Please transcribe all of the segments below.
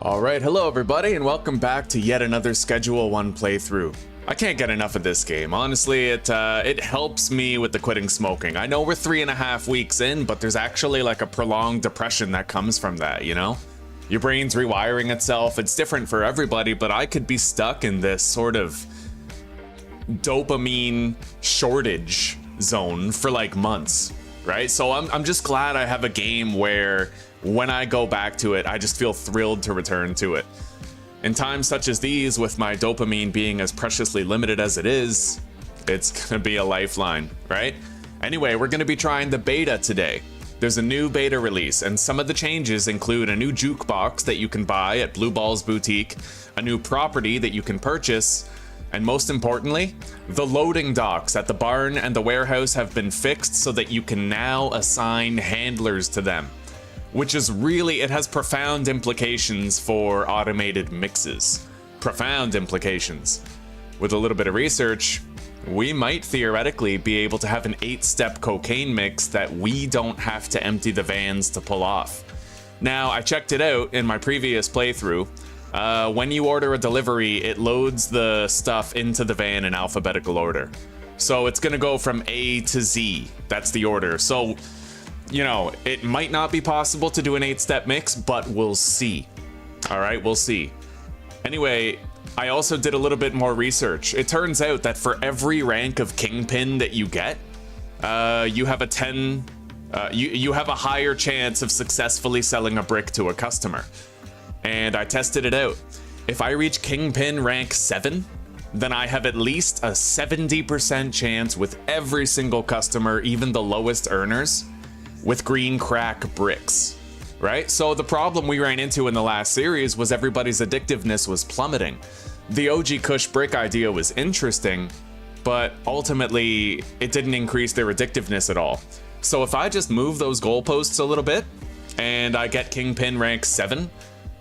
Alright, hello everybody, and welcome back to yet another Schedule 1 playthrough. I can't get enough of this game. Honestly, it helps me with the quitting smoking. I know we're 3.5 weeks in, but there's actually like a prolonged depression that comes from that, you know? Your brain's rewiring itself, it's different for everybody, but I could be stuck in this sort of dopamine shortage zone for like months, right? So I'm just glad I have a game where when I go back to it, I just feel thrilled to return to it. In times such as these, with my dopamine being as preciously limited as it is, it's gonna be a lifeline, right? Anyway, we're gonna be trying the beta today. There's a new beta release, and some of the changes include a new jukebox that you can buy at Blue Ball's Boutique, a new property that you can purchase, and most importantly, the loading docks at the barn and the warehouse have been fixed so that you can now assign handlers to them. Which is really, it has profound implications for automated mixes. Profound implications. With a little bit of research, we might theoretically be able to have an 8-step cocaine mix that we don't have to empty the vans to pull off. Now, I checked it out in my previous playthrough. When you order a delivery, it loads the stuff into the van in alphabetical order. So it's gonna go from A to Z. That's the order. So, you know, it might not be possible to do an 8-step mix, but we'll see. All right, we'll see. Anyway, I also did a little bit more research. It turns out that for every rank of kingpin that you get, you have you have a higher chance of successfully selling a brick to a customer. And I tested it out. If I reach kingpin rank 7, then I have at least a 70% chance with every single customer, even the lowest earners, with green crack bricks, right? So the problem we ran into in the last series was everybody's addictiveness was plummeting. The OG Kush brick idea was interesting, but ultimately it didn't increase their addictiveness at all. So if I just move those goalposts a little bit and I get Kingpin rank 7,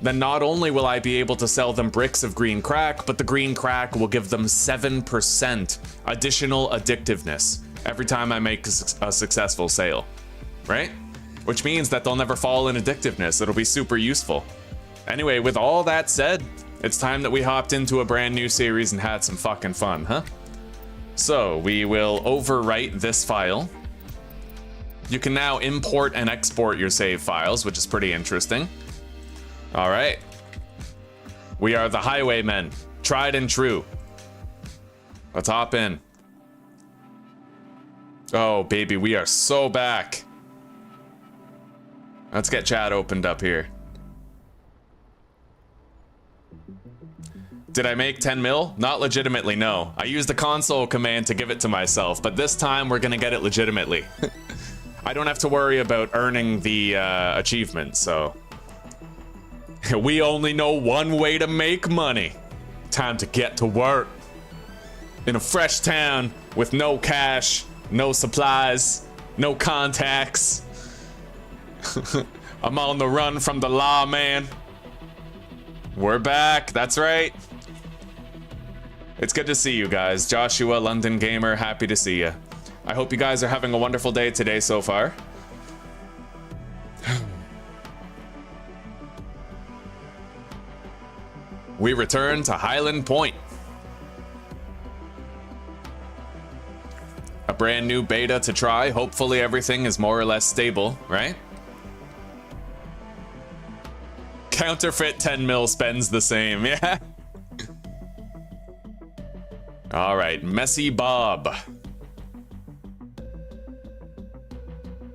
then not only will I be able to sell them bricks of green crack, but the green crack will give them 7% additional addictiveness every time I make a successful sale. Right? Which means that they'll never fall in addictiveness. It'll be super useful. Anyway, with all that said, it's time that we hopped into a brand new series and had some fucking fun, huh? So, we will overwrite this file. You can now import and export your save files, which is pretty interesting. Alright. We are the highwaymen, tried and true. Let's hop in. Oh, baby, we are so back. Let's get chat opened up here. Did I make 10 mil? Not legitimately, no. I used the console command to give it to myself, but this time we're gonna get it legitimately. I don't have to worry about earning the achievement, so. We only know one way to make money. Time to get to work. In a fresh town with no cash, no supplies, no contacts. I'm on the run from the law, man. We're back, that's right. It's good to see you guys. Joshua, London Gamer, happy to see you. I hope you guys are having a wonderful day today so far. We return to Hyland Point. A brand new beta to try. Hopefully everything is more or less stable, right? Counterfeit 10 mil spends the same, yeah. All right, Messy Bob.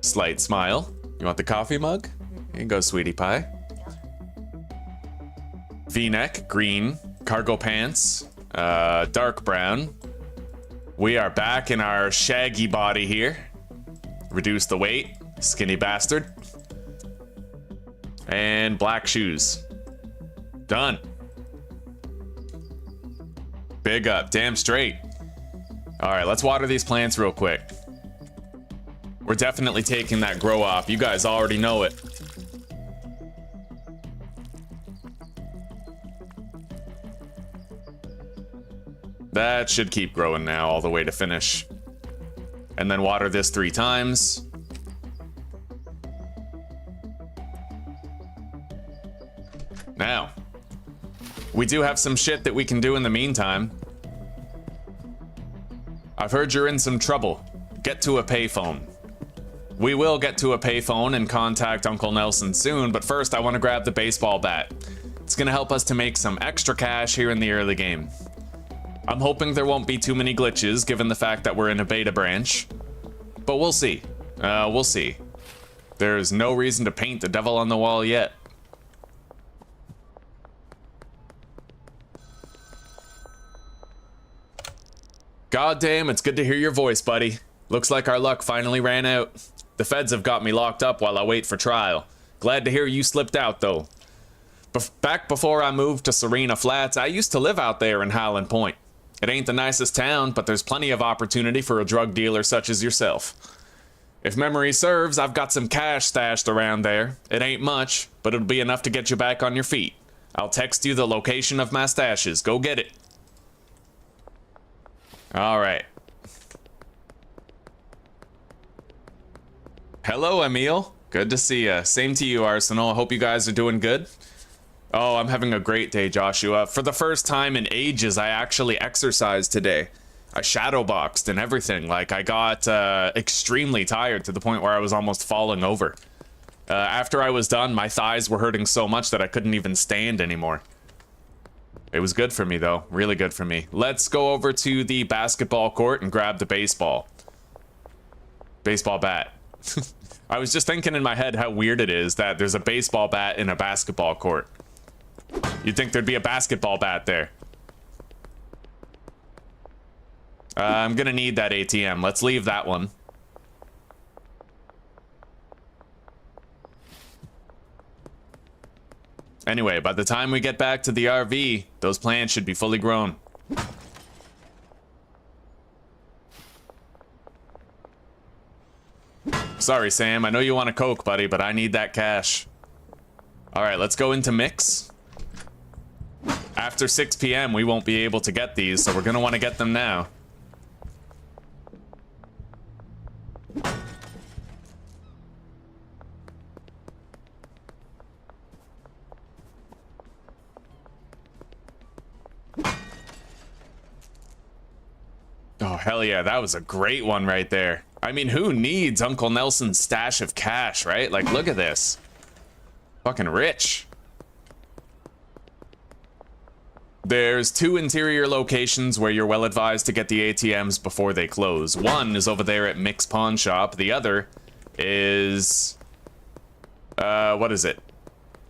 Slight smile. You want the coffee mug? Here you go, sweetie pie. V-neck, green, cargo pants, dark brown. We are back in our shaggy body here. Reduce the weight, skinny bastard. And black shoes. Done. Big up, damn straight. All right, let's water these plants real quick. We're definitely taking that grow off. You guys already know it. That should keep growing now all the way to finish. And then water this 3 times. Now, we do have some shit that we can do in the meantime. I've heard you're in some trouble. Get to a payphone. We will get to a payphone and contact Uncle Nelson soon, but first I want to grab the baseball bat. It's going to help us to make some extra cash here in the early game. I'm hoping there won't be too many glitches given the fact that we're in a beta branch, but we'll see. We'll see. There's no reason to paint the devil on the wall yet. God damn, it's good to hear your voice, buddy. Looks like our luck finally ran out. The feds have got me locked up while I wait for trial. Glad to hear you slipped out, though. Back before I moved to Serena Flats, I used to live out there in Hyland Point. It ain't the nicest town, but there's plenty of opportunity for a drug dealer such as yourself. If memory serves, I've got some cash stashed around there. It ain't much, but it'll be enough to get you back on your feet. I'll text you the location of my stashes. Go get it. All right. Hello, Emil. Good to see you. Same to you, Arsenal. I hope you guys are doing good. Oh, I'm having a great day, Joshua. For the first time in ages, I actually exercised today. I shadowboxed and everything. Like, I got extremely tired to the point where I was almost falling over. After I was done, my thighs were hurting so much that I couldn't even stand anymore. It was good for me, though. Really good for me. Let's go over to the basketball court and grab the baseball. Baseball bat. I was just thinking in my head how weird it is that there's a baseball bat in a basketball court. You'd think there'd be a basketball bat there. I'm gonna need that ATM. Let's leave that one. Anyway, by the time we get back to the RV, those plants should be fully grown. Sorry, Sam. I know you want a Coke, buddy, but I need that cash. All right, let's go into mix. After 6 p.m., we won't be able to get these, so we're going to want to get them now. Oh, hell yeah, that was a great one right there. I mean, who needs Uncle Nelson's stash of cash, right? Like, look at this. Fucking rich. There's 2 interior locations where you're well advised to get the ATMs before they close. One is over there at Mick's Pawn Shop. The other is... what is it?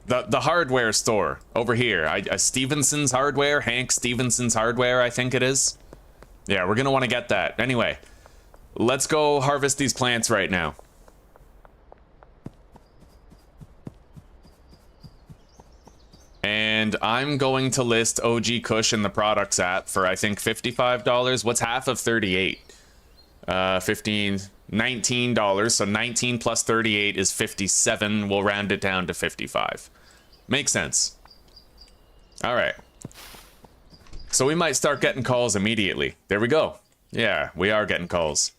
The hardware store over here. Stevenson's Hardware? Hank Stevenson's Hardware, I think it is. Yeah, we're gonna want to get that. Anyway, let's go harvest these plants right now. And I'm going to list OG Kush in the products app for, I think, $55. What's half of 38? $19. So 19 plus 38 is 57. We'll round it down to 55. Makes sense. All right. So we might start getting calls immediately. There we go. Yeah, we are getting calls.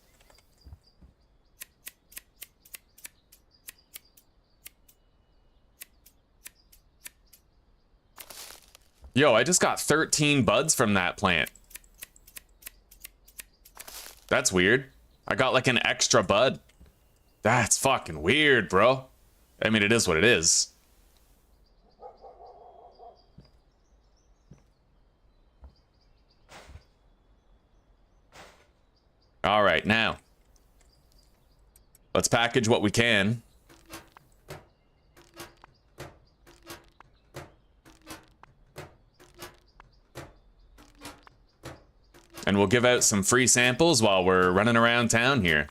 Yo, I just got 13 buds from that plant. That's weird. I got like an extra bud. That's fucking weird, bro. I mean, it is what it is. All right, now. Let's package what we can. And we'll give out some free samples while we're running around town here.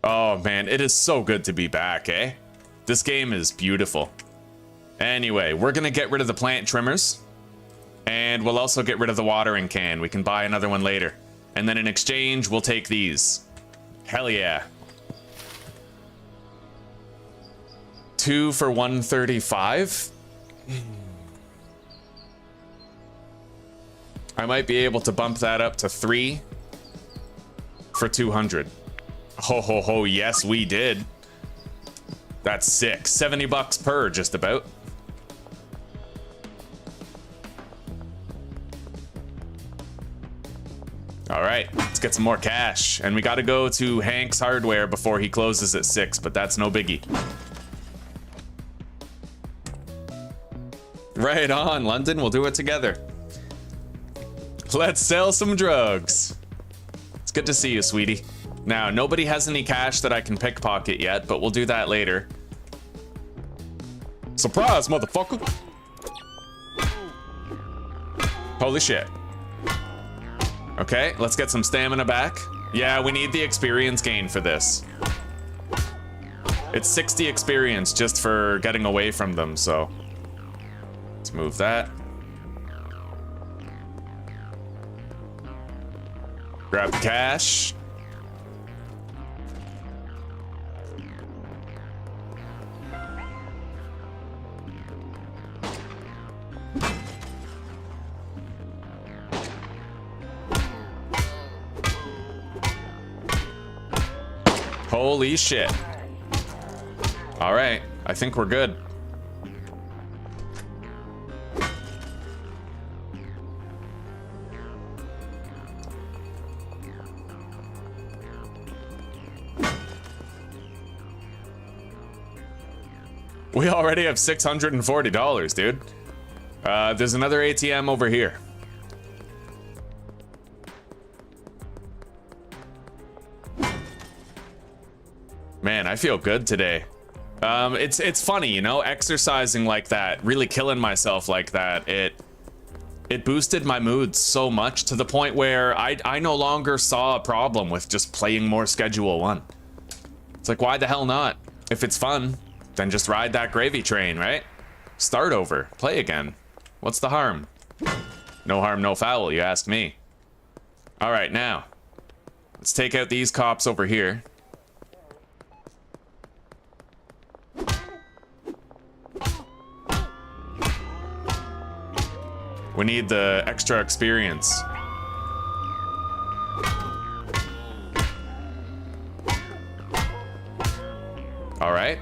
Oh man, it is so good to be back, eh? This game is beautiful. Anyway, we're gonna get rid of the plant trimmers. And we'll also get rid of the watering can. We can buy another one later. And then in exchange, we'll take these. Hell yeah. 2 for 135? I might be able to bump that up to 3 for 200. Ho ho ho, yes we did. That's sick. 70 bucks per, just about. All right, let's get some more cash. And we gotta go to Hank's Hardware before he closes at 6, but that's no biggie. Right on, London, we'll do it together. Let's sell some drugs. It's good to see you, sweetie. Now, nobody has any cash that I can pickpocket yet, but we'll do that later. Surprise, motherfucker! Holy shit. Okay, let's get some stamina back. Yeah, we need the experience gain for this. It's 60 experience just for getting away from them, so... Let's move that. Grab the cash. Holy shit. All right, I think we're good. We already have $640, dude. There's another ATM over here. Man, I feel good today. It's funny, you know, exercising like that, really killing myself like that. It boosted my mood so much to the point where I no longer saw a problem with just playing more Schedule 1. It's like, why the hell not? If it's fun, then just ride that gravy train, right? Start over, play again. What's the harm? No harm, no foul, you ask me. All right, now, let's take out these cops over here. We need the extra experience. All right.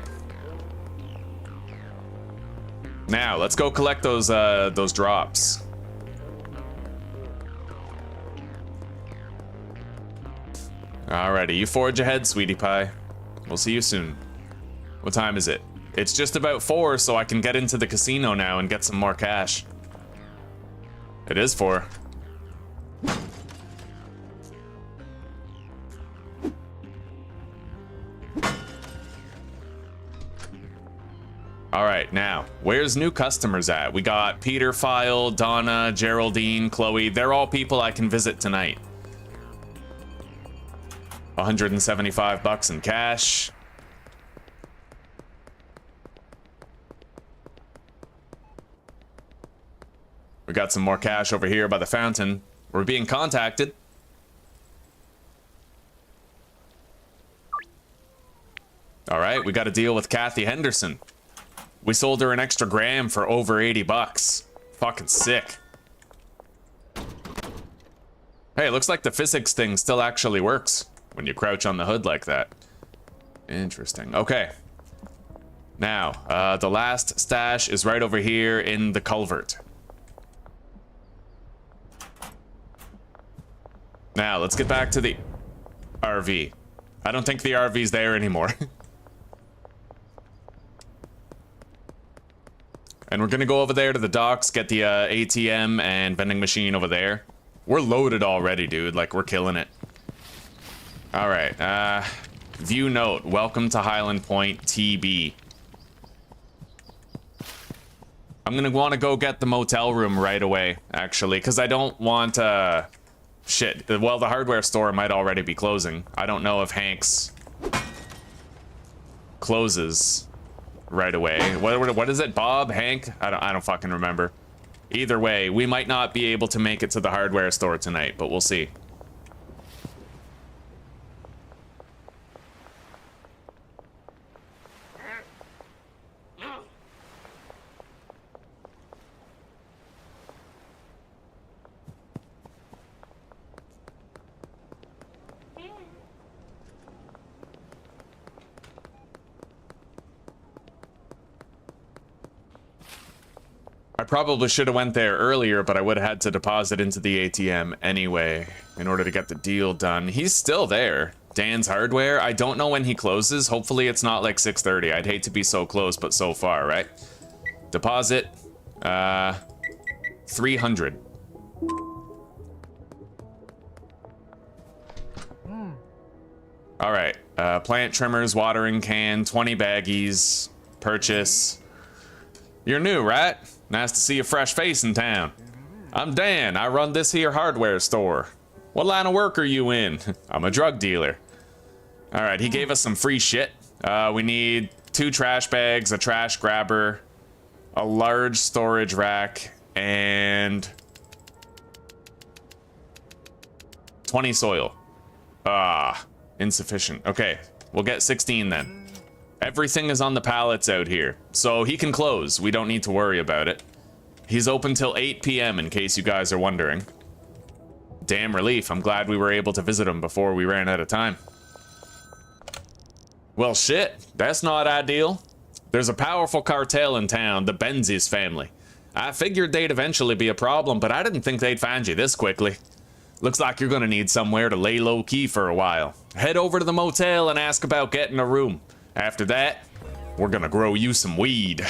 Now, let's go collect those drops. Alrighty, you forge ahead, sweetie pie. We'll see you soon. What time is it? It's just about 4, so I can get into the casino now and get some more cash. It is 4. All right, now, where's new customers at? We got Peter, File, Donna, Geraldine, Chloe. They're all people I can visit tonight. 175 bucks in cash. We got some more cash over here by the fountain. We're being contacted. All right, we got a deal with Kathy Henderson. We sold her an extra gram for over 80 bucks. Fucking sick. Hey, it looks like the physics thing still actually works when you crouch on the hood like that. Interesting. Okay. Now, the last stash is right over here in the culvert. Now, let's get back to the RV. I don't think the RV's there anymore. And we're gonna go over there to the docks, get the ATM and vending machine over there. We're loaded already, dude. Like, we're killing it. All right. View note. Welcome to Hyland Point, TB. I'm gonna want to go get the motel room right away, actually, because I don't want shit. Well, the hardware store might already be closing. I don't know if Hank's closes right away. What is it? Bob? Hank? I don't fucking remember. Either way, we might not be able to make it to the hardware store tonight, but we'll see. probably should have went there earlier, but I would have had to deposit into the ATM anyway in order to get the deal done. He's still there. Dan's Hardware. I don't know when he closes. Hopefully it's not like 6:30. I'd hate to be so close, but so far, right? Deposit. 300. All right. Plant trimmers, watering can, 20 baggies. Purchase. You're new, right? Nice to see a fresh face in town. I'm Dan. I run this here hardware store. What line of work are you in? I'm a drug dealer. All right, he gave us some free shit. We need 2 trash bags, a trash grabber, a large storage rack, and 20 soil. Insufficient. Okay, we'll get 16 then. Everything is on the pallets out here, so he can close. We don't need to worry about it. He's open till 8 p.m. in case you guys are wondering. Damn relief. I'm glad we were able to visit him before we ran out of time. Well, shit. That's not ideal. There's a powerful cartel in town, the Benzies family. I figured they'd eventually be a problem, but I didn't think they'd find you this quickly. Looks like you're gonna need somewhere to lay low-key for a while. Head over to the motel and ask about getting a room. After that, we're gonna grow you some weed.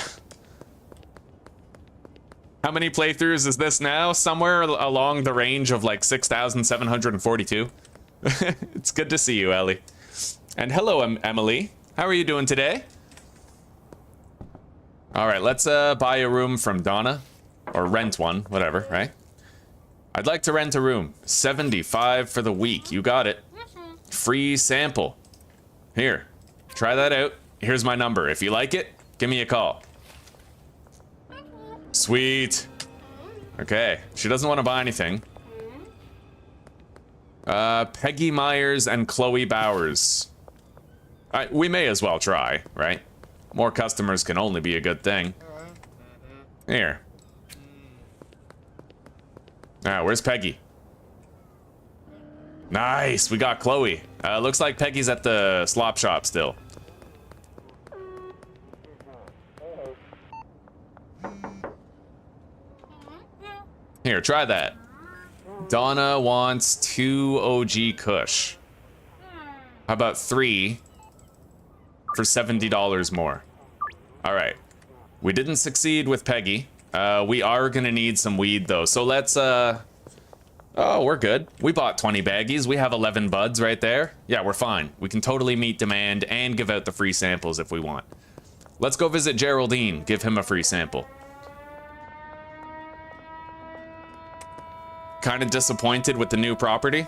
How many playthroughs is this now? Somewhere along the range of like 6,742. It's good to see you, Ellie. And hello, Emily. How are you doing today? All right, let's buy a room from Donna. Or rent one, whatever, right? I'd like to rent a room. 75 for the week. You got it. Free sample. Here. Try that out. Here's my number. If you like it, give me a call. Sweet. Okay. She doesn't want to buy anything. Peggy Myers and Chloe Bowers. We may as well try, right? More customers can only be a good thing. Here. Where's Peggy? Nice. We got Chloe. Looks like Peggy's at the slop shop still. Here, try that. Donna wants 2 OG Kush. How about 3 for $70 more? All right. We didn't succeed with Peggy. We are gonna need some weed though. So let's, oh, we're good. We bought 20 baggies. We have 11 buds right there. Yeah, we're fine. We can totally meet demand and give out the free samples if we want. Let's go visit Geraldine. Give him a free sample. Kind of disappointed with the new property.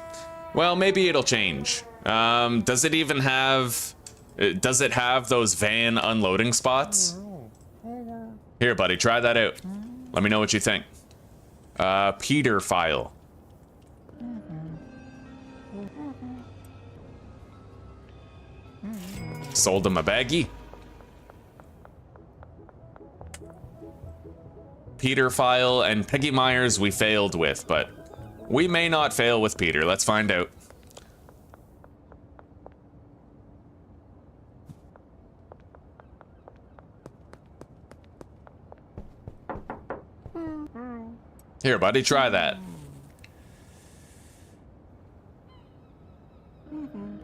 Well, maybe it'll change. Does it even have... Does it have those van unloading spots? Here, buddy, try that out. Let me know what you think. Peter file. Sold him a baggie. Peter file and Peggy Myers we failed with, but we may not fail with Peter. Let's find out. Here, buddy, try that.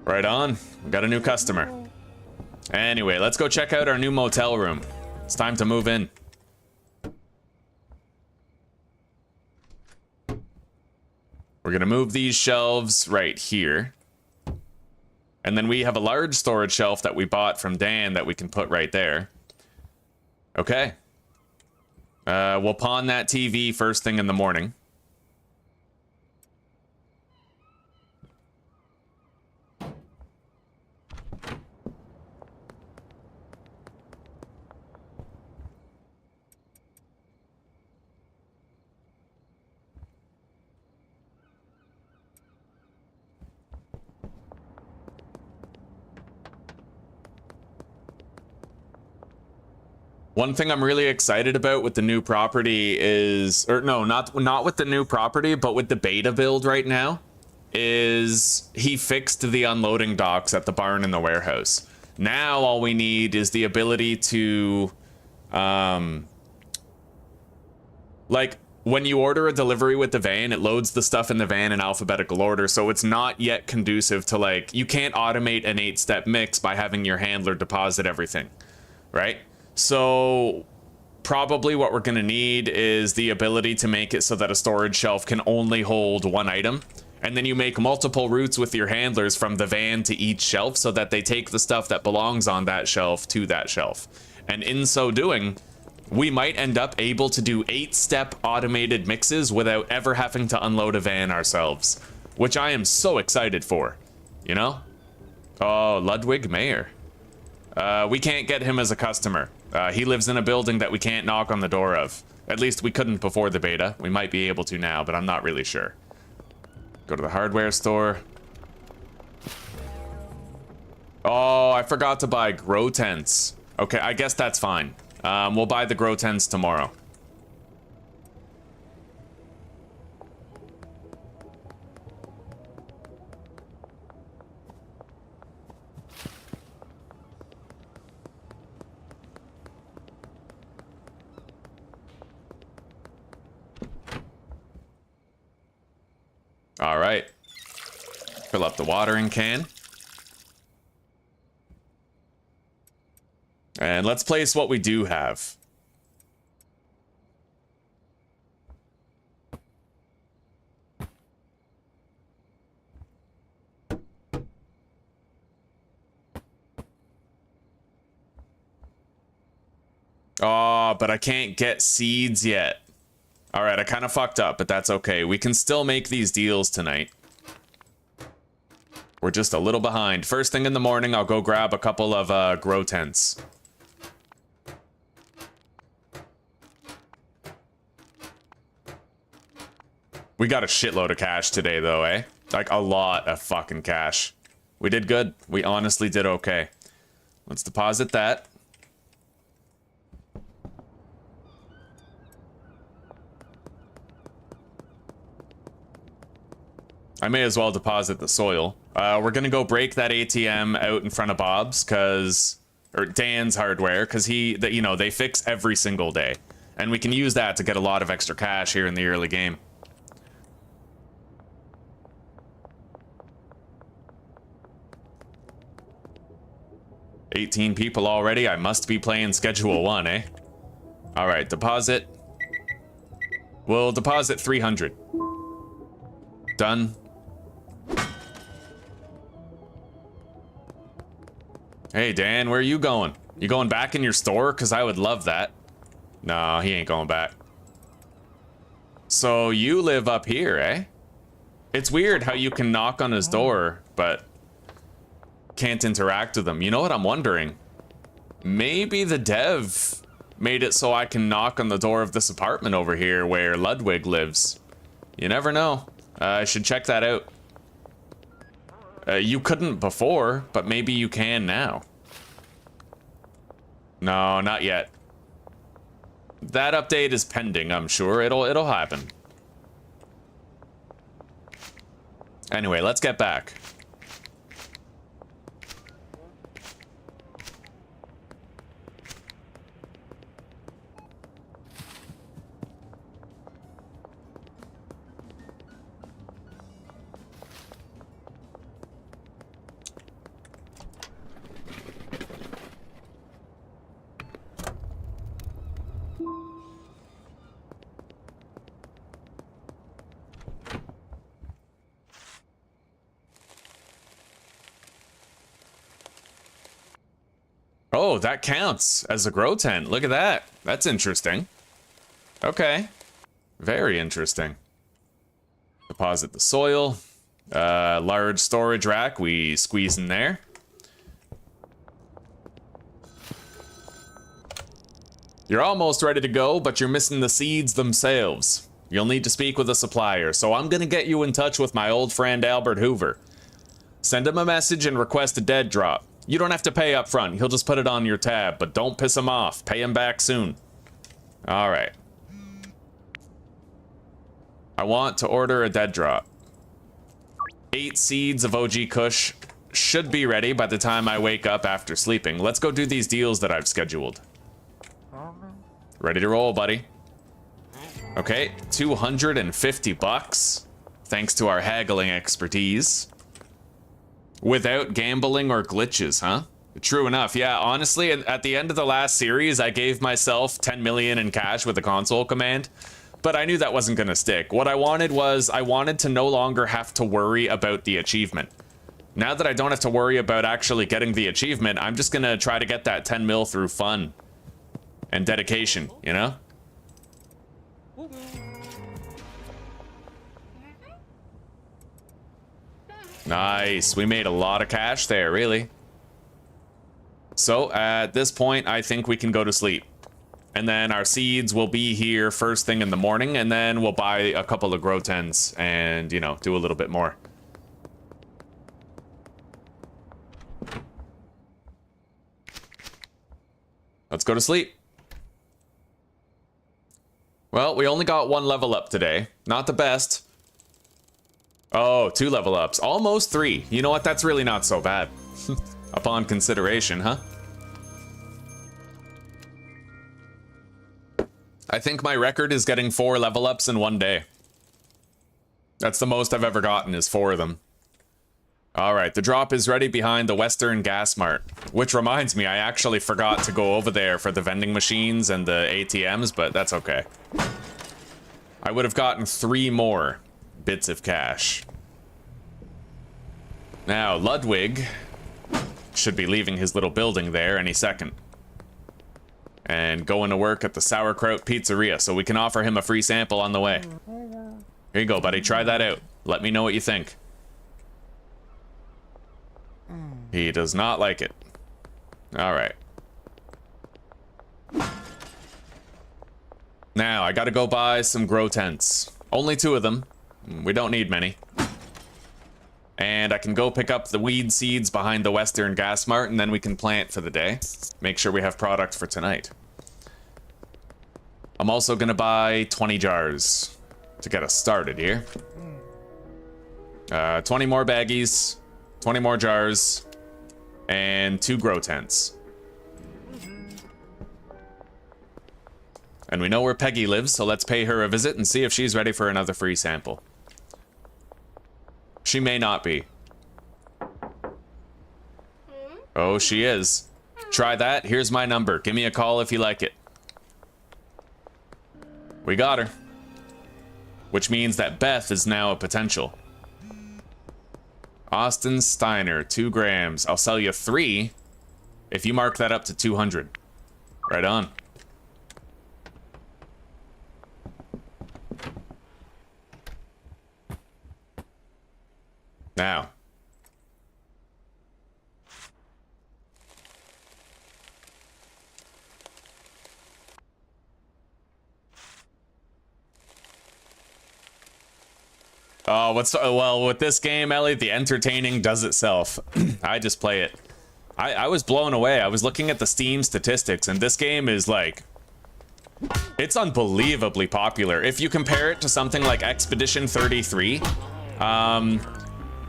Right on. We got a new customer. Anyway, let's go check out our new motel room. It's time to move in. We're gonna move these shelves right here. And then we have a large storage shelf that we bought from Dan that we can put right there. Okay. We'll pawn that TV first thing in the morning. One thing I'm really excited about with the new property is, or no, not with the new property, but with the beta build right now, is he fixed the unloading docks at the barn and the warehouse. Now all we need is the ability to Like, when you order a delivery with the van, it loads the stuff in the van in alphabetical order, so it's not yet conducive to, like, you can't automate an 8-step mix by having your handler deposit everything, right? So probably what we're gonna need is the ability to make it so that a storage shelf can only hold one item, and then you make multiple routes with your handlers from the van to each shelf so that they take the stuff that belongs on that shelf to that shelf. And in so doing, we might end up able to do 8-step automated mixes without ever having to unload a van ourselves, which I am so excited for, you know? Oh, Ludwig Mayer. We can't get him as a customer. He lives in a building that we can't knock on the door of. At least we couldn't before the beta. We might be able to now, but I'm not really sure. Go to the hardware store. Oh, I forgot to buy grow tents. Okay, I guess that's fine. We'll buy the grow tents tomorrow. All right. Fill up the watering can. And let's place what we do have. Oh, but I can't get seeds yet. All right, I kind of fucked up, but that's okay. We can still make these deals tonight. We're just a little behind. First thing in the morning, I'll go grab a couple of grow tents. We got a shitload of cash today, though, eh? Like, a lot of fucking cash. We did good. We honestly did okay. Let's deposit that. I may as well deposit the soil. We're gonna go break that ATM out in front of Bob's, or Dan's hardware, because you know, they fix every single day. And we can use that to get a lot of extra cash here in the early game. $18 people already. I must be playing Schedule 1, eh? Alright, deposit. We'll deposit 300. Done. Hey, Dan, where are you going? You going back in your store? Because I would love that. No, he ain't going back. So you live up here, eh? It's weird how you can knock on his door, but can't interact with him. You know what I'm wondering? Maybe the dev made it so I can knock on the door of this apartment over here where Ludwig lives. You never know. I should check that out. You couldn't before, but maybe you can now. No, not yet. That update is pending, I'm sure. It'll happen. Anyway, let's get back. Oh, that counts as a grow tent. Look at that. That's interesting. Okay. Very interesting. Deposit the soil. Large storage rack. We squeeze in there. You're almost ready to go, but you're missing the seeds themselves. You'll need to speak with a supplier, so I'm gonna get you in touch with my old friend Albert Hoover. Send him a message and request a dead drop. You don't have to pay up front. He'll just put it on your tab, but don't piss him off. Pay him back soon. All right. I want to order a dead drop. 8 seeds of OG Kush should be ready by the time I wake up after sleeping. Let's go do these deals that I've scheduled. Ready to roll, buddy. Okay, 250 bucks. Thanks to our haggling expertise. Without gambling or glitches, huh? True enough. Yeah, honestly, at the end of the last series, I gave myself 10 million in cash with the console command, but I knew that wasn't gonna stick. What I wanted was, I wanted to no longer have to worry about the achievement. Now that I don't have to worry about actually getting the achievement, I'm just gonna try to get that 10 mil through fun and dedication, you know? Nice, we made a lot of cash there, really. So at this point, I think we can go to sleep. And then our seeds will be here first thing in the morning, and then we'll buy a couple of grow tens and, you know, do a little bit more. Let's go to sleep. Well, we only got 1 level up today. Not the best. Oh, 2 level ups. Almost 3. You know what? That's really not so bad. Upon consideration, huh? I think my record is getting 4 level ups in 1 day. That's the most I've ever gotten, is 4 of them. Alright, the drop is ready behind the Western Gas Mart. Which reminds me, I actually forgot to go over there for the vending machines and the ATMs, but that's okay. I would have gotten 3 more bits of cash. Now, Ludwig should be leaving his little building there any second. And going to work at the Sauerkraut Pizzeria, so we can offer him a free sample on the way. Here you go, buddy. Try that out. Let me know what you think. He does not like it. Alright. Now, I gotta go buy some grow tents. Only 2 of them. We don't need many. And I can go pick up the weed seeds behind the Western Gas Mart, and then we can plant for the day. Make sure we have product for tonight. I'm also gonna buy 20 jars to get us started here. 20 more baggies, 20 more jars, and 2 grow tents. And we know where Peggy lives, so let's pay her a visit and see if she's ready for another free sample. She may not be. Oh, she is. Try that. Here's my number. Give me a call if you like it. We got her. Which means that Beth is now a potential. Austin Steiner, 2 grams. I'll sell you 3 if you mark that up to 200. Right on. Now. Oh, well, with this game, Ellie, the entertaining does itself. I just play it. I was blown away. I was looking at the Steam statistics, and this game is like, it's unbelievably popular. If you compare it to something like Expedition 33,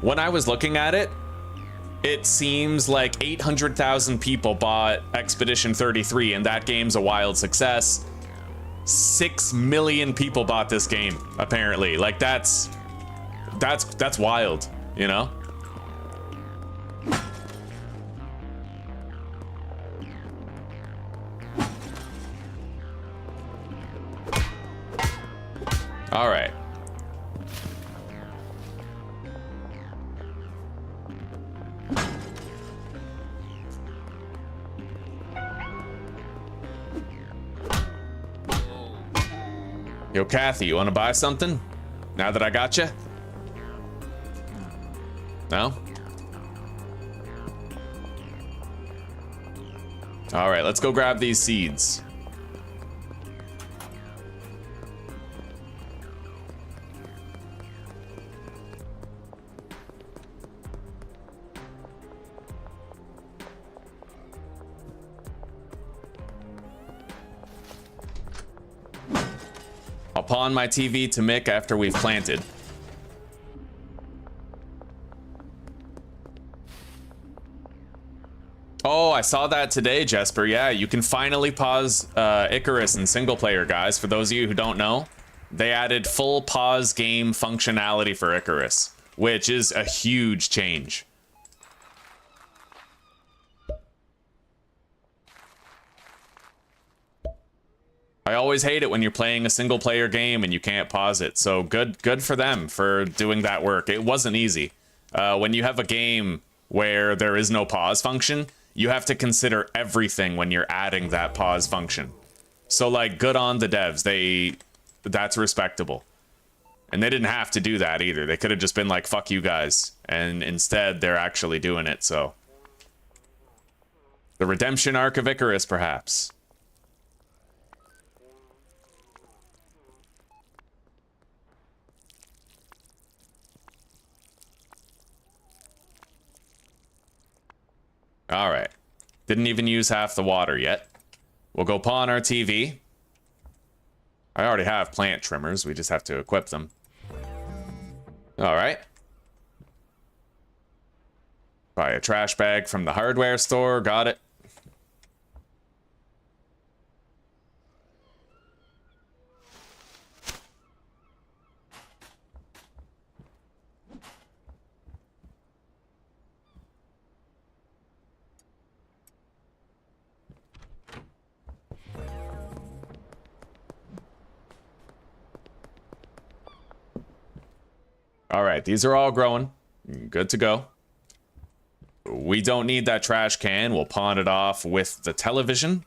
when I was looking at it, it seems like 800,000 people bought Expedition 33, and that game's a wild success. 6 million people bought this game, apparently. Like, that's wild, you know? All right. Yo, Kathy, you want to buy something? Now that I got you? No? All right, let's go grab these seeds. I'll pawn my TV to Mick after we've planted. Oh, I saw that today, Jesper. Yeah, you can finally pause Icarus in single player, guys. For those of you who don't know, they added full pause game functionality for Icarus, which is a huge change. I always hate it when you're playing a single player game and you can't pause it. So good for them for doing that work. It wasn't easy. When you have a game where there is no pause function, you have to consider everything when you're adding that pause function. So like, good on the devs. That's respectable. And they didn't have to do that either. They could have just been like, fuck you guys. And instead they're actually doing it. So the redemption arc of Icarus, perhaps. All right. Didn't even use half the water yet. We'll go pawn our TV. I already have plant trimmers. We just have to equip them. All right. Buy a trash bag from the hardware store. Got it. All right, these are all growing. Good to go. We don't need that trash can. We'll pawn it off with the television.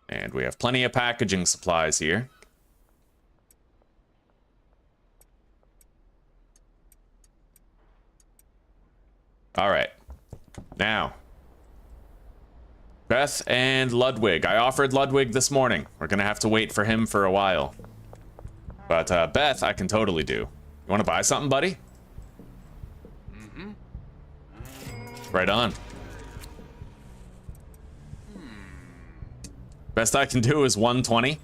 And we have plenty of packaging supplies here. All right. Now, Beth and Ludwig. I offered Ludwig this morning. We're going to have to wait for him for a while. But Beth, I can totally do. You want to buy something, buddy? Mm-hmm. Right on. Best I can do is 120.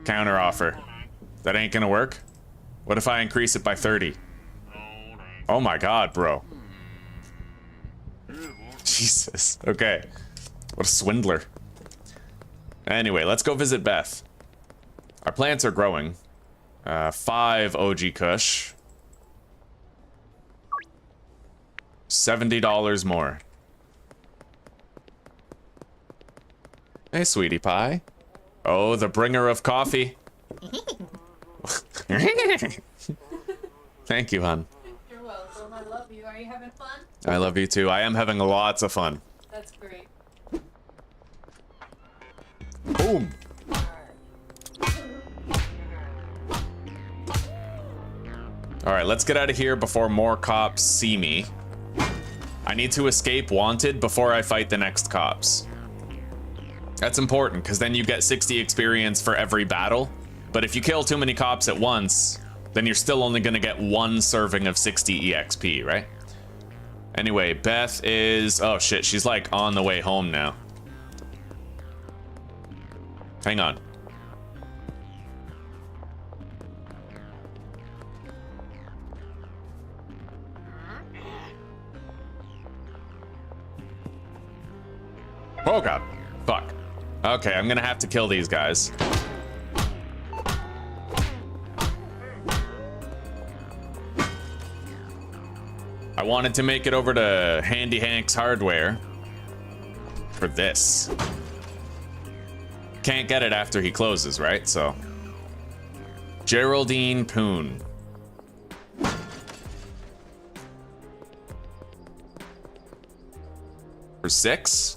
Counter offer. That ain't gonna work. What if I increase it by 30? Oh my god, bro. Jesus. Okay. What a swindler. Anyway, let's go visit Beth. Our plants are growing. 5 OG Kush. $70 more. Hey, sweetie pie. Oh, the bringer of coffee. Thank you, hon. You're welcome. I love you. Are you having fun? I love you too. I am having lots of fun. That's great. Boom. All right, let's get out of here before more cops see me. I need to escape wanted before I fight the next cops. That's important, because then you get 60 experience for every battle. But if you kill too many cops at once, then you're still only going to get 1 serving of 60 EXP, right? Anyway, Beth is... Oh, shit, she's like on the way home now. Hang on. Oh god. Fuck. Okay, I'm gonna have to kill these guys. I wanted to make it over to Handy Hank's Hardware for this. Can't get it after he closes, right? So Geraldine Poon. For 6?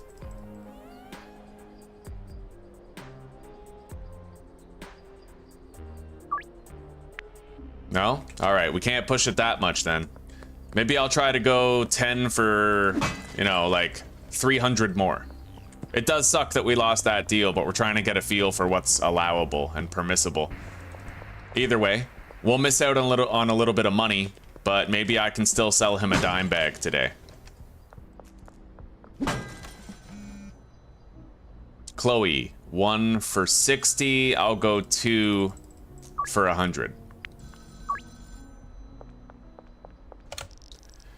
No? Alright, we can't push it that much then. Maybe I'll try to go 10 for, you know, like 300 more. It does suck that we lost that deal, but we're trying to get a feel for what's allowable and permissible. Either way, we'll miss out on a little bit of money, but maybe I can still sell him a dime bag today. Chloe, 1 for 60. I'll go 2 for 100.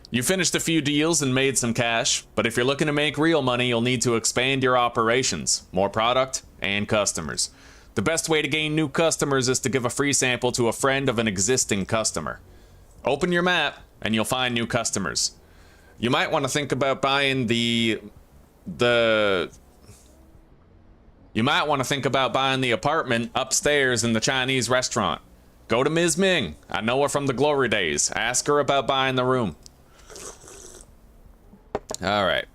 You finished a few deals and made some cash, but if you're looking to make real money, you'll need to expand your operations, more product, and customers. The best way to gain new customers is to give a free sample to a friend of an existing customer. Open your map and you'll find new customers. You might want to think about buying the apartment upstairs in the Chinese restaurant. Go to Ms. Ming. I know her from the glory days. Ask her about buying the room. All right.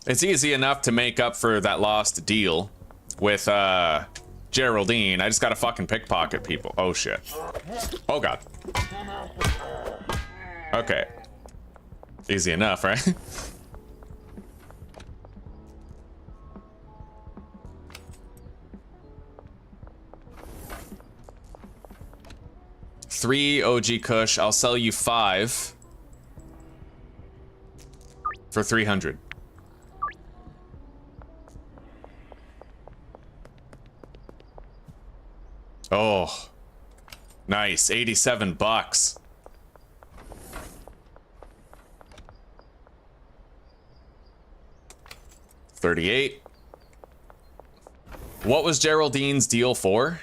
It's easy enough to make up for that lost deal with Geraldine. I just gotta fucking pickpocket people. Oh shit. Oh god. Okay. Easy enough, right? Three OG Kush. I'll sell you 5 for 300. Oh, nice. 87 bucks. $38. What was Geraldine's deal for?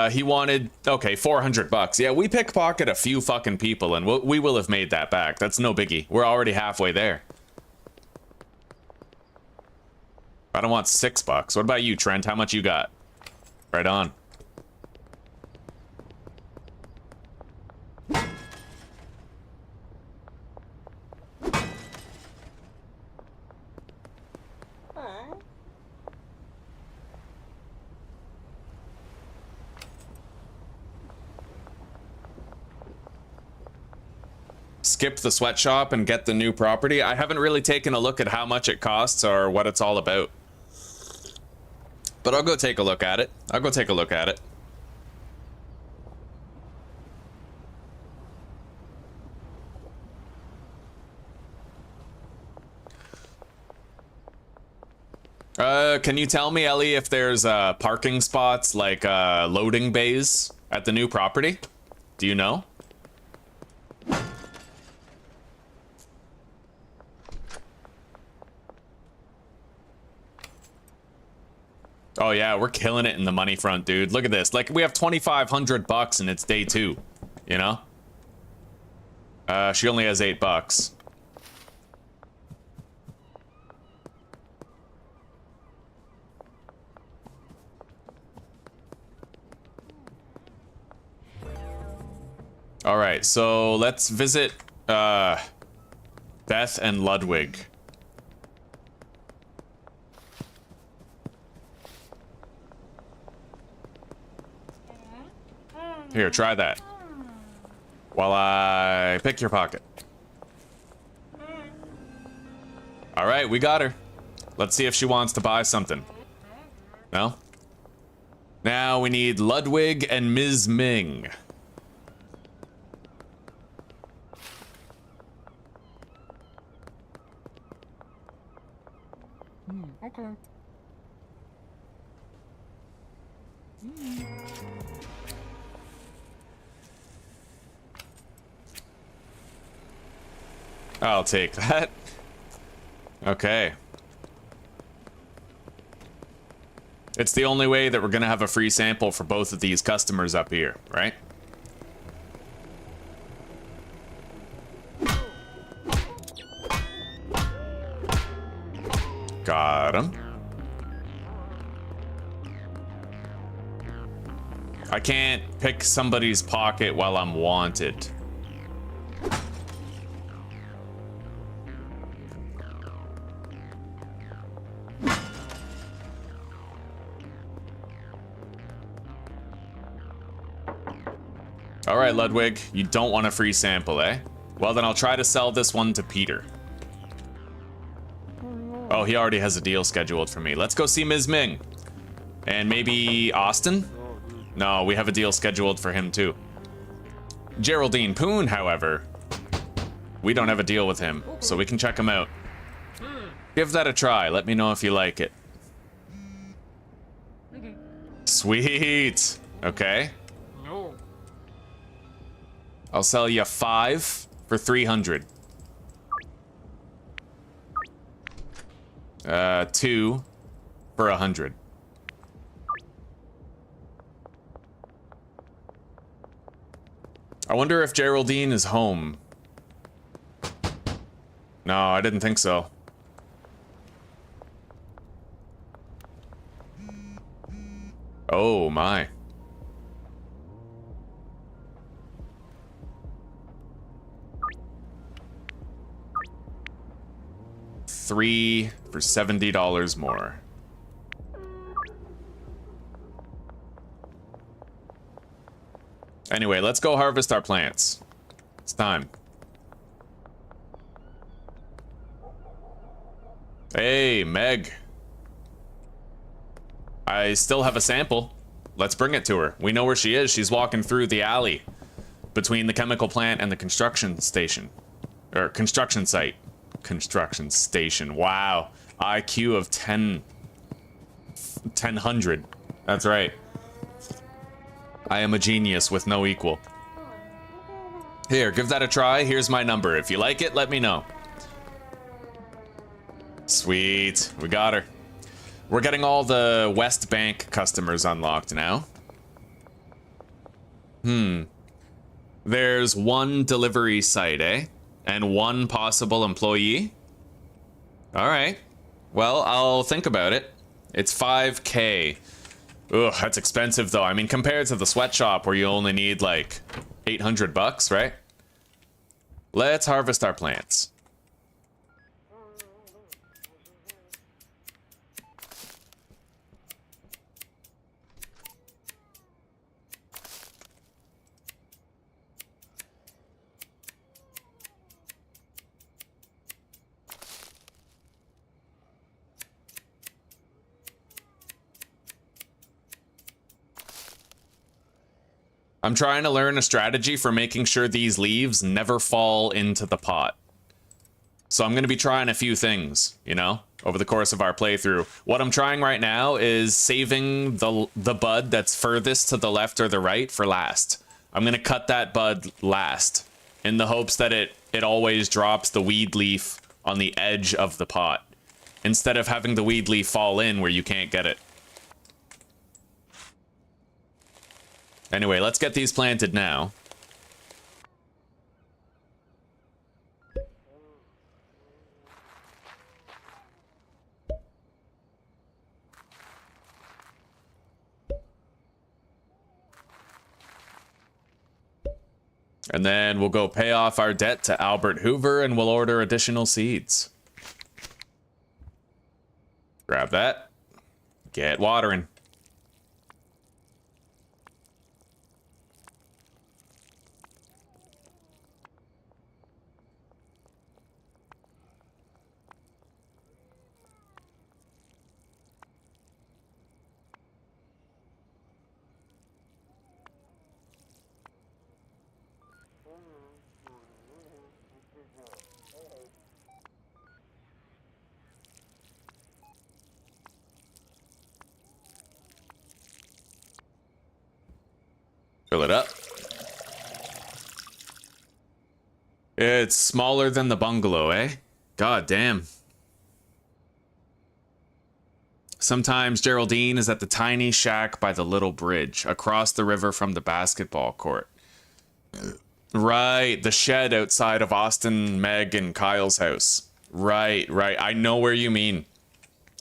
He wanted, okay, 400 bucks. Yeah, we pickpocket a few fucking people and we will have made that back. That's no biggie. We're already halfway there. I don't want 6 bucks. What about you, Trent? How much you got? Right on. Skip the sweatshop and get the new property. I haven't really taken a look at how much it costs or what it's all about. But I'll go take a look at it. I'll go take a look at it. Can you tell me, Ellie, if there's parking spots like loading bays at the new property? Do you know? Oh yeah, we're killing it in the money front, dude. Look at this. Like, we have 2,500 bucks and it's day 2, you know? She only has 8 bucks. All right, so let's visit Beth and Ludwig. Here, try that. While I pick your pocket. All right, we got her. Let's see if she wants to buy something. No? Now we need Ludwig and Ms. Ming. Okay. I'll take that. Okay. It's the only way that we're gonna have a free sample for both of these customers up here, right? Got him. I can't pick somebody's pocket while I'm wanted. All right, Ludwig, you don't want a free sample, eh? Well, then I'll try to sell this one to Peter. Oh, he already has a deal scheduled for me. Let's go see Ms. Ming. And maybe Austin? No, we have a deal scheduled for him too. Geraldine Poon, however, we don't have a deal with him, so we can check him out. Give that a try. Let me know if you like it. Sweet. Okay. I'll sell you 5 for 300. 2 for 100. I wonder if Geraldine is home. No, I didn't think so. Oh my. $3 for $70 more. Anyway, let's go harvest our plants. It's time. Hey, Meg. I still have a sample. Let's bring it to her. We know where she is. She's walking through the alley between the chemical plant and the construction station. Or construction site. Construction station. Wow. IQ of 1000. That's right. I am a genius with no equal. Here, give that a try. Here's my number. If you like it, let me know. Sweet. We got her. We're getting all the West Bank customers unlocked now. There's one delivery site, eh? And one possible employee? Alright. Well, I'll think about it. It's 5K. Ugh, that's expensive though. I mean, compared to the sweatshop where you only need like 800 bucks, right? Let's harvest our plants. I'm trying to learn a strategy for making sure these leaves never fall into the pot. So I'm going to be trying a few things, you know, over the course of our playthrough. What I'm trying right now is saving the bud that's furthest to the left or the right for last. I'm going to cut that bud last in the hopes that it always drops the weed leaf on the edge of the pot instead of having the weed leaf fall in where you can't get it. Anyway, let's get these planted now. And then we'll go pay off our debt to Albert Hoover and we'll order additional seeds. Grab that. Get watering. Fill it up. It's smaller than the bungalow, eh? God damn. Sometimes Geraldine is at the tiny shack by the little bridge, across the river from the basketball court. Right, the shed outside of Austin, Meg, and Kyle's house. Right. I know where you mean.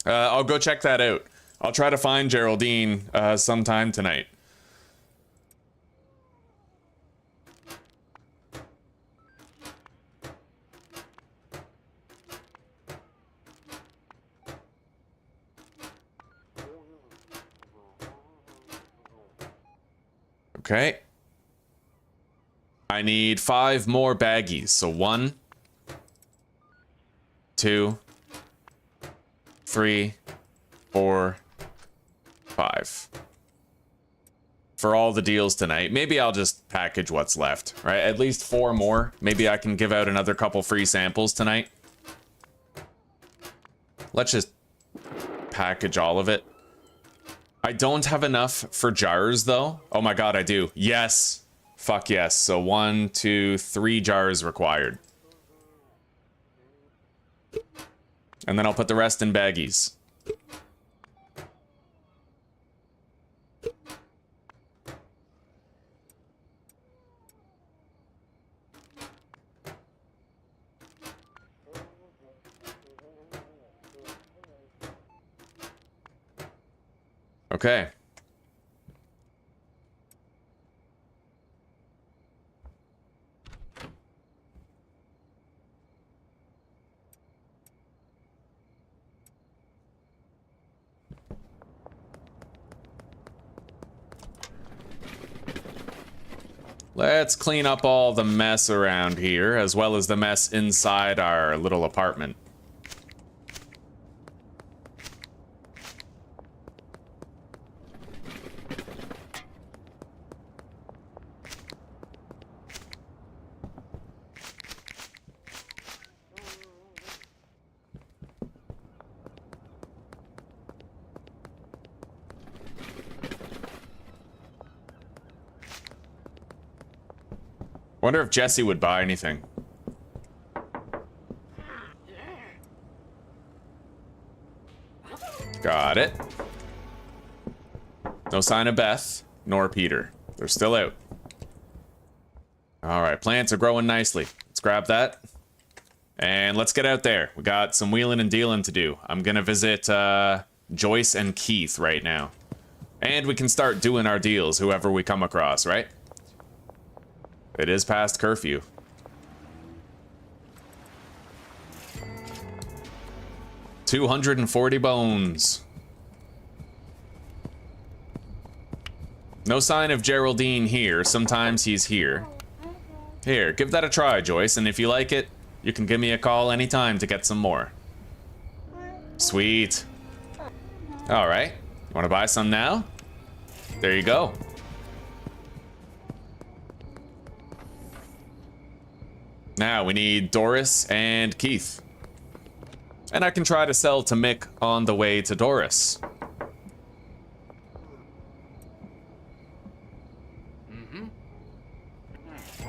I'll go check that out. I'll try to find Geraldine sometime tonight. Okay. I need 5 more baggies. So 1, 2, 3, 4, 5. For all the deals tonight. Maybe I'll just package what's left, right? At least 4 more. Maybe I can give out another couple free samples tonight. Let's just package all of it. I don't have enough for jars, though. Oh my god, I do. Yes. Fuck yes. So 1, 2, 3 jars required. And then I'll put the rest in baggies. Okay. Let's clean up all the mess around here, as well as the mess inside our little apartment. Wonder if Jesse would buy anything. Got it. No sign of Beth, nor Peter. They're still out. Alright, plants are growing nicely. Let's grab that. And let's get out there. We got some wheeling and dealing to do. I'm gonna visit Joyce and Keith right now. And we can start doing our deals, whoever we come across, right? It is past curfew. $240 bones. No sign of Geraldine here. Sometimes he's here. Here, give that a try, Joyce, and if you like it, you can give me a call anytime to get some more. Sweet. All right. You want to buy some now? There you go. Now we need Doris and Keith. And I can try to sell to Mick on the way to Doris.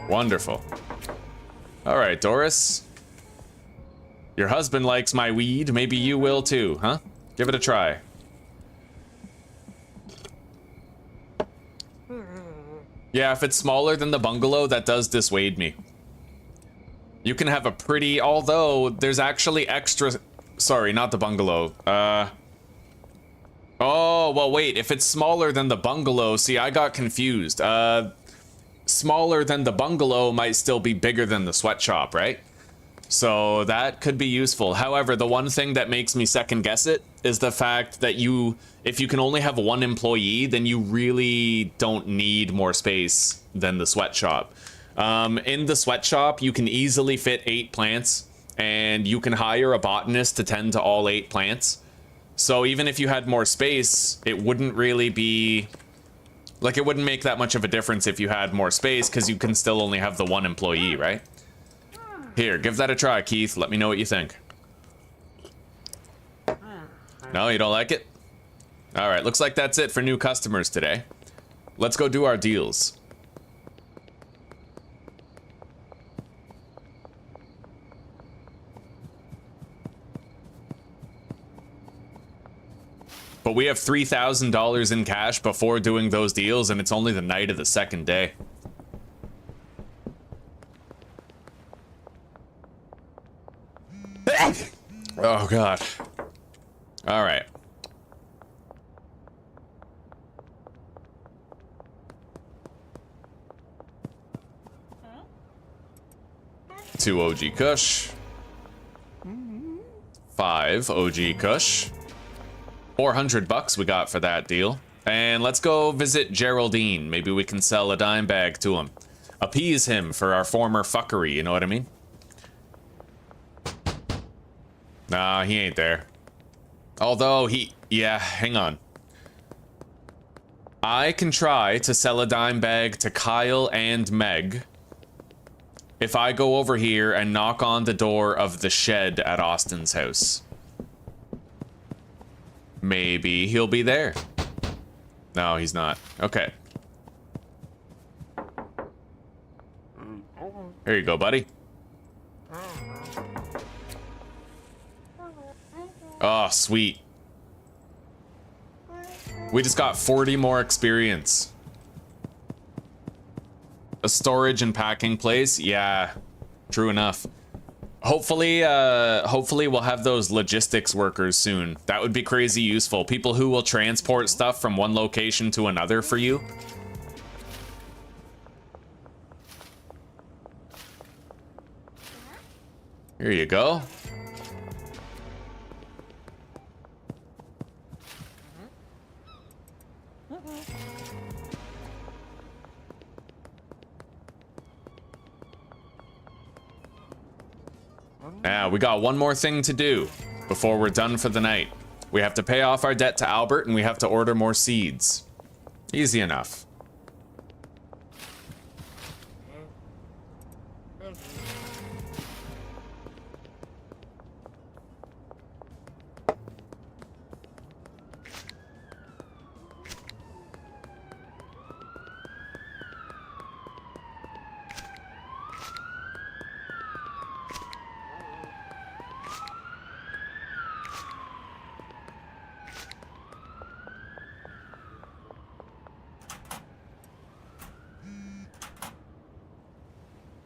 Wonderful. All right, Doris. Your husband likes my weed. Maybe you will too, huh? Give it a try. Yeah, if it's smaller than the bungalow, that does dissuade me. You can have a pretty, although there's actually extra, sorry, not the bungalow. Oh, well, wait, if it's smaller than the bungalow, see, I got confused. Smaller than the bungalow might still be bigger than the sweatshop, right? So that could be useful. However, the one thing that makes me second guess it is the fact that if you can only have one employee, then you really don't need more space than the sweatshop. In the sweatshop, you can easily fit 8 plants, and you can hire a botanist to tend to all 8 plants. So even if you had more space, it wouldn't really be... Like, it wouldn't make that much of a difference if you had more space, because you can still only have the one employee, right? Here, give that a try, Keith. Let me know what you think. No, you don't like it? Alright, looks like that's it for new customers today. Let's go do our deals. But we have $3,000 in cash before doing those deals, and it's only the night of the second day. Oh, God. All right. Two OG Kush. 5 OG Kush. $400 we got for that deal. And let's go visit Geraldine. Maybe we can sell a dime bag to him. Appease him for our former fuckery, you know what I mean? Nah, he ain't there. Although yeah, hang on. I can try to sell a dime bag to Kyle and Meg if I go over here and knock on the door of the shed at Austin's house. Maybe he'll be there. No, he's not. Okay. Here you go, buddy. Oh, sweet. We just got 40 more experience. A storage and packing place? Yeah, true enough. Hopefully we'll have those logistics workers soon. That would be crazy useful. People who will transport stuff from one location to another for you. Here you go. Yeah, we got one more thing to do before we're done for the night. We have to pay off our debt to Albert and we have to order more seeds. Easy enough.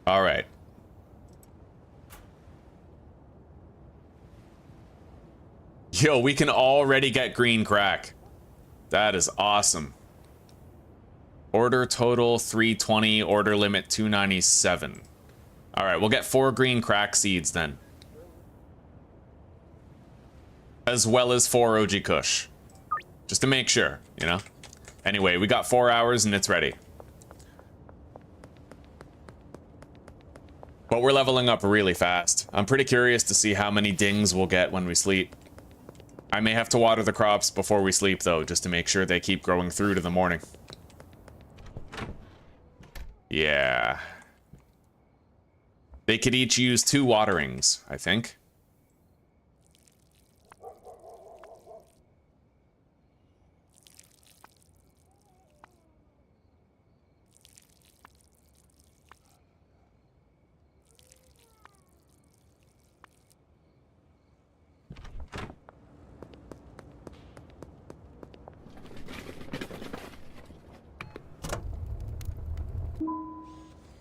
All right. Yo, we can already get green crack. That is awesome. Order total 320, order limit 297. All right, we'll get 4 green crack seeds then. As well as 4 OG Kush. Just to make sure, you know? Anyway, we got 4 hours and it's ready. But we're leveling up really fast. I'm pretty curious to see how many dings we'll get when we sleep. I may have to water the crops before we sleep though, just to make sure they keep growing through to the morning. Yeah. They could each use 2 waterings, I think.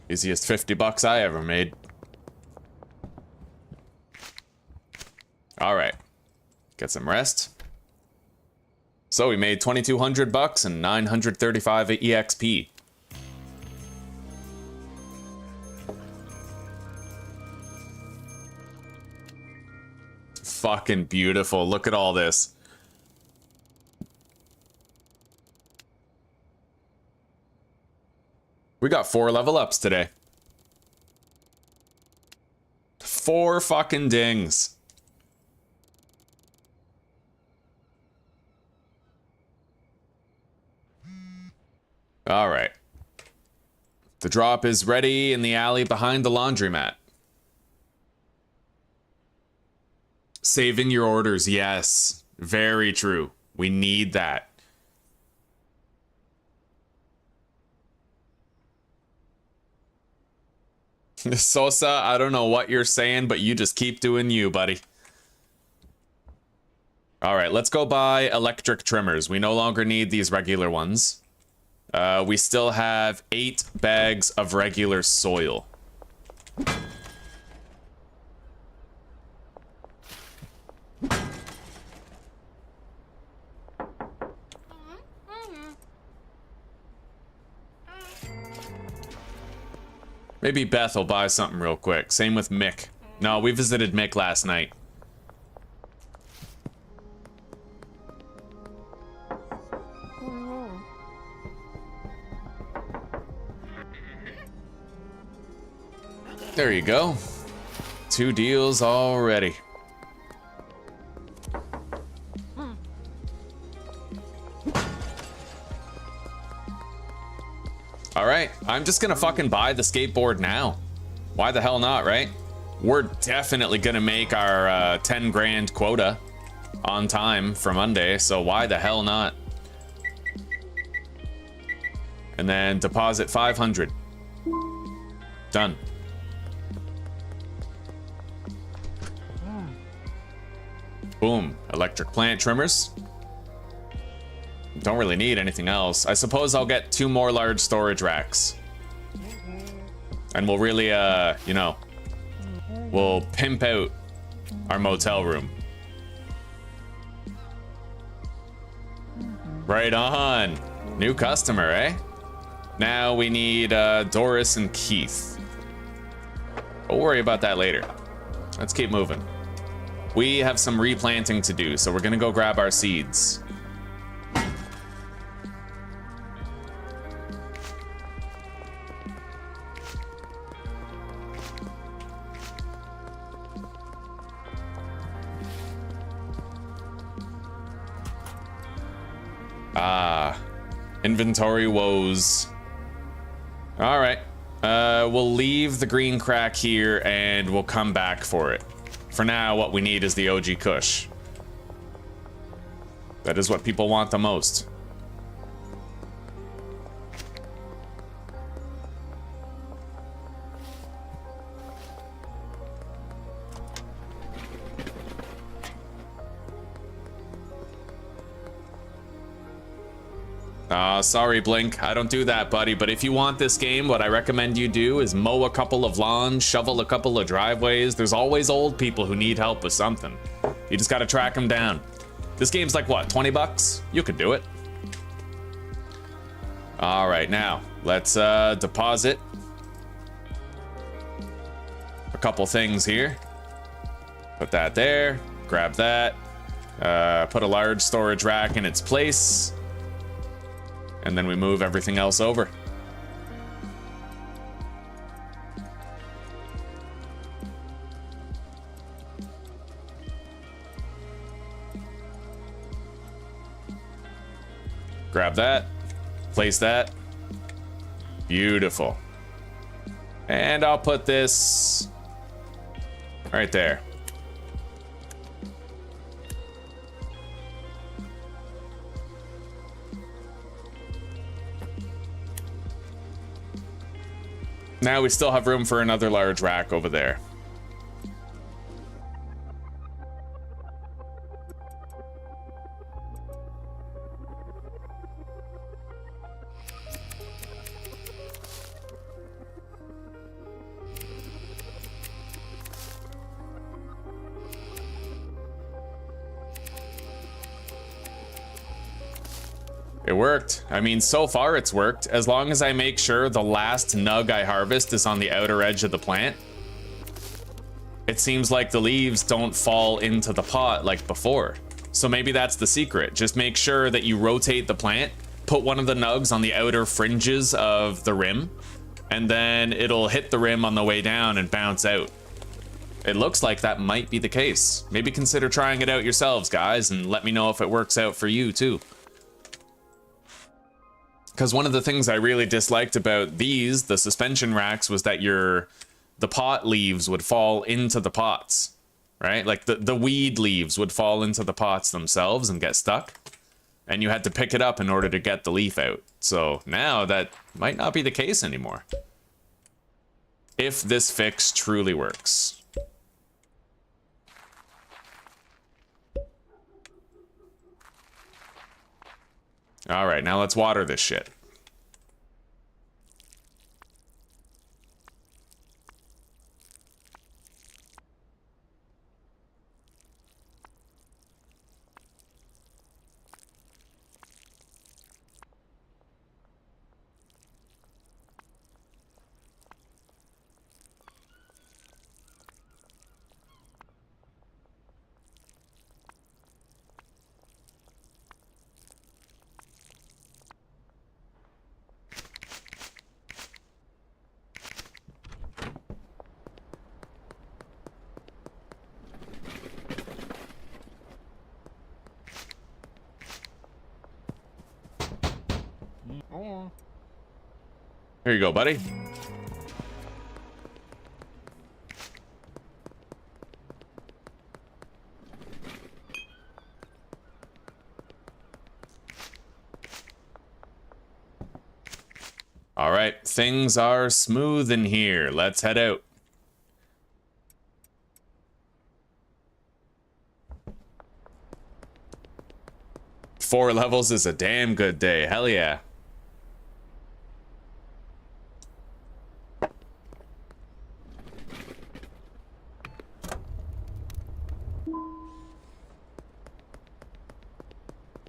Easiest 50 bucks I ever made. All right, get some rest. So we made 2,200 bucks and 935 EXP. Fucking beautiful. Look at all this. We got 4 level ups today. 4 fucking dings. All right. The drop is ready in the alley behind the laundromat. Saving your orders, yes. Very true. We need that. Sosa, I don't know what you're saying, but you just keep doing you, buddy. All right, let's go buy electric trimmers. We no longer need these regular ones. We still have 8 bags of regular soil. Maybe Beth will buy something real quick. Same with Mick. No, we visited Mick last night. There you go. 2 deals already. Alright, I'm just gonna fucking buy the skateboard now. Why the hell not, right? We're definitely gonna make our 10 grand quota on time for Monday, so why the hell not? And then deposit 500. Done. Boom. Electric plant trimmers. Don't really need anything else. I suppose I'll get 2 more large storage racks. And we'll really, you know, we'll pimp out our motel room. Right on. New customer, eh? Now we need Doris and Keith. We'll worry about that later. Let's keep moving. We have some replanting to do, so we're gonna go grab our seeds. Inventory woes. All right. We'll leave the green crack here and we'll come back for it. For now, what we need is the OG Kush. That is what people want the most. Sorry, Blink. I don't do that, buddy. But if you want this game, what I recommend you do is mow a couple of lawns, shovel a couple of driveways. There's always old people who need help with something. You just gotta track them down. This game's like, what, 20 bucks? You could do it. All right, now, let's deposit a couple things here. Put that there, grab that. Put a large storage rack in its place. And then we move everything else over. Grab that, place that. Beautiful. And I'll put this right there. Now we still have room for another large rack over there. It worked. I mean, so far it's worked. As long as I make sure the last nug I harvest is on the outer edge of the plant, it seems like the leaves don't fall into the pot like before. So maybe that's the secret. Just make sure that you rotate the plant, put one of the nugs on the outer fringes of the rim, and then it'll hit the rim on the way down and bounce out. It looks like that might be the case. Maybe consider trying it out yourselves, guys, and let me know if it works out for you too. Because one of the things I really disliked about these, the suspension racks, was that the pot leaves would fall into the pots, right? Like the weed leaves would fall into the pots themselves and get stuck. And you had to pick it up in order to get the leaf out. So now that might not be the case anymore. If this fix truly works. All right, now let's water this shit. Here you go, buddy. All right, things are smooth in here. Let's head out. 4 levels is a damn good day. Hell yeah.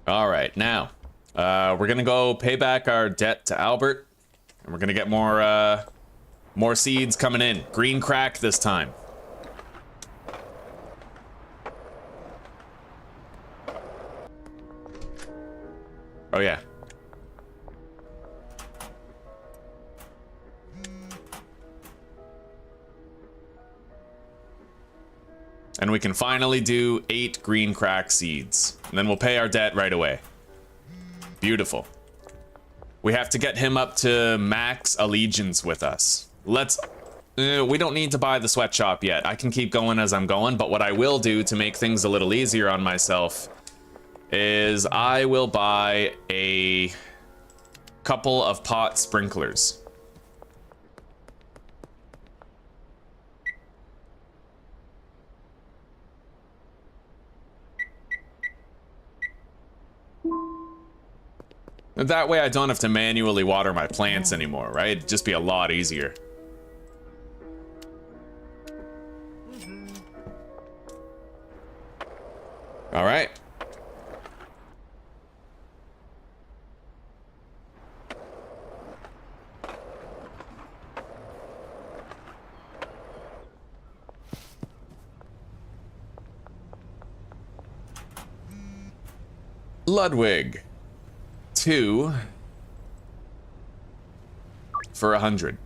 All right, now we're gonna go pay back our debt to Albert, and we're gonna get more seeds coming in. Green crack this time. Oh yeah. And we can finally do 8 green crack seeds. And then we'll pay our debt right away. Beautiful. We have to get him up to max allegiance with us. Let's... we don't need to buy the sweatshop yet. I can keep going as I'm going, but what I will do to make things a little easier on myself is I will buy a couple of pot sprinklers. That way I don't have to manually water my plants anymore, right? It'd just be a lot easier. All right. Ludwig. 2 for 100.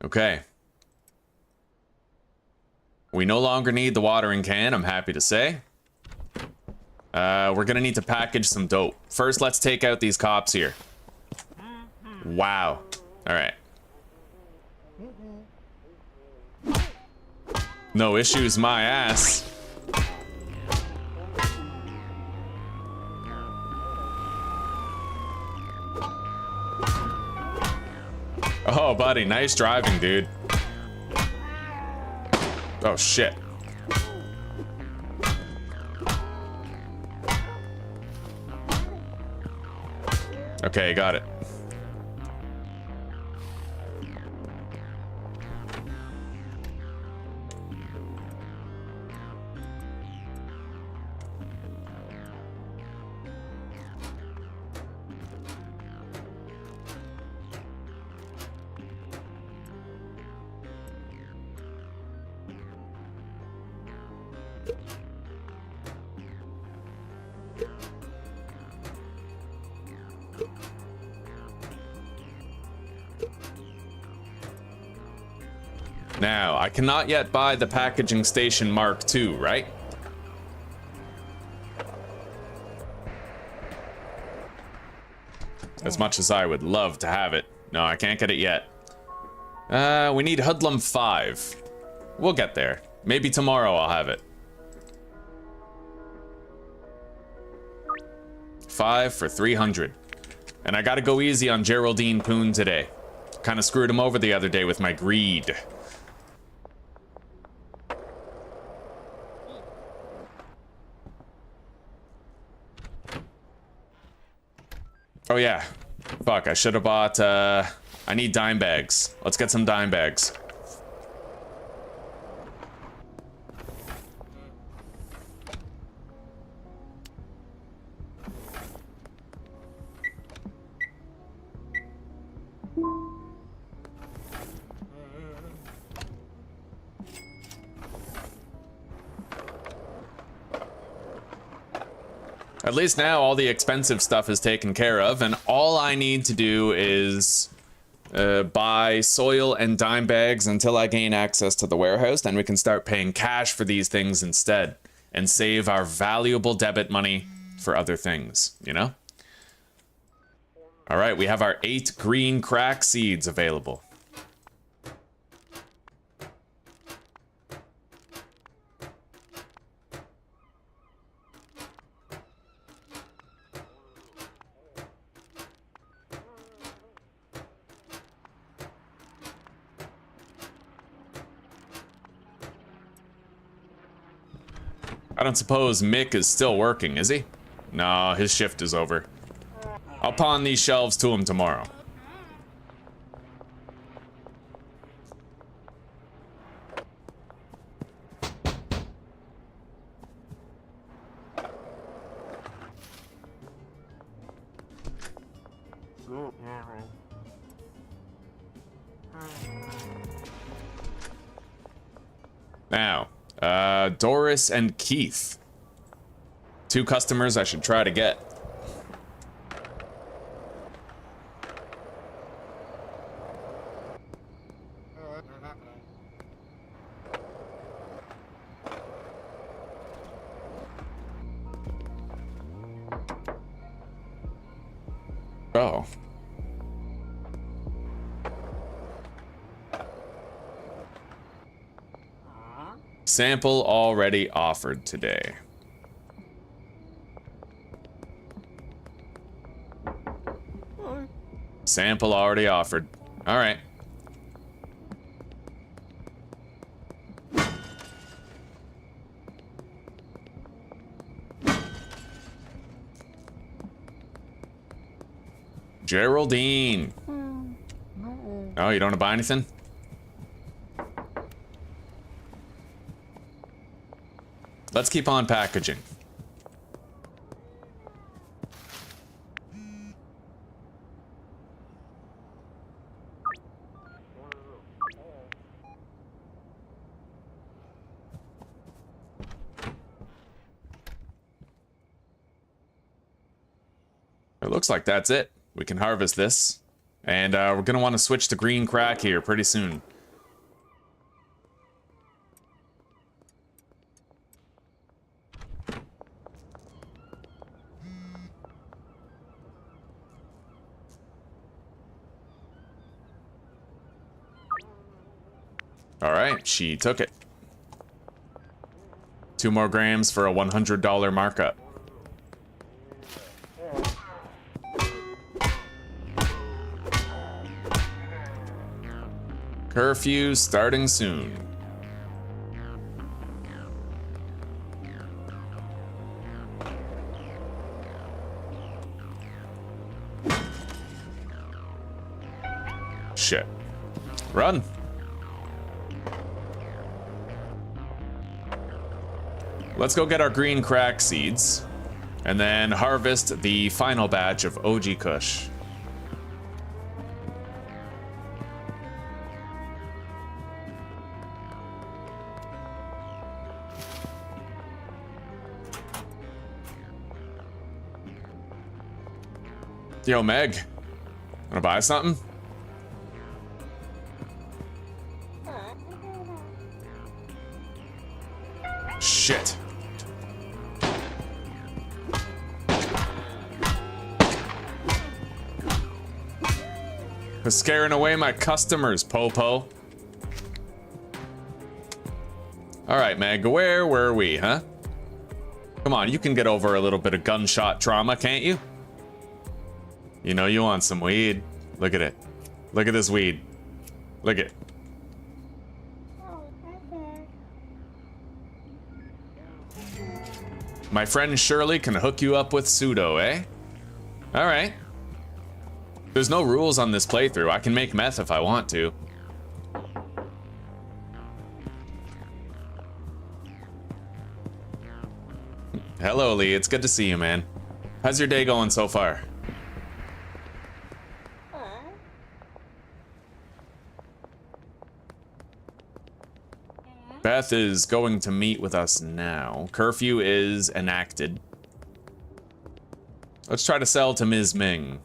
Okay. We no longer need the watering can, I'm happy to say. We're gonna need to package some dope. First, let's take out these cops here. Wow. All right. No issues, my ass. Oh, buddy, nice driving, dude. Oh, shit. Okay, got it. Now, I cannot yet buy the packaging station Mark II, right? As much as I would love to have it. No, I can't get it yet. We need Hoodlum 5. We'll get there. Maybe tomorrow I'll have it. 5 for 300. And I gotta go easy on Geraldine Poon today. Kinda screwed him over the other day with my greed. Oh yeah, fuck, I should have bought, I need dime bags. Let's get some dime bags. At least now all the expensive stuff is taken care of, and all I need to do is buy soil and dime bags until I gain access to the warehouse, then we can start paying cash for these things instead and save our valuable debit money for other things, you know? All right, we have our 8 green crack seeds available. I don't suppose Mick is still working, is he? No, his shift is over. I'll pawn these shelves to him tomorrow. Now, Doris and Keith. 2 customers I should try to get. Oh. Sample already offered today. Sample already offered. All right. Geraldine. Oh, you don't want to buy anything? Let's keep on packaging. It looks like that's it. We can harvest this. And we're gonna want to switch to green crack here pretty soon. All right, she took it. 2 more grams for a $100 markup. Curfew starting soon. Shit. Run. Let's go get our green crack seeds and then harvest the final batch of OG Kush. Yo, Meg, wanna buy something? Shit. Scaring away my customers, Popo. All right, Meg, where were we, huh? Come on, you can get over a little bit of gunshot trauma, can't you? You know you want some weed. Look at it. Look at this weed. Look at it. My friend Shirley can hook you up with pseudo, eh? All right. There's no rules on this playthrough. I can make meth if I want to. Hello, Lee. It's good to see you, man. How's your day going so far? Beth is going to meet with us now. Curfew is enacted. Let's try to sell to Ms. Ming.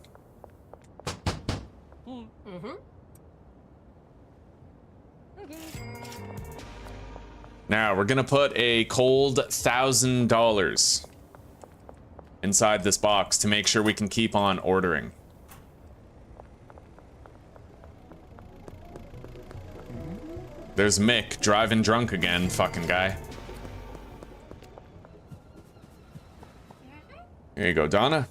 Now, we're gonna put a cold $1,000 inside this box to make sure we can keep on ordering. There's Mick, driving drunk again, fucking guy. Here you go, Donna.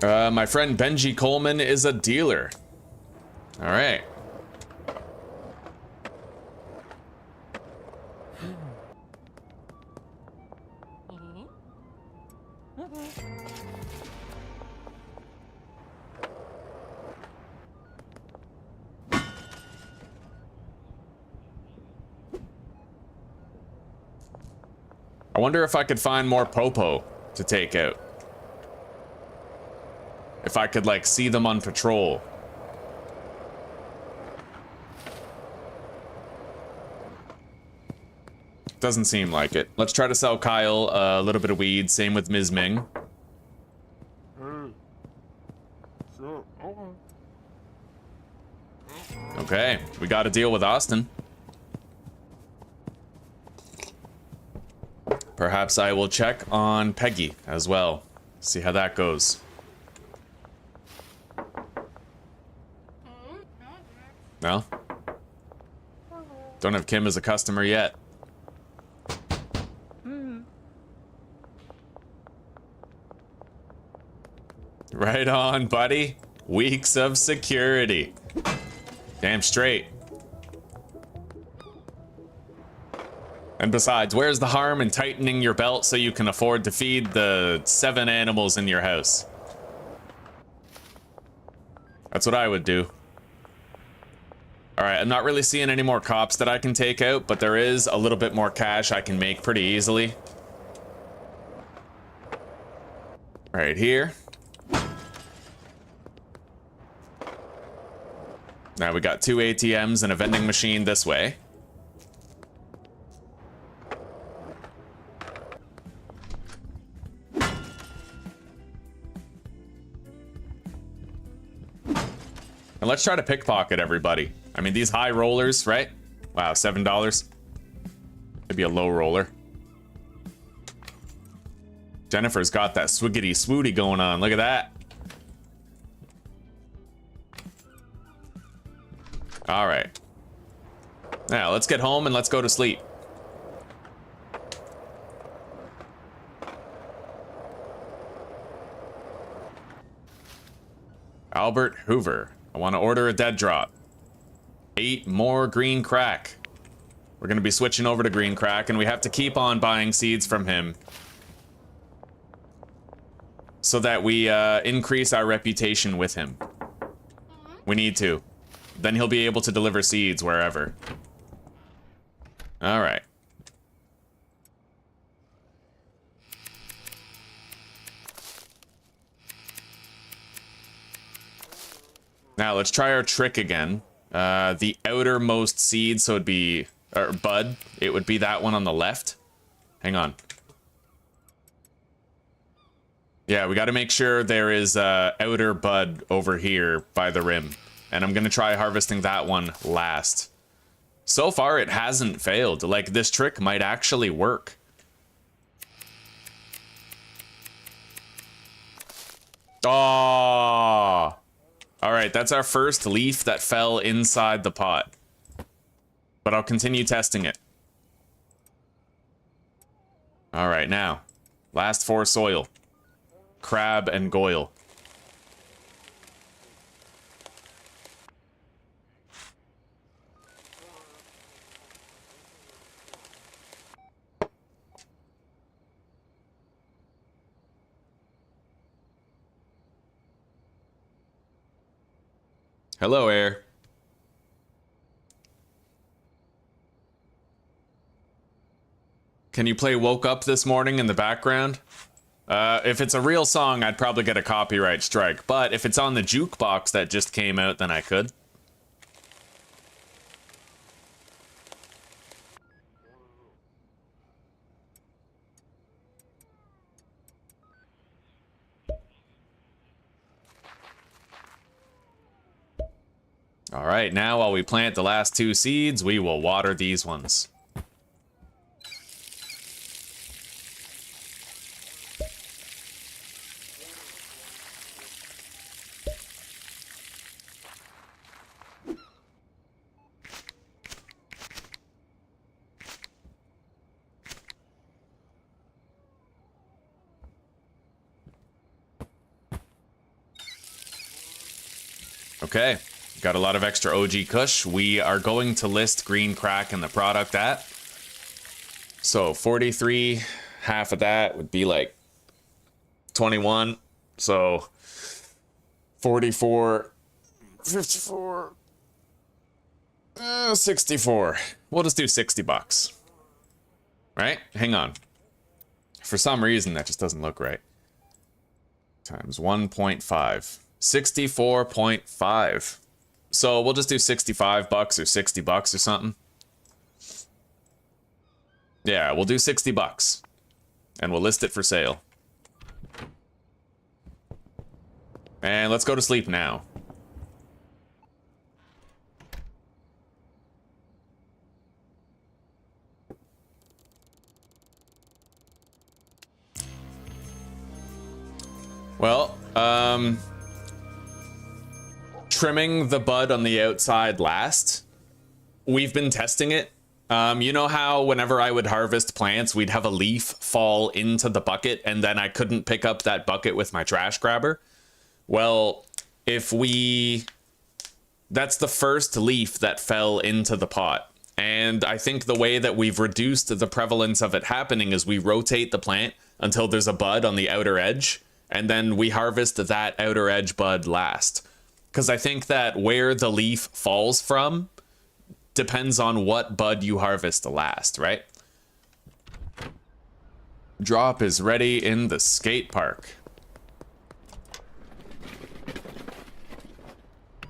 My friend Benji Coleman is a dealer. All right. I wonder if I could find more Popo to take out. If I could, like, see them on patrol. Doesn't seem like it. Let's try to sell Kyle a little bit of weed. Same with Ms. Ming. Okay, we got to deal with Austin. Perhaps I will check on Peggy as well. See how that goes. No? Don't have Kim as a customer yet. Right on, buddy. Weeks of security. Damn straight. And besides, where's the harm in tightening your belt so you can afford to feed the 7 animals in your house? That's what I would do. Alright, I'm not really seeing any more cops that I can take out, but there is a little bit more cash I can make pretty easily. Right here. Now we got 2 ATMs and a vending machine this way. And let's try to pickpocket everybody. I mean, these high rollers, right? Wow, $7. Maybe a low roller. Jennifer's got that swiggity swooty going on. Look at that. All right. Now, let's get home and let's go to sleep. Albert Hoover. I want to order a dead drop. 8 more green crack. We're going to be switching over to green crack, and we have to keep on buying seeds from him so that we increase our reputation with him. We need to. Then he'll be able to deliver seeds wherever. All right. Now let's try our trick again. The outermost seed, so it'd be, or bud, it would be that one on the left. Hang on. Yeah, we got to make sure there is outer bud over here by the rim. And I'm going to try harvesting that one last. So far, it hasn't failed. Like, this trick might actually work. Oh! Alright, that's our first leaf that fell inside the pot. But I'll continue testing it. Alright, now. Last 4 soil. Crab and goyle. Hello, Air. Can you play Woke Up This Morning in the background? If it's a real song, I'd probably get a copyright strike. But if it's on the jukebox that just came out, then I could. All right, now while we plant the last 2 seeds, we will water these ones. Okay, got a lot of extra OG Kush. We are going to list green crack in the product at. So 43, half of that would be like 21. So 44, 54, 64. We'll just do 60 bucks. Right? Hang on. For some reason, that just doesn't look right. Times 1.5. 64.5. So we'll just do 65 bucks or 60 bucks or something. Yeah, we'll do 60 bucks. And we'll list it for sale. And let's go to sleep now. Well, trimming the bud on the outside last. We've been testing it. You know how whenever I would harvest plants, we'd have a leaf fall into the bucket and then I couldn't pick up that bucket with my trash grabber? Well, that's the first leaf that fell into the pot. And I think the way that we've reduced the prevalence of it happening is we rotate the plant until there's a bud on the outer edge, and then we harvest that outer edge bud last. Because I think that where the leaf falls from depends on what bud you harvest last, right? Drop is ready in the skate park.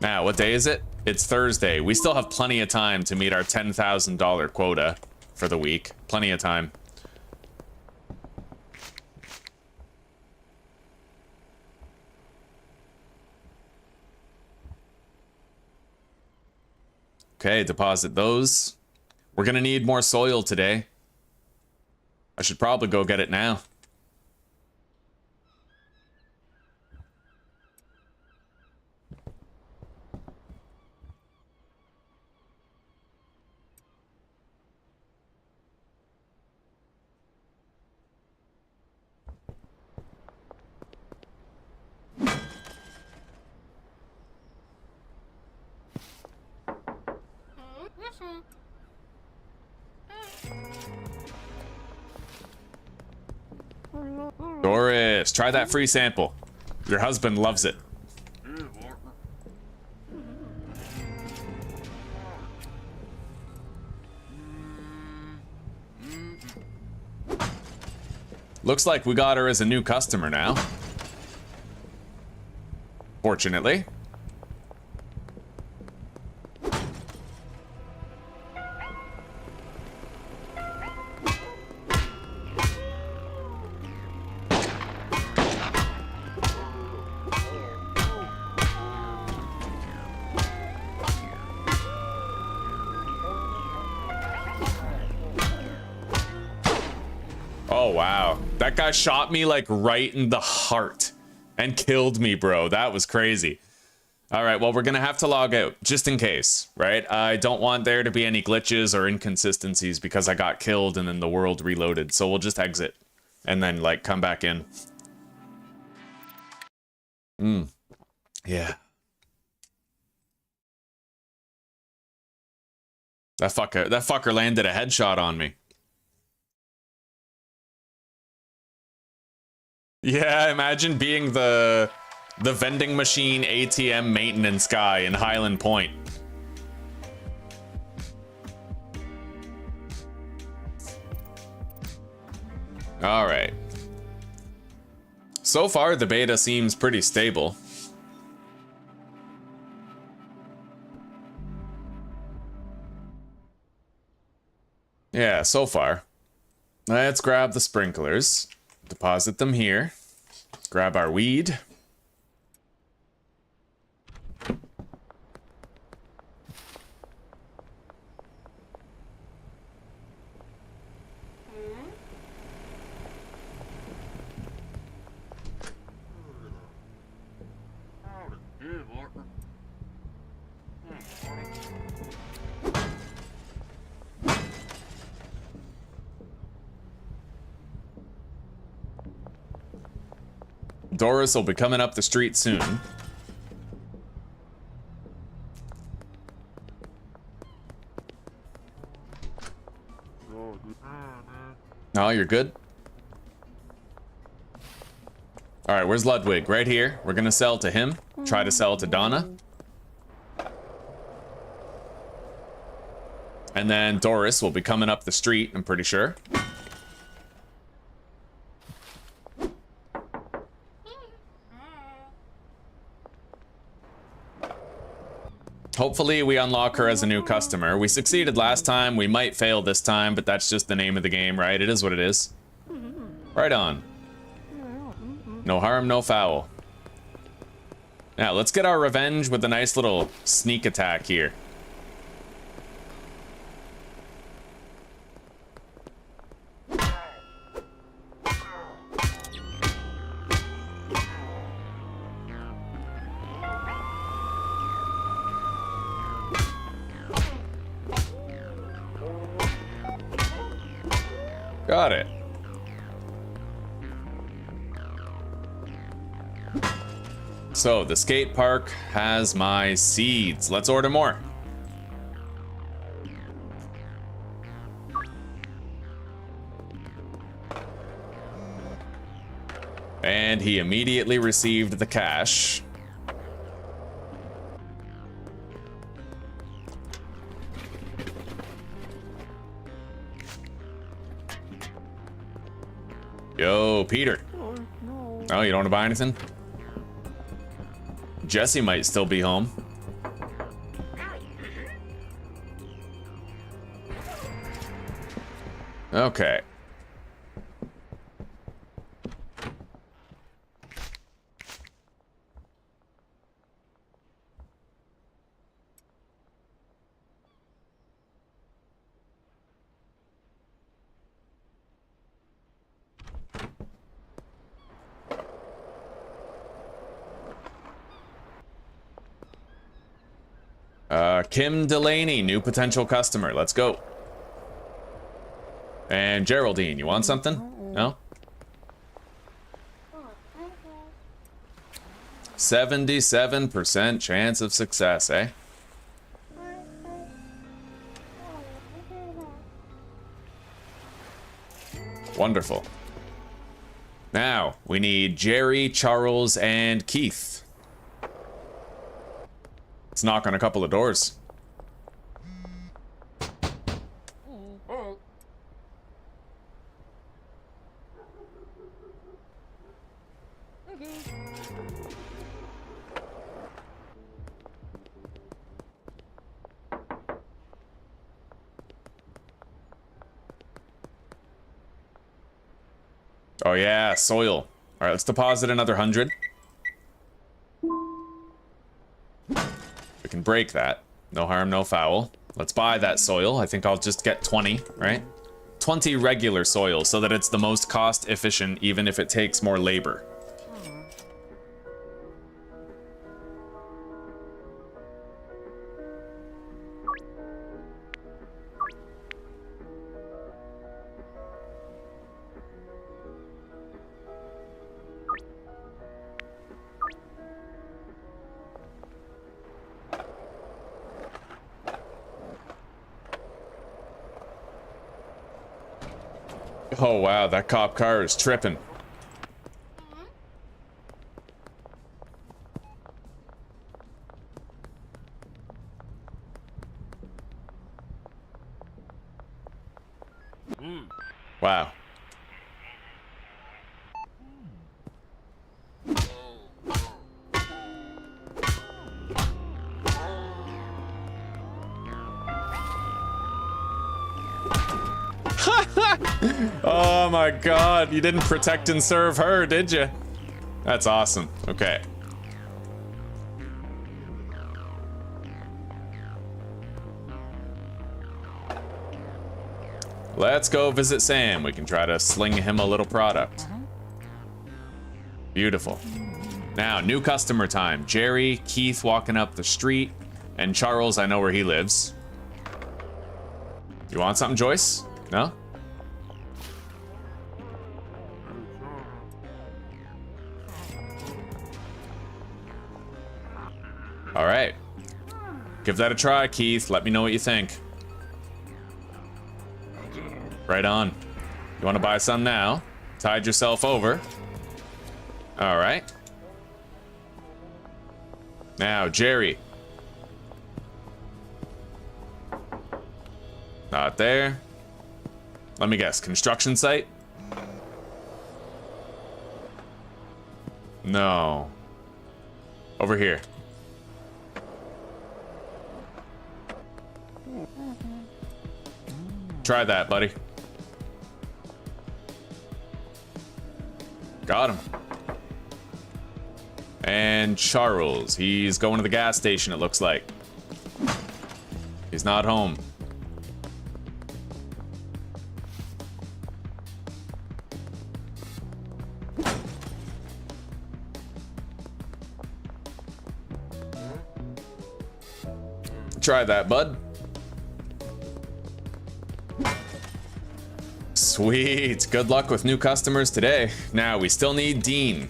Now, what day is it? It's Thursday. We still have plenty of time to meet our $10,000 quota for the week. Plenty of time. Okay, deposit those. We're gonna need more soil today. I should probably go get it now. Doris, try that free sample. Your husband loves it. Looks like we got her as a new customer now. Fortunately. That guy shot me like right in the heart and killed me, bro. That was crazy. All right, well, we're gonna have to log out just in case, right? I don't want there to be any glitches or inconsistencies because I got killed and then the world reloaded. So we'll just exit and then like come back in. Yeah. That fucker landed a headshot on me. Yeah, imagine being the vending machine ATM maintenance guy in Hyland Point. All right. So far, the beta seems pretty stable. Yeah, so far. Let's grab the sprinklers. Deposit them here. Grab our weed. Doris will be coming up the street soon. Oh, you're good. All right, where's Ludwig? Right here. We're gonna sell to him. Try to sell to Donna. And then Doris will be coming up the street, I'm pretty sure. Hopefully we unlock her as a new customer. We succeeded last time, we might fail this time, but that's just the name of the game, right? It is what it is. Right on. No harm, no foul. Now, let's get our revenge with a nice little sneak attack here. Got it. So, the skate park has my seeds. Let's order more. And he immediately received the cash. Yo, Peter. Oh, you don't want to buy anything? Jesse might still be home. Okay. Kim Delaney, new potential customer. Let's go. And Geraldine, you want something? No? 77% chance of success, eh? Wonderful. Now, we need Jerry, Charles, and Keith. Let's knock on a couple of doors. Oh yeah, soil. All right, let's deposit another 100. We can break that. No harm, no foul. Let's buy that soil. I think I'll just get 20, right? 20 regular soil so that it's the most cost efficient, even if it takes more labor. Oh wow, that cop car is tripping. Wow. Oh my god, you didn't protect and serve her, did you? That's awesome. Okay. Let's go visit Sam. We can try to sling him a little product. Beautiful. Now, new customer time. Jerry, Keith walking up the street, and Charles, I know where he lives. You want something, Joyce? No? All right. Give that a try, Keith. Let me know what you think. Right on. You want to buy some now? Tide yourself over. All right. Now, Jerry. Not there. Let me guess. Construction site? No. Over here. Try that, buddy. Got him. And Charles. He's going to the gas station, it looks like. He's not home. Try that, bud. Sweet. Good luck with new customers today. Now, we still need Dean.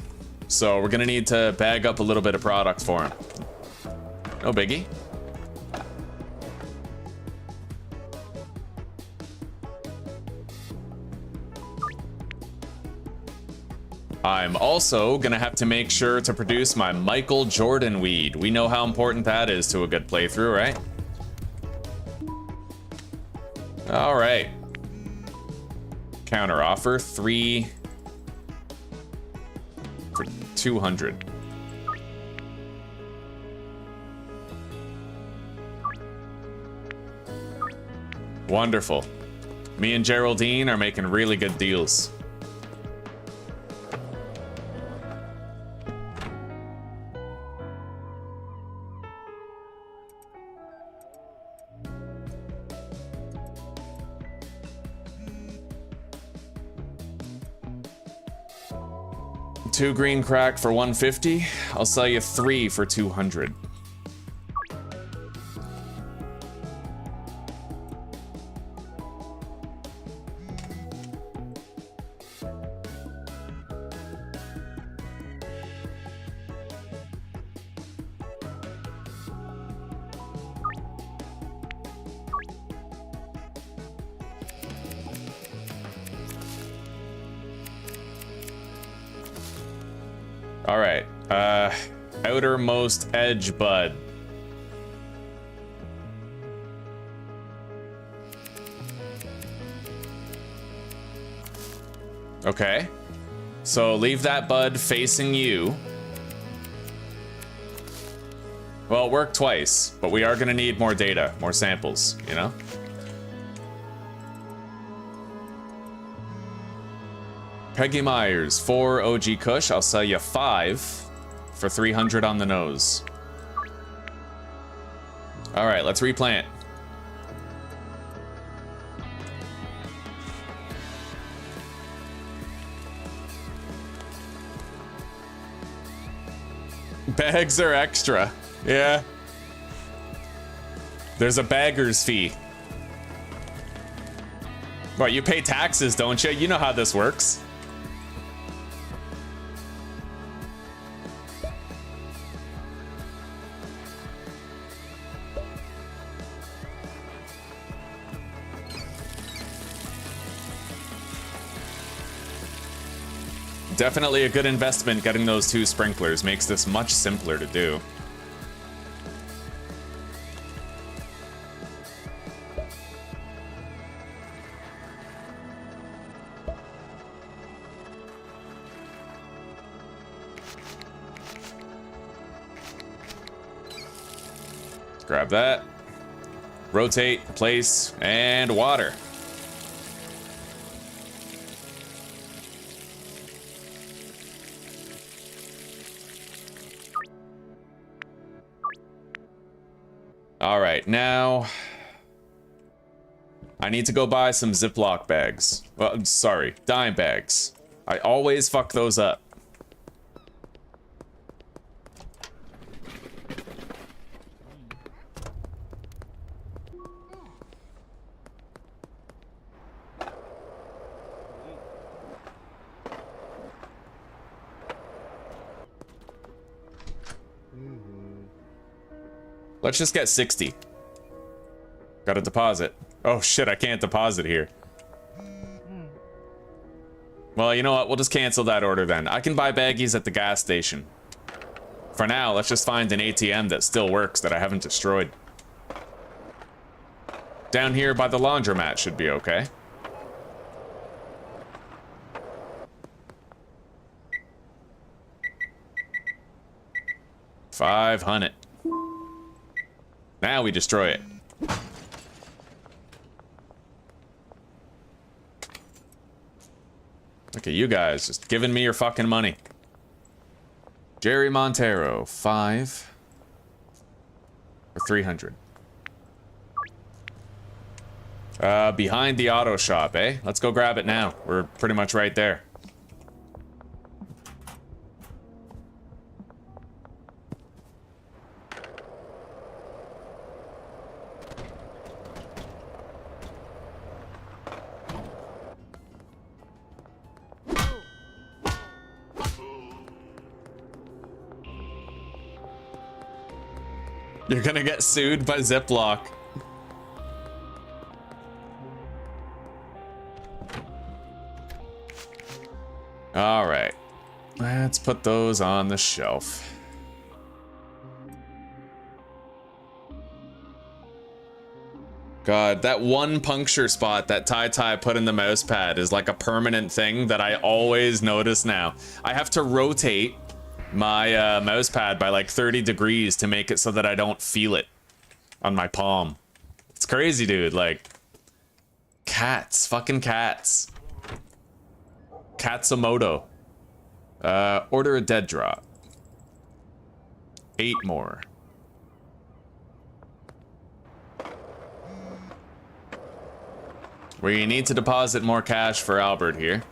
So we're gonna need to bag up a little bit of product for him. No biggie. I'm also gonna have to make sure to produce my Michael Jordan weed. We know how important that is to a good playthrough, right? All right. Counter offer 3 for 200. Wonderful. Me and Geraldine are making really good deals. Two green crack for 150. I'll sell you 3 for 200. All right, outermost edge bud. Okay, so leave that bud facing you. Well, it worked twice, but we are gonna need more data, more samples, you know? Peggy Myers, 4 OG Kush. I'll sell you 5 for 300 on the nose. All right, let's replant. Bags are extra. Yeah. There's a bagger's fee. What, you pay taxes, don't you? You know how this works. Definitely a good investment getting those 2 sprinklers. Makes this much simpler to do. Grab that. Rotate, place, and water. All right, now I need to go buy some Ziploc bags. Well, I'm sorry, dime bags. I always fuck those up. Let's just get 60. Got a deposit. Oh shit, I can't deposit here. Well, you know what? We'll just cancel that order then. I can buy baggies at the gas station. For now, let's just find an ATM that still works that I haven't destroyed. Down here by the laundromat should be okay. $500. Now we destroy it. Look at you guys, just giving me your fucking money. Jerry Montero, 5 or 300. Behind the auto shop, eh? Let's go grab it now. We're pretty much right there. You're gonna get sued by Ziploc. All right, let's put those on the shelf. God, that one puncture spot that Tai put in the mouse pad is like a permanent thing that I always notice now. I have to rotate my mouse pad by like 30 degrees to make it so that I don't feel it on my palm. It's crazy, dude. Like, cats, fucking cats. Katsumoto. Order a dead drop. 8 more. We need to deposit more cash for Albert here.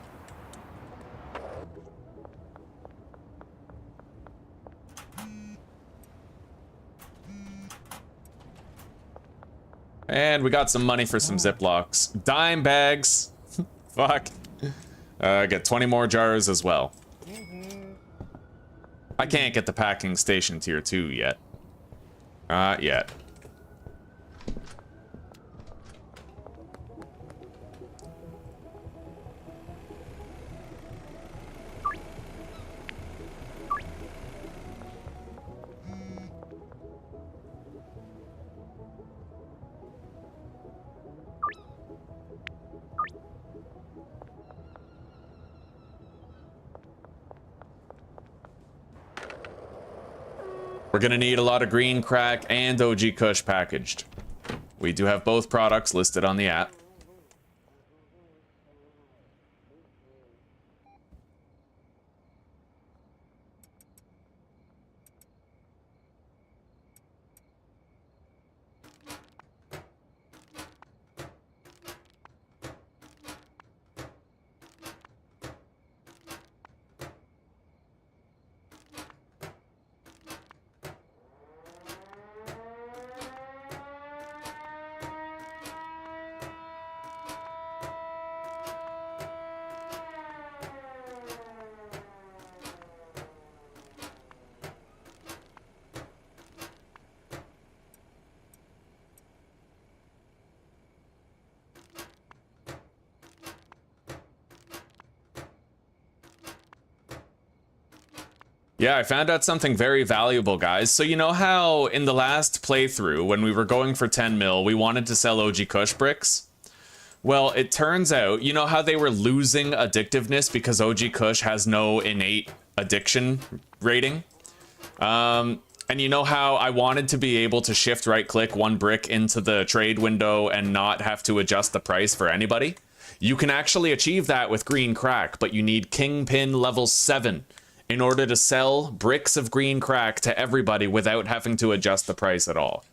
And we got some money for some Ziplocs. Dime bags. Fuck. Get 20 more jars as well. I can't get the packing station tier 2 yet. Not yet. We're gonna need a lot of green crack and OG Kush packaged. We do have both products listed on the app. Yeah, I found out something very valuable, guys. So you know how in the last playthrough, when we were going for 10 mil, we wanted to sell OG Kush bricks? Well, it turns out, you know how they were losing addictiveness because OG Kush has no innate addiction rating? And you know how I wanted to be able to shift right-click one brick into the trade window and not have to adjust the price for anybody? You can actually achieve that with green crack, but you need kingpin level 7 in order to sell bricks of green crack to everybody without having to adjust the price at all.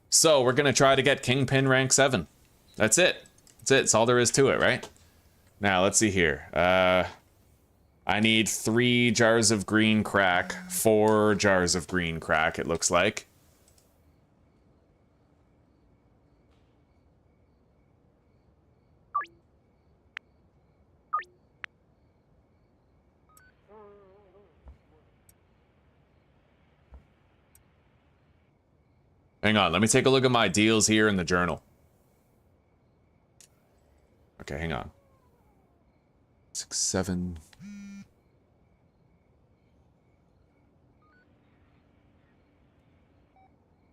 So we're gonna try to get kingpin rank 7. That's it. That's it. That's all there is to it, right? Now, let's see here. I need 3 jars of green crack, 4 jars of green crack, it looks like. Hang on, let me take a look at my deals here in the journal. Okay, hang on. 6, 7.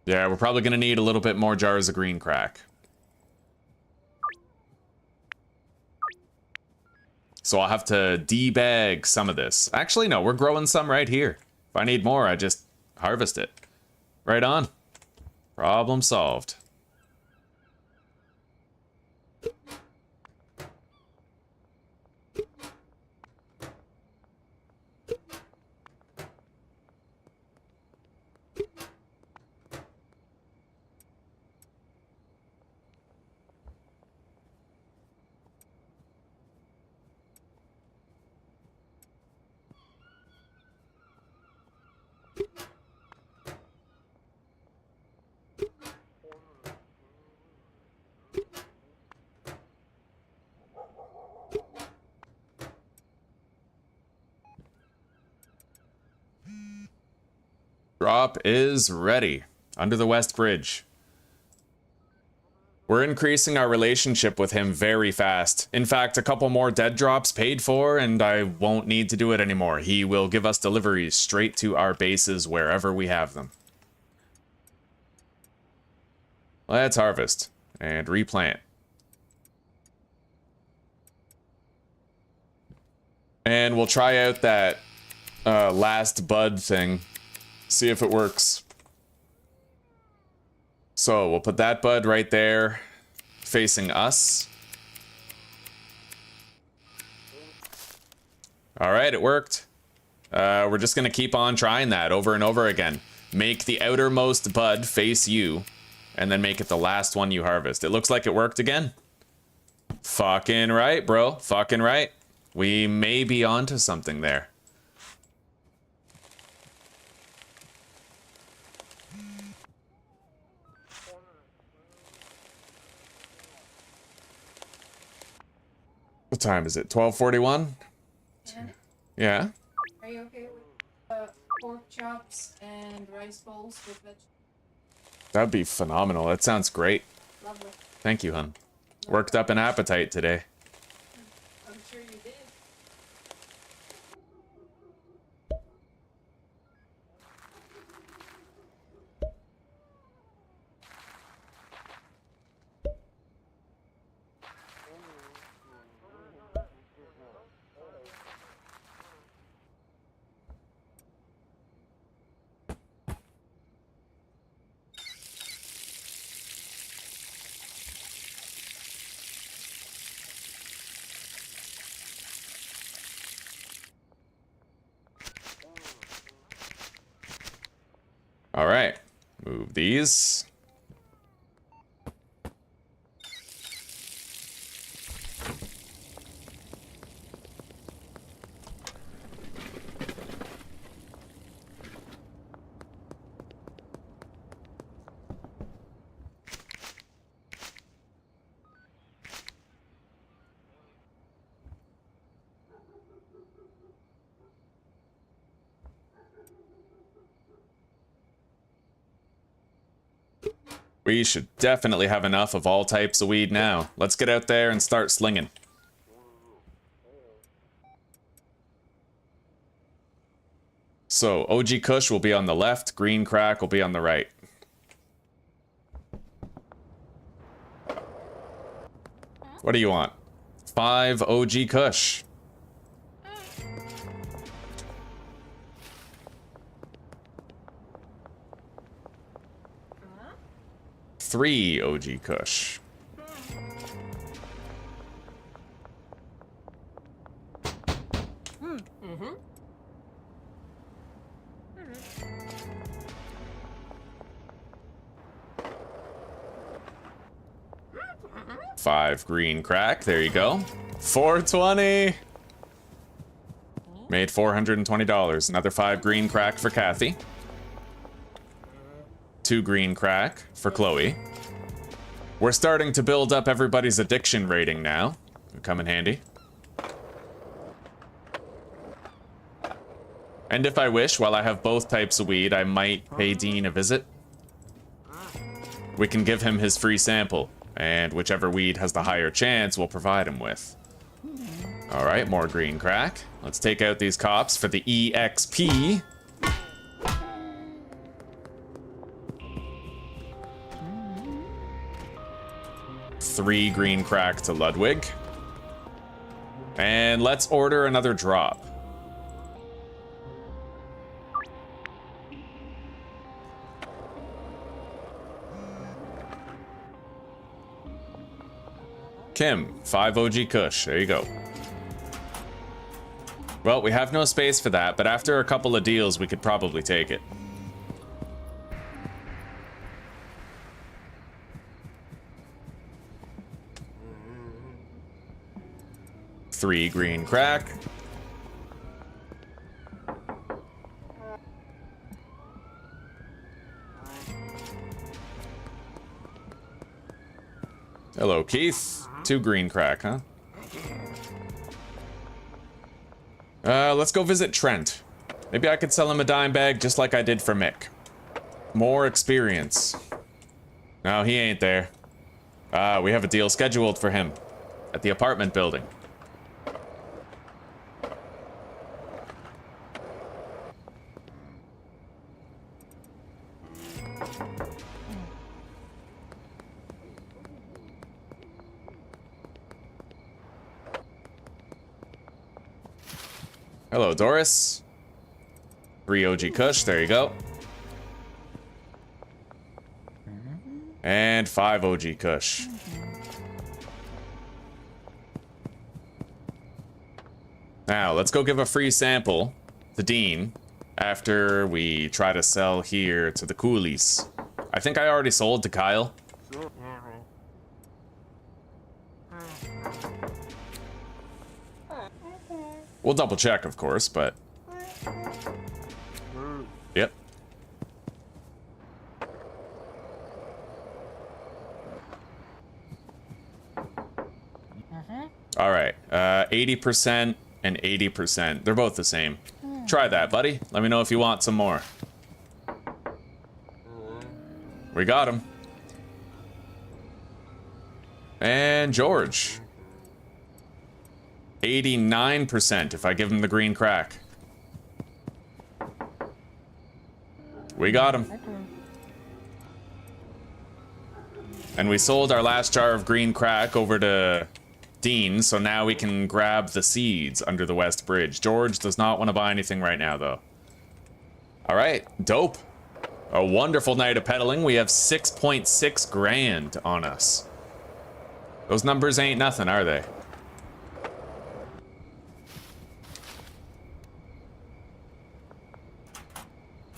Yeah, we're probably gonna need a little bit more jars of green crack. So I'll have to debag some of this. Actually, no, we're growing some right here. If I need more, I just harvest it. Right on. Problem solved. Drop is ready. Under the West Bridge. We're increasing our relationship with him very fast. In fact, a couple more dead drops paid for, and I won't need to do it anymore. He will give us deliveries straight to our bases wherever we have them. Let's harvest and replant. And we'll try out that last bud thing. See if it works. So we'll put that bud right there, facing us. All right, it worked. We're just gonna keep on trying that over and over again. Make the outermost bud face you, and then make it the last one you harvest. It looks like it worked again. Fucking right, bro. Fucking right. We may be onto something there. What time is it? 12:41? Yeah. Are you okay with pork chops and rice bowls with vegetables? That'd be phenomenal. That sounds great. Lovely. Thank you, hun. Worked up an appetite today. I'm sure you did. All right. Move these. We should definitely have enough of all types of weed now. Let's get out there and start slinging. So, OG Kush will be on the left, green crack will be on the right. What do you want? 5 OG Kush. 3 OG Kush. Mm-hmm. 5 green crack. There you go. 420. Made $420. Another 5 green crack for Kathy. 2 green crack for Chloe. We're starting to build up everybody's addiction rating now. It'll come in handy. And if I wish, while I have both types of weed, I might pay Dean a visit. We can give him his free sample, and whichever weed has the higher chance, we'll provide him with. All right, more green crack. Let's take out these cops for the EXP. Three green crack to Ludwig. And let's order another drop. Kim, 5 OG Kush. There you go. Well, we have no space for that, but after a couple of deals, we could probably take it. Three green crack. Hello, Keith. 2 green crack, huh? Let's go visit Trent. Maybe I could sell him a dime bag just like I did for Mick. More experience. No, he ain't there. We have a deal scheduled for him at the apartment building. Hello, Doris. 3 OG Kush, there you go. And 5 OG Kush. Now, let's go give a free sample to Dean after we try to sell here to the coolies. I think I already sold to Kyle. We'll double check, of course, but... Yep. Alright, 80% and 80%. They're both the same. Try that, buddy. Let me know if you want some more. We got him. And George. 89% if I give him the green crack. We got him. And we sold our last jar of green crack over to Dean, so now we can grab the seeds under the West Bridge. George does not want to buy anything right now, though. All right, dope. A wonderful night of peddling. We have 6.6 grand on us. Those numbers ain't nothing, are they?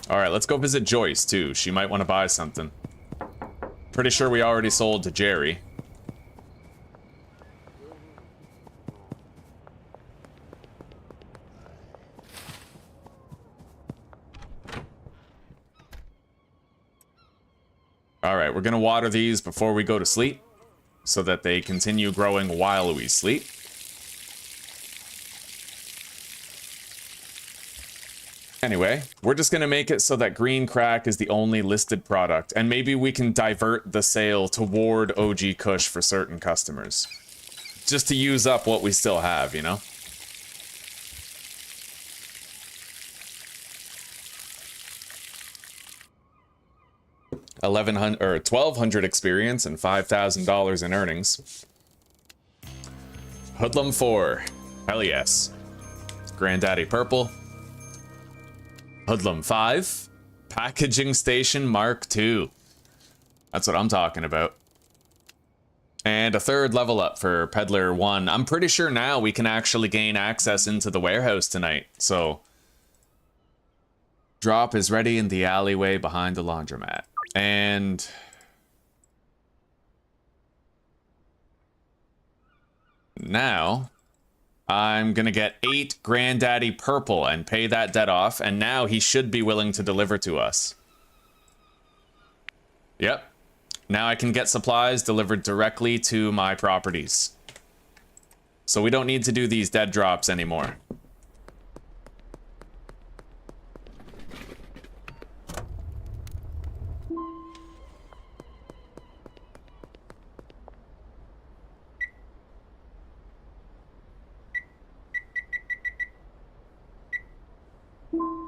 All right, let's go visit Joyce, too. She might want to buy something. Pretty sure we already sold to Jerry. All right, we're gonna water these before we go to sleep so that they continue growing while we sleep. Anyway, we're just gonna make it so that green crack is the only listed product, and maybe we can divert the sale toward OG Kush for certain customers. Just to use up what we still have, you know? $1,200 experience and $5,000 in earnings. Hoodlum 4. Hell yes. Granddaddy Purple. Hoodlum 5. Packaging Station Mark II. That's what I'm talking about. And a 3rd level up for Peddler 1. I'm pretty sure now we can actually gain access into the warehouse tonight, so... Drop is ready in the alleyway behind the laundromat. And... now... I'm gonna get 8 Granddaddy Purple and pay that debt off, and now he should be willing to deliver to us. Yep. Now I can get supplies delivered directly to my properties. So we don't need to do these dead drops anymore.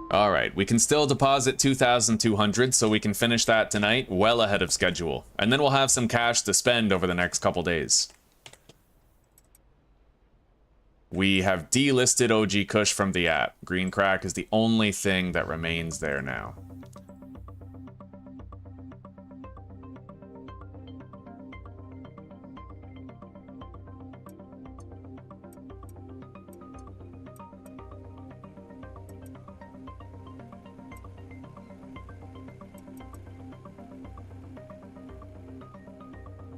All right, we can still deposit 2,200, so we can finish that tonight well ahead of schedule. And then we'll have some cash to spend over the next couple days. We have delisted OG Kush from the app. Green Crack is the only thing that remains there now.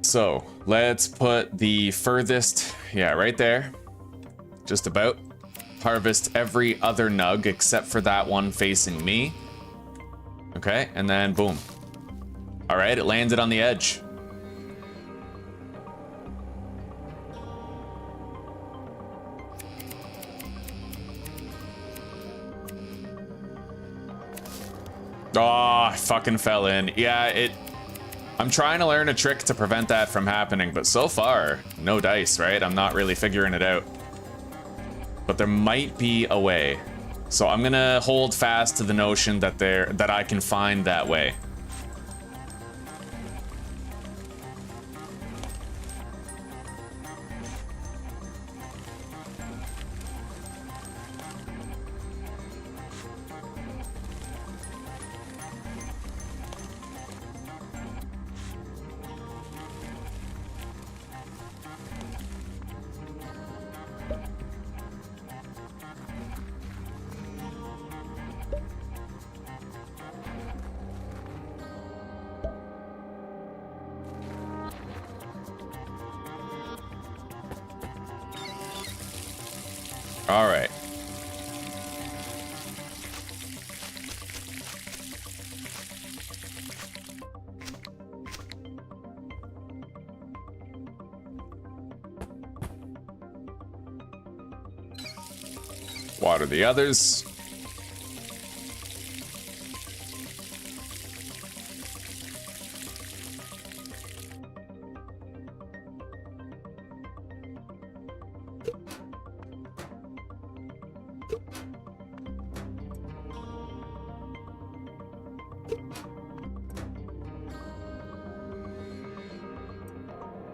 So, let's put the furthest, yeah, right there. Just about. Harvest every other nug except for that one facing me. Okay, and then boom. All right, it landed on the edge. Oh, I fucking fell in. Yeah, I'm trying to learn a trick to prevent that from happening, but so far, no dice, right? I'm not really figuring it out. But there might be a way. So I'm gonna hold fast to the notion that I can find that way. All right. Water the others.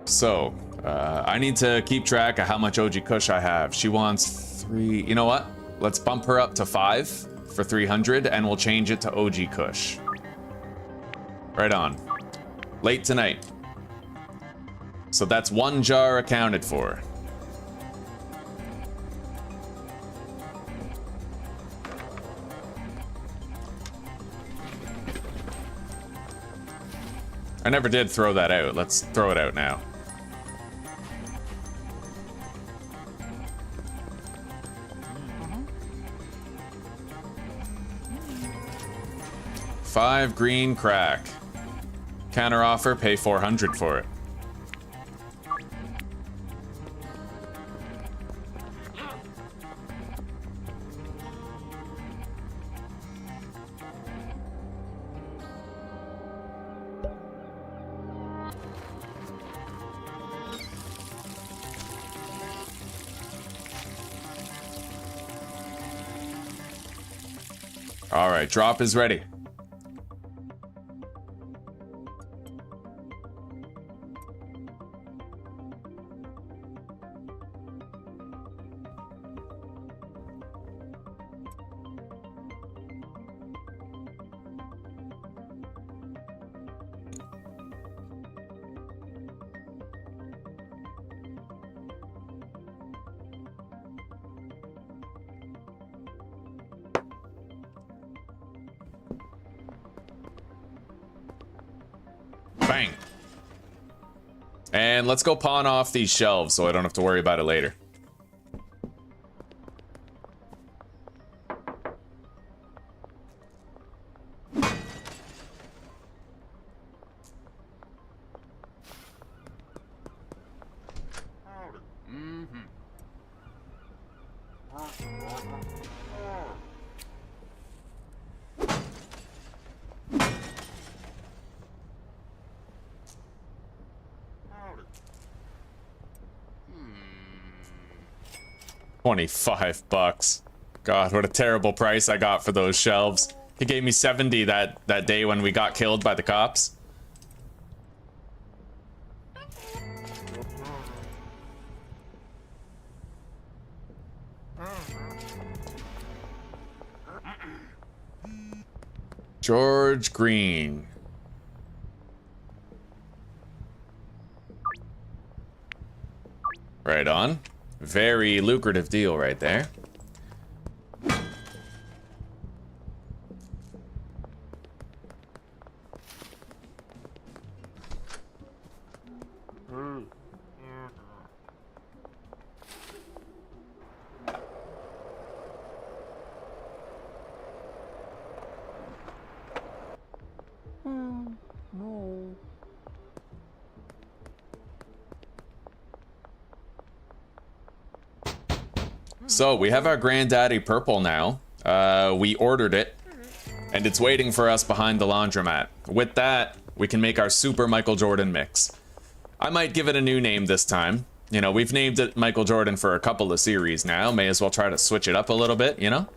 So, I need to keep track of how much OG Kush I have. She wants 3. You know what? Let's bump her up to 5 for 300, and we'll change it to OG Kush. Right on. Late tonight. So that's 1 jar accounted for. I never did throw that out. Let's throw it out now. $5 green crack. Counter offer, pay 400 for it. All right, drop is ready. Bang. And let's go pawn off these shelves so I don't have to worry about it later. $25. God, what a terrible price I got for those shelves. He gave me 70 that day when we got killed by the cops. George Green. Right on. Very lucrative deal right there. So we have our granddaddy purple now. We ordered it, and it's waiting for us behind the laundromat. With that, we can make our Super Michael Jordan mix. I might give it a new name this time. You know, we've named it Michael Jordan for a couple of series now. May as well try to switch it up a little bit, you know?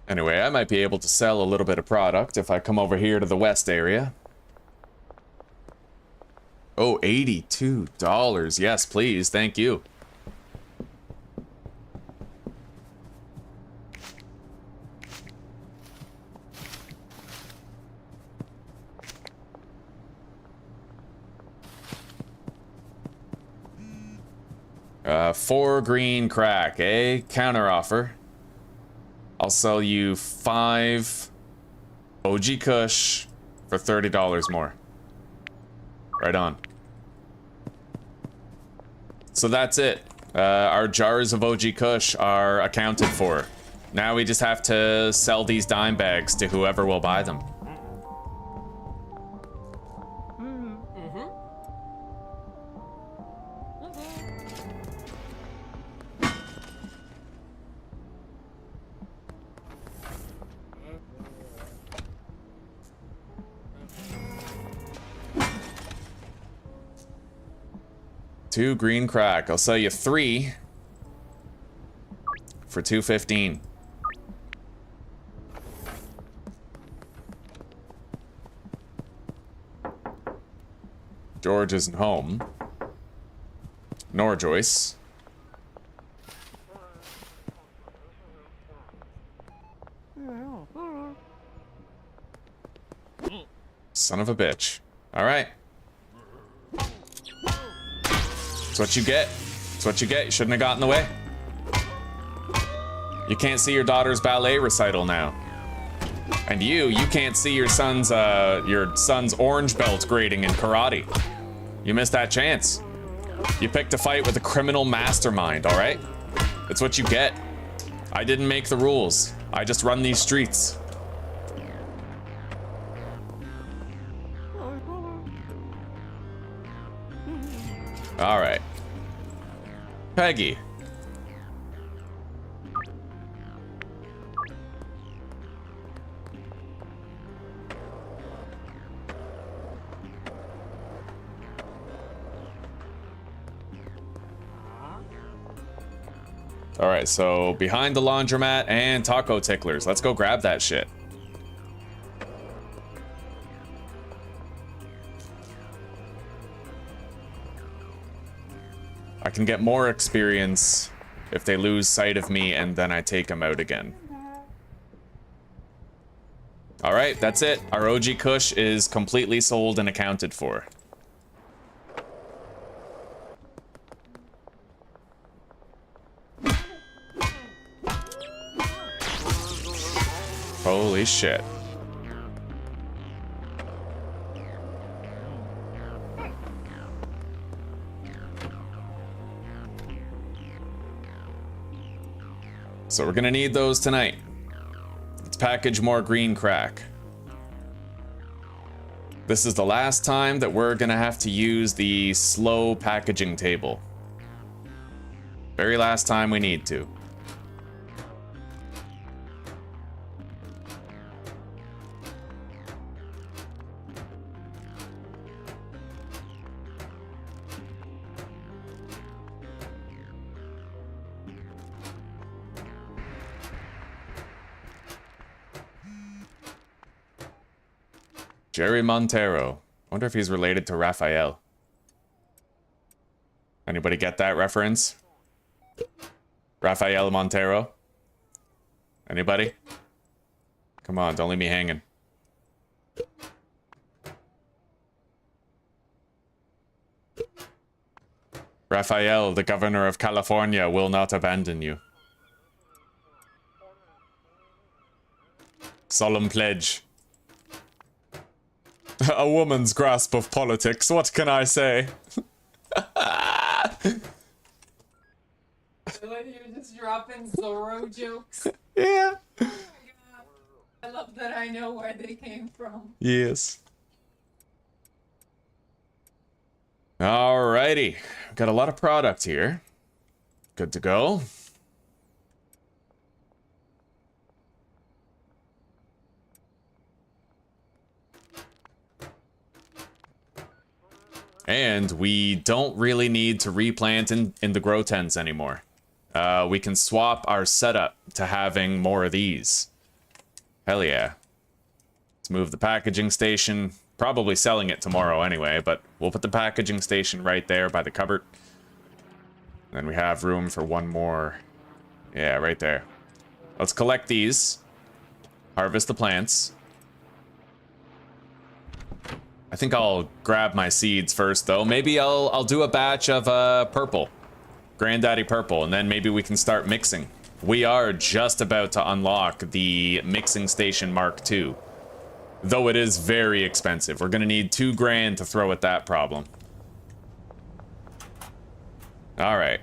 Anyway, I might be able to sell a little bit of product if I come over here to the west area. Oh, $82. Yes, please. Thank you. Four green crack, eh? Counter offer. I'll sell you 5 OG Kush for $30 more. Right on. So that's it. Our jars of OG Kush are accounted for. Now we just have to sell these dime bags to whoever will buy them. Two green crack. I'll sell you 3 for $2.15. George isn't home. Nor Joyce. Son of a bitch. All right. That's what you get. That's what you get. You shouldn't have gotten in the way. You can't see your daughter's ballet recital now. And you can't see your son's orange belt grading in karate. You missed that chance. You picked a fight with a criminal mastermind, all right? That's what you get. I didn't make the rules. I just run these streets. All right. Peggy. All right, so behind the laundromat and taco ticklers. Let's go grab that shit. I can get more experience if they lose sight of me and then I take them out again. All right, that's it. Our OG Kush is completely sold and accounted for. Holy shit. So we're gonna need those tonight. Let's package more green crack. This is the last time that we're gonna have to use the slow packaging table. Very last time we need to. Jerry Montero. Wonder if he's related to Raphael. Anybody get that reference? Raphael Montero? Anybody? Come on, don't leave me hanging. Raphael, the governor of California, will not abandon you. Solemn pledge. A woman's grasp of politics, what can I say? You're just dropping Zorro jokes. Yeah. Oh my God. I love that I know where they came from. Yes. Alrighty. Got a lot of product here. Good to go. And we don't really need to replant in the grow tents anymore. We can swap our setup to having more of these. Hell yeah. Let's move the packaging station. Probably selling it tomorrow anyway, but we'll put the packaging station right there by the cupboard. Then we have room for one more. Yeah, right there. Let's collect these. Harvest the plants. I think I'll grab my seeds first, though. Maybe I'll do a batch of purple. Granddaddy purple, and then maybe we can start mixing. We are just about to unlock the mixing station Mark II. Though it is very expensive. We're gonna need $2 grand to throw at that problem. All right.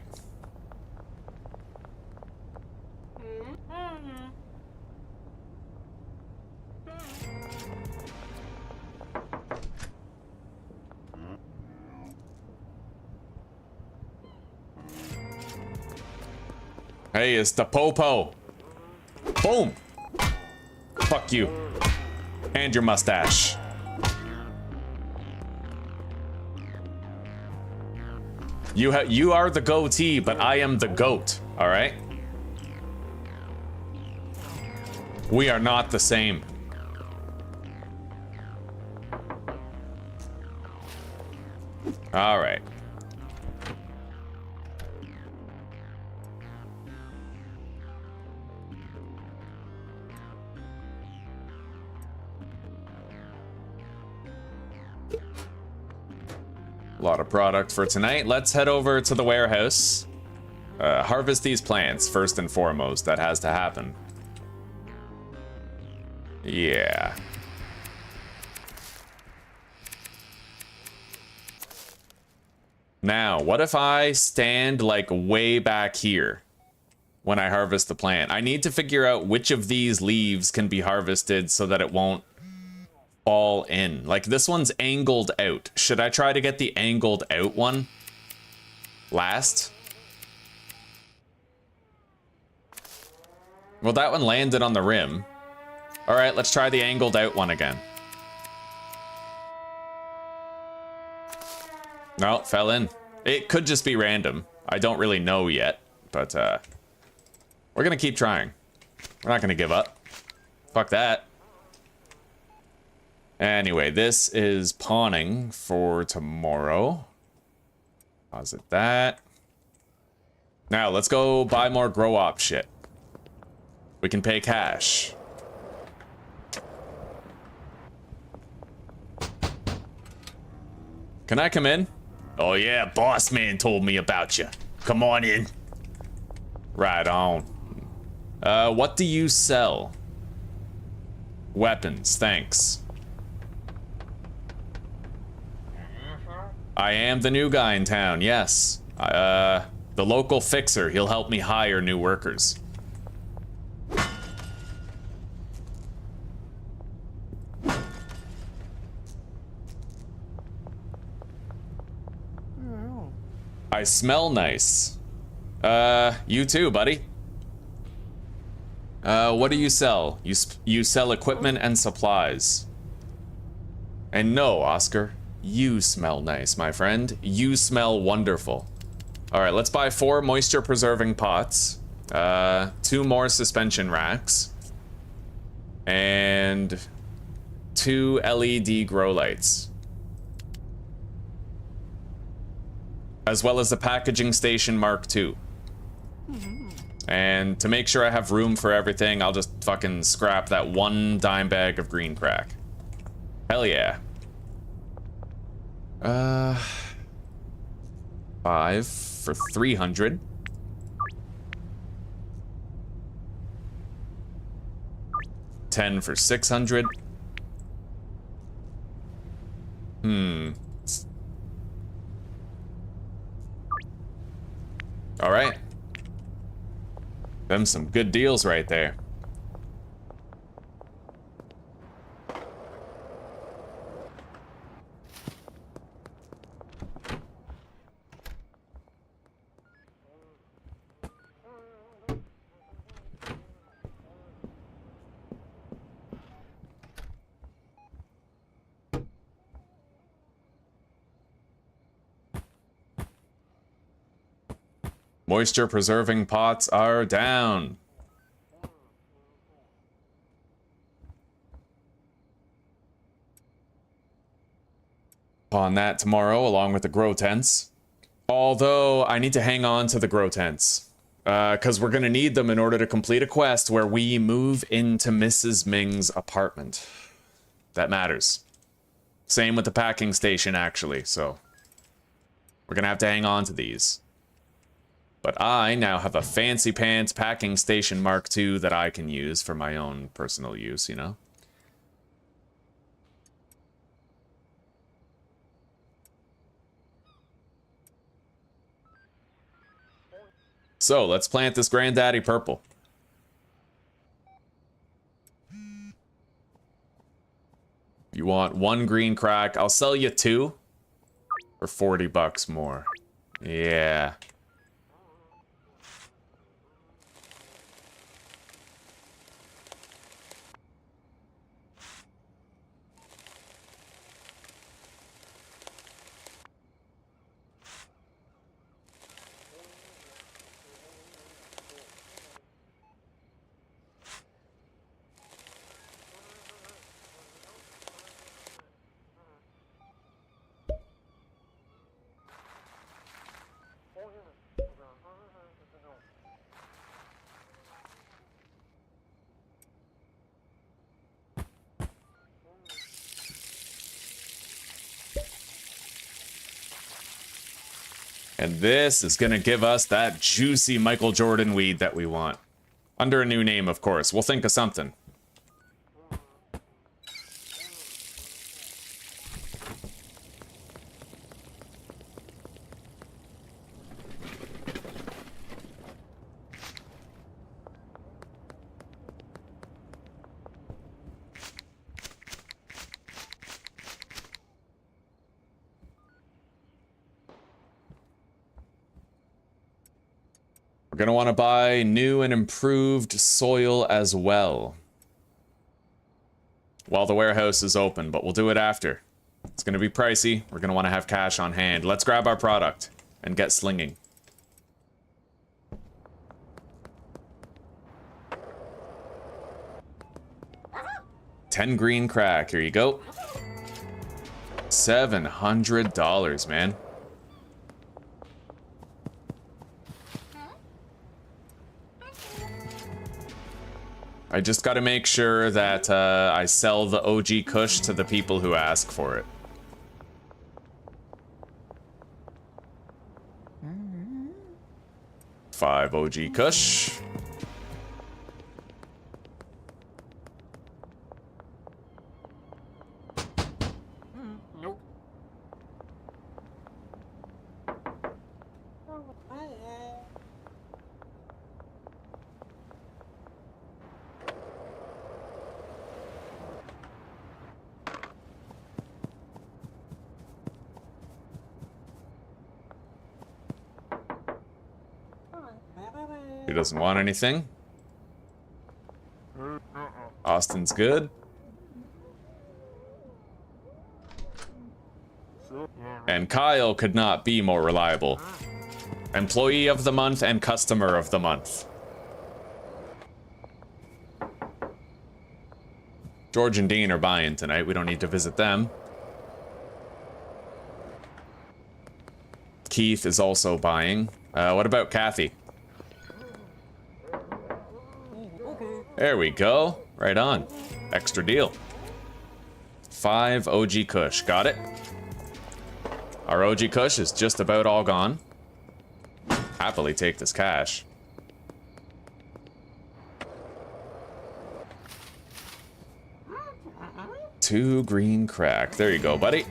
Hey, it's the Popo. Boom. Fuck you. And your mustache. You are the goatee, but I am the goat, all right? We are not the same. All right. A lot of product for tonight. Let's head over to the warehouse. Harvest these plants, first and foremost. That has to happen. Yeah. Now, what if I stand like way back here when I harvest the plant? I need to figure out which of these leaves can be harvested so that it won't fall in. Like this one's angled out. Should I try to get the angled out one last? Well, that one landed on the rim. All right, let's try the angled out one again. No, fell in. It could just be random. I don't really know yet, but we're gonna keep trying. We're not gonna give up. Fuck that. Anyway, this is pawning for tomorrow. Deposit that. Now, let's go buy more grow op shit. We can pay cash. Can I come in? Oh yeah, boss man told me about you. Come on in. Right on. What do you sell? Weapons, thanks. I am the new guy in town, yes. The local fixer, he'll help me hire new workers. I smell nice. You too, buddy. What do you sell? You sell equipment and supplies. And no, Oscar. You smell nice, my friend. You smell wonderful. All right, let's buy 4 moisture-preserving pots, 2 more suspension racks, and 2 LED grow lights. As well as the packaging station Mark II. And to make sure I have room for everything, I'll just fucking scrap that 1 dime bag of green crack. Hell yeah. 5 for 300. 10 for 600. All right. Them some good deals right there. Moisture preserving pots are down. On that tomorrow, along with the grow tents. Although I need to hang on to the grow tents, because we're gonna need them in order to complete a quest where we move into Mrs. Ming's apartment. That matters. Same with the packing station, actually. So we're gonna have to hang on to these. But I now have a fancy pants packing station Mark II that I can use for my own personal use, you know? So, let's plant this Granddaddy Purple. You want 1 green crack? I'll sell you 2 for 40 bucks more. Yeah. And this is gonna give us that juicy Michael Jordan weed that we want. Under a new name, of course. We'll think of something. We're gonna want to buy new and improved soil as well. While the warehouse is open, but we'll do it after. It's gonna be pricey. We're gonna want to have cash on hand. Let's grab our product and get slinging. $10 green crack. Here you go. $700, man. I just gotta make sure that I sell the OG Kush to the people who ask for it. $5 OG Kush. He doesn't want anything. Austin's good. And Kyle could not be more reliable. Employee of the month and customer of the month. George and Dean are buying tonight. We don't need to visit them. Keith is also buying. What about Kathy? There we go. Right on. Extra deal. 5 OG Kush. Got it. Our OG Kush is just about all gone. Happily take this cash. Two green crack. There you go, buddy.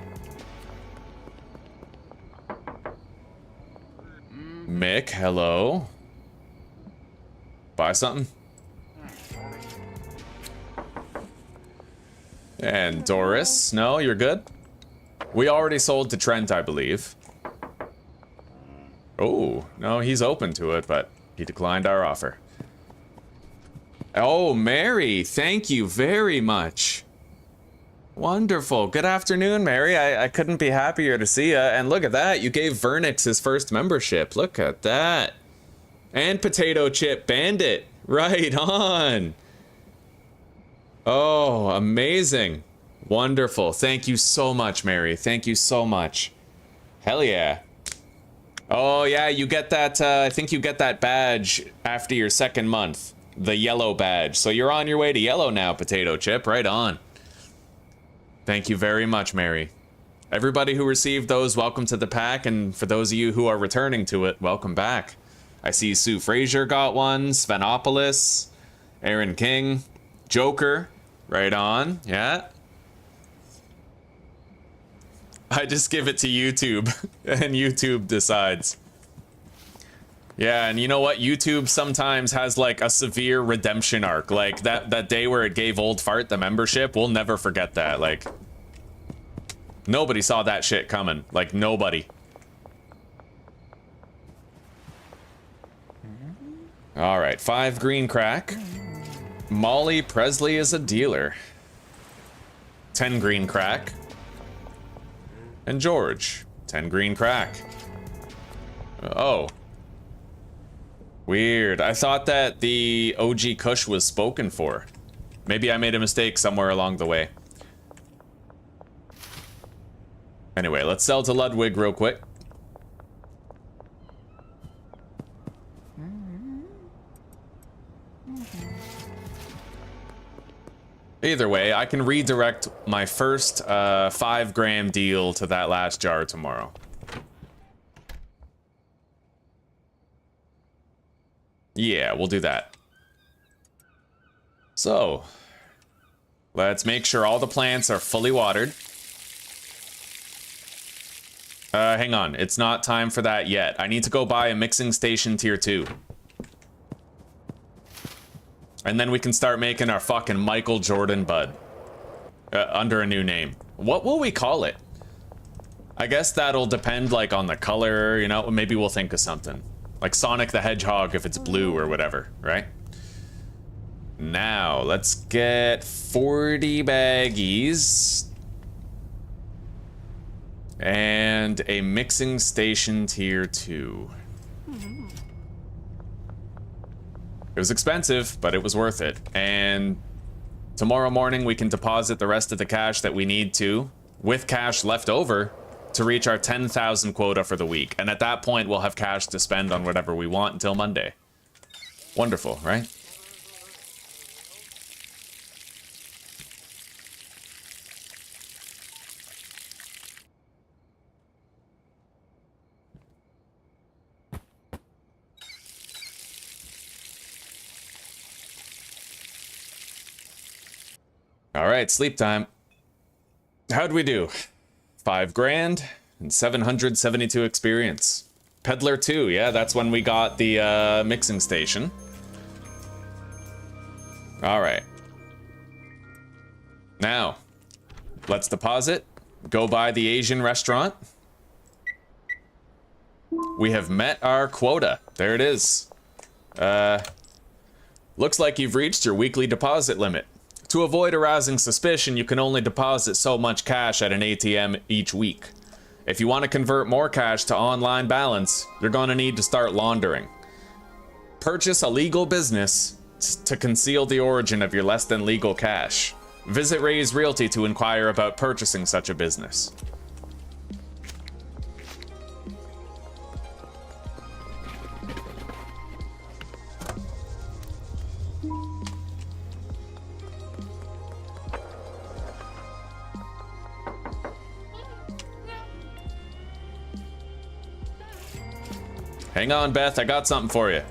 Mick, hello. Buy something? And Doris, no, you're good? We already sold to Trent, I believe. Oh, no, he's open to it, but he declined our offer. Oh, Mary, thank you very much. Wonderful. Good afternoon, Mary. I couldn't be happier to see you. And look at that, you gave Vernix his first membership. Look at that. And Potato Chip Bandit. Right on. Oh, amazing. Wonderful. Thank you so much, Mary. Thank you so much. Hell yeah. Oh, yeah, you get that, I think you get that badge after your second month. The yellow badge. So you're on your way to yellow now, Potato Chip. Right on. Thank you very much, Mary. Everybody who received those, welcome to the pack. And for those of you who are returning to it, welcome back. I see Sue Frazier got one. Svenopolis. Aaron King. Joker. Right on. Yeah. I just give it to YouTube. And YouTube decides. Yeah, and you know what? YouTube sometimes has like a severe redemption arc. Like that day where it gave Old Fart the membership, we'll never forget that. Like, nobody saw that shit coming. Like, nobody. All right, 5 green crack. Molly Presley is a dealer. 10 green crack. And George, 10 green crack. Oh. Weird. I thought that the OG Kush was spoken for. Maybe I made a mistake somewhere along the way. Anyway, let's sell to Ludwig real quick. Either way, I can redirect my first 5 gram deal to that last jar tomorrow. Yeah, we'll do that. So, let's make sure all the plants are fully watered. Hang on, it's not time for that yet. I need to go buy a mixing station tier 2. And then we can start making our fucking Michael Jordan bud. Under a new name. What will we call it? I guess that'll depend like on the color, you know, maybe we'll think of something. Like Sonic the Hedgehog if it's blue or whatever, right? Now, let's get 40 baggies. And a mixing station tier 2. It was expensive, but it was worth it. And tomorrow morning we can deposit the rest of the cash that we need to, with cash left over, to reach our 10,000 quota for the week. And at that point, we'll have cash to spend on whatever we want until Monday. Wonderful, right? All right, sleep time. How'd we do? 5 grand and 772 experience. Peddler 2, yeah, that's when we got the mixing station. All right. Now, let's deposit. Go by the Asian restaurant. We have met our quota. There it is. Looks like you've reached your weekly deposit limit. To avoid arousing suspicion, you can only deposit so much cash at an ATM each week. If you want to convert more cash to online balance, you're gonna need to start laundering. Purchase a legal business to conceal the origin of your less than legal cash. Visit Ray's Realty to inquire about purchasing such a business. Hang on, Beth, I got something for you.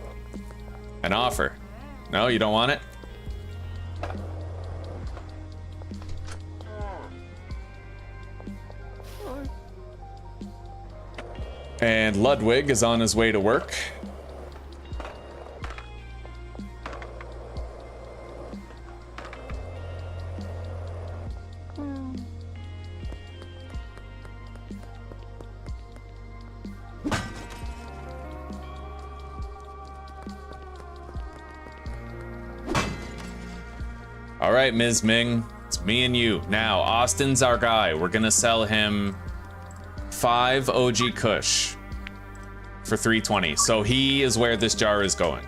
An offer. No, you don't want it? And Ludwig is on his way to work. All right, Ms. Ming, it's me and you. Now, Austin's our guy. We're gonna sell him 5 OG Kush for 320. So he is where this jar is going.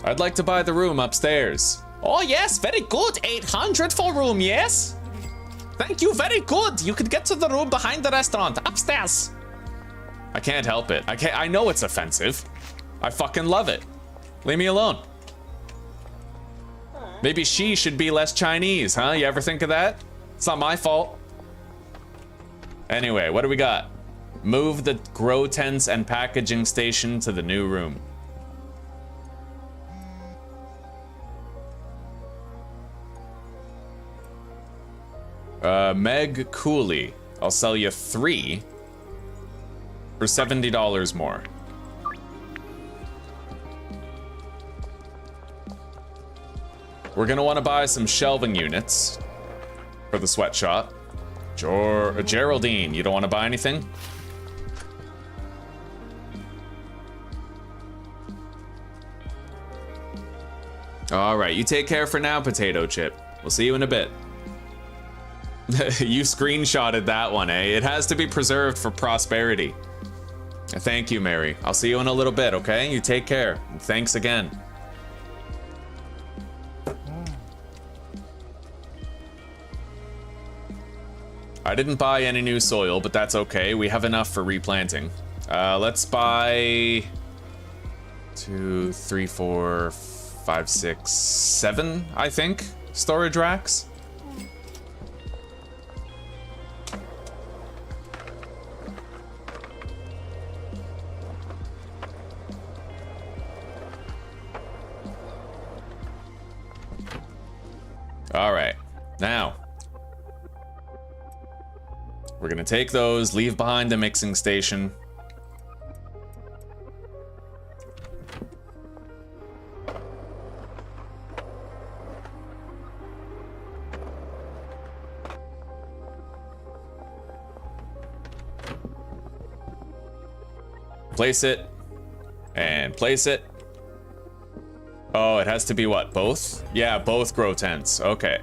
I'd like to buy the room upstairs. Oh yes, very good. 800 for room, yes? Thank you, very good. You could get to the room behind the restaurant, upstairs. I can't help it. I know it's offensive. I fucking love it. Leave me alone. Maybe she should be less Chinese, huh? You ever think of that? It's not my fault. Anyway, what do we got? Move the grow tents and packaging station to the new room. Meg Cooley. I'll sell you 3 for $70 more. We're gonna want to buy some shelving units for the sweatshop. Geraldine, you don't want to buy anything? All right, you take care for now, Potato Chip. We'll see you in a bit. You screenshotted that one, eh? It has to be preserved for prosperity. Thank you, Mary. I'll see you in a little bit, okay? You take care. Thanks again. I didn't buy any new soil, but that's okay. We have enough for replanting. Let's buy 2, 3, 4, 5, 6, 7, I think, storage racks. All right, now we're gonna take those, leave behind the mixing station. Place it, and place it. Oh, it has to be what, both? Yeah, both grow tents, okay.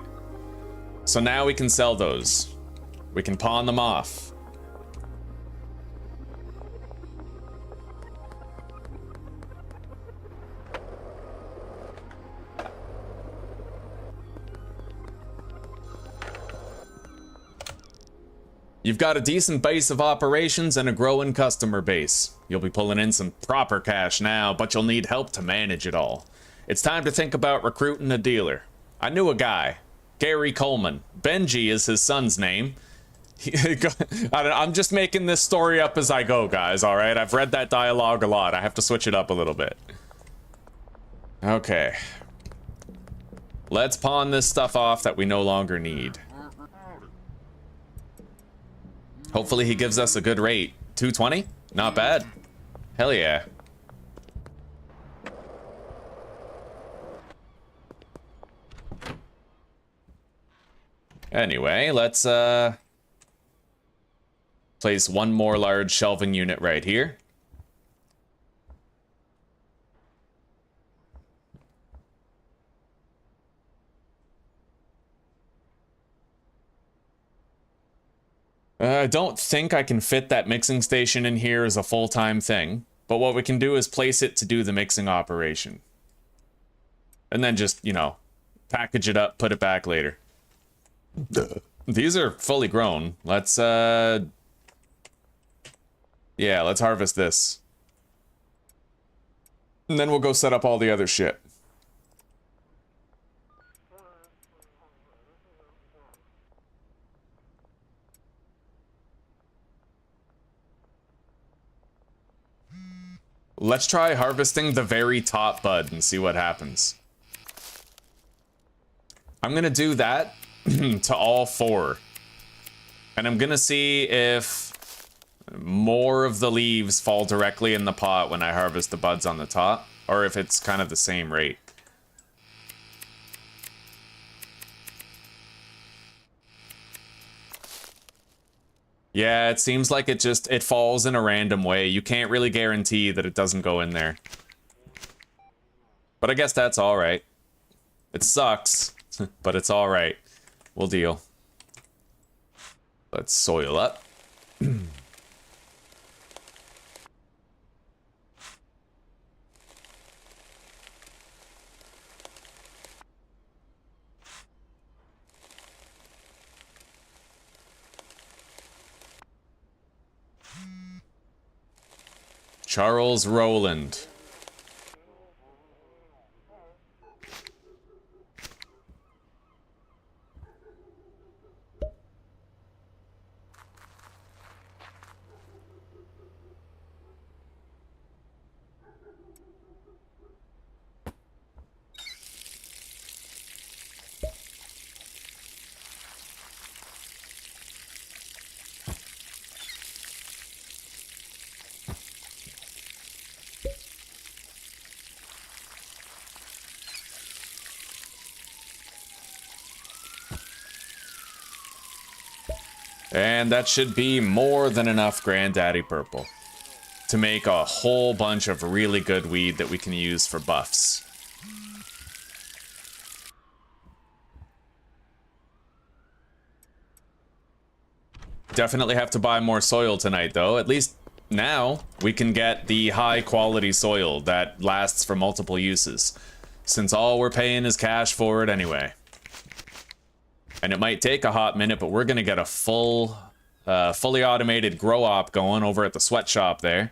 So now we can sell those. We can pawn them off. You've got a decent base of operations and a growing customer base. You'll be pulling in some proper cash now, but you'll need help to manage it all. It's time to think about recruiting a dealer. I knew a guy, Gary Coleman. Benji is his son's name. I'm just making this story up as I go, guys, all right? I've read that dialogue a lot. I have to switch it up a little bit. Okay. Let's pawn this stuff off that we no longer need. Hopefully he gives us a good rate. 220? Not bad. Hell yeah. Anyway, let's place one more large shelving unit right here. I don't think I can fit that mixing station in here as a full-time thing, but what we can do is place it to do the mixing operation. And then just, you know, package it up, put it back later. These are fully grown. Let's, yeah, let's harvest this. And then we'll go set up all the other shit. Let's try harvesting the very top bud and see what happens. I'm gonna do that to all 4. And I'm gonna see if more of the leaves fall directly in the pot when I harvest the buds on the top, or if it's kind of the same rate. Yeah, it seems like it falls in a random way. You can't really guarantee that it doesn't go in there. But I guess that's all right. It sucks, but it's all right. We'll deal. Let's soil up. Charles Rowland. And that should be more than enough Granddaddy Purple to make a whole bunch of really good weed that we can use for buffs. Definitely have to buy more soil tonight, though. At least now we can get the high quality soil that lasts for multiple uses, since all we're paying is cash for it anyway. And it might take a hot minute, but we're gonna get a fully automated grow op going over at the sweatshop there.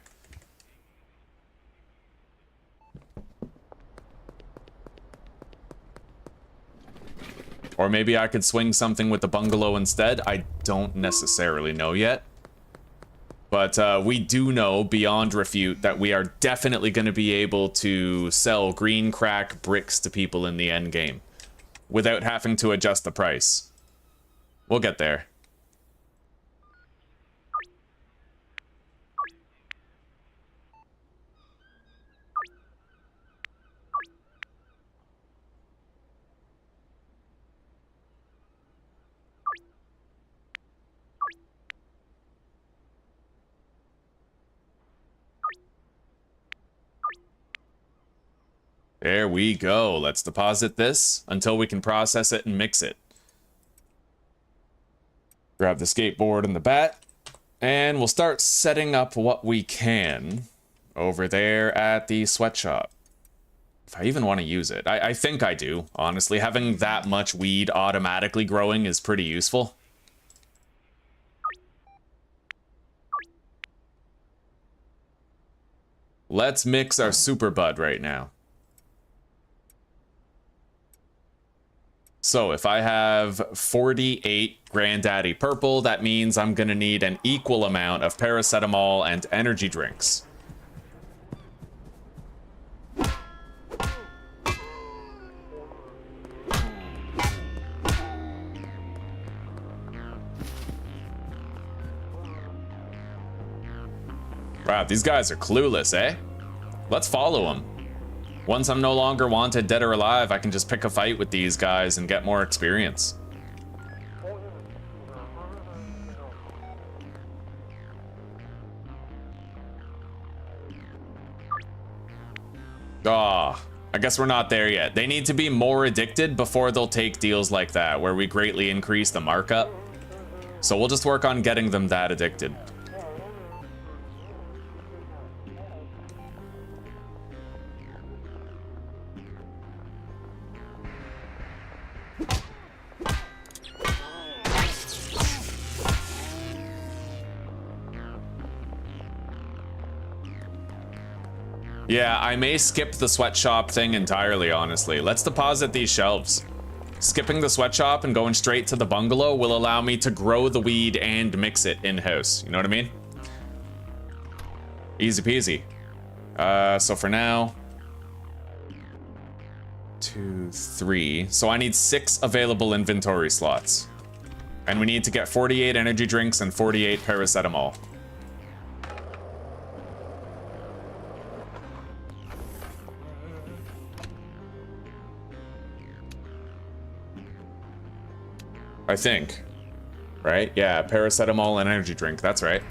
Or maybe I could swing something with the bungalow instead. I don't necessarily know yet. But we do know beyond refute that we are definitely going to be able to sell green crack bricks to people in the end game without having to adjust the price. We'll get there. There we go. Let's deposit this until we can process it and mix it. Grab the skateboard and the bat, and we'll start setting up what we can over there at the sweatshop. If I even want to use it. I think I do, honestly. Having that much weed automatically growing is pretty useful. Let's mix our super bud right now. So if I have 48 Granddaddy Purple, that means I'm gonna need an equal amount of paracetamol and energy drinks. Wow, these guys are clueless, eh? Let's follow them. Once I'm no longer wanted, dead or alive, I can just pick a fight with these guys and get more experience. Ah, I guess we're not there yet. They need to be more addicted before they'll take deals like that, where we greatly increase the markup. So we'll just work on getting them that addicted. Yeah, I may skip the sweatshop thing entirely, honestly. Let's deposit these shelves. Skipping the sweatshop and going straight to the bungalow will allow me to grow the weed and mix it in-house. You know what I mean? Easy peasy. So for now... 2, 3. So I need 6 available inventory slots. And we need to get 48 energy drinks and 48 paracetamol. I think. Right? Yeah, paracetamol and energy drink. That's right.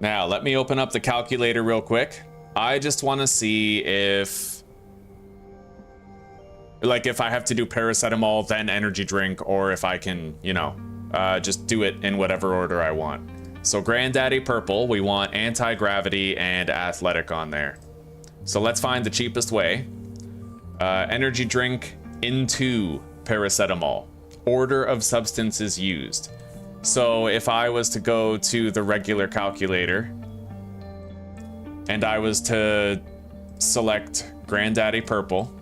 Now, let me open up the calculator real quick. I just want to see if... like, if I have to do paracetamol, then energy drink, or if I can, you know, just do it in whatever order I want. So Granddaddy Purple, we want anti-gravity and athletic on there. So let's find the cheapest way. Energy drink into paracetamol. Order of substances used. So if I was to go to the regular calculator and I was to select Granddaddy Purple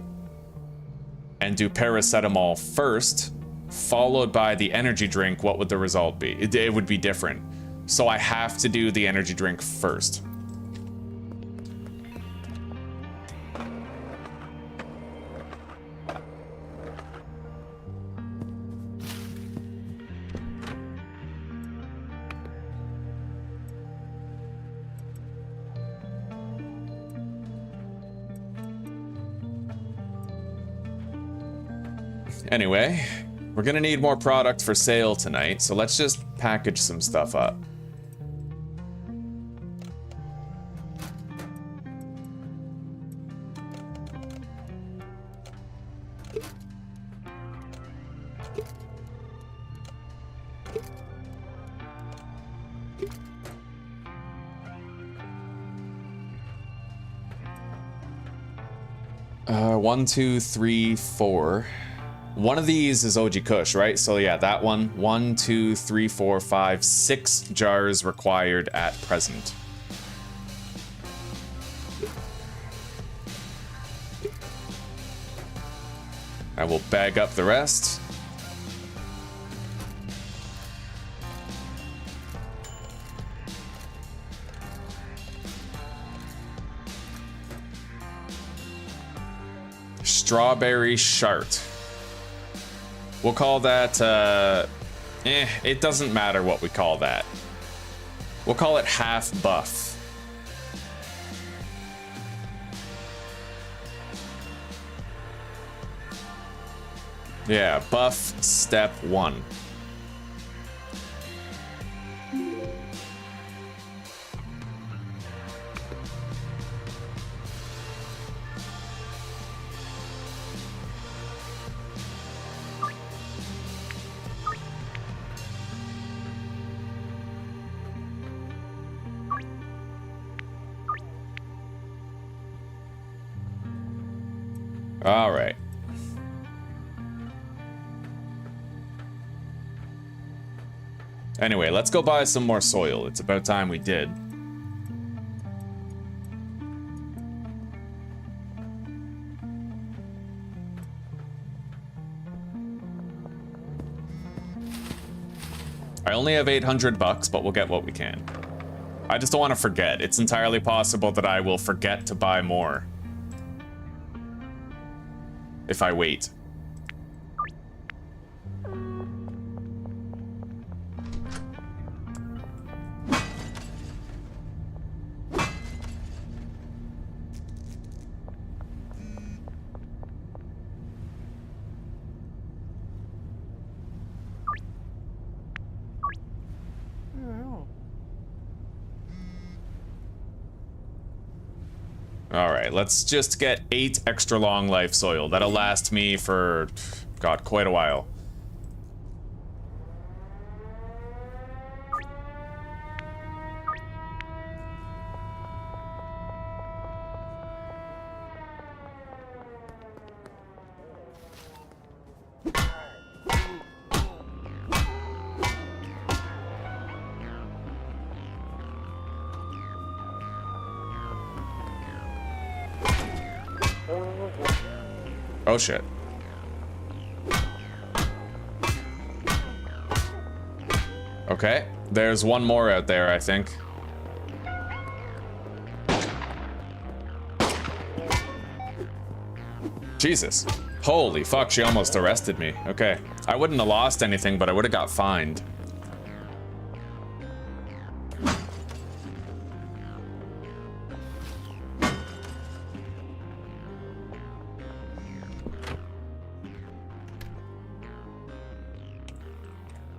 and do paracetamol first, followed by the energy drink, what would the result be? It would be different. So I have to do the energy drink first. Anyway, we're gonna need more product for sale tonight, so let's just package some stuff up. One, two, three, four. One of these is OG Kush, right? So yeah, that one. 1, 2, 3, 4, 5, 6 jars required at present. I will bag up the rest. Strawberry Shart. We'll call that, it doesn't matter what we call that. We'll call it half buff. Yeah, buff step 1. All right. Anyway, let's go buy some more soil. It's about time we did. I only have 800 bucks, but we'll get what we can. I just don't want to forget. It's entirely possible that I will forget to buy more if I wait. Alright, let's just get 8 extra long life soil. That'll last me for, God, quite a while. Oh shit. Okay, there's one more out there, I think. Jesus. Holy fuck, she almost arrested me. Okay, I wouldn't have lost anything, but I would have got fined.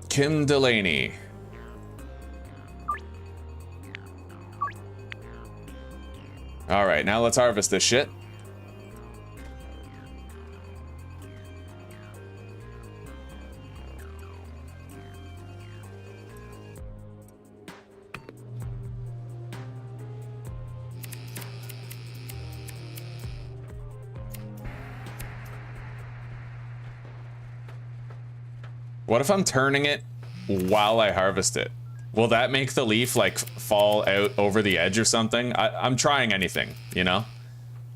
Kim Delaney. All right, now let's harvest this shit. What if I'm turning it while I harvest it? Will that make the leaf like fall out over the edge or something? I'm trying anything, you know?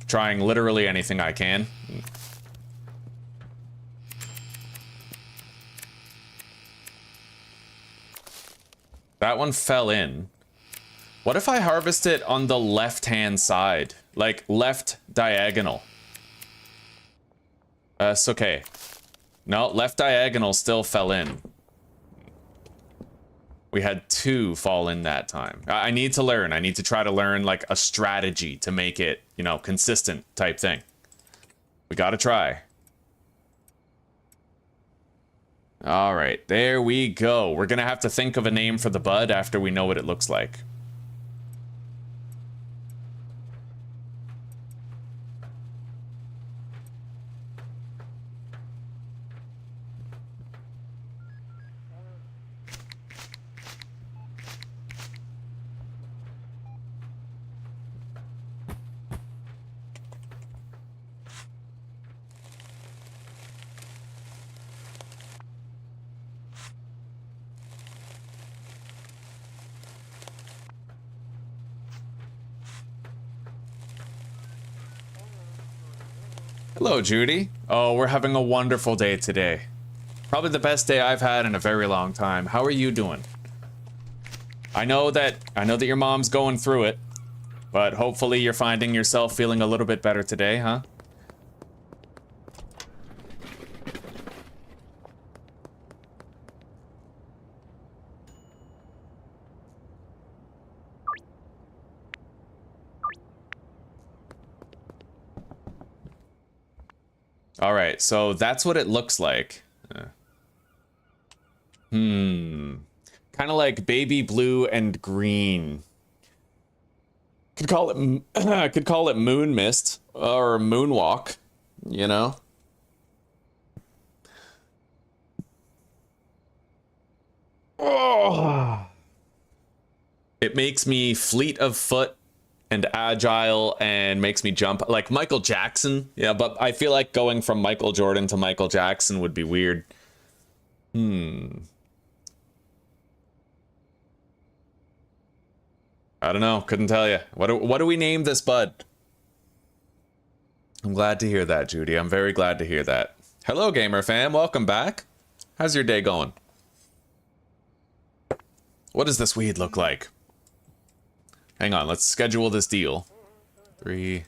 Trying literally anything I can. That one fell in. What if I harvest it on the left-hand side? Like left diagonal. It's okay. No, left diagonal still fell in. We had 2 fall in that time. I need to learn. I need to try to learn like a strategy to make it, you know, consistent type thing. We gotta try. All right, there we go. We're gonna have to think of a name for the bud after we know what it looks like. Hello, Judy. Oh, we're having a wonderful day today. Probably the best day I've had in a very long time. How are you doing? I know that your mom's going through it, but hopefully you're finding yourself feeling a little bit better today, huh? All right, so that's what it looks like. Kind of like baby blue and green. Could call it moon mist or moonwalk, you know? Oh. It makes me fleet of foot and agile and makes me jump like Michael Jackson. Yeah, but I feel like going from Michael Jordan to Michael Jackson would be weird. I don't know. Couldn't tell you. What do we name this bud? I'm glad to hear that, Judy. I'm very glad to hear that. Hello, gamer fam. Welcome back. How's your day going? What does this weed look like? Hang on, let's schedule this deal. 3.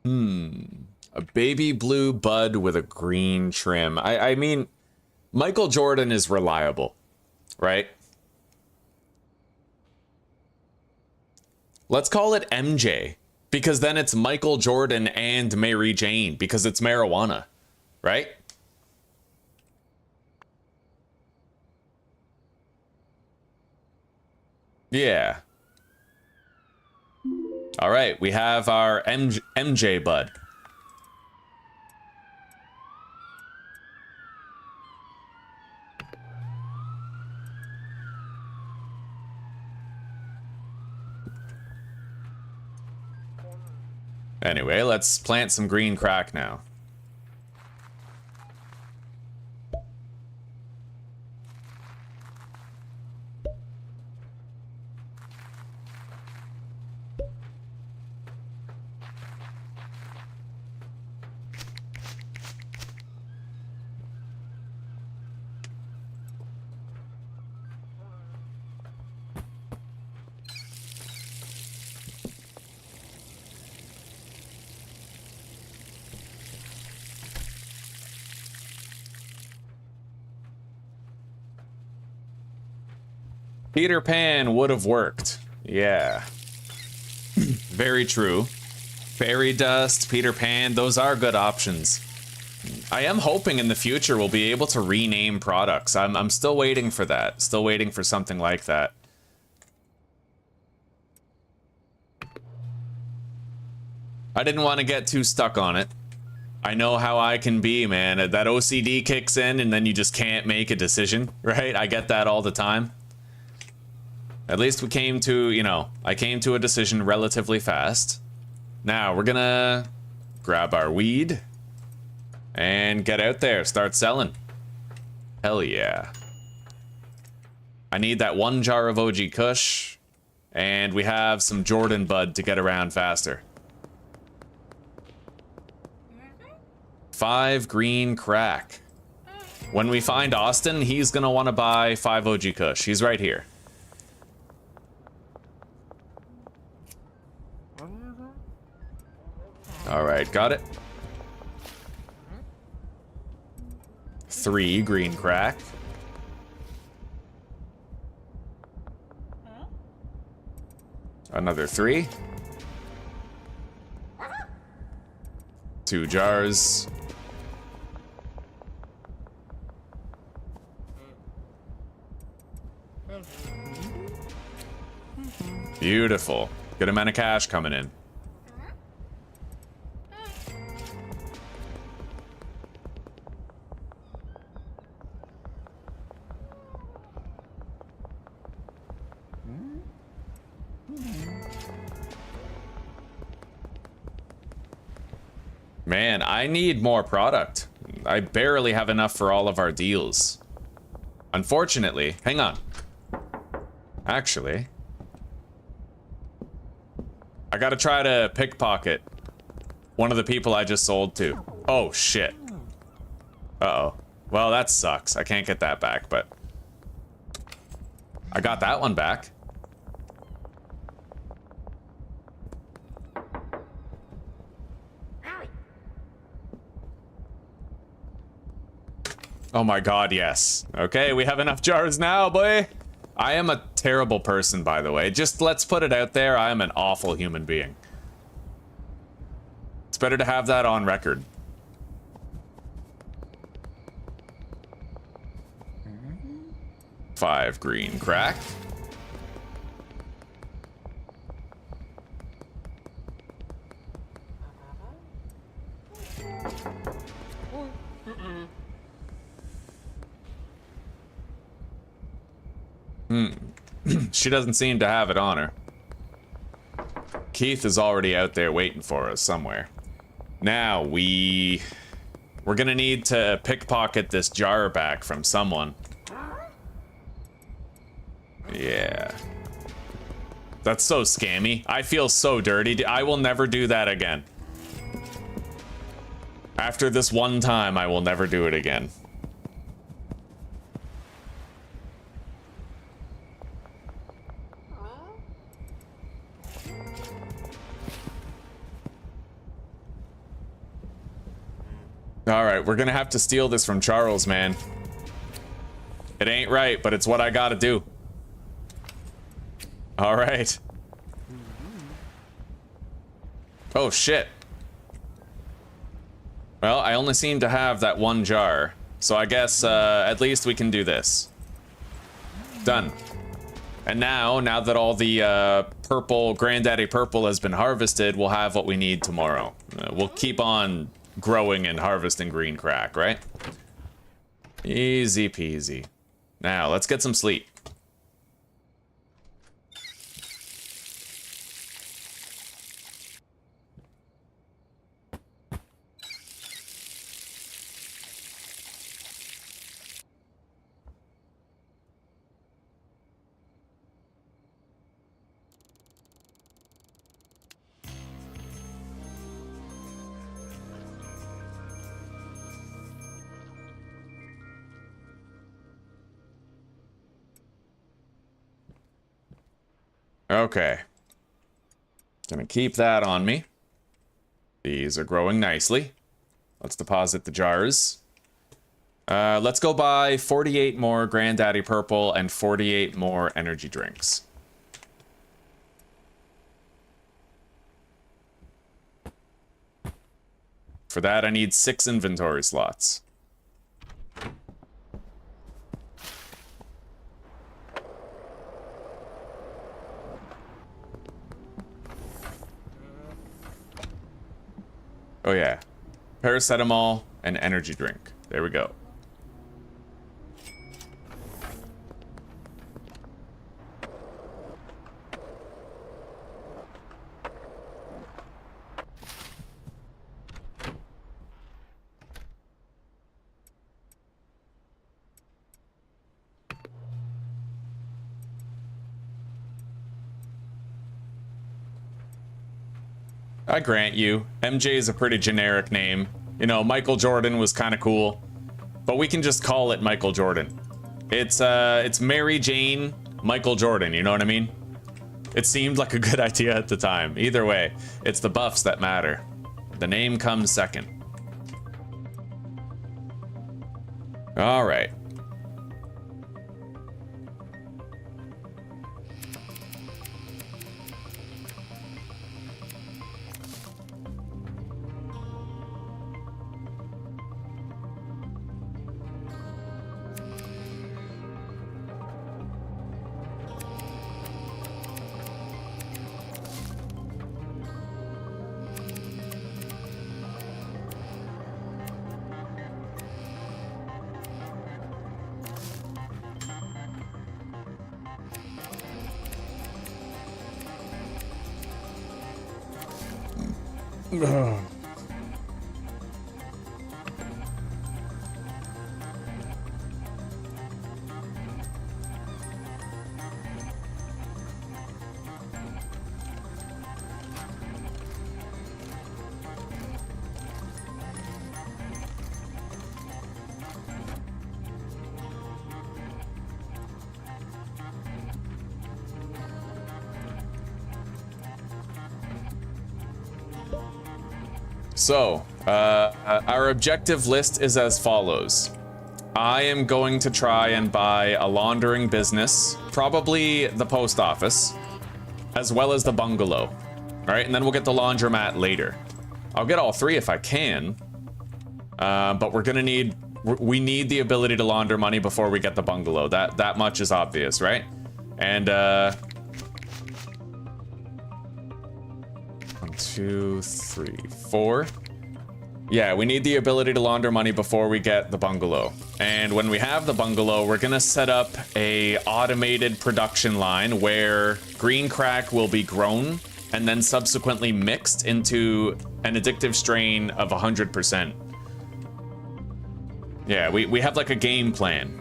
A baby blue bud with a green trim. I mean, Michael Jordan is reliable, right? Let's call it MJ, because then it's Michael Jordan and Mary Jane, because it's marijuana, right? Yeah. All right, we have our MJ bud. Anyway, let's plant some green crack now. Peter Pan would have worked. Yeah. Very true. Fairy dust, Peter Pan, those are good options. I am hoping in the future we'll be able to rename products. I'm still waiting for that. Still waiting for something like that. I didn't want to get too stuck on it. I know how I can be, man. That OCD kicks in and then you just can't make a decision, right? I get that all the time. At least we came to, you know, I came to a decision relatively fast. Now, we're gonna grab our weed and get out there, start selling. Hell yeah. I need that 1 jar of OG Kush, and we have some Jordan Bud to get around faster. 5 green crack. When we find Austin, he's gonna wanna buy 5 OG Kush. He's right here. Alright, got it. 3 green crack. Another 3. 2 jars. Beautiful. Good amount of cash coming in. Man, I need more product. I barely have enough for all of our deals. Unfortunately, hang on. Actually, I gotta try to pickpocket one of the people I just sold to. Oh, shit. Uh-oh. Well, that sucks. I can't get that back, but I got that one back. Oh my god, yes. Okay, we have enough jars now, boy. I am a terrible person, by the way. Just let's put it out there, I am an awful human being. It's better to have that on record. Five green crack. She doesn't seem to have it on her. Keith is already out there waiting for us somewhere. Now, we're gonna need to pickpocket this jar back from someone. Yeah. That's so scammy. I feel so dirty. I will never do that again. After this one time, I will never do it again. Alright, we're gonna have to steal this from Charles, man. It ain't right, but it's what I gotta do. Alright. Oh, shit. Well, I only seem to have that 1 jar. So I guess, at least we can do this. Done. And now that all the, purple, Granddaddy Purple has been harvested, we'll have what we need tomorrow. We'll keep on growing and harvesting green crack, right? Easy peasy. Now, let's get some sleep. Okay. Gonna keep that on me. These are growing nicely. Let's deposit the jars. Let's go buy 48 more Granddaddy Purple and 48 more energy drinks. For that, I need 6 inventory slots. Oh yeah, paracetamol and energy drink. There we go. I grant you, MJ is a pretty generic name. You know, Michael Jordan was kind of cool, but we can just call it Michael Jordan. It's Mary Jane Michael Jordan, you know what I mean? It seemed like a good idea at the time. Either way, it's the buffs that matter. The name comes second. All right. So, our objective list is as follows. I am going to try and buy a laundering business, probably the post office, as well as the bungalow. All right, and then we'll get the laundromat later. I'll get all 3 if I can, but we need the ability to launder money before we get the bungalow. That much is obvious, right? And 1, 2, 3, 4. Yeah, we need the ability to launder money before we get the bungalow. And when we have the bungalow, we're gonna set up a automated production line where green crack will be grown and then subsequently mixed into an addictive strain of 100%. Yeah, we have like a game plan.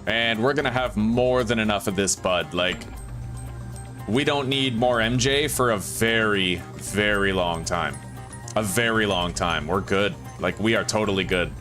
And we're gonna have more than enough of this bud. Like, we don't need more MJ for a very, very long time. A very long time. We're good. Like, we are totally good.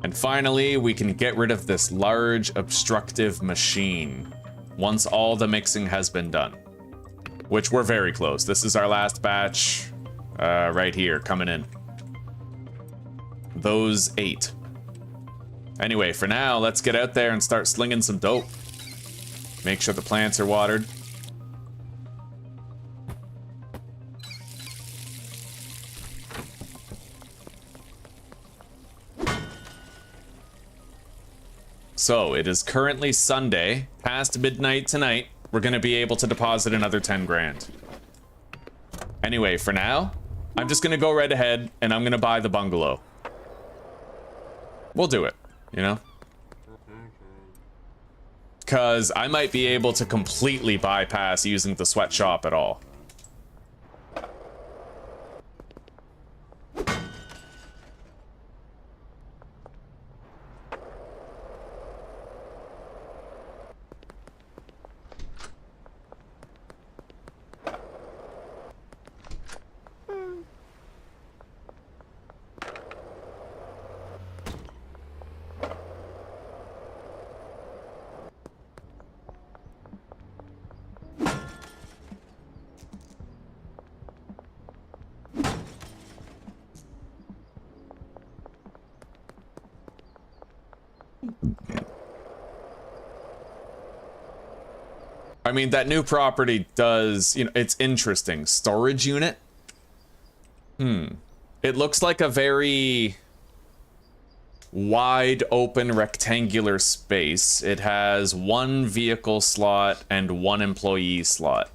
And finally, we can get rid of this large obstructive machine once all the mixing has been done, which we're very close. This is our last batch right here coming in. Those 8. Anyway, for now, let's get out there and start slinging some dope. Make sure the plants are watered. So, it is currently Sunday, past midnight tonight. We're gonna be able to deposit another 10 grand. Anyway, for now, I'm just gonna go right ahead and I'm gonna buy the bungalow. We'll do it, you know? Because I might be able to completely bypass using the sweatshop at all. I mean, that new property does, you know, it's interesting. Storage unit? It looks like a very wide open rectangular space. It has 1 vehicle slot and 1 employee slot.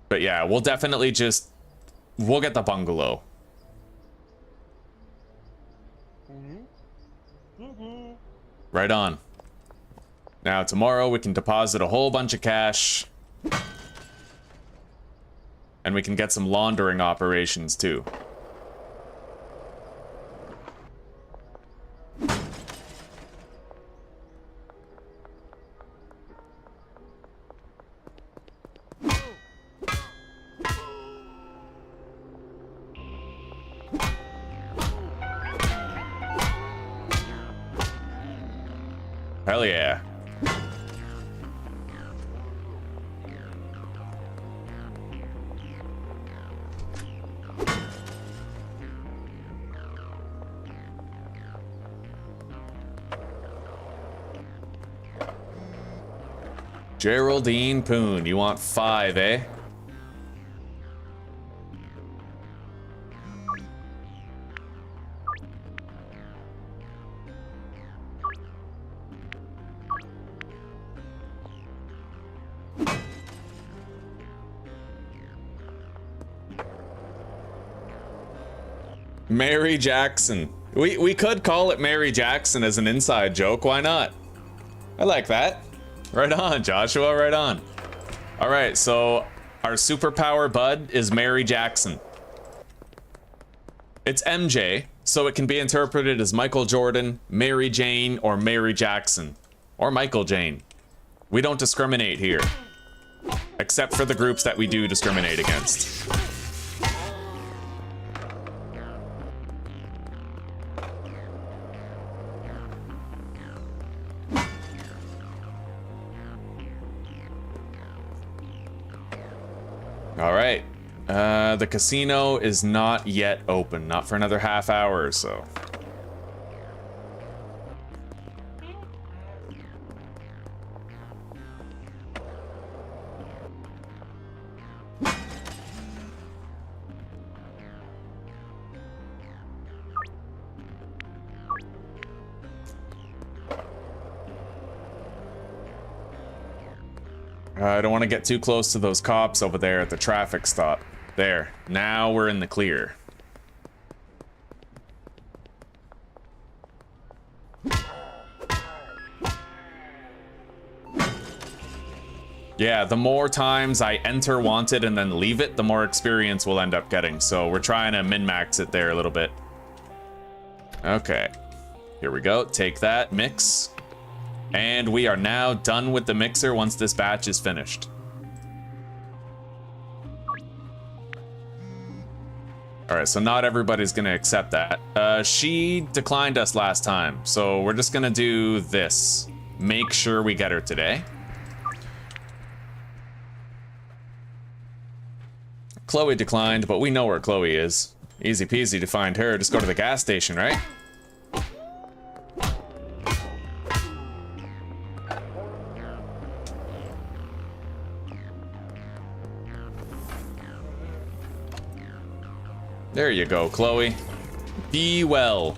But yeah, we'll definitely just, we'll get the bungalow. Right on. Now, tomorrow we can deposit a whole bunch of cash. And we can get some laundering operations, too. Hell yeah. Geraldine Poon, you want 5, eh? Mary Jackson. We could call it Mary Jackson as an inside joke, why not? I like that. Right on, Joshua, right on. All right, so our superpower bud is Mary Jackson. It's MJ, so it can be interpreted as Michael Jordan, Mary Jane, or Mary Jackson. Or Michael Jane. We don't discriminate here. Except for the groups that we do discriminate against. All right, the casino is not yet open, not for another half hour or so. I don't want to get too close to those cops over there at the traffic stop. There. Now we're in the clear. Yeah, the more times I enter wanted and then leave it, the more experience we'll end up getting. So we're trying to min-max it there a little bit. Okay. Here we go. Take that. Mix. And we are now done with the mixer once this batch is finished. All right, so not everybody's gonna accept that. She declined us last time, so we're just gonna do this. Make sure we get her today. Chloe declined, but we know where Chloe is. Easy peasy to find her. Just go to the gas station, right? There you go, Chloe. Be well.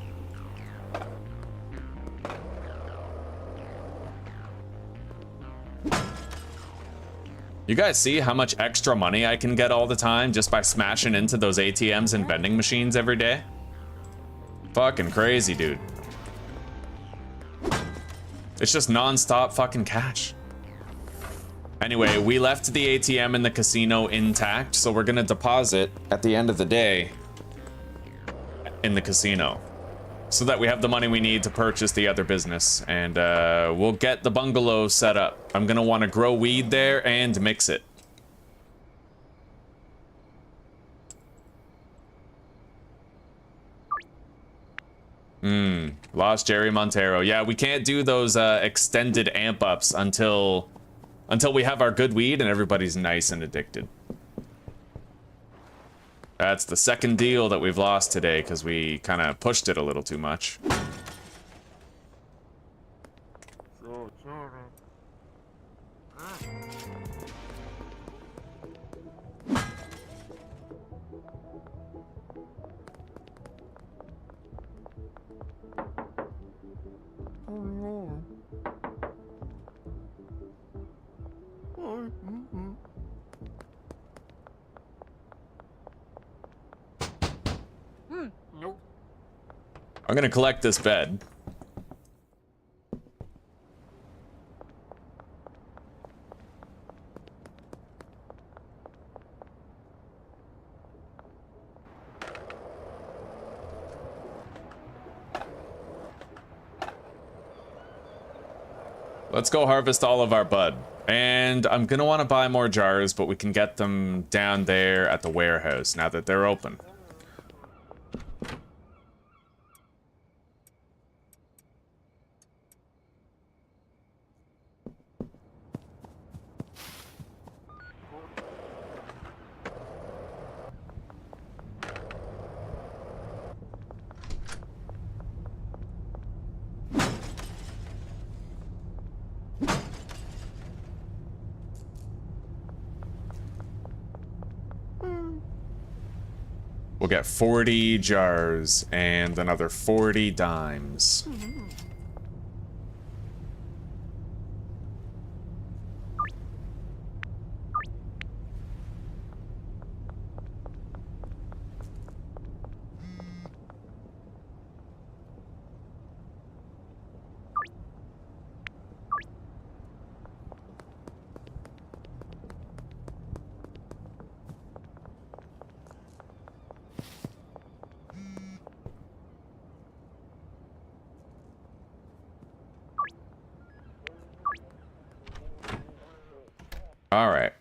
You guys see how much extra money I can get all the time just by smashing into those ATMs and vending machines every day? Fucking crazy, dude. It's just non-stop fucking cash. Anyway, we left the ATM in the casino intact, so we're gonna deposit at the end of the day in the casino so that we have the money we need to purchase the other business, and we'll get the bungalow set up. I'm gonna want to grow weed there and mix it. Lost Jerry Montero. Yeah, we can't do those extended amp ups until we have our good weed and everybody's nice and addicted. That's the second deal that we've lost today because we kind of pushed it a little too much. I'm gonna collect this bed. Let's go harvest all of our bud. And I'm gonna want to buy more jars, but we can get them down there at the warehouse now that they're open. We'll get 40 jars and another 40 dimes. All right.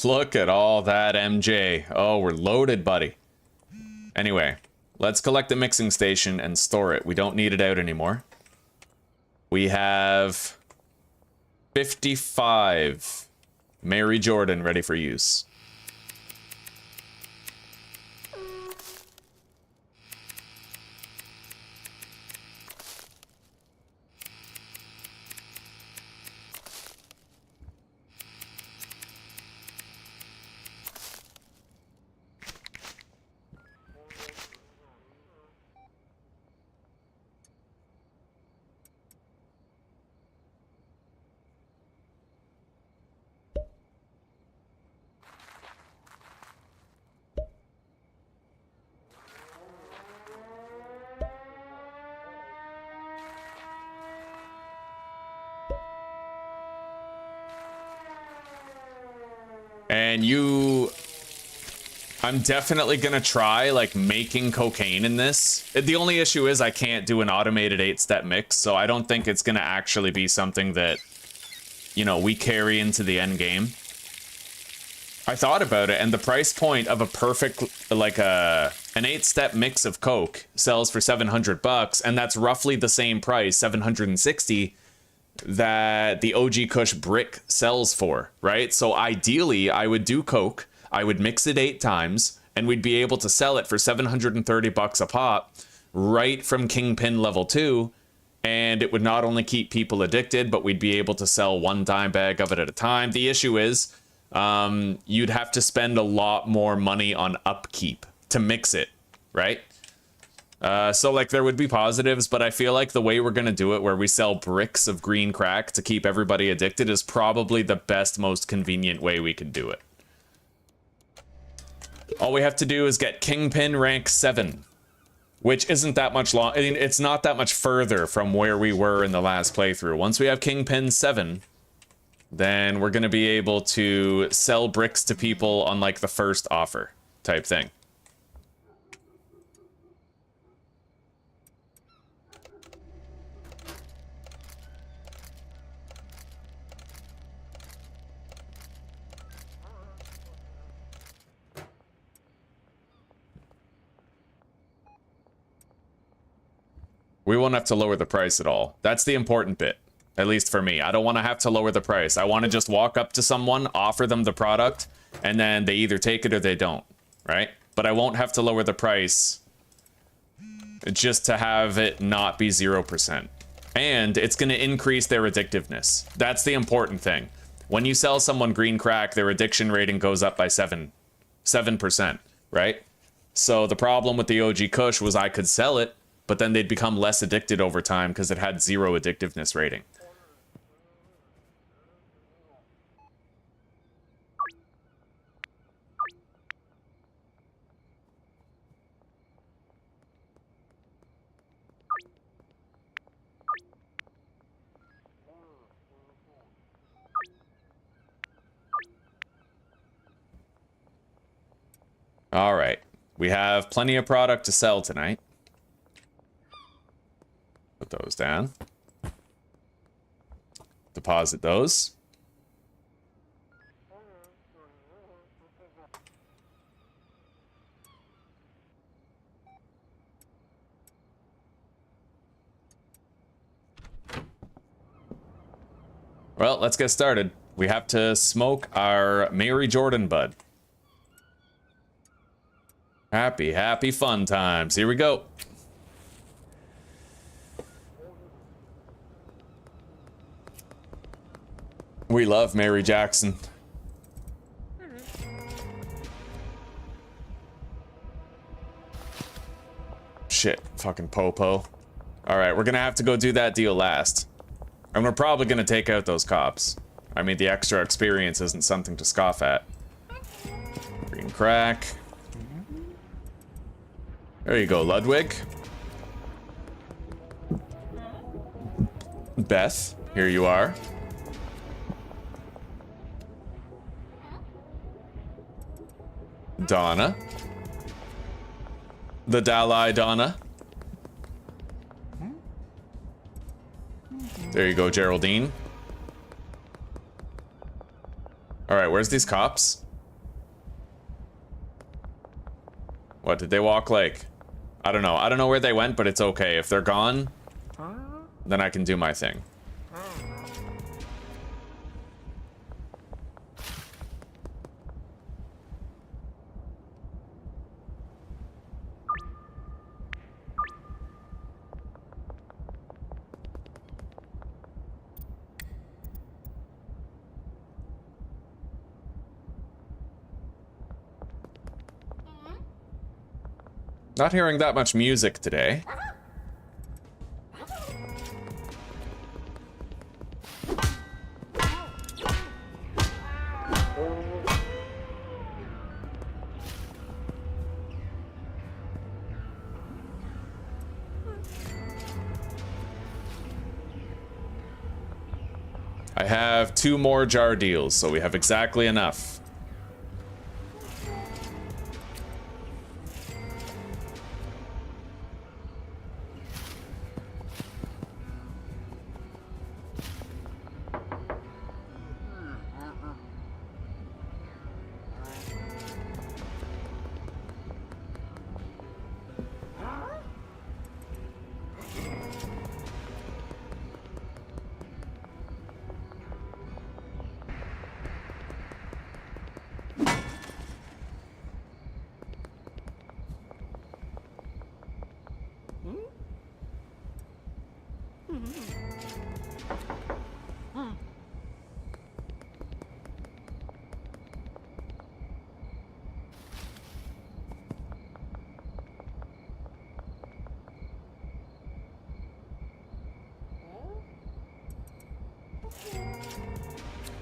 Look at all that MJ. Oh, we're loaded, buddy. Anyway, let's collect the mixing station and store it. We don't need it out anymore. We have 55 Mary Jordan ready for use. And I'm definitely gonna try like making cocaine in this. The only issue is I can't do an automated 8-step mix, so I don't think it's gonna actually be something that, you know, we carry into the end game. I thought about it, and the price point of a perfect, like an 8-step mix of coke sells for $700, and that's roughly the same price, $760, that the OG Kush brick sells for, right? So ideally, I would do coke, I would mix it 8 times, and we'd be able to sell it for $730 a pop, right from Kingpin level 2, and it would not only keep people addicted, but we'd be able to sell 1 dime bag of it at a time. The issue is, you'd have to spend a lot more money on upkeep to mix it, right? So like there would be positives, but I feel like the way we're gonna do it, where we sell bricks of green crack to keep everybody addicted, is probably the best, most convenient way we could do it. All we have to do is get Kingpin rank 7, which isn't that much long. I mean, it's not that much further from where we were in the last playthrough. Once we have Kingpin 7, then we're gonna be able to sell bricks to people on like the first offer type thing. We won't have to lower the price at all. That's the important bit, at least for me. I don't want to have to lower the price. I want to just walk up to someone, offer them the product, and then they either take it or they don't, right? But I won't have to lower the price just to have it not be 0%. And it's going to increase their addictiveness. That's the important thing. When you sell someone green crack, their addiction rating goes up by 7%, right? So the problem with the OG Kush was I could sell it, but then they'd become less addicted over time because it had 0 addictiveness rating. All right, we have plenty of product to sell tonight. Put those down. Deposit those. Well, let's get started. We have to smoke our Mary Jordan bud. Happy, happy fun times. Here we go. We love Mary Jackson. Shit, fucking Popo. Alright, we're gonna have to go do that deal last. And we're probably gonna take out those cops. I mean, the extra experience isn't something to scoff at. Green crack. There you go, Ludwig. Beth, here you are. Donna. The Dalai Donna. There you go, Geraldine. Alright, where's these cops? What, did they walk like... I don't know. I don't know where they went, but it's okay. If they're gone, then I can do my thing. Not hearing that much music today. I have 2 more jar deals, so we have exactly enough.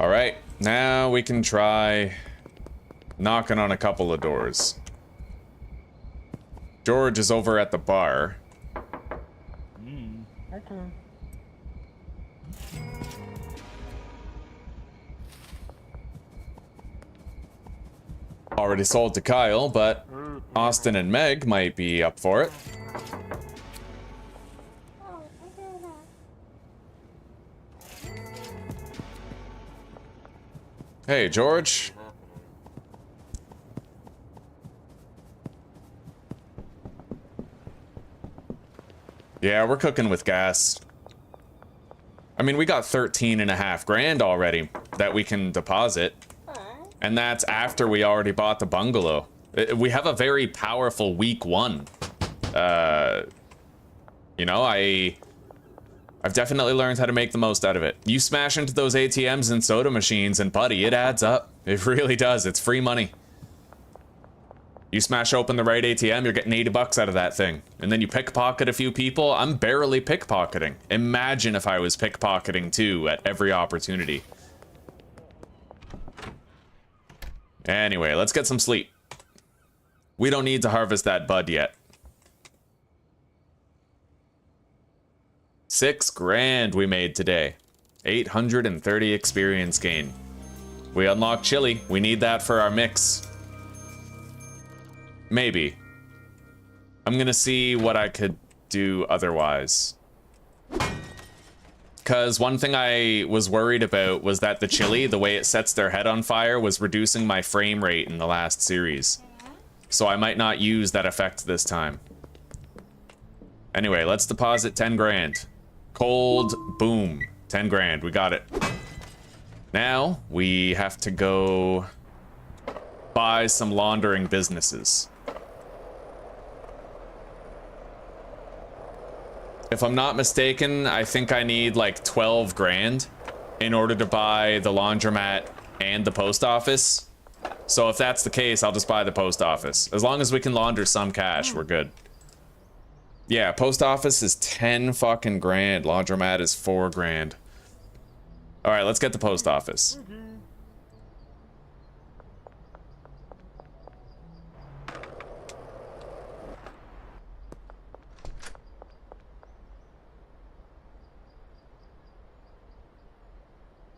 All right, now we can try knocking on a couple of doors. George is over at the bar. Okay. Already sold to Kyle, but Austin and Meg might be up for it. Hey, George. Yeah, we're cooking with gas. I mean, we got 13.5 grand already that we can deposit. And that's after we already bought the bungalow. We have a very powerful week one. You know, I've definitely learned how to make the most out of it. You smash into those ATMs and soda machines and buddy, it adds up. It really does. It's free money. You smash open the right ATM, you're getting 80 bucks out of that thing. And then you pickpocket a few people. I'm barely pickpocketing. Imagine if I was pickpocketing too at every opportunity. Anyway, let's get some sleep. We don't need to harvest that bud yet. 6 grand we made today. 830 experience gain. We unlocked chili. We need that for our mix. Maybe. I'm gonna see what I could do otherwise. Because one thing I was worried about was that the chili, the way it sets their head on fire, was reducing my frame rate in the last series. So I might not use that effect this time. Anyway, let's deposit 10 grand. Cold, boom. 10 grand, we got it. Now, we have to go buy some laundering businesses. If I'm not mistaken, I think I need like 12 grand in order to buy the laundromat and the post office. So if that's the case, I'll just buy the post office. As long as we can launder some cash, we're good. Yeah, post office is 10 fucking grand. Laundromat is 4 grand. All right, let's get the post office.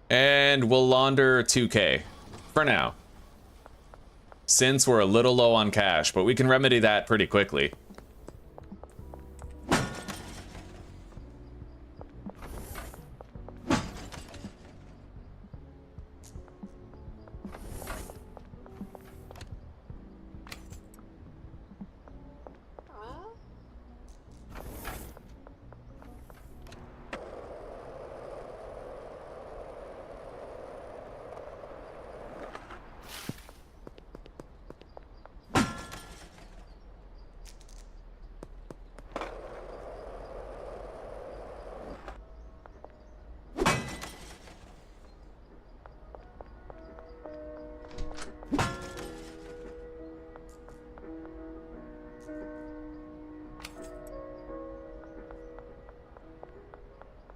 And we'll launder 2K for now, since we're a little low on cash, but we can remedy that pretty quickly.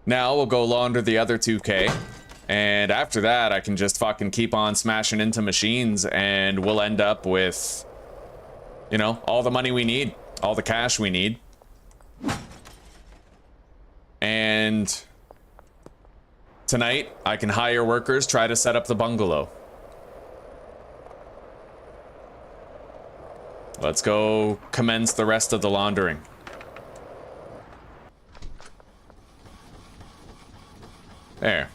Now we'll go launder the other 2K. And after that, I can just fucking keep on smashing into machines and we'll end up with, you know, all the money we need, all the cash we need. And tonight, I can hire workers, try to set up the bungalow. Let's go commence the rest of the laundering. There.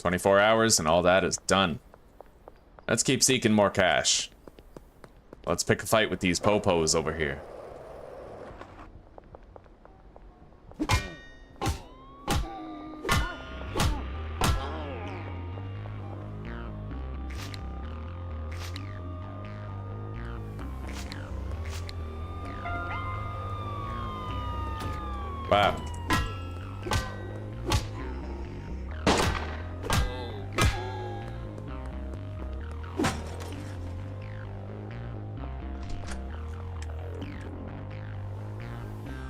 24 hours and all that is done. Let's keep seeking more cash. Let's pick a fight with these popos over here. Wow.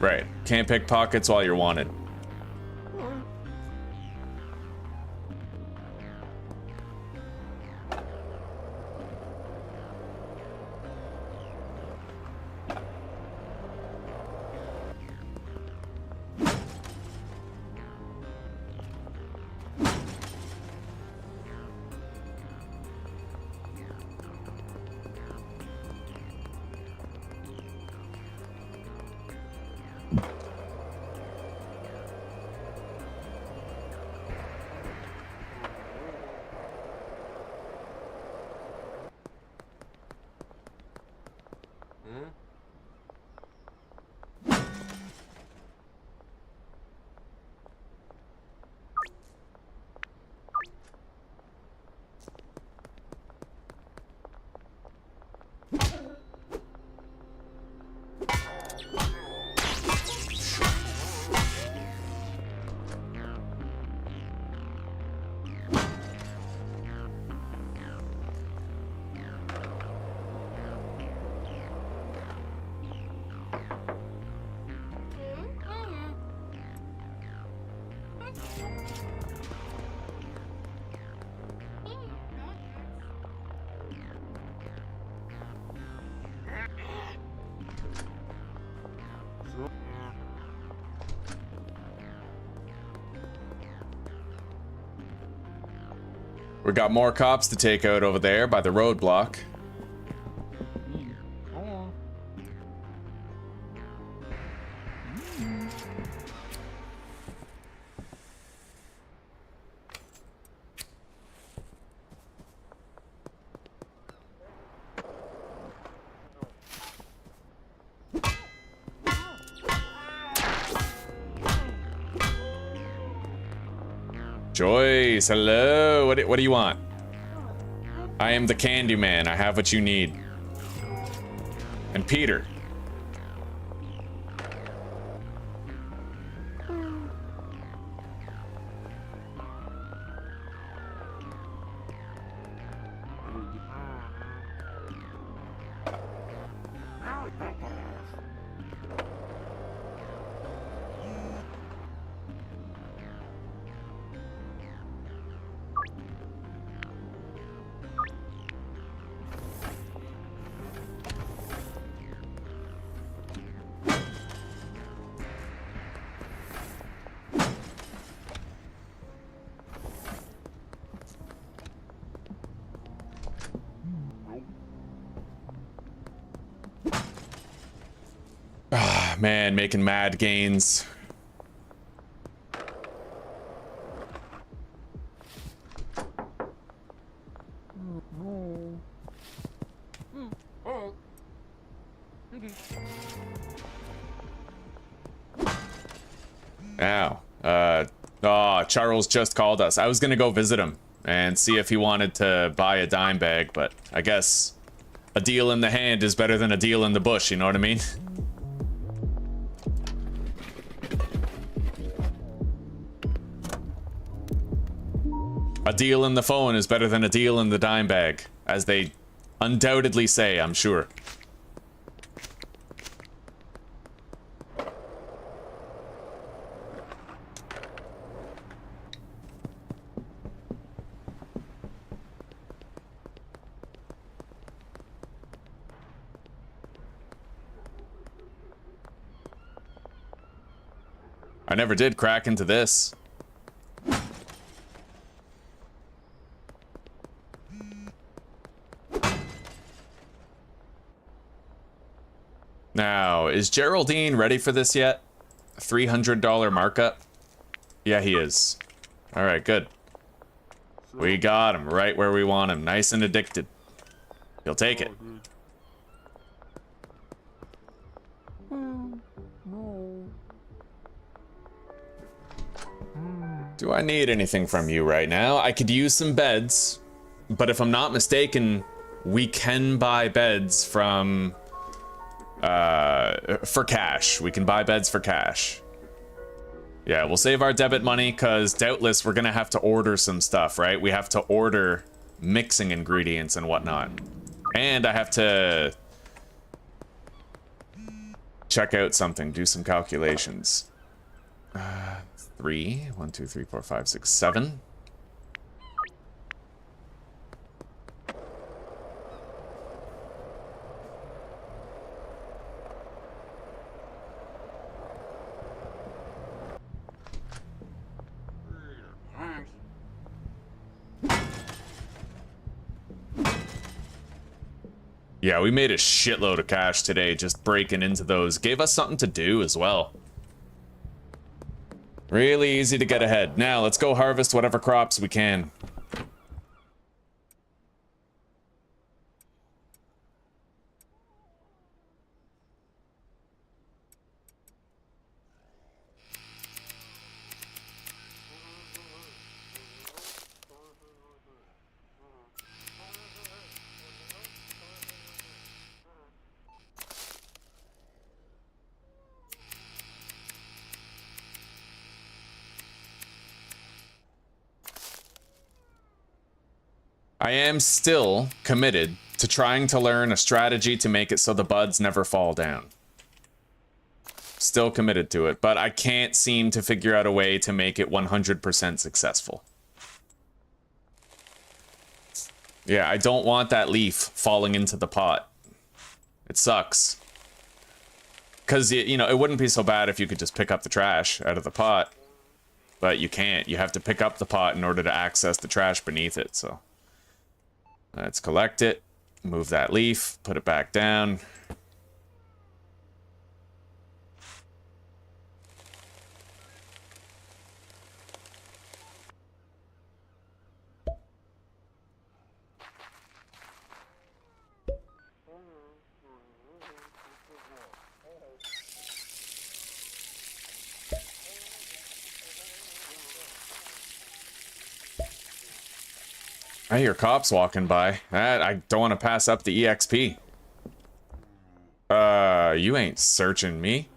Right. Can't pick pockets while you're wanted. We got more cops to take out over there by the roadblock. Joyce, hello. What do you want? I am the candy man. I have what you need. And Peter. Man, making mad gains. Now, Charles just called us. I was gonna go visit him and see if he wanted to buy a dime bag, but I guess a deal in the hand is better than a deal in the bush, you know what I mean? A deal in the phone is better than a deal in the dime bag, as they undoubtedly say, I'm sure. I never did crack into this. Now, is Geraldine ready for this yet? $300 markup? Yeah, he is. All right, good. We got him right where we want him. Nice and addicted. He'll take it. Do I need anything from you right now? I could use some beds, but if I'm not mistaken, we can buy beds from... for cash. We can buy beds for cash. Yeah, we'll save our debit money because doubtless we're gonna have to order some stuff, right? We have to order mixing ingredients and whatnot. And I have to check out something, do some calculations. 3, 1, 2, 3, 4, 5, 6, 7. Yeah, we made a shitload of cash today just breaking into those. Gave us something to do as well. Really easy to get ahead. Now, let's go harvest whatever crops we can. I am still committed to trying to learn a strategy to make it so the buds never fall down. Still committed to it, but I can't seem to figure out a way to make it 100% successful. Yeah, I don't want that leaf falling into the pot. It sucks. Because, you know, it wouldn't be so bad if you could just pick up the trash out of the pot. but you can't. You have to pick up the pot in order to access the trash beneath it, so. Let's collect it, move that leaf, put it back down. I hear cops walking by. I don't want to pass up the EXP. You ain't searching me.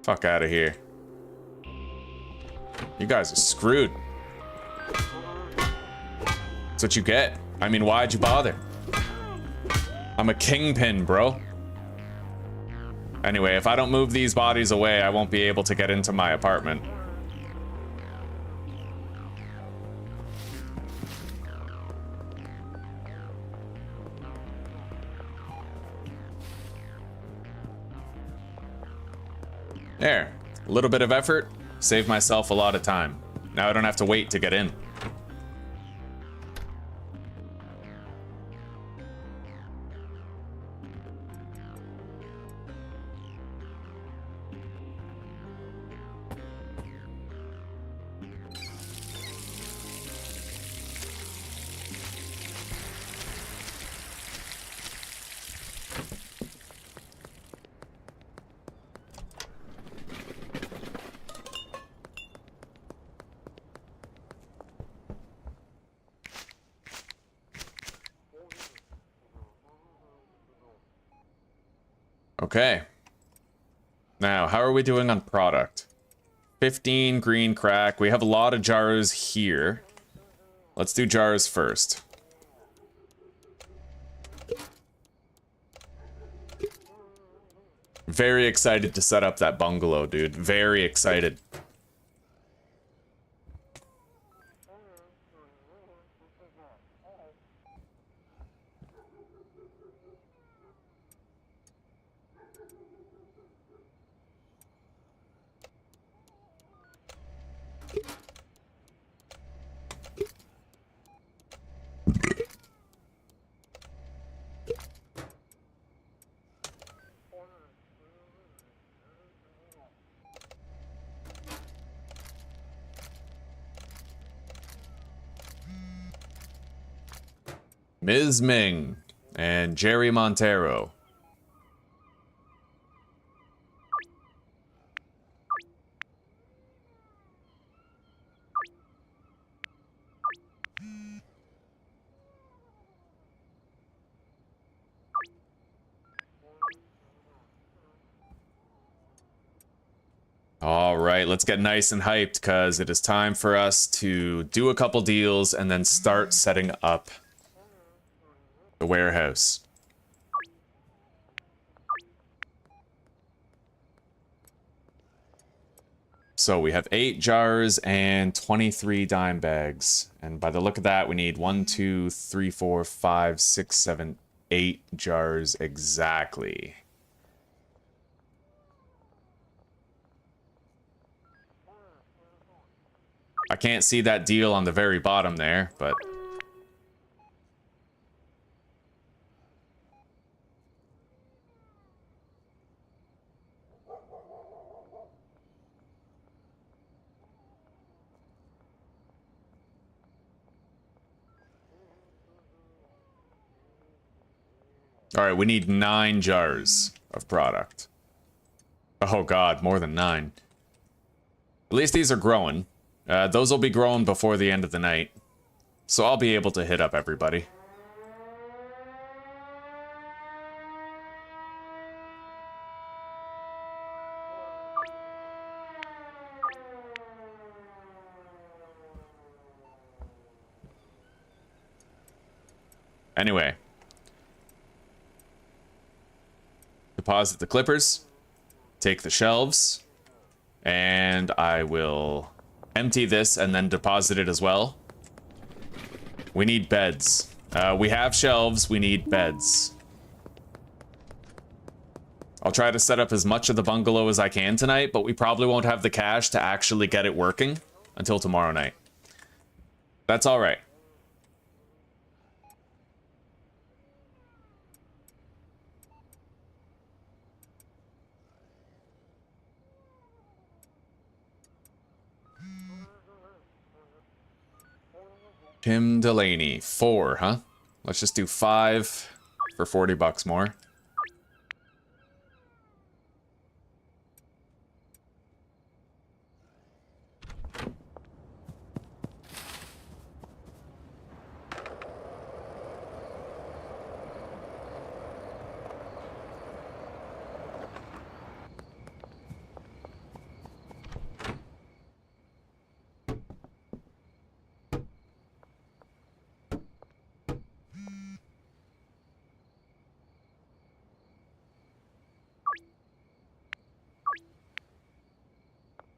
Fuck out of here. You guys are screwed. That's what you get. I mean, why'd you bother? I'm a kingpin, bro. Anyway, if I don't move these bodies away, I won't be able to get into my apartment. There, a little bit of effort, saved myself a lot of time. Now I don't have to wait to get in. Okay. Now, how are we doing on product? 15 green crack. We have a lot of jars here. Let's do jars first. Very excited to set up that bungalow, dude. Very excited. Ms. Ming and Jerry Montero. All right, let's get nice and hyped because it is time for us to do a couple deals and then start setting up the warehouse. So we have 8 jars and 23 dime bags. And by the look of that, we need 1, 2, 3, 4, 5, 6, 7, 8 jars exactly. I can't see that deal on the very bottom there, but... All right, we need 9 jars of product. Oh god, more than 9. At least these are growing. Those will be growing before the end of the night. So I'll be able to hit up everybody. Anyway. Deposit the clippers, take the shelves, and I will empty this and then deposit it as well. We need beds. We have shelves, we need beds. I'll try to set up as much of the bungalow as I can tonight, but we probably won't have the cash to actually get it working until tomorrow night. That's all right. Tim Delaney, 4, huh? Let's just do 5 for 40 bucks more.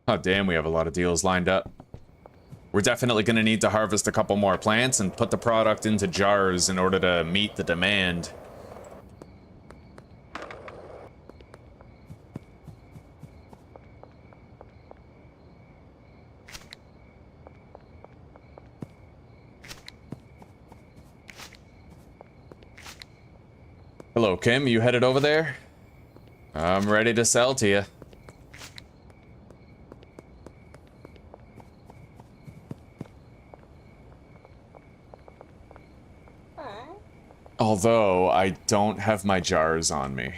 Oh, damn, we have a lot of deals lined up. We're definitely going to need to harvest a couple more plants and put the product into jars in order to meet the demand. Hello, Kim. You headed over there? I'm ready to sell to you. Although, I don't have my jars on me.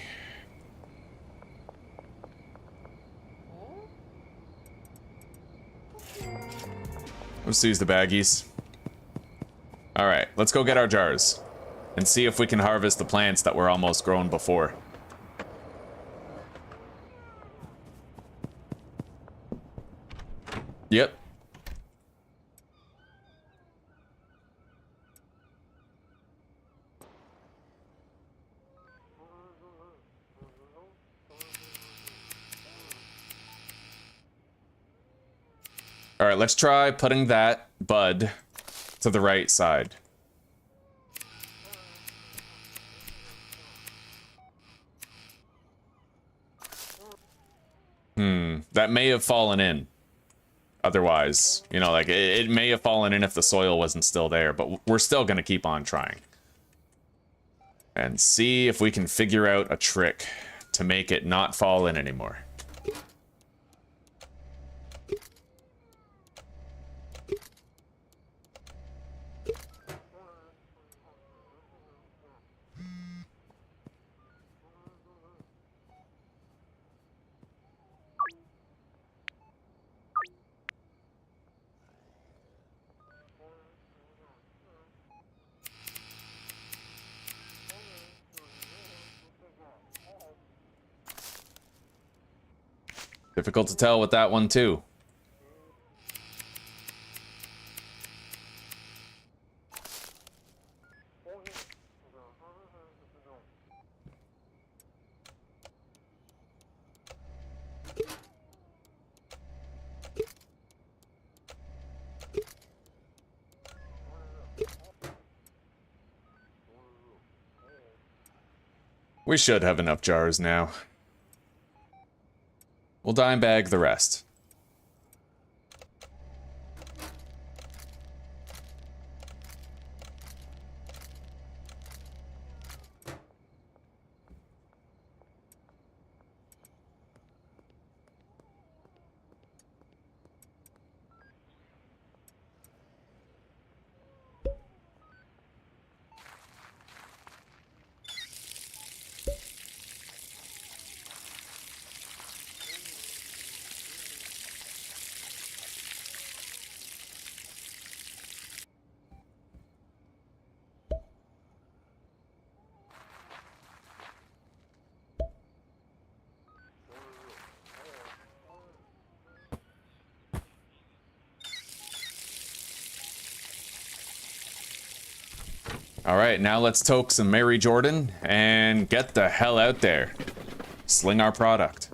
Let's use the baggies. Alright, let's go get our jars. And see if we can harvest the plants that were almost grown before. Yep. Alright, let's try putting that bud to the right side. That may have fallen in. Otherwise, you know, like, it may have fallen in if the soil wasn't still there, but we're still gonna keep on trying. And see if we can figure out a trick to make it not fall in anymore. Difficult to tell with that one, too. We should have enough jars now. We'll dime bag the rest. Alright, now let's toke some Mary Jordan and get the hell out there. Sling our product.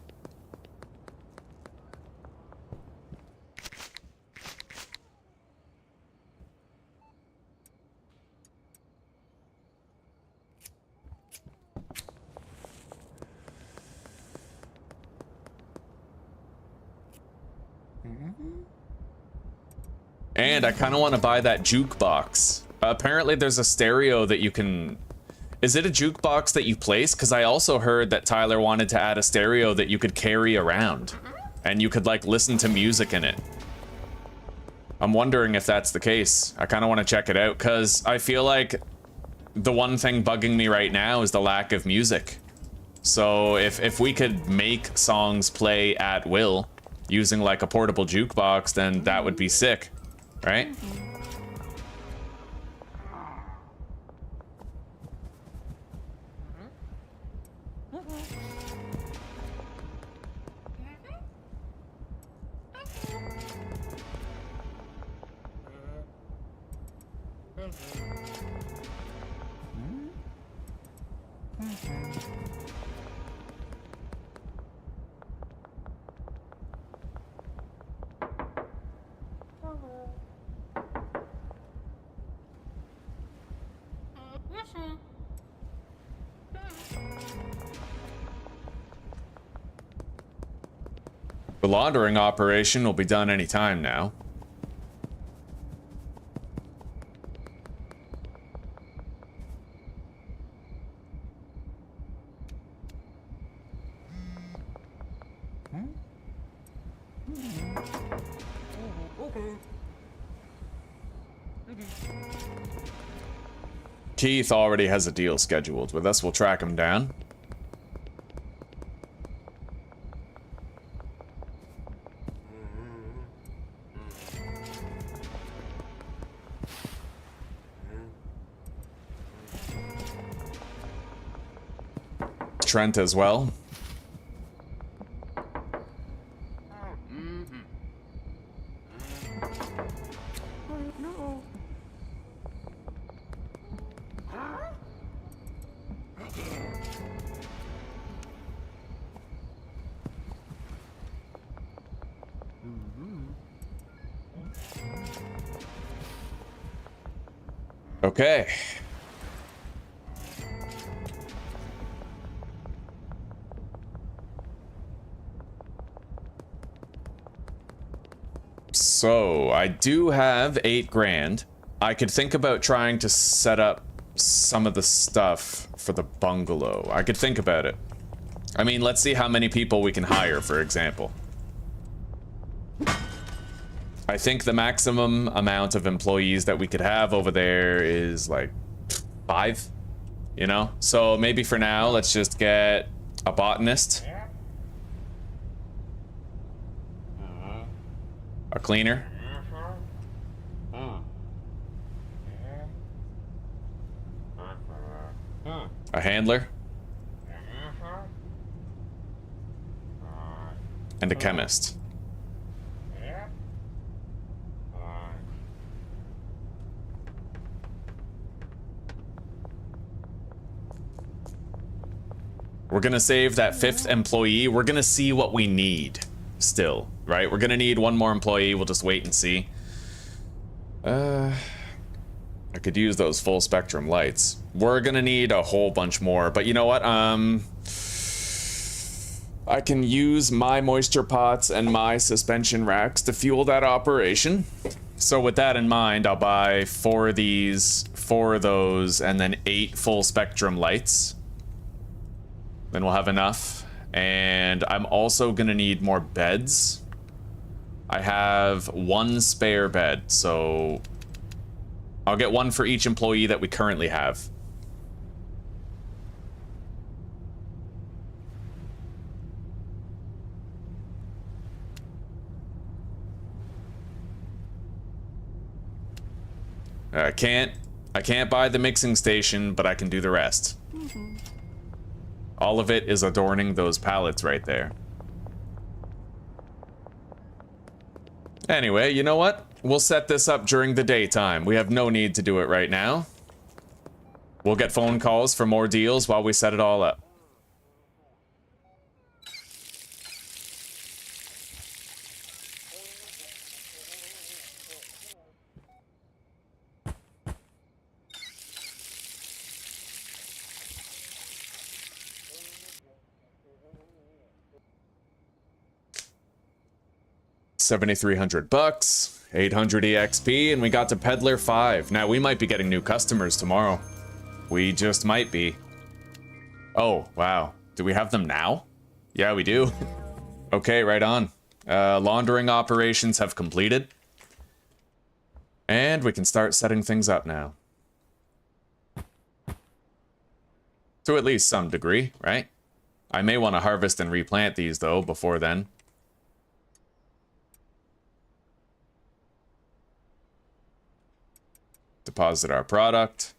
And I kind of want to buy that jukebox. Apparently there's a stereo that you can... Is it a jukebox that you place? Because I also heard that Tyler wanted to add a stereo that you could carry around. And you could, like, listen to music in it. I'm wondering if that's the case. I kind of want to check it out, because I feel like the one thing bugging me right now is the lack of music. So if we could make songs play at will using, like, a portable jukebox, then that would be sick. Right? The laundering operation will be done any time now. Keith already has a deal scheduled with us. We'll track him down. Trent as well. Okay. So, I do have 8 grand. I could think about trying to set up some of the stuff for the bungalow. I could think about it. I mean, let's see how many people we can hire, for example. I think the maximum amount of employees that we could have over there is like 5, you know? So maybe for now, let's just get a botanist, a cleaner, a handler, and a chemist. We're gonna save that 5th employee. We're gonna see what we need still, right? We're gonna need 1 more employee. We'll just wait and see. I could use those full spectrum lights. We're gonna need a whole bunch more, but you know what? I can use my moisture pots and my suspension racks to fuel that operation. So with that in mind, I'll buy 4 of these, 4 of those, and then 8 full spectrum lights. Then we'll have enough. And I'm also gonna need more beds. I have 1 spare bed, so I'll get 1 for each employee that we currently have. I can't buy the mixing station, but I can do the rest. All of it is adorning those pallets right there. Anyway, you know what? We'll set this up during the daytime. We have no need to do it right now. We'll get phone calls for more deals while we set it all up. $7,300 bucks, 800 EXP, and we got to Peddler 5. Now, we might be getting new customers tomorrow. We just might be. Oh, wow. Do we have them now? Yeah, we do. Okay, right on. Laundering operations have completed. And we can start setting things up now. To at least some degree, right? I may want to harvest and replant these, though, before then. Deposit our product.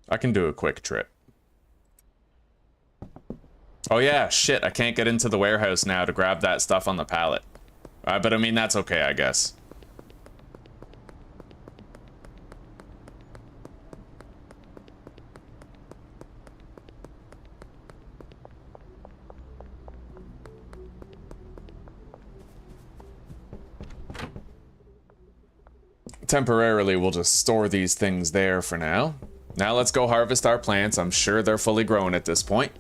I can do a quick trip. Oh yeah, shit, I can't get into the warehouse now to grab that stuff on the pallet. But I mean, that's okay, I guess. Temporarily, we'll just store these things there for now. Now let's go harvest our plants. I'm sure they're fully grown at this point.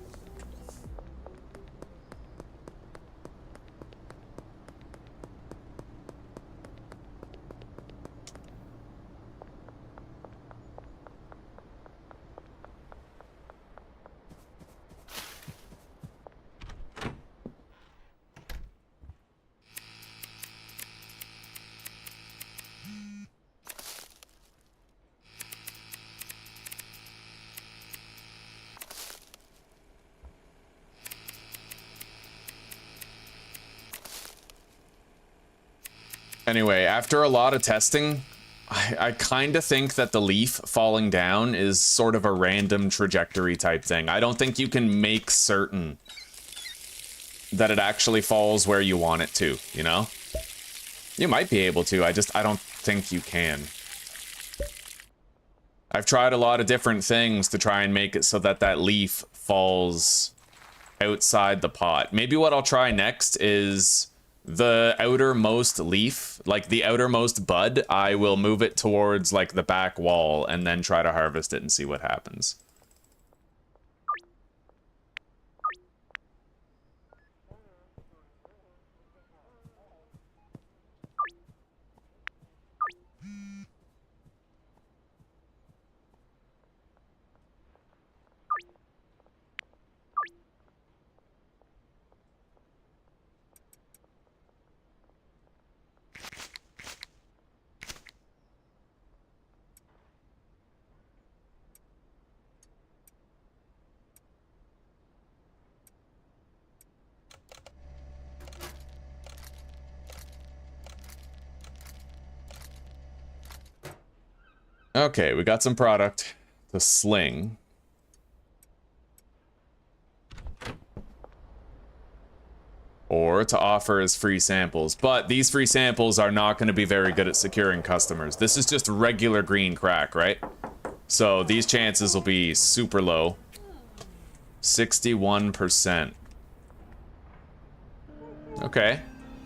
Anyway, after a lot of testing, I kind of think that the leaf falling down is sort of a random trajectory type thing. I don't think you can make certain that it actually falls where you want it to, you know? You might be able to, I don't think you can. I've tried a lot of different things to try and make it so that that leaf falls outside the pot. Maybe what I'll try next is the outermost leaf, like the outermost bud, I will move it towards like the back wall and then try to harvest it and see what happens. Okay, we got some product to sling. Or to offer as free samples. But these free samples are not going to be very good at securing customers. This is just regular green crack, right? So these chances will be super low. 61%. Okay,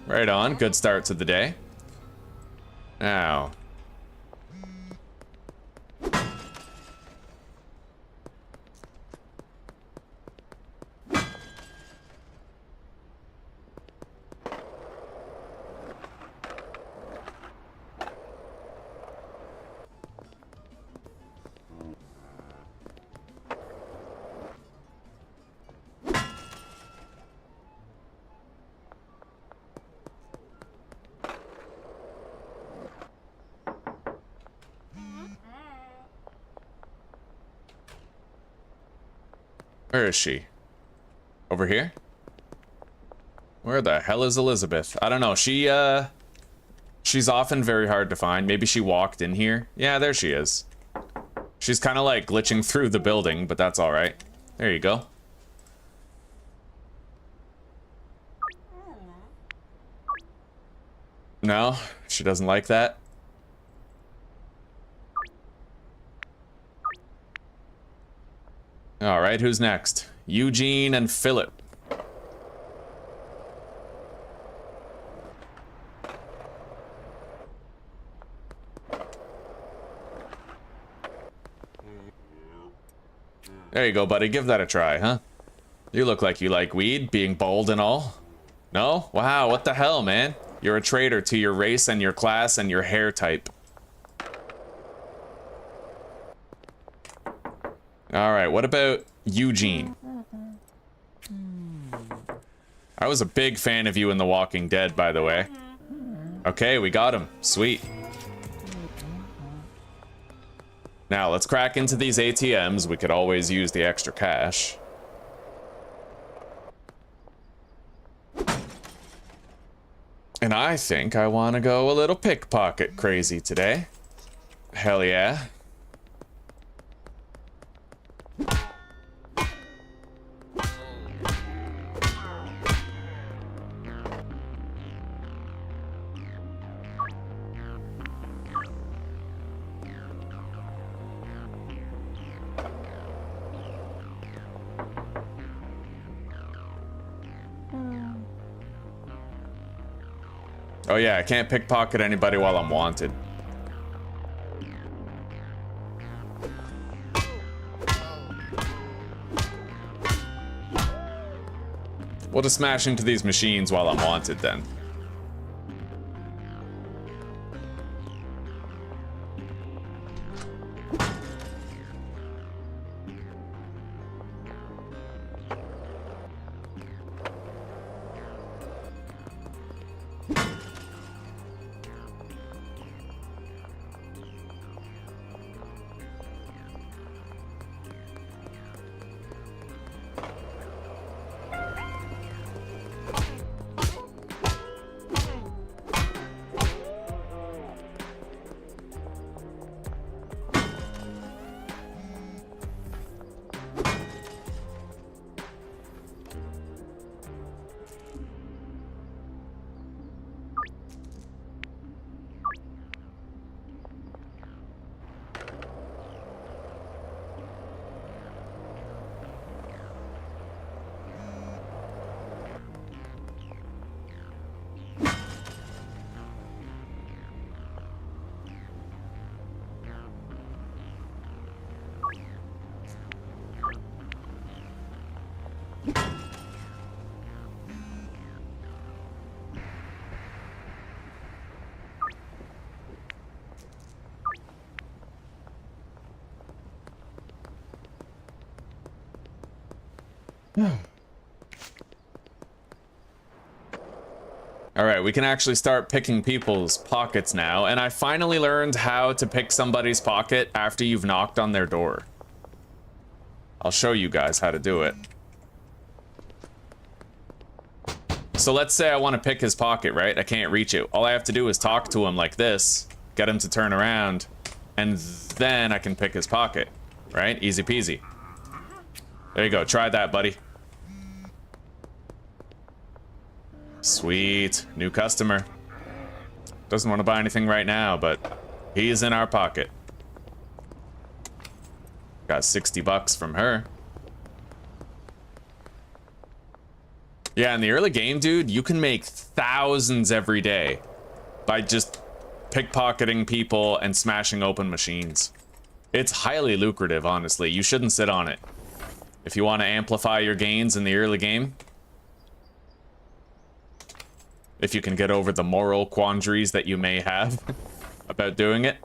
right on. Good start to the day. Now. Where is she? Over here? Where the hell is Elizabeth? I don't know. She's often very hard to find. Maybe she walked in here. Yeah, there she is. She's kind of like glitching through the building, but that's all right. There you go. No, she doesn't like that. All right, who's next? Eugene and Philip. There you go, buddy. Give that a try, huh? You look like you like weed, being bold and all. No? Wow, what the hell, man? You're a traitor to your race and your class and your hair type. Alright, what about Eugene? I was a big fan of you in The Walking Dead, by the way. Okay, we got him. Sweet. Now, let's crack into these ATMs. We could always use the extra cash. And I think I want to go a little pickpocket crazy today. Hell yeah. Oh yeah, I can't pickpocket anybody while I'm wanted. We'll just smash into these machines while I'm wanted then. Alright, we can actually start picking people's pockets now, and I finally learned how to pick somebody's pocket after you've knocked on their door. I'll show you guys how to do it. So let's say I want to pick his pocket, right? I can't reach it. All I have to do is talk to him like this, get him to turn around, and then I can pick his pocket, right? Easy peasy. There you go, try that, buddy. Sweet, new customer. Doesn't want to buy anything right now, but he's in our pocket. Got 60 bucks from her. Yeah, in the early game, dude, you can make thousands every day by just pickpocketing people and smashing open machines. It's highly lucrative, honestly. You shouldn't sit on it. If you want to amplify your gains in the early game, if you can get over the moral quandaries that you may have about doing it.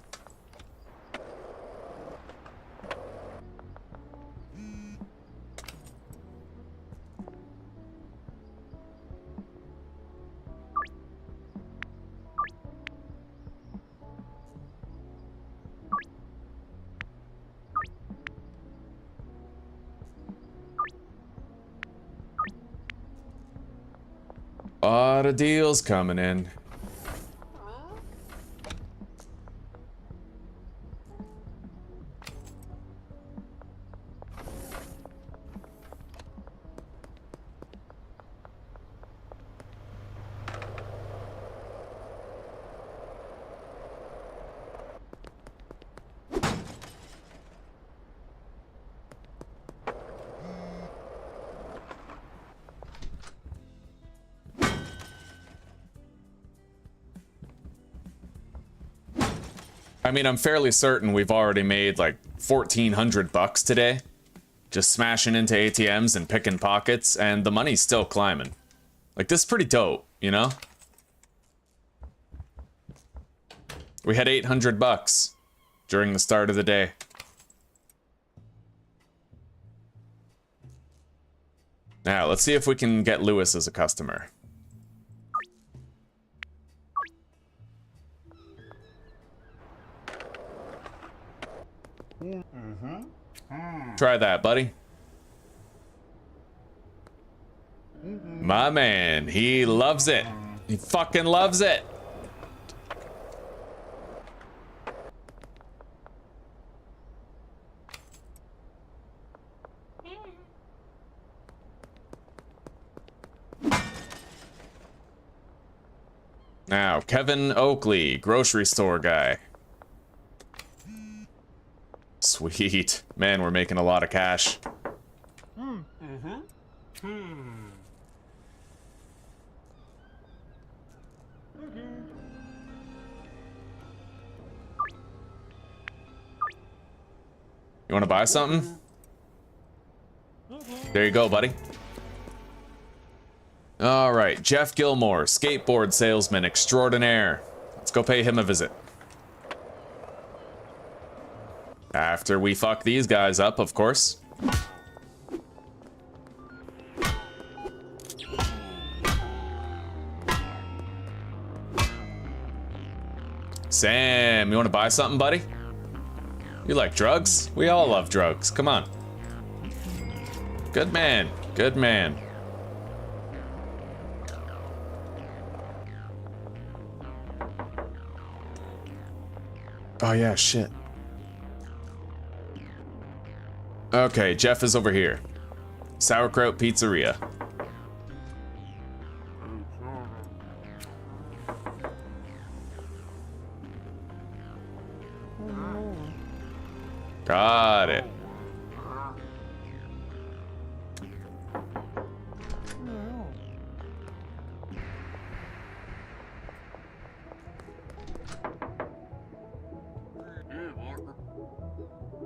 Lot of deals coming in. I mean, I'm fairly certain we've already made like 1,400 bucks today. just smashing into ATMs and picking pockets, and the money's still climbing. Like, this is pretty dope, you know? We had 800 bucks during the start of the day. Now, let's see if we can get Lewis as a customer. Try that, buddy. My man, he loves it. He fucking loves it. Now, Kevin Oakley, grocery store guy. Sweet. Man, we're making a lot of cash. You want to buy something? There you go, buddy. All right, Jeff Gilmore, skateboard salesman extraordinaire. Let's go pay him a visit. After we fuck these guys up, of course. Sam, you want to buy something, buddy? You like drugs? We all love drugs. Come on. Good man. Good man. Oh yeah, shit. Okay, Jeff is over here. Sauerkraut Pizzeria. Got it.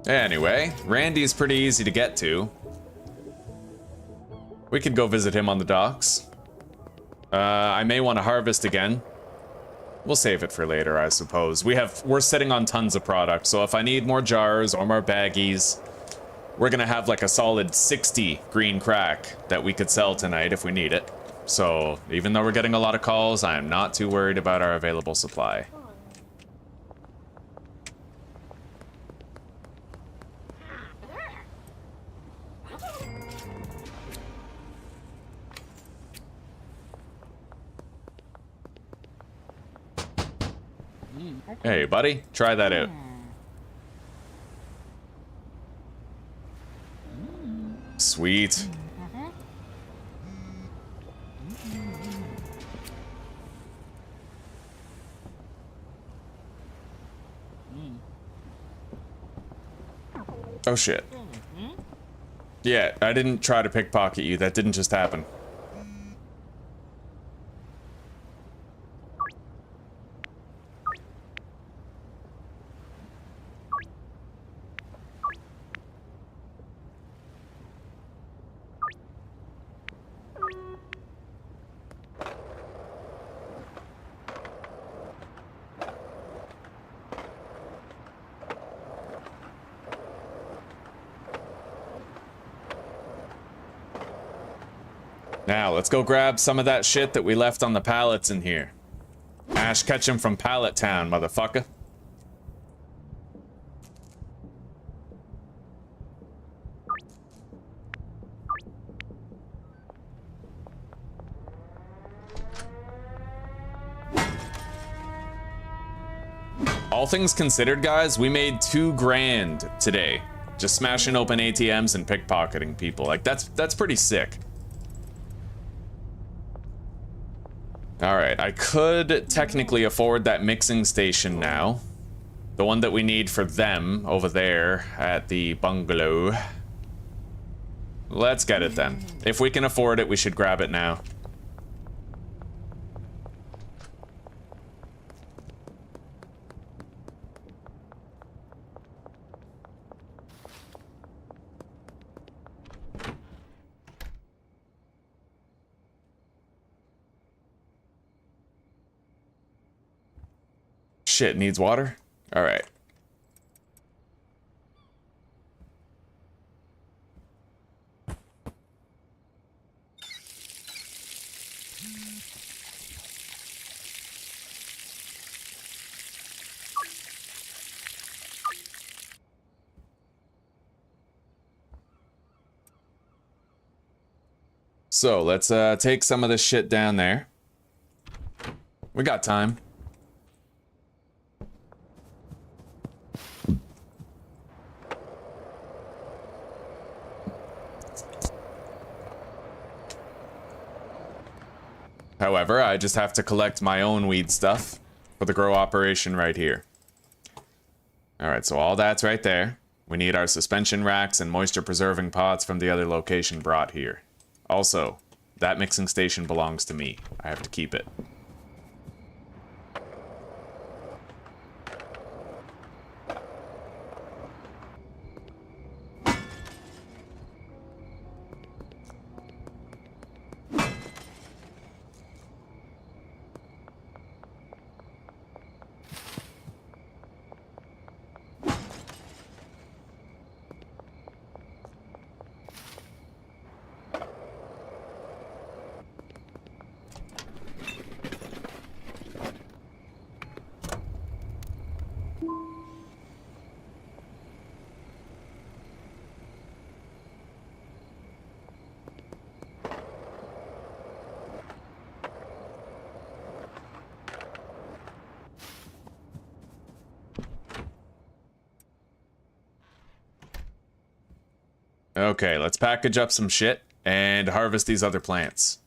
Anyway, Randy's pretty easy to get to. We could go visit him on the docks. I may want to harvest again. We'll save it for later, I suppose. We're sitting on tons of product, so if I need more jars or more baggies, we're gonna have like a solid 60 green crack that we could sell tonight if we need it. So even though we're getting a lot of calls, I am not too worried about our available supply. Hey, buddy, try that out. Sweet. Oh shit. Yeah, I didn't try to pickpocket you. That didn't just happen. Now, let's go grab some of that shit that we left on the pallets in here. Ash Ketchum from Pallet Town, motherfucker. All things considered, guys, we made $2 grand today. Just smashing open ATMs and pickpocketing people. Like, that's pretty sick. Alright, I could technically afford that mixing station now. The one that we need for them over there at the bungalow. Let's get it then. If we can afford it, we should grab it now. shit, needs water? Alright. So, let's take some of this shit down there. We got time. However, I just have to collect my own weed stuff for the grow operation right here. Alright, so all that's right there. We need our suspension racks and moisture preserving pots from the other location brought here. Also, that mixing station belongs to me. I have to keep it. Okay, let's package up some shit and harvest these other plants.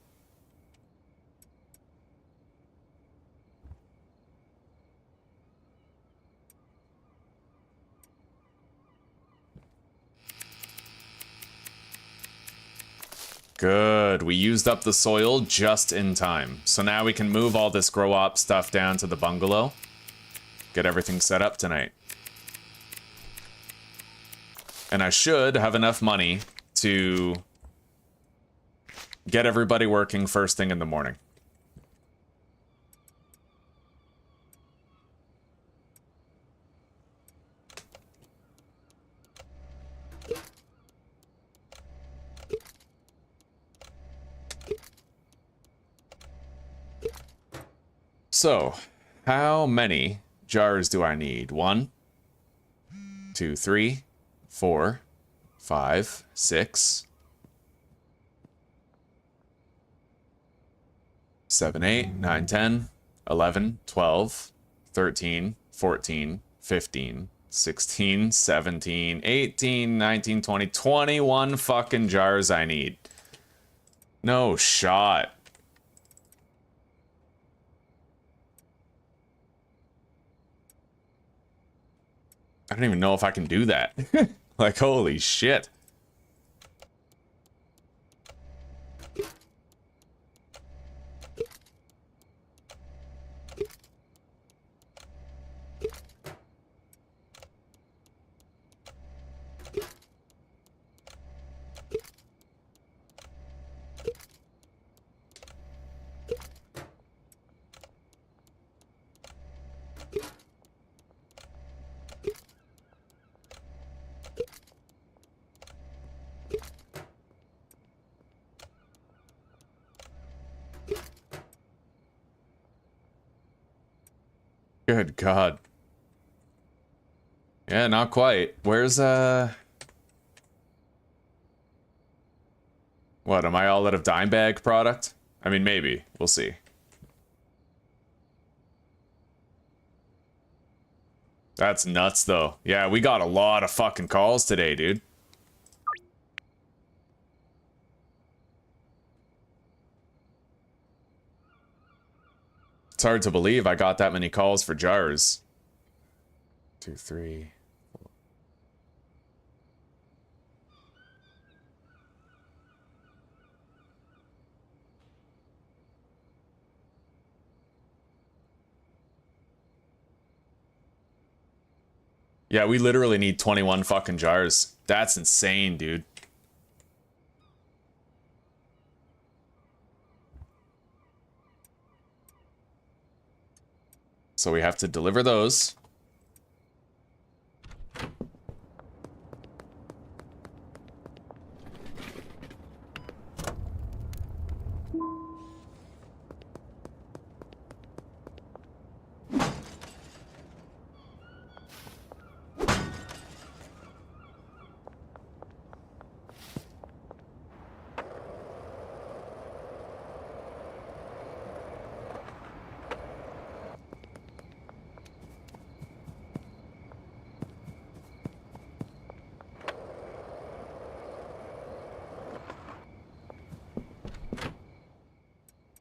Good, we used up the soil just in time. So now we can move all this grow op stuff down to the bungalow. Get everything set up tonight. And I should have enough money to get everybody working first thing in the morning. So, how many jars do I need? 1, 2, 3, 4, 5, 6, 7, 8, 9, 10, 11, 12, 13, 14, 15, 16, 17, 18, 19, 20, 21 fucking jars I need. No shot. I don't even know if I can do that. Like, holy shit. Good God. Yeah, not quite. Where's, What, am I all out of dime bag product? I mean, maybe. We'll see. That's nuts, though. Yeah, we got a lot of fucking calls today, dude. It's hard to believe I got that many calls for jars. 2, 3, 4. Yeah, we literally need 21 fucking jars. That's insane, dude. So we have to deliver those.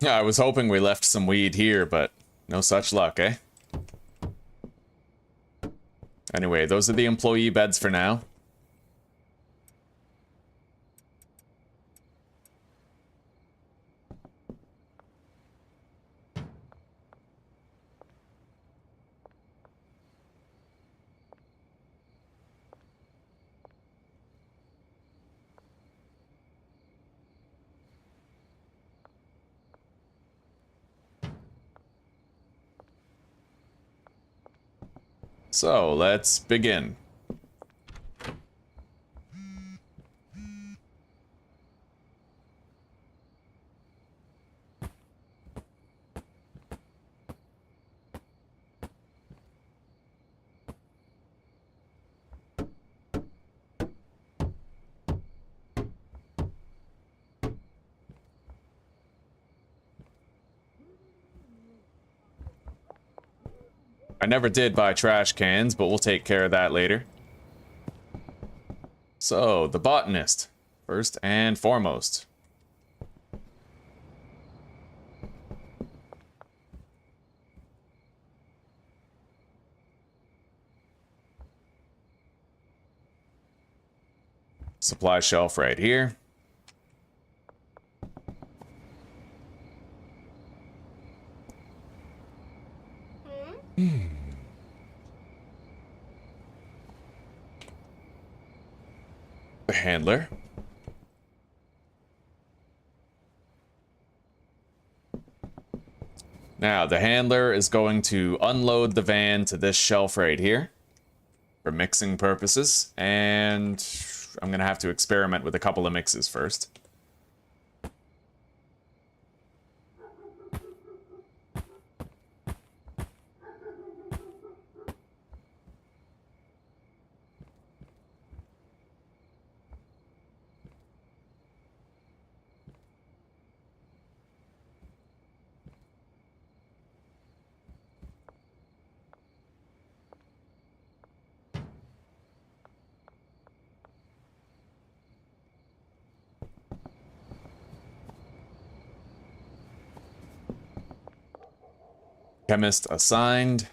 Yeah, I was hoping we left some weed here, but no such luck, eh? Anyway, those are the employee beds for now. So, let's begin. I never did buy trash cans, but we'll take care of that later. So, the botanist, first and foremost. Supply shelf right here. The handler. Now, the handler is going to unload the van to this shelf right here for mixing purposes, and I'm going to have to experiment with a couple of mixes first. Chemist assigned.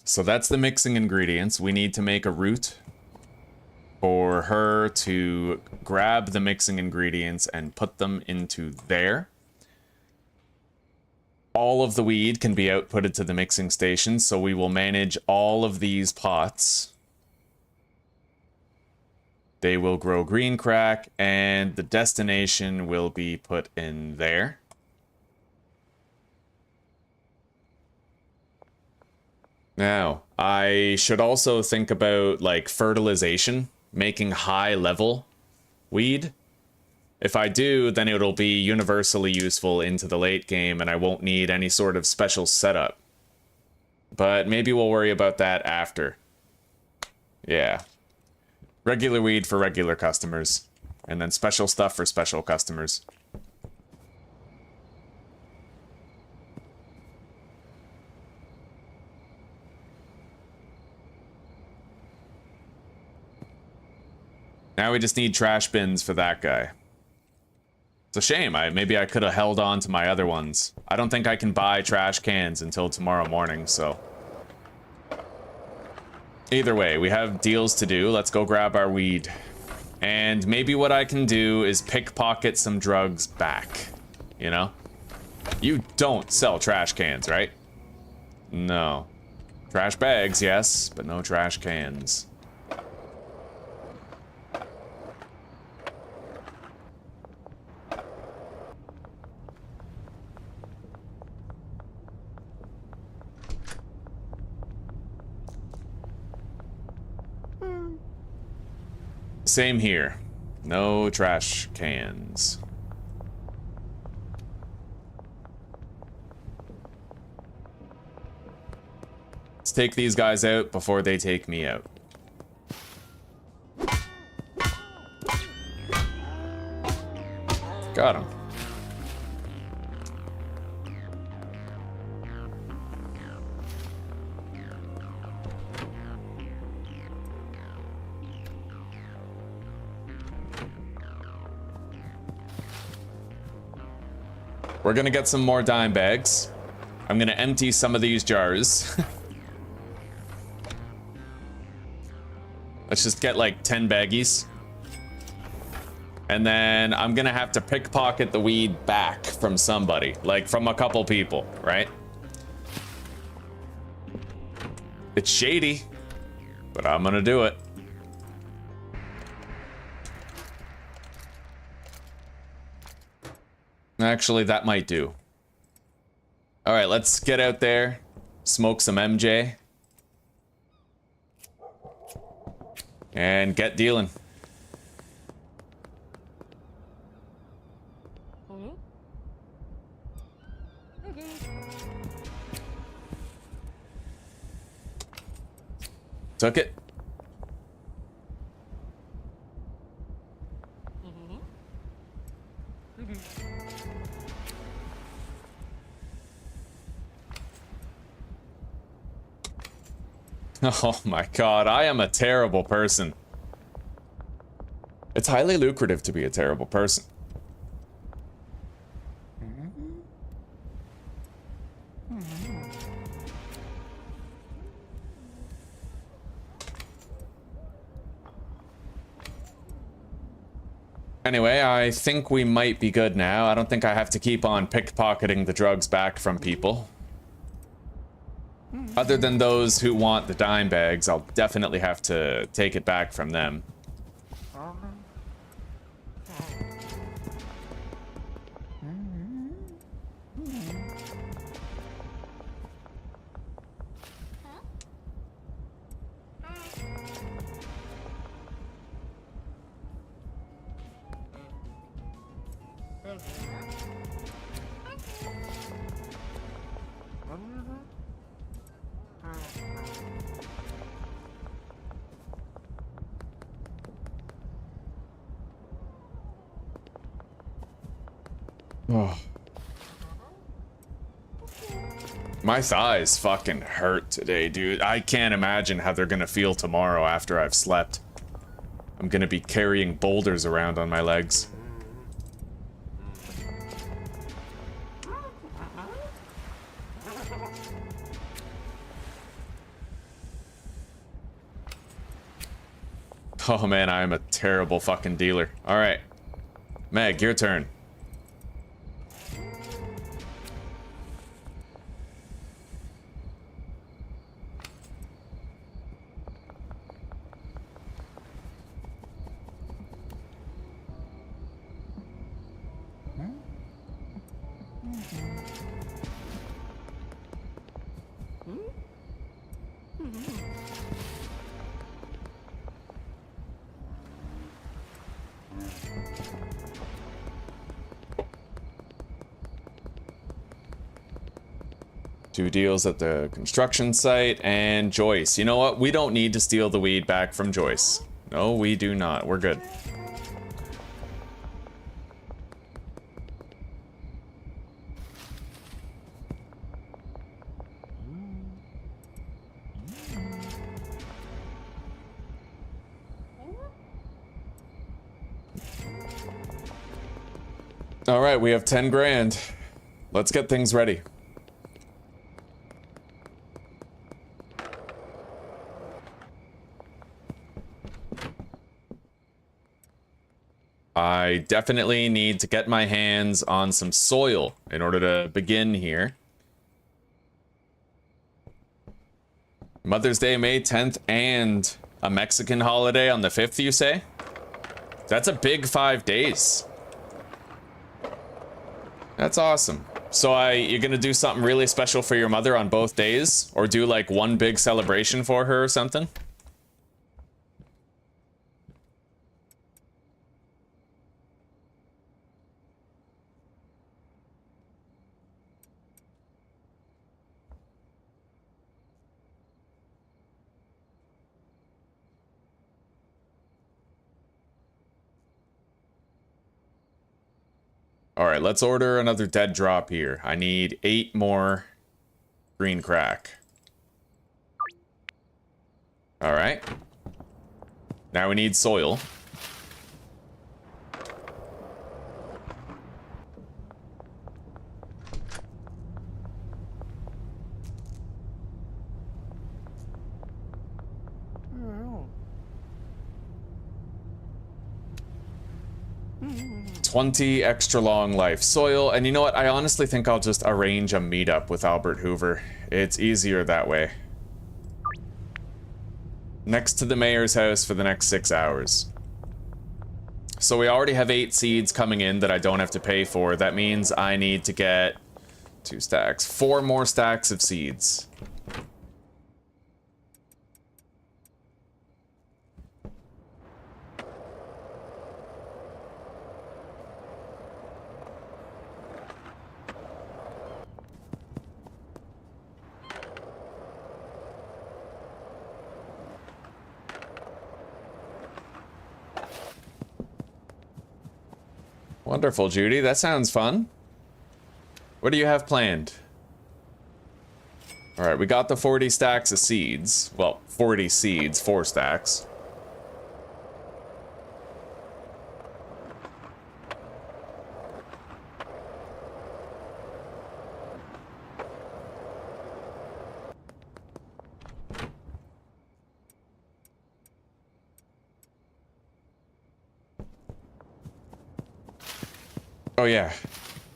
So that's the mixing ingredients. We need to make a route for her to grab the mixing ingredients and put them into there. All of the weed can be outputted to the mixing station, so we will manage all of these pots. They will grow green crack, and the destination will be put in there. Now, I should also think about, like, fertilization, making high-level weed. If I do, then it'll be universally useful into the late game, and I won't need any sort of special setup. But maybe we'll worry about that after. Yeah. Regular weed for regular customers, and then special stuff for special customers. Now we just need trash bins for that guy. It's a shame. Maybe I could have held on to my other ones. I don't think I can buy trash cans until tomorrow morning, so... Either way, we have deals to do. Let's go grab our weed. And maybe what I can do is pickpocket some drugs back. You know? You don't sell trash cans, right? No. Trash bags, yes, but no trash cans. Same here. No trash cans. Let's take these guys out before they take me out. Got him. We're gonna get some more dime bags. I'm gonna empty some of these jars. Let's just get like 10 baggies. And then I'm gonna have to pickpocket the weed back from somebody, like from a couple people, right? It's shady, but I'm gonna do it. Actually, that might do. All right, let's get out there, smoke some MJ, and get dealing. Took it. Oh my god, I am a terrible person. It's highly lucrative to be a terrible person. Anyway, I think we might be good now. I don't think I have to keep on pickpocketing the drugs back from people. Other than those who want the dime bags, I'll definitely have to take it back from them. Oh. My thighs fucking hurt today, dude. I can't imagine how they're gonna feel tomorrow after I've slept. I'm gonna be carrying boulders around on my legs. Oh man, I am a terrible fucking dealer. Alright. Meg, your turn. Two deals at the construction site and Joyce. You know what? We don't need to steal the weed back from Joyce. No, we do not. We're good. All right, we have 10 grand. Let's get things ready. I definitely need to get my hands on some soil in order to begin here. Mother's Day, May 10th, and a Mexican holiday on the 5th, you say? That's a big 5 days. That's awesome. So you're gonna do something really special for your mother on both days? Or do like one big celebration for her or something? Alright, let's order another dead drop here. I need 8 more green crack. Alright. Now we need soil. Oh. 20 extra long life soil, and you know what? I honestly think I'll just arrange a meetup with Albert Hoover. It's easier that way. Next to the mayor's house for the next 6 hours. So we already have 8 seeds coming in that I don't have to pay for. That means I need to get 2 stacks, 4 more stacks of seeds. Wonderful, Judy. That sounds fun. What do you have planned? Alright, we got the 40 stacks of seeds. Well, 40 seeds, 4 stacks. Oh yeah.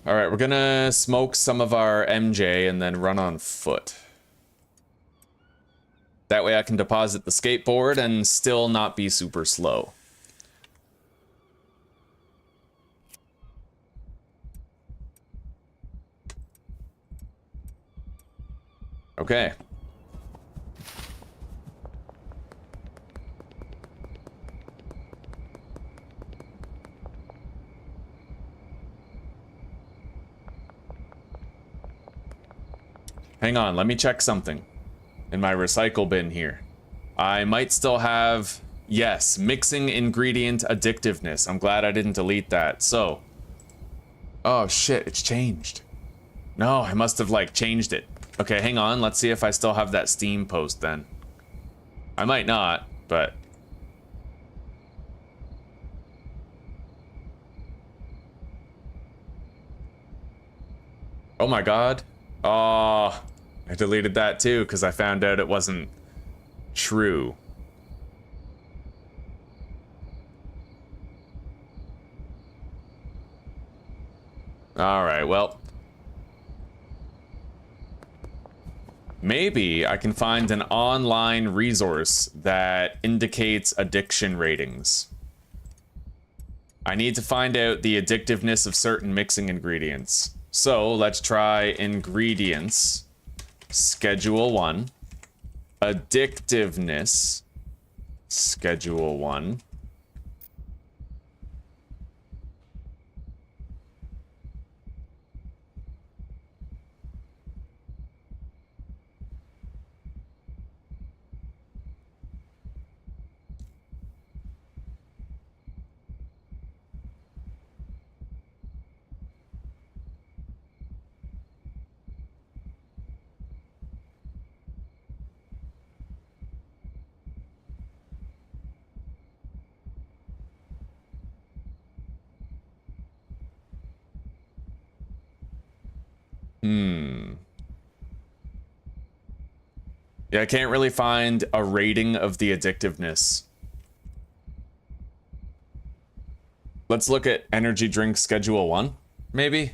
Alright, we're gonna smoke some of our MJ and then run on foot. That way I can deposit the skateboard and still not be super slow. Okay. Hang on, let me check something in my recycle bin here. I might still have, yes, mixing ingredient addictiveness. I'm glad I didn't delete that. So, oh shit, it's changed. No, I must have like changed it. Okay, hang on, let's see if I still have that Steam post then. I might not, but... Oh my god. Oh, I deleted that too because I found out it wasn't true. Alright, well. Maybe I can find an online resource that indicates addiction ratings. I need to find out the addictiveness of certain mixing ingredients. So let's try ingredients, schedule 1, addictiveness, schedule 1. Yeah, I can't really find a rating of the addictiveness. Let's look at energy drink schedule 1, maybe?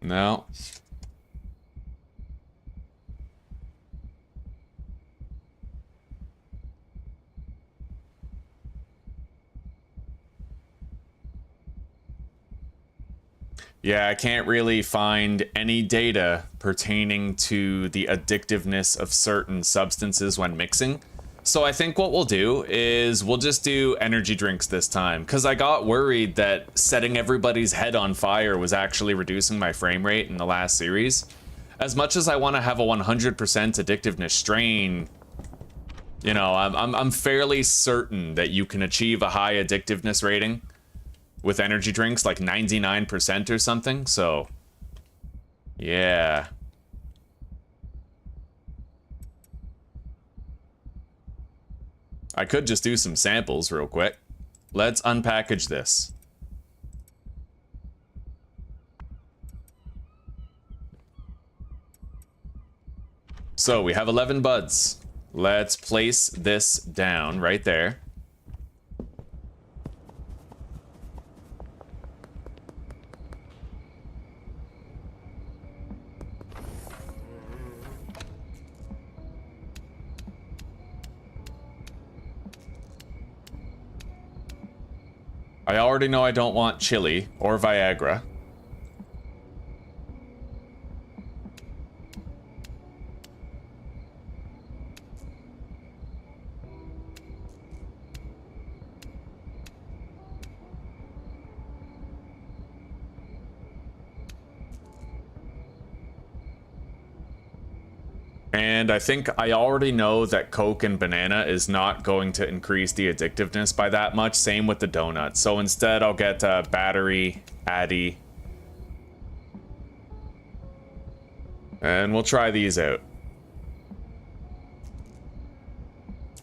No. Yeah, I can't really find any data pertaining to the addictiveness of certain substances when mixing. So I think what we'll do is we'll just do energy drinks this time, because I got worried that setting everybody's head on fire was actually reducing my frame rate in the last series. As much as I want to have a 100% addictiveness strain, you know, I'm fairly certain that you can achieve a high addictiveness rating with energy drinks, like 99% or something, so yeah. I could just do some samples real quick. Let's unpackage this. So we have 11 buds. Let's place this down right there. I already know I don't want chili or Viagra. And I think I already know that Coke and banana is not going to increase the addictiveness by that much. Same with the donut. So instead I'll get battery, Addy. And we'll try these out.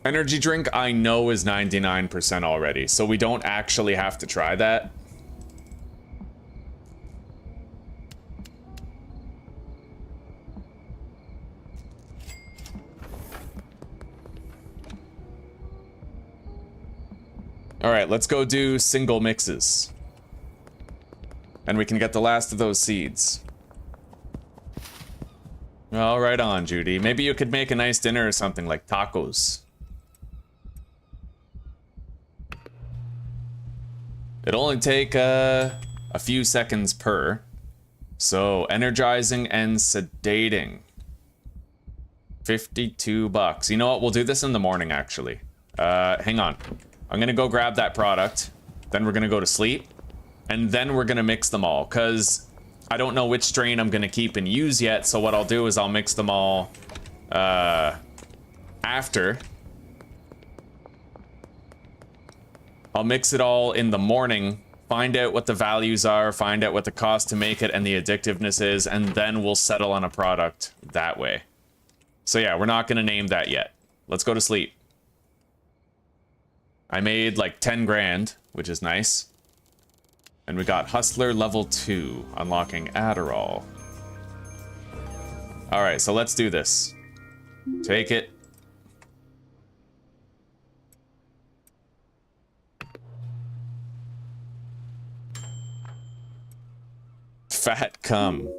Energy drink I know is 99% already, so we don't actually have to try that. Alright, let's go do single mixes. And we can get the last of those seeds. Well, right on, Judy. Maybe you could make a nice dinner or something, like tacos. It'll only take a few seconds per. So, energizing and sedating. $52. You know what? We'll do this in the morning, actually. Hang on. I'm gonna go grab that product, then we're gonna go to sleep, and then we're gonna mix them all, because I don't know which strain I'm gonna keep and use yet, so what I'll do is I'll mix them all after. I'll mix it all in the morning, find out what the values are, find out what the cost to make it and the addictiveness is, and then we'll settle on a product that way. So yeah, we're not gonna name that yet. Let's go to sleep. I made like 10 grand, which is nice. And we got Hustler level 2, unlocking Adderall. All right, so let's do this. Take it. Fat cum.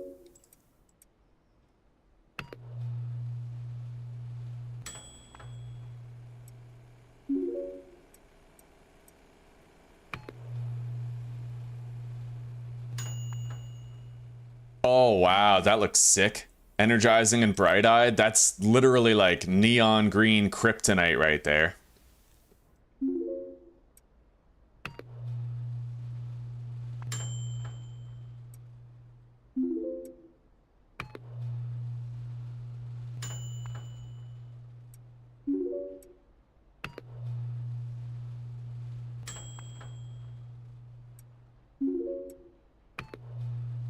Oh, wow, that looks sick. Energizing and bright-eyed. That's literally like neon green kryptonite right there.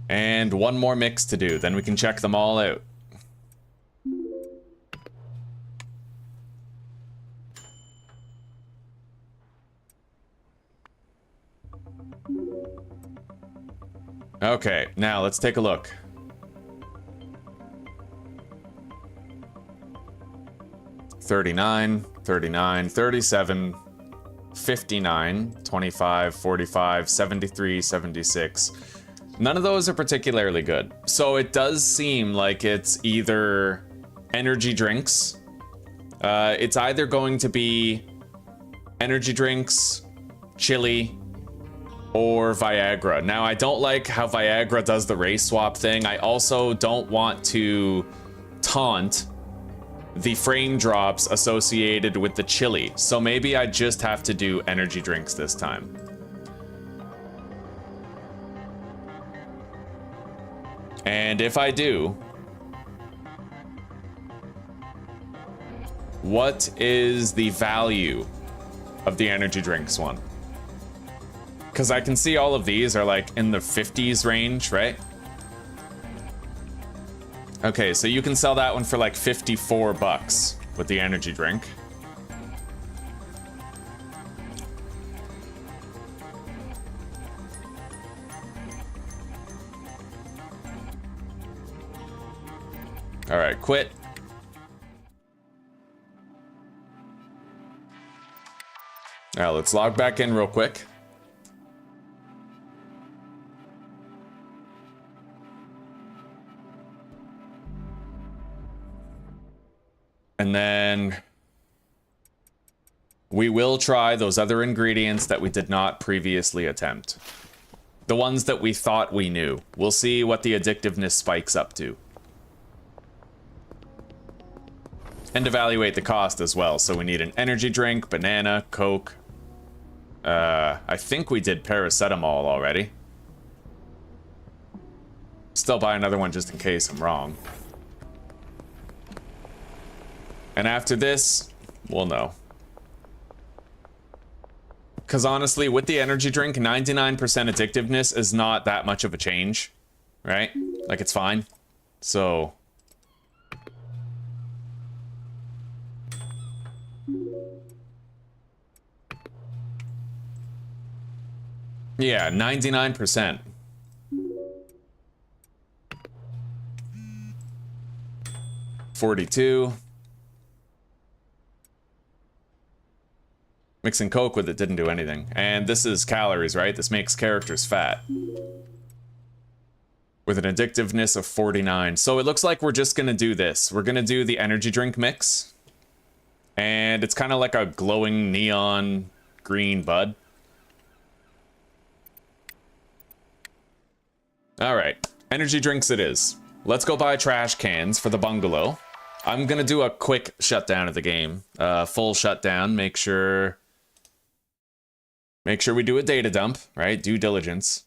And one more mix to do, then we can check them all out. Okay, now let's take a look. 39, 39, 37, 59, 25, 45, 73, 76. None of those are particularly good. So it does seem like it's either energy drinks. It's either going to be energy drinks, chili, or Viagra. Now, I don't like how Viagra does the race swap thing. I also don't want to taunt the frame drops associated with the chili. So maybe I just have to do energy drinks this time. And if I do, what is the value of the energy drinks one? Because I can see all of these are like in the 50s range, right? Okay, so you can sell that one for like 54 bucks with the energy drink. All right, quit. Now let's log back in real quick. And then we will try those other ingredients that we did not previously attempt. The ones that we thought we knew. We'll see what the addictiveness spikes up to. And evaluate the cost as well. So we need an energy drink, banana, Coke. I think we did paracetamol already. Still buy another one just in case I'm wrong. And after this, we'll know. Because honestly, with the energy drink, 99% addictiveness is not that much of a change, right? Like, it's fine. So... yeah, 99%. $42. Mixing Coke with it didn't do anything. And this is calories, right? This makes characters fat. With an addictiveness of 49. So it looks like we're just gonna do this. We're gonna do the energy drink mix. And it's kind of like a glowing neon green bud. Alright, energy drinks it is. Let's go buy trash cans for the bungalow. I'm gonna do a quick shutdown of the game. Full shutdown, make sure we do a data dump, right? Due diligence.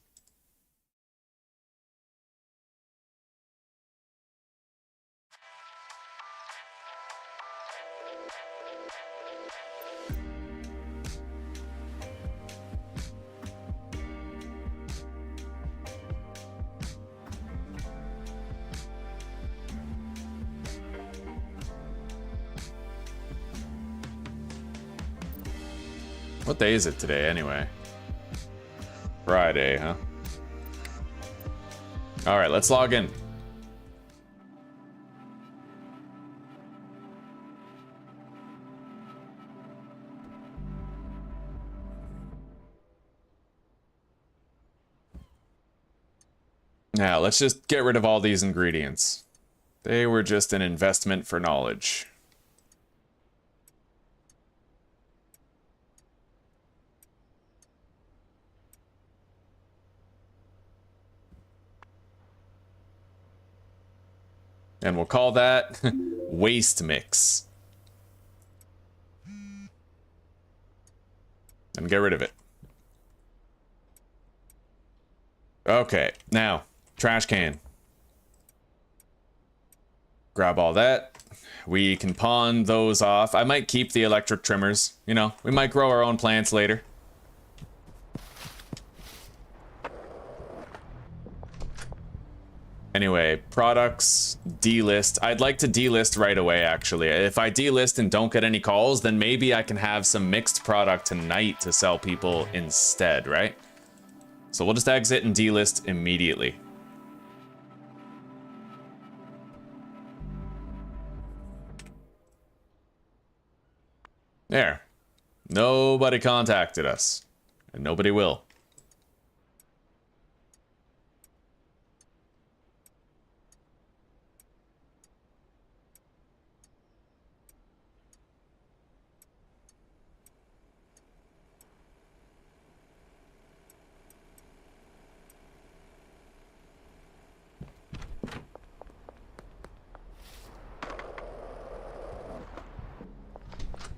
What day is it today, anyway? Friday, huh? All right, let's log in. Now, let's just get rid of all these ingredients. They were just an investment for knowledge. And we'll call that waste mix. And get rid of it. Okay, now, trash can. Grab all that. We can pawn those off. I might keep the electric trimmers. You know, we might grow our own plants later. Anyway, products, delist. I'd like to delist right away, actually. If I delist and don't get any calls, then maybe I can have some mixed product tonight to sell people instead, right? So we'll just exit and delist immediately. There. Nobody contacted us. And nobody will.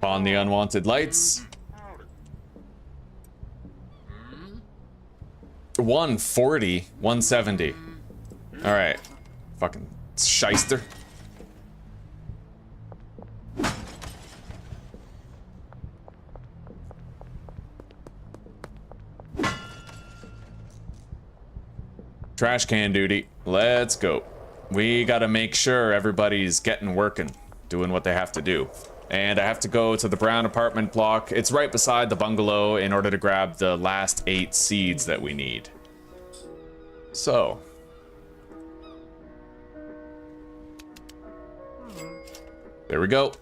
On the unwanted lights. 140, 170. All right, fucking shyster. Trash can duty. Let's go. We gotta make sure everybody's getting working, doing what they have to do. And I have to go to the brown apartment block. It's right beside the bungalow in order to grab the last 8 seeds that we need. So. There we go.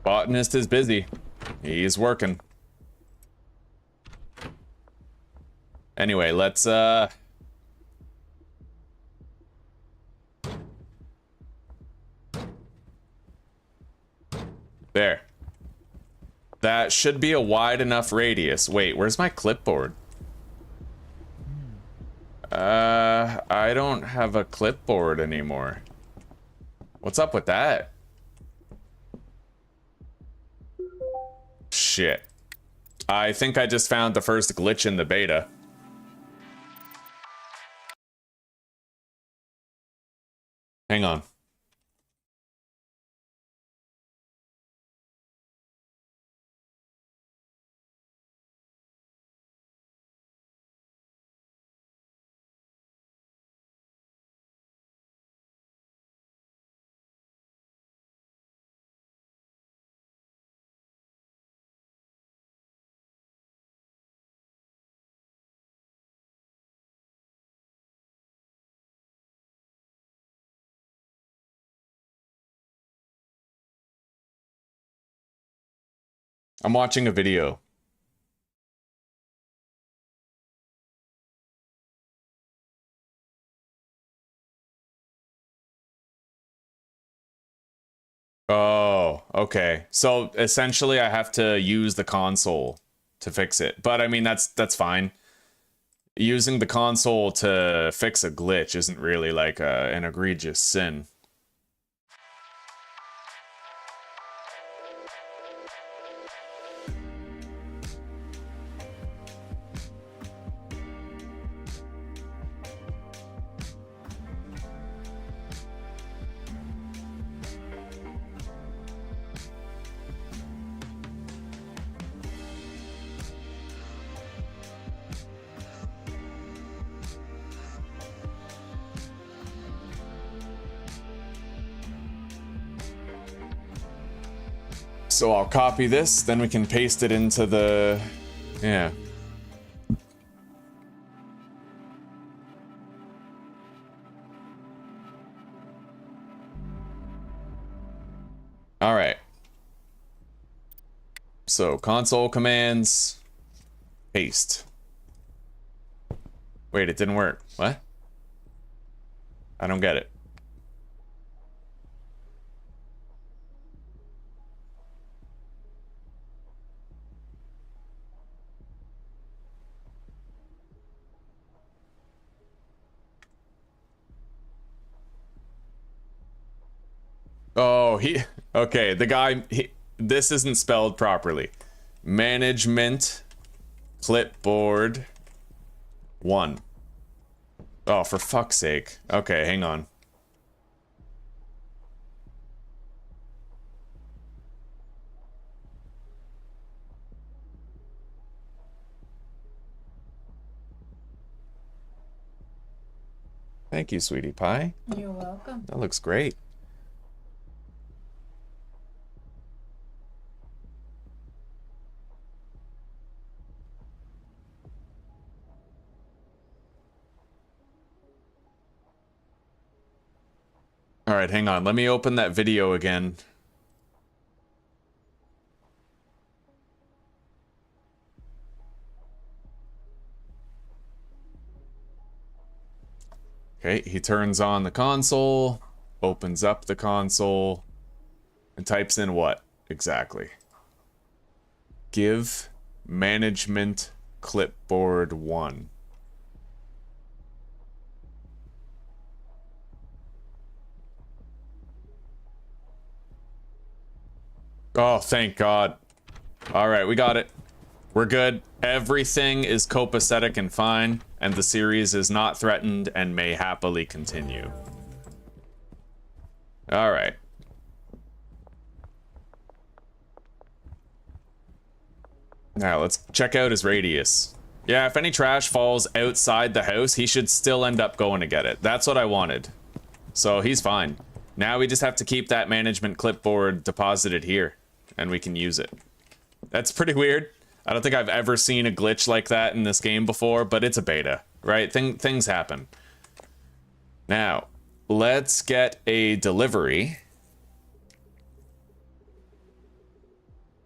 Botanist is busy. He's working. Anyway, let's there. That should be a wide enough radius. Wait, where's my clipboard? I don't have a clipboard anymore. What's up with that? Shit. I think I just found the first glitch in the beta. Hang on. I'm watching a video. Oh, okay. So essentially I have to use the console to fix it. But I mean that's fine. Using the console to fix a glitch isn't really like an egregious sin. So I'll copy this, then we can paste it into the... Yeah. All right. So console commands, paste. Wait, it didn't work. What? I don't get it. Oh, okay, the guy, this isn't spelled properly. Management, clipboard, 1. Oh, for fuck's sake. Okay, hang on. Thank you, sweetie pie. You're welcome. That looks great. All right, hang on. Let me open that video again. Okay, he turns on the console, opens up the console, and types in what exactly? Give management clipboard 1. Oh, thank God. All right, we got it. We're good. Everything is copacetic and fine, and the series is not threatened and may happily continue. All right. Now, let's check out his radius. Yeah, if any trash falls outside the house, he should still end up going to get it. That's what I wanted. So he's fine. Now we just have to keep that management clipboard deposited here, and we can use it. That's pretty weird. I don't think I've ever seen a glitch like that in this game before, but it's a beta, right? Things happen. Now, let's get a delivery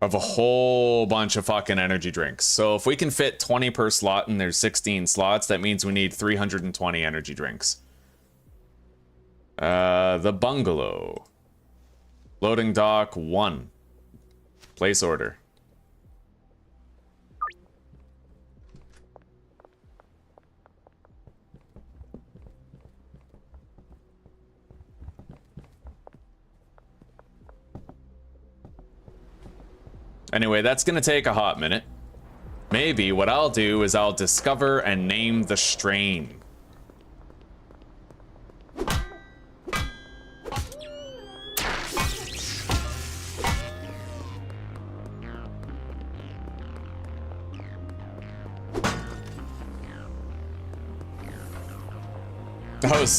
of a whole bunch of fucking energy drinks. So if we can fit 20 per slot and there's 16 slots, that means we need 320 energy drinks. The bungalow. Loading dock 1. Place order. Anyway, that's gonna take a hot minute. Maybe what I'll do is I'll discover and name the strain.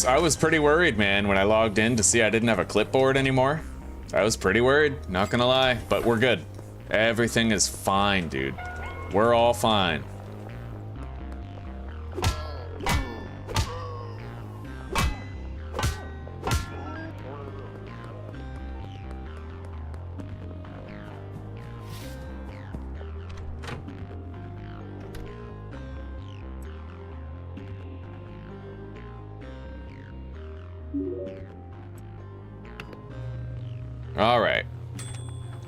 I was pretty worried, man, when I logged in to see I didn't have a clipboard anymore. I was pretty worried, not gonna lie, but we're good. Everything is fine, dude. We're all fine. All right.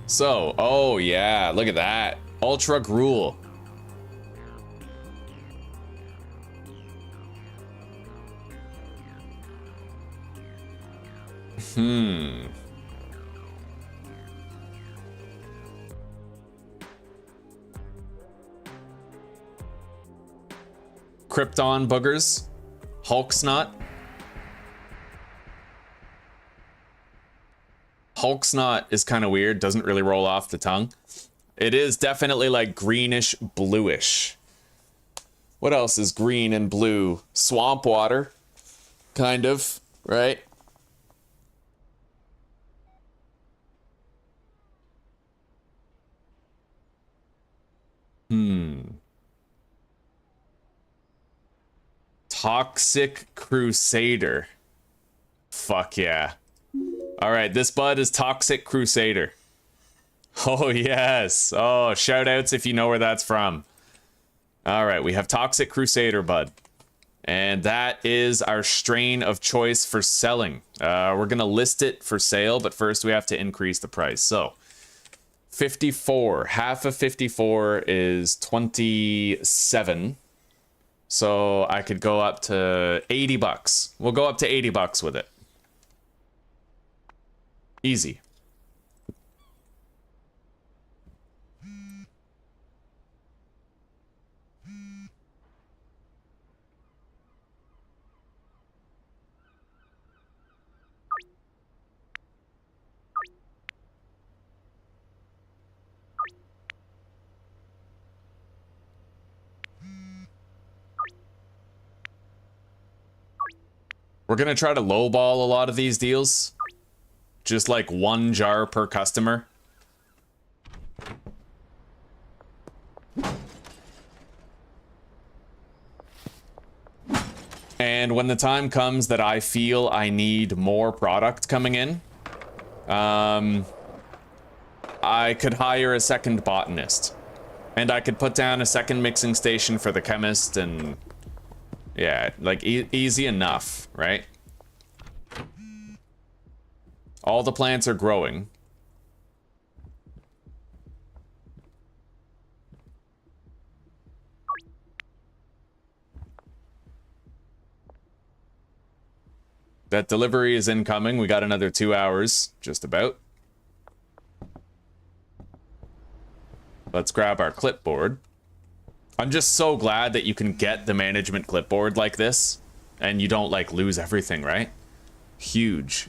So, oh yeah, look at that. Ultra Gruel. Krypton boogers. Hulk snot. Hulk snot is kind of weird, doesn't really roll off the tongue. It is definitely like greenish bluish. What else is green and blue? Swamp water, kind of, right? Toxic Crusader. Fuck yeah. All right, this bud is Toxic Crusader. Oh, yes. Oh, shout outs if you know where that's from. All right, we have Toxic Crusader bud. And that is our strain of choice for selling. We're going to list it for sale, but first we have to increase the price. So, 54. Half of 54 is 27. So I could go up to 80 bucks. We'll go up to 80 bucks with it. Easy. We're gonna try to lowball a lot of these deals. Just like 1 jar per customer. And when the time comes that I feel I need more product coming in, I could hire a second botanist. And I could put down a second mixing station for the chemist and... yeah, like easy enough, right? All the plants are growing. That delivery is incoming. We got another 2 hours, just about. Let's grab our clipboard. I'm just so glad that you can get the management clipboard like this, and you don't, like, lose everything, right? Huge.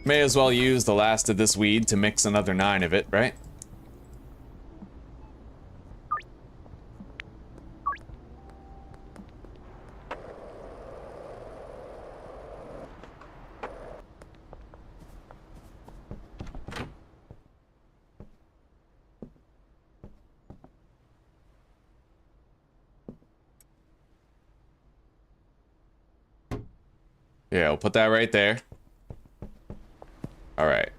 May as well use the last of this weed to mix another 9 of it, right? Yeah, we'll put that right there. Alright.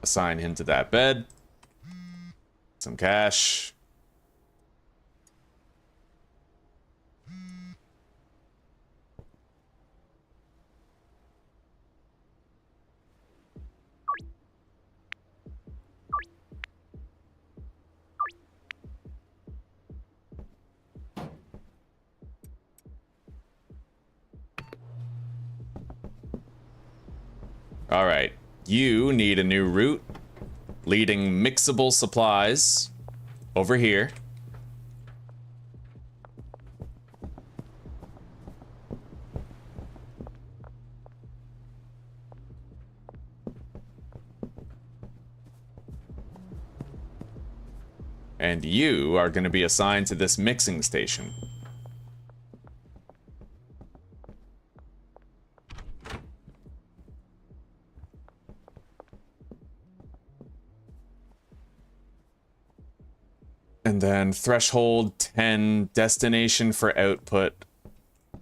Assign him to that bed. Some cash. Alright, you need a new route leading mixable supplies over here. And you are going to be assigned to this mixing station. And then threshold 10, destination for output,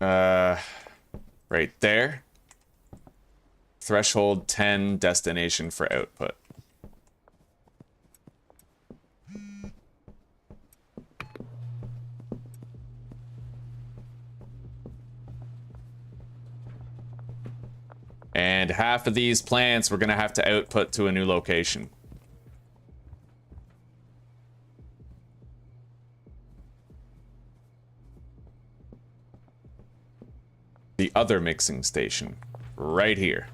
right there. Threshold 10, destination for output. And half of these plants we're gonna have to output to a new location. The other mixing station, right here.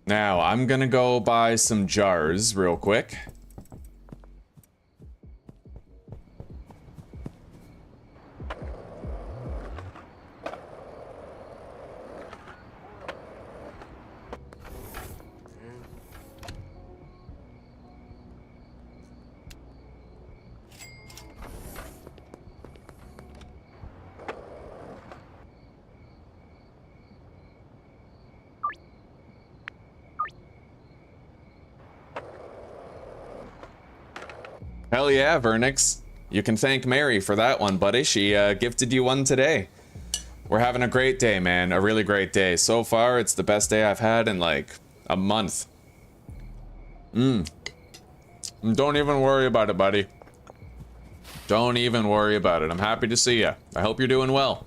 Now, I'm gonna go buy some jars real quick. Hell yeah, Vernix. You can thank Mary for that one, buddy. She gifted you one today. We're having a great day, man. A really great day. So far, it's the best day I've had in like a month. Don't even worry about it, buddy. Don't even worry about it. I'm happy to see you. I hope you're doing well.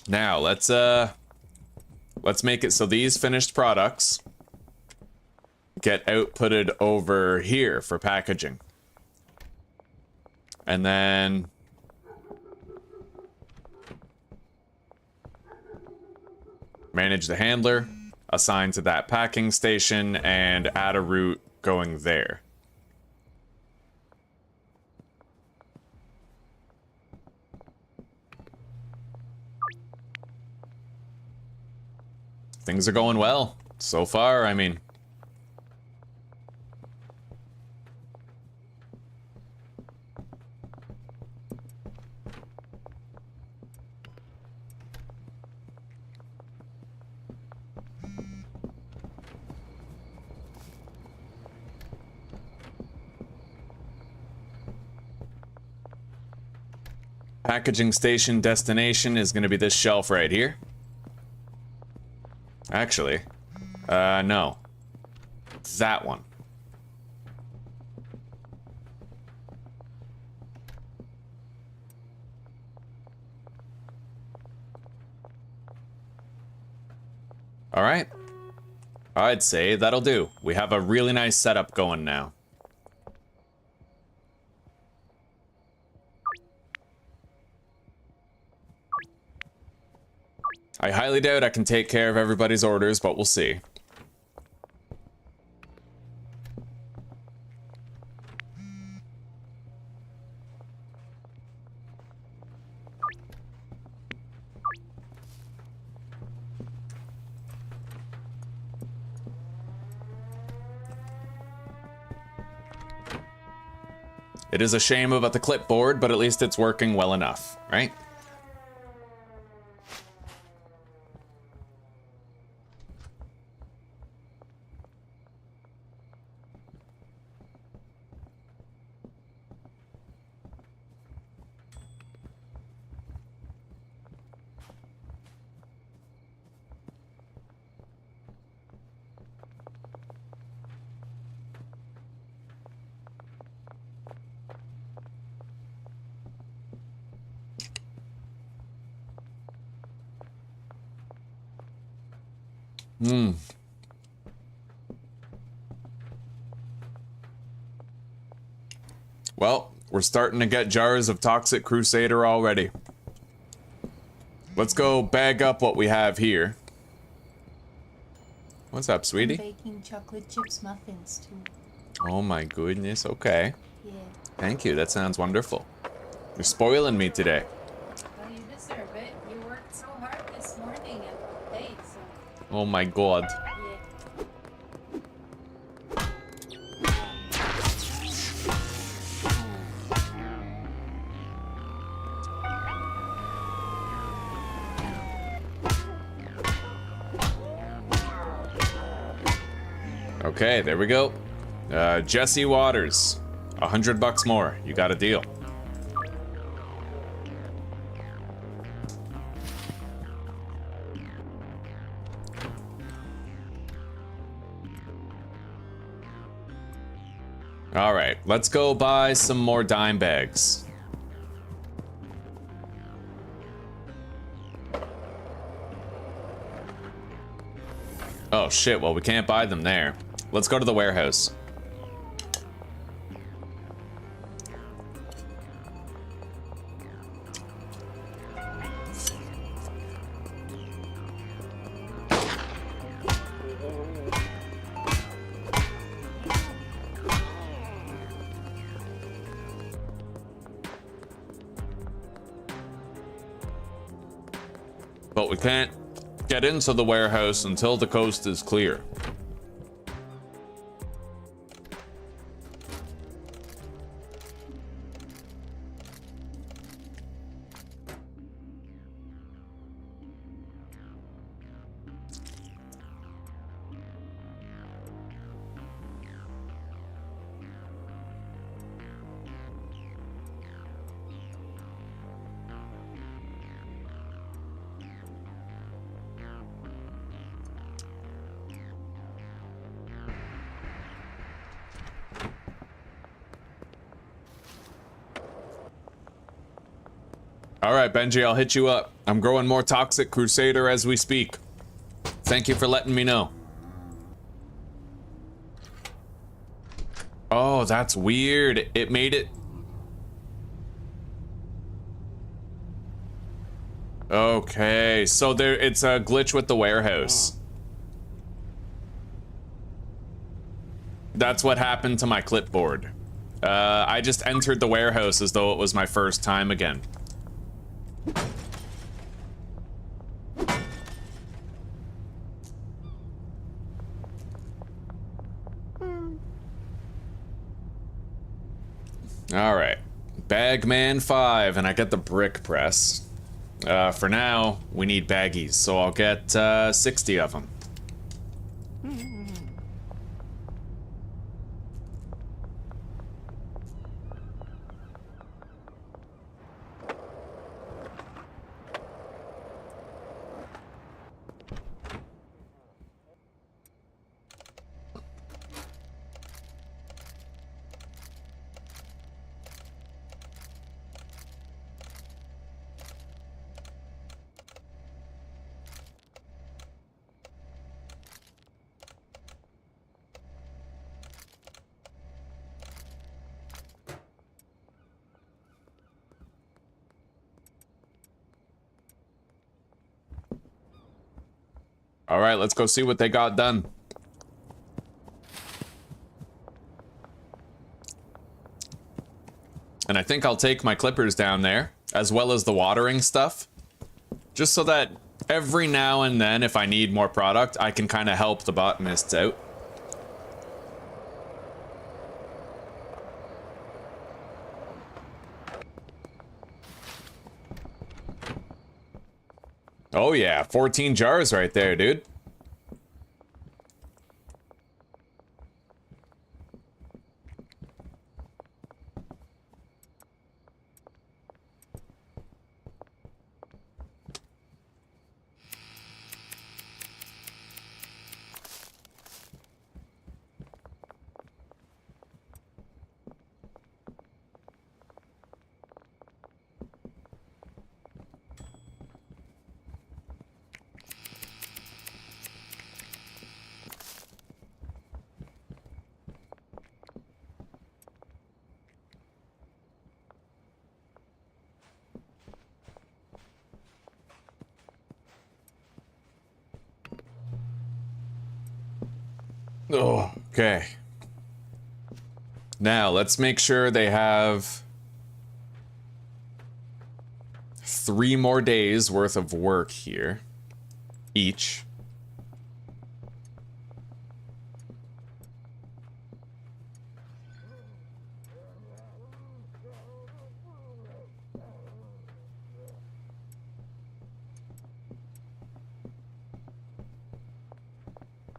Now, let's make it so these finished products get outputted over here for packaging. And then manage the handler, assign to that packing station, and add a route going there. Things are going well so far, I mean. Packaging station destination is going to be this shelf right here. Actually, no. That one. All right. I'd say that'll do. We have a really nice setup going now. I highly doubt I can take care of everybody's orders, but we'll see. It is a shame about the clipboard, but at least it's working well enough, right? Well, we're starting to get jars of Toxic Crusader already. Let's go bag up what we have here. What's up, sweetie? I'm baking chocolate chips muffins too. Oh my goodness, okay. Yeah. Thank you, that sounds wonderful. You're spoiling me today. Well, you deserve it. You worked so hard this morning and all day, so Oh my god. yeah. Okay, there we go. Jesse Waters, $100 more. You got a deal. All right, let's go buy some more dime bags. Oh shit, well we can't buy them there. Let's go to the warehouse. But we can't get into the warehouse until the coast is clear. All right, Benji, I'll hit you up. I'm growing more Toxic Crusader as we speak. Thank you for letting me know. Oh, that's weird. It made it... Okay, so it's a glitch with the warehouse. That's what happened to my clipboard. I just entered the warehouse as though it was my first time again. All right, Bagman 5, and I get the brick press. For now, we need baggies, so I'll get 60 of them. All right, let's go see what they got done. And I think I'll take my clippers down there, as well as the watering stuff, just so that every now and then, if I need more product, I can kind of help the botanists out. Oh yeah, 14 jars right there, dude. Oh, okay. Now, let's make sure they have 3 more days worth of work here, each.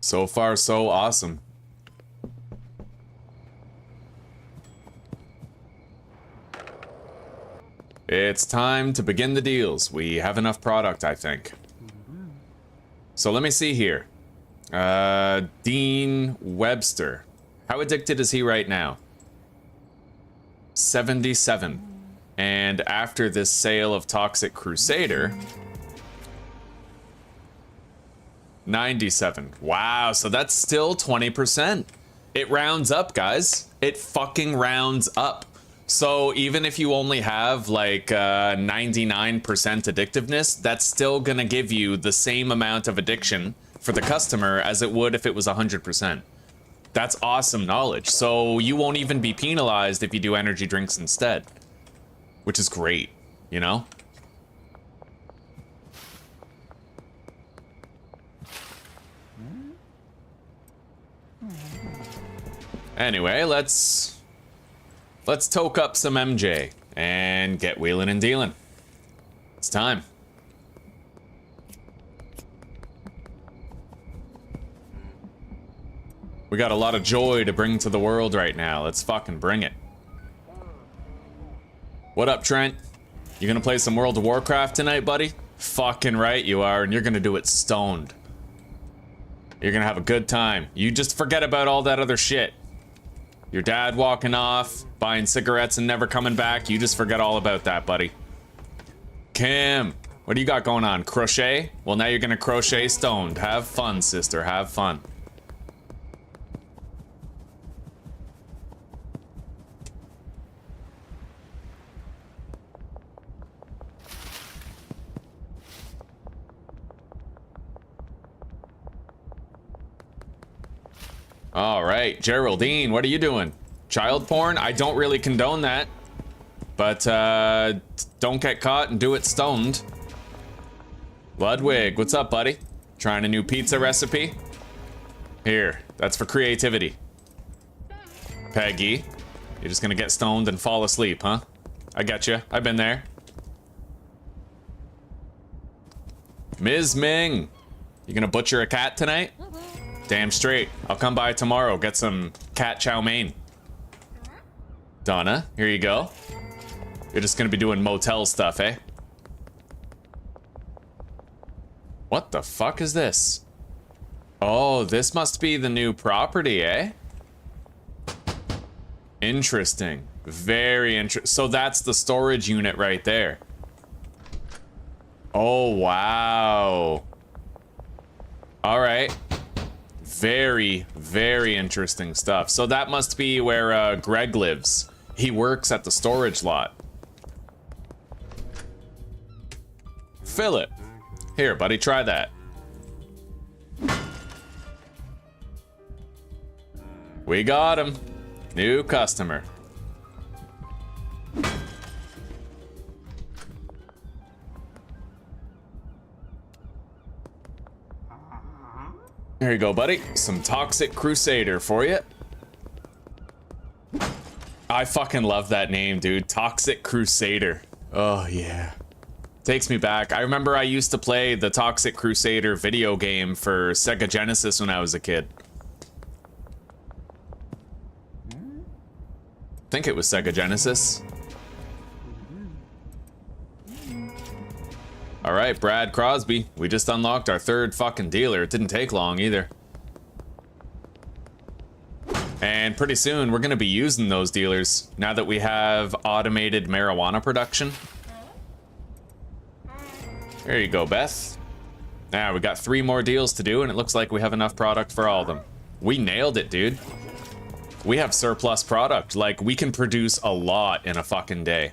So far, so awesome. It's time to begin the deals. We have enough product, I think. So let me see here. Dean Webster. How addicted is he right now? 77. And after this sale of Toxic Crusader... 97. Wow, so that's still 20%. It rounds up, guys. It fucking rounds up. So even if you only have like 99% addictiveness, that's still gonna give you the same amount of addiction for the customer as it would if it was 100%. That's awesome knowledge. So you won't even be penalized if you do energy drinks instead, which is great, you know? Anyway, let's toke up some MJ and get wheeling and dealing. It's time. We got a lot of joy to bring to the world right now. Let's fucking bring it. What up, Trent? You gonna play some World of Warcraft tonight, buddy? Fucking right you are, and you're gonna do it stoned. You're gonna have a good time. You just forget about all that other shit. Your dad walking off, buying cigarettes and never coming back, you just forget all about that, buddy. Kim, what do you got going on? Crochet? Well, now you're gonna crochet stoned. Have fun, sister. Have fun. All right, Geraldine, what are you doing? Child porn? I don't really condone that. But, don't get caught and do it stoned. Ludwig, what's up, buddy? Trying a new pizza recipe? Here, that's for creativity. Peggy, you're just gonna get stoned and fall asleep, huh? I get you. I've been there. Ms. Ming, you gonna butcher a cat tonight? Damn straight. I'll come by tomorrow, get some cat chow mein. Donna, here you go. You're just gonna be doing motel stuff, eh? What the fuck is this? Oh, this must be the new property, eh? Interesting. Very interesting. So that's the storage unit right there. Oh, wow. All right. Very, very interesting stuff. So that must be where Greg lives. He works at the storage lot. Fill it. Here, buddy, try that. We got him. New customer. Here you go, buddy. Some Toxic Crusader for you. I fucking love that name, dude. Toxic Crusader. Oh, yeah. Takes me back. I remember I used to play the Toxic Crusader video game for Sega Genesis when I was a kid. I think it was Sega Genesis. All right, Brad Crosby. We just unlocked our third fucking dealer. It didn't take long either. And pretty soon we're gonna be using those dealers now that we have automated marijuana production. There you go, Beth. Now we got 3 more deals to do and it looks like we have enough product for all of them. We nailed it, dude. We have surplus product. Like, we can produce a lot in a fucking day.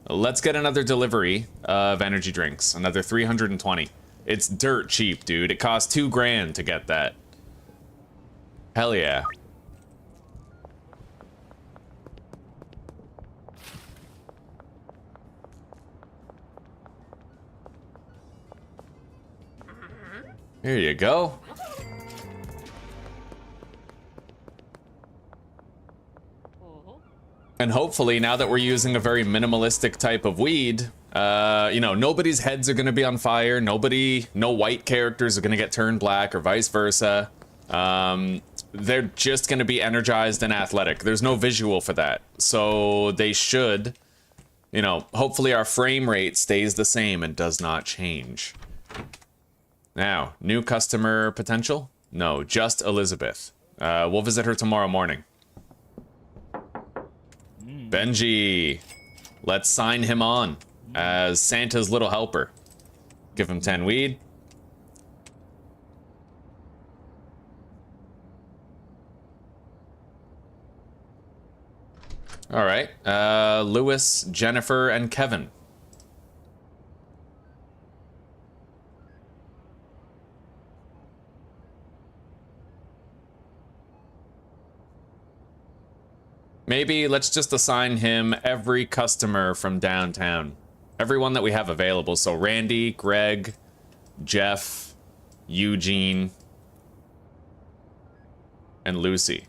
Let's get another delivery of energy drinks. Another 320. It's dirt cheap, dude. It costs 2 grand to get that. Hell yeah. Here you go. And hopefully, now that we're using a very minimalistic type of weed, you know, nobody's heads are gonna be on fire. No white characters are gonna get turned black or vice versa. They're just gonna be energized and athletic. There's no visual for that. So they should, you know, hopefully our frame rate stays the same and does not change. Now, new customer potential? No, just Elizabeth. We'll visit her tomorrow morning. Benji. Let's sign him on as Santa's little helper. Give him 10 weed. All right. Lewis, Jennifer, and Kevin. Maybe let's just assign him every customer from downtown. Everyone that we have available. So Randy, Greg, Jeff, Eugene, and Lucy.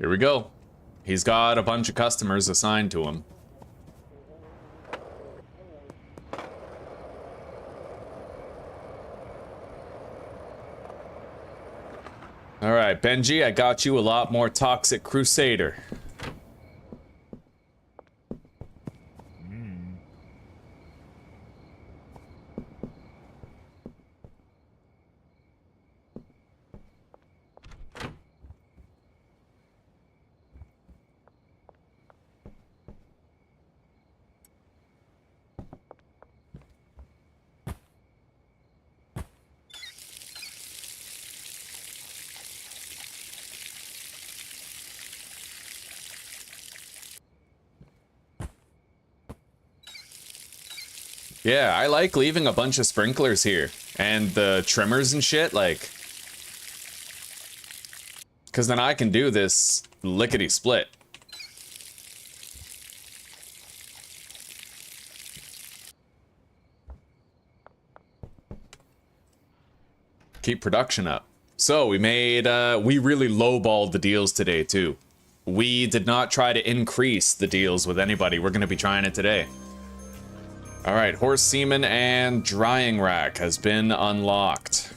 Here we go. He's got a bunch of customers assigned to him. All right, Benji, I got you a lot more Toxic Crusader. Yeah, I like leaving a bunch of sprinklers here. And the trimmers and shit, like... Because then I can do this lickety-split. Keep production up. So we made, we really lowballed the deals today too. We did not try to increase the deals with anybody. We're going to be trying it today. All right, horse semen and drying rack has been unlocked.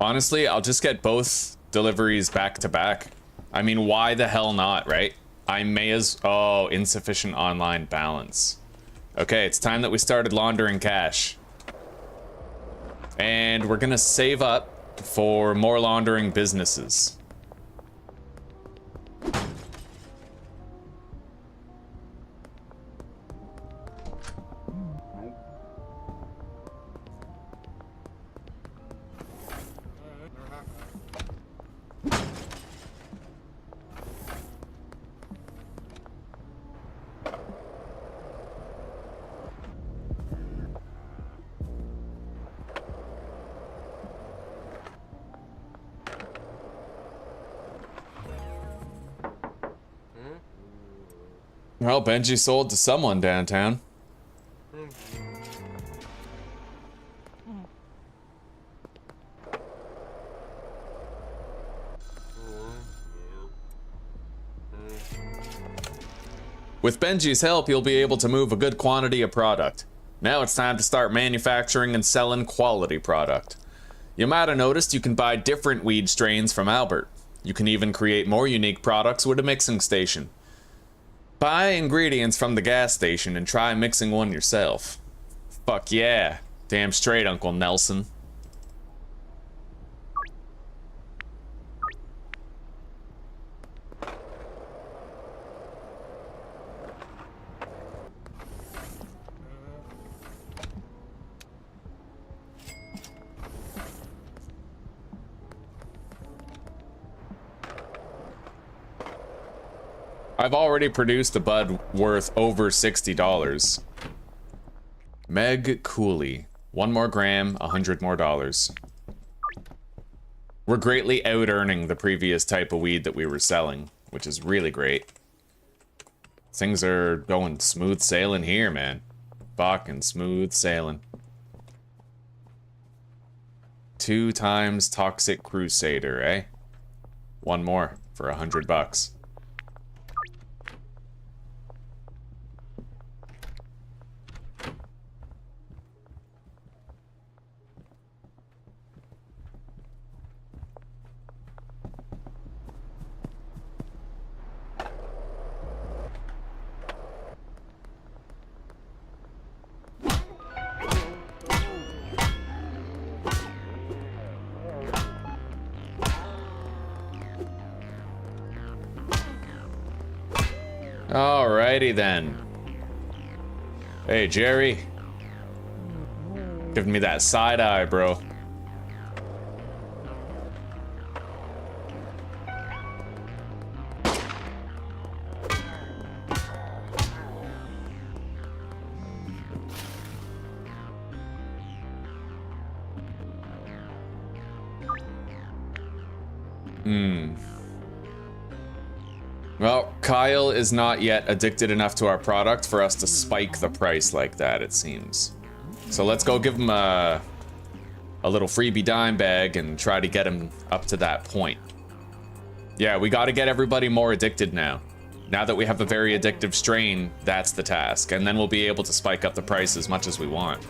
Honestly, I'll just get both deliveries back to back. I mean, why the hell not, right? I may as... Oh, insufficient online balance. Okay, it's time that we started laundering cash. And we're gonna save up for more laundering businesses. Well, Benji sold to someone downtown. With Benji's help, you'll be able to move a good quantity of product. Now it's time to start manufacturing and selling quality product. You might have noticed you can buy different weed strains from Albert. You can even create more unique products with a mixing station. Buy ingredients from the gas station and try mixing one yourself. Fuck yeah. Damn straight, Uncle Nelson. I've already produced a bud worth over $60. Meg Cooley. 1 more gram, $100 more. We're greatly out-earning the previous type of weed that we were selling, which is really great. Things are going smooth sailing here, man. Fucking smooth sailing. 2 times Toxic Crusader, eh? 1 more for $100. Alrighty then. Hey, Jerry. Giving me that side eye, bro. Well, Kyle is not yet addicted enough to our product for us to spike the price like that, it seems. So let's go give him a little freebie dime bag and try to get him up to that point. Yeah, we gotta get everybody more addicted now. Now that we have a very addictive strain, that's the task. And then we'll be able to spike up the price as much as we want.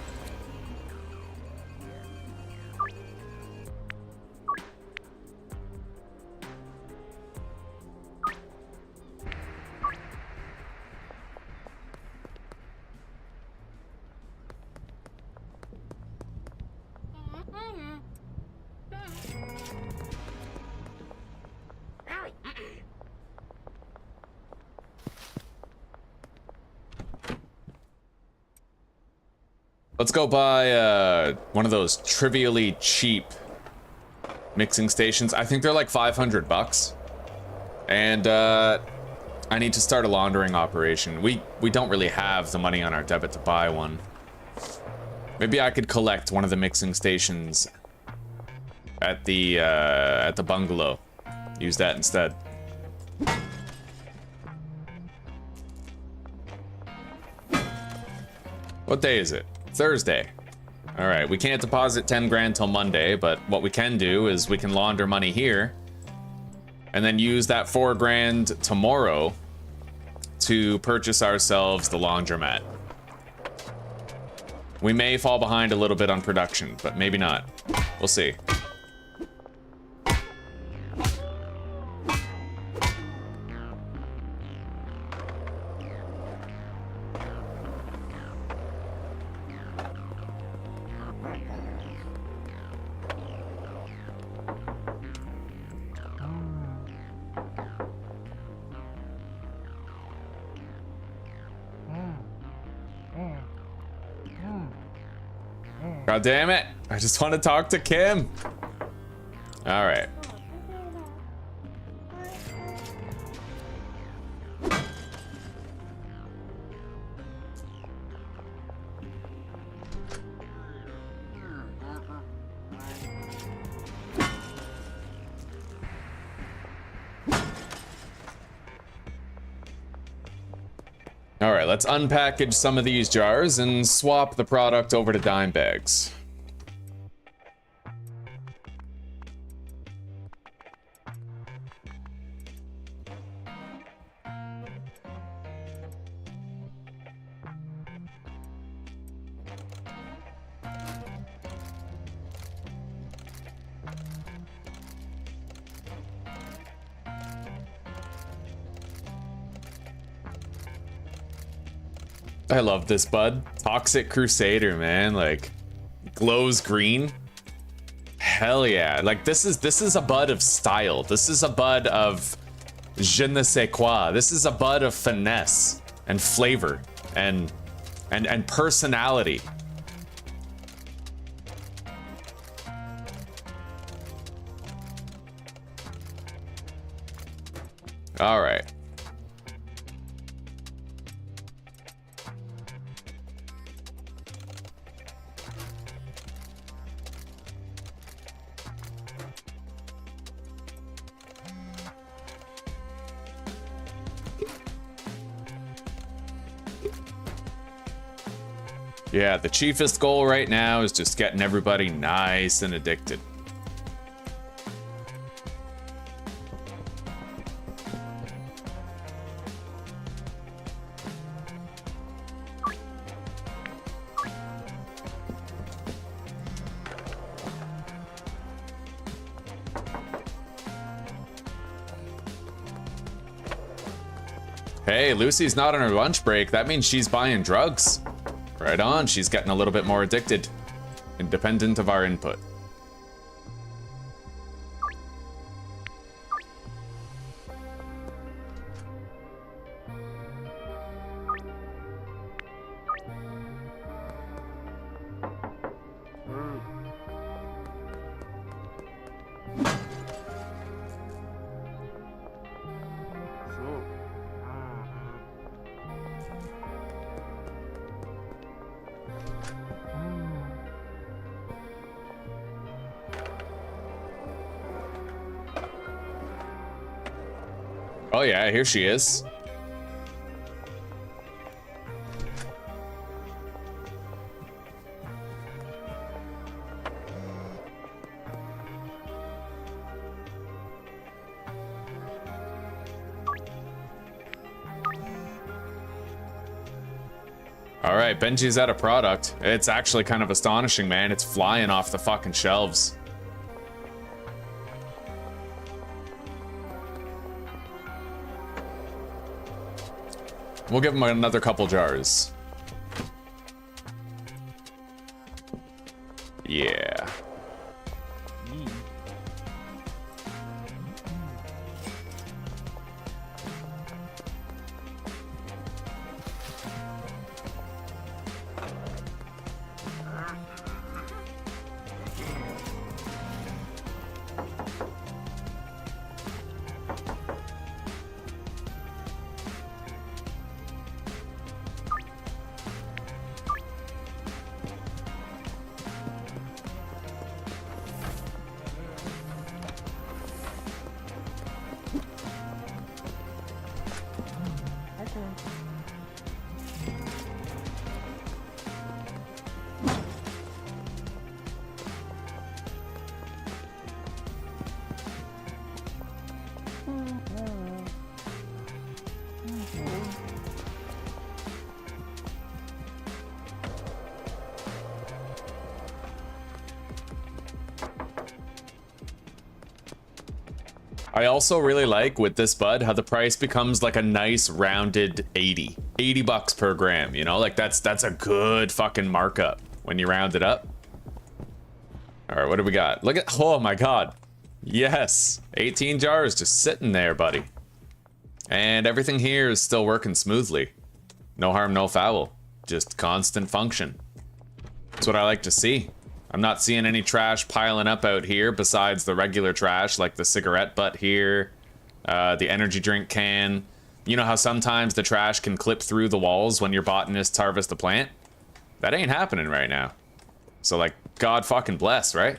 Let's go buy one of those trivially cheap mixing stations. I think they're like 500 bucks. And I need to start a laundering operation. We don't really have the money on our debit to buy one. Maybe I could collect one of the mixing stations at the bungalow. Use that instead. What day is it? Thursday. All right, we can't deposit 10 grand till Monday, but what we can do is we can launder money here and then use that 4 grand tomorrow to purchase ourselves the laundromat. We may fall behind a little bit on production, but maybe not. We'll see. God damn it. I just want to talk to Kim. All right. All right, let's unpackage some of these jars and swap the product over to dime bags. I love this bud. Toxic Crusader, man. Like, glows green. Hell yeah. Like, this is a bud of style. This is a bud of je ne sais quoi. This is a bud of finesse and flavor and personality. All right. Yeah, the chiefest goal right now is just getting everybody nice and addicted. Hey, Lucy's not on her lunch break. That means she's buying drugs. Right on, she's getting a little bit more addicted, independent of our input. Oh yeah, here she is. All right, Benji's out of product. It's actually kind of astonishing, man. It's flying off the fucking shelves. We'll give him another couple jars. Yeah. I also really like with this bud how the price becomes like a nice rounded 80 bucks per gram, you know, like that's a good fucking markup when you round it up. All right, what do we got? Look at, oh my god, yes, 18 jars just sitting there, buddy, and everything here is still working smoothly. No harm, no foul, just constant function. That's what I like to see. I'm not seeing any trash piling up out here besides the regular trash, like the cigarette butt here, the energy drink can. You know how sometimes the trash can clip through the walls when your botanists harvest a plant? That ain't happening right now. So, like, God fucking bless, right?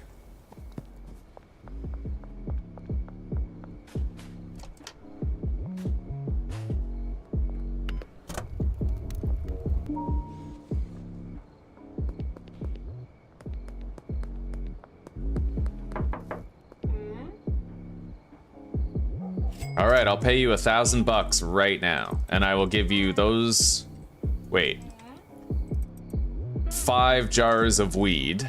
All right, I'll pay you $1,000 right now, and I will give you those. Wait, 5 jars of weed.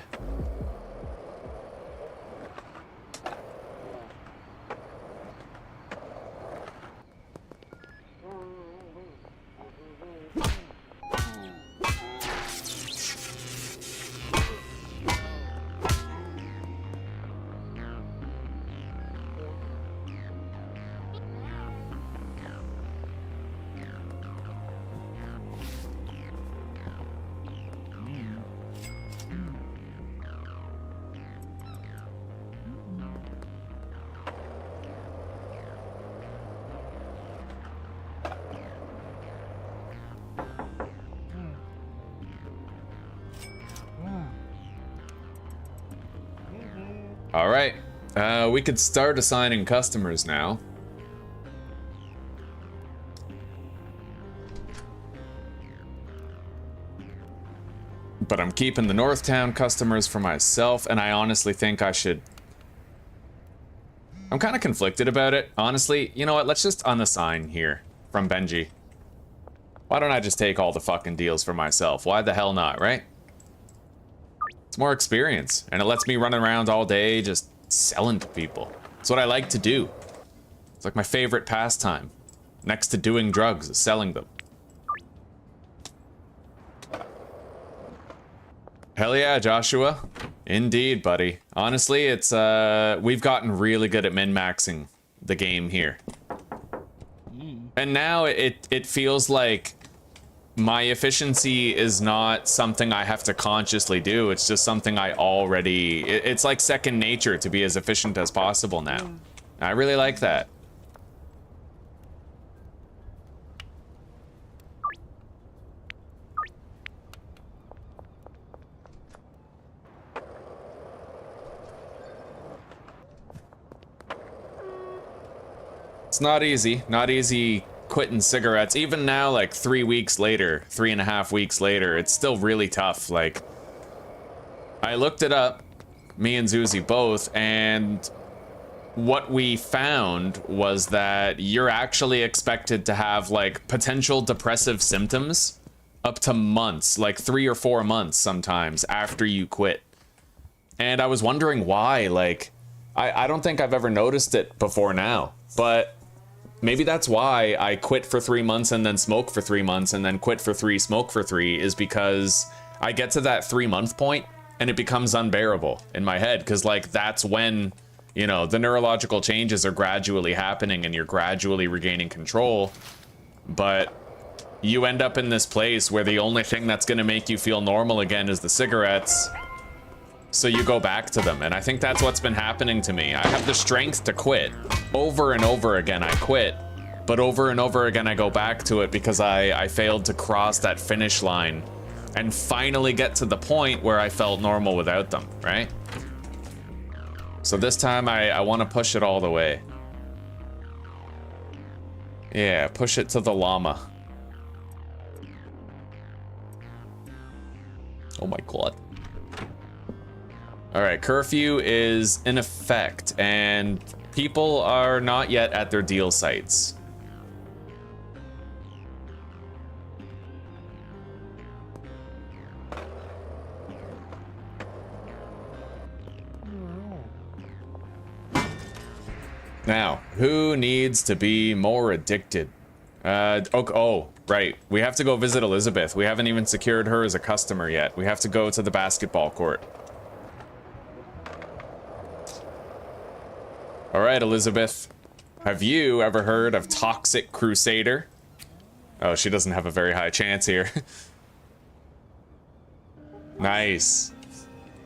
All right, we could start assigning customers now. But I'm keeping the Northtown customers for myself, and I honestly think I should... I'm kind of conflicted about it, honestly. You know what, let's just unassign here from Benji. Why don't I just take all the fucking deals for myself? Why the hell not, right? It's more experience, and it lets me run around all day just selling to people. It's what I like to do. It's like my favorite pastime, next to doing drugs, is selling them. Hell yeah, Joshua. Indeed, buddy. Honestly, it's, we've gotten really good at min-maxing the game here. And now it feels like my efficiency is not something I have to consciously do. It's just something I already... It's like second nature to be as efficient as possible now. I really like that. It's not easy quitting cigarettes. Even now, like 3 weeks later, 3.5 weeks later, it's still really tough. Like, I looked it up, me and Zuzi both, and what we found was that you're actually expected to have like potential depressive symptoms up to months, like 3 or 4 months sometimes after you quit. And I was wondering why. Like, I don't think I've ever noticed it before now, but maybe that's why I quit for 3 months and then smoke for 3 months and then quit for 3, smoke for 3, is because I get to that 3-month point and it becomes unbearable in my head. Cause like, that's when, you know, the neurological changes are gradually happening and you're gradually regaining control. But you end up in this place where the only thing that's gonna make you feel normal again is the cigarettes. So you go back to them, and I think that's what's been happening to me. I have the strength to quit. Over and over again I quit, but over and over again I go back to it because I failed to cross that finish line and finally get to the point where I felt normal without them, right? So this time I want to push it all the way. Yeah, push it to the llama. Oh my god. All right, curfew is in effect, and People are not yet at their deal sites. Now, who needs to be more addicted? Oh, right. We have to go visit Elizabeth. We haven't even secured her as a customer yet. We have to go to the basketball court. All right, Elizabeth. Have you ever heard of Toxic Crusader? Oh, she doesn't have a very high chance here. Nice.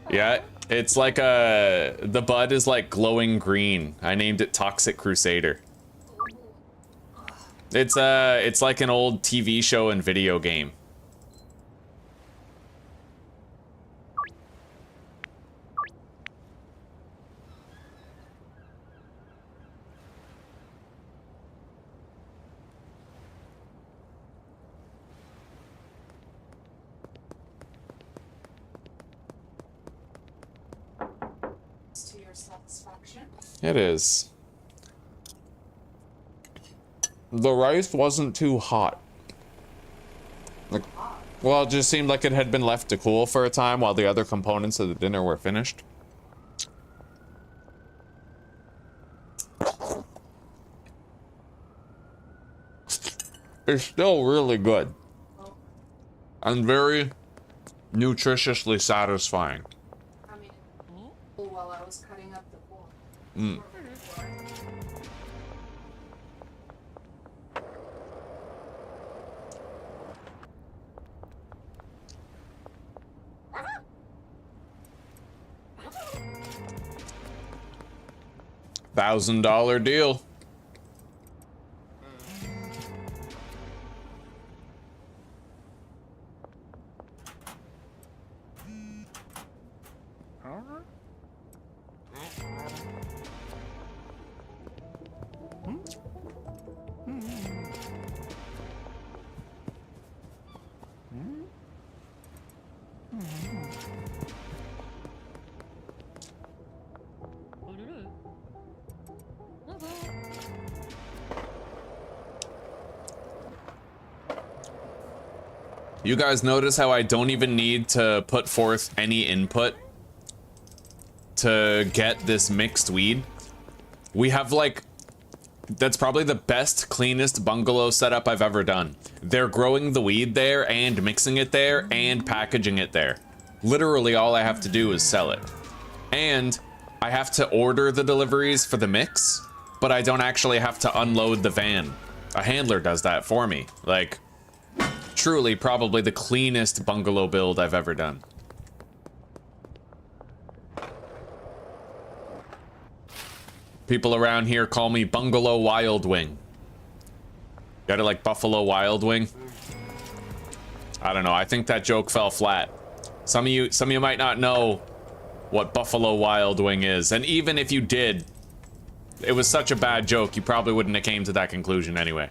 Yeah. It's like the bud is like glowing green. I named it Toxic Crusader. It's like an old TV show and video game. It is. The rice wasn't too hot. Like, well, it just seemed like it had been left to cool for a time while the other components of the dinner were finished. It's still really good. And very nutritiously satisfying. I mean, while I was cutting up the pork. Mm. $1,000 deal. You guys notice how I don't even need to put forth any input to get this mixed weed? We have like, that's probably the best, cleanest bungalow setup I've ever done. They're growing the weed there and mixing it there and packaging it there. Literally all I have to do is sell it. And I have to order the deliveries for the mix, but I don't actually have to unload the van. A handler does that for me. Like, truly probably the cleanest bungalow build I've ever done. People around here call me Bungalow Wild Wing. Got it like Buffalo Wild Wing? I don't know, I think that joke fell flat. Some of you might not know what Buffalo Wild Wing is, and even if you did, it was such a bad joke, you probably wouldn't have came to that conclusion anyway.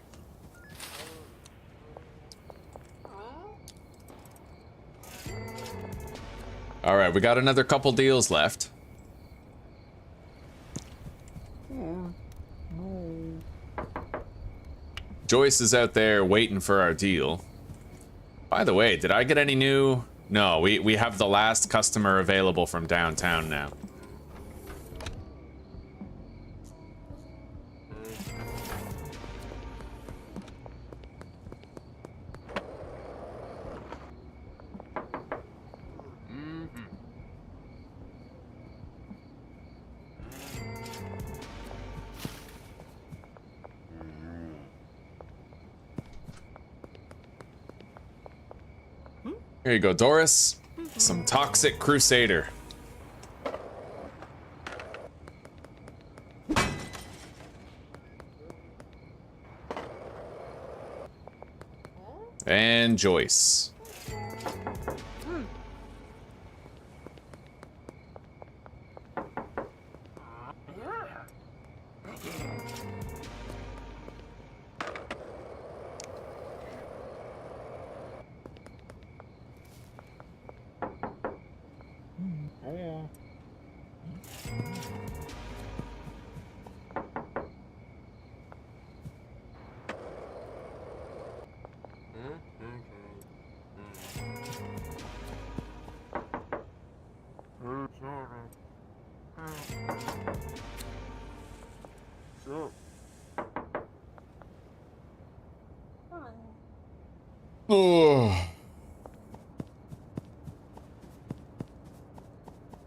All right, we got another couple deals left. Joyce is out there waiting for our deal. By the way, did I get any new? No, we have the last customer available from downtown now. Here you go, Doris. Some Toxic Crusader. And Joyce. Oh.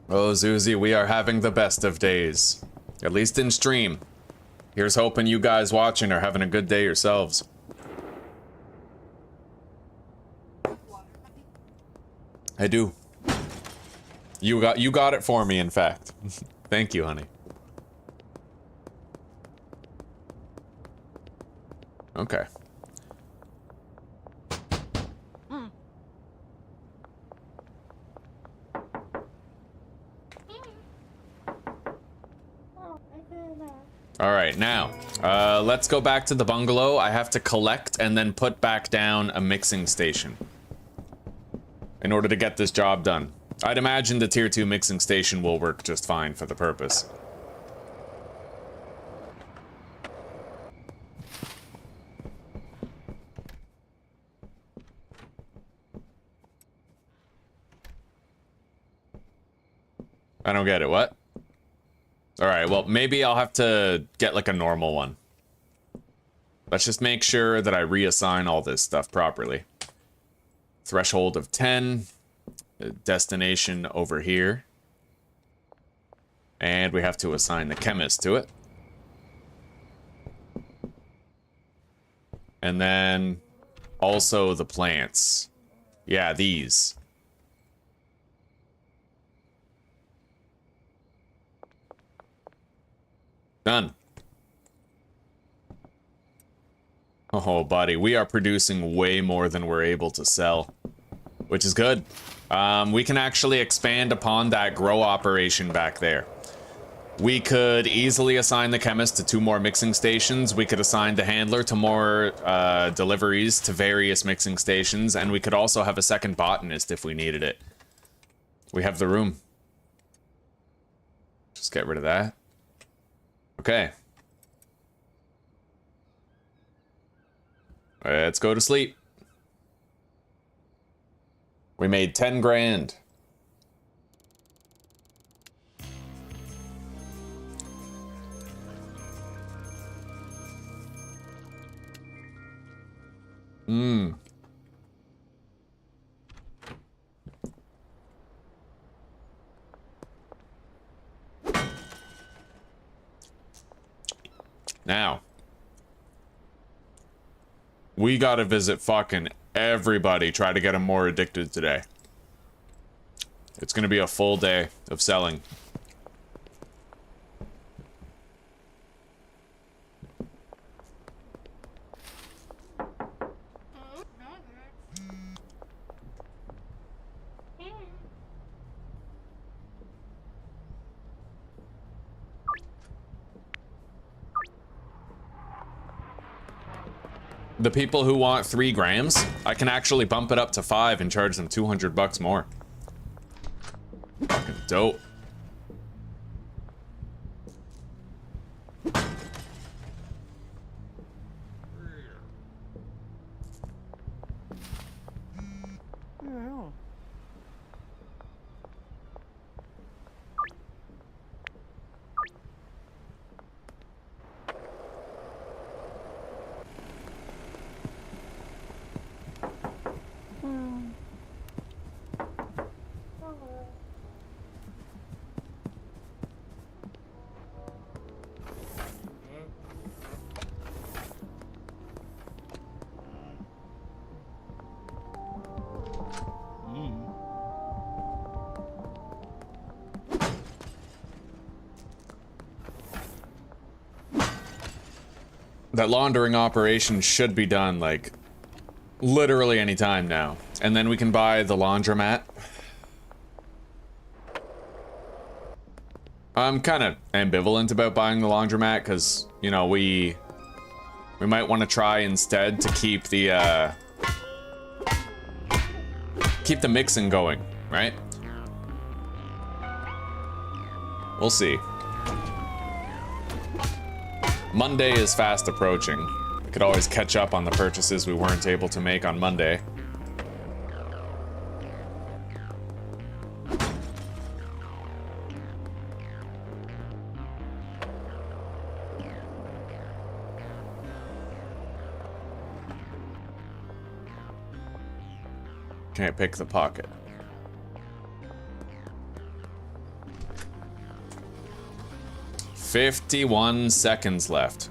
Oh, Zuzi, we are having the best of days. At least in stream. Here's hoping you guys watching are having a good day yourselves. I do. You got it for me, in fact. Thank you, honey. Okay. All right, now, let's go back to the bungalow. I have to collect and then put back down a mixing station in order to get this job done. I'd imagine the tier 2 mixing station will work just fine for the purpose. I don't get it, what? Alright, well, maybe I'll have to get like a normal one. Let's just make sure that I reassign all this stuff properly. Threshold of 10. Destination over here. And we have to assign the chemist to it. And then also the plants. Yeah, these. Done. Oh, buddy, we are producing way more than we're able to sell, which is good. We can actually expand upon that grow operation back there. We could easily assign the chemist to 2 more mixing stations. We could assign the handler to more deliveries to various mixing stations, and we could also have a second botanist if we needed it. We have the room. Just get rid of that. Okay. Let's go to sleep. We made 10 grand. Now, we gotta visit fucking everybody, try to get them more addicted today. It's gonna be a full day of selling. The people who want 3 grams, I can actually bump it up to 5 and charge them 200 bucks more. Fucking dope. That laundering operation should be done, like, literally any time now. And then we can buy the laundromat. I'm kind of ambivalent about buying the laundromat, because, you know, we might want to try instead to keep the mixing going, right? We'll see. Monday is fast approaching. We could always catch up on the purchases we weren't able to make on Monday. Can't pick the pocket. "51 seconds left.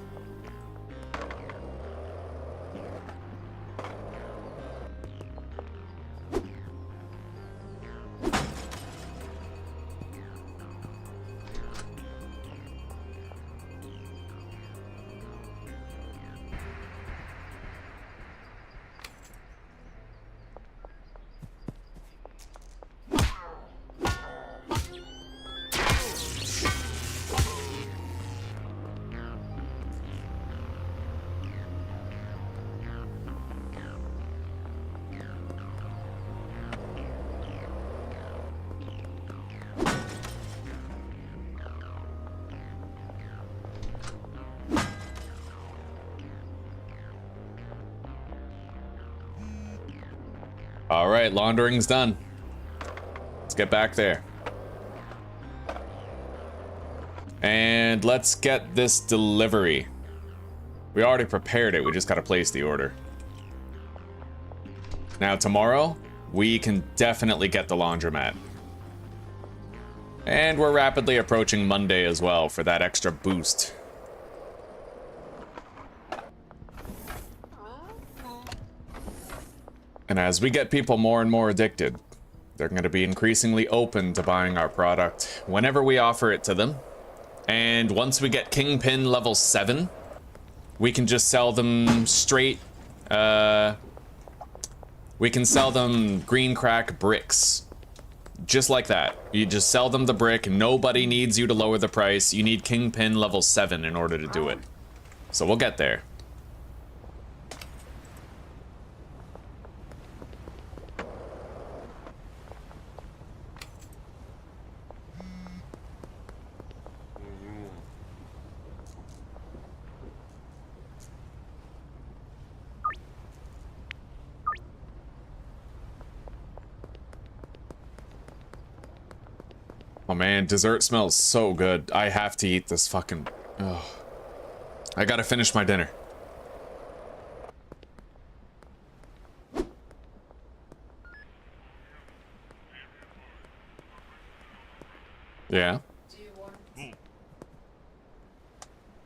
All right, laundering's done. Let's get back there. And let's get this delivery. We already prepared it, we just gotta place the order. Now tomorrow, we can definitely get the laundromat. And we're rapidly approaching Monday as well for that extra boost. And as we get people more and more addicted, they're going to be increasingly open to buying our product whenever we offer it to them. And once we get Kingpin level 7, we can just sell them straight, we can sell them green crack bricks. Just like that. You just sell them the brick, nobody needs you to lower the price. You need Kingpin level 7 in order to do it. So we'll get there. Oh man, dessert smells so good. I have to eat this fucking... Ugh. I gotta finish my dinner. Yeah?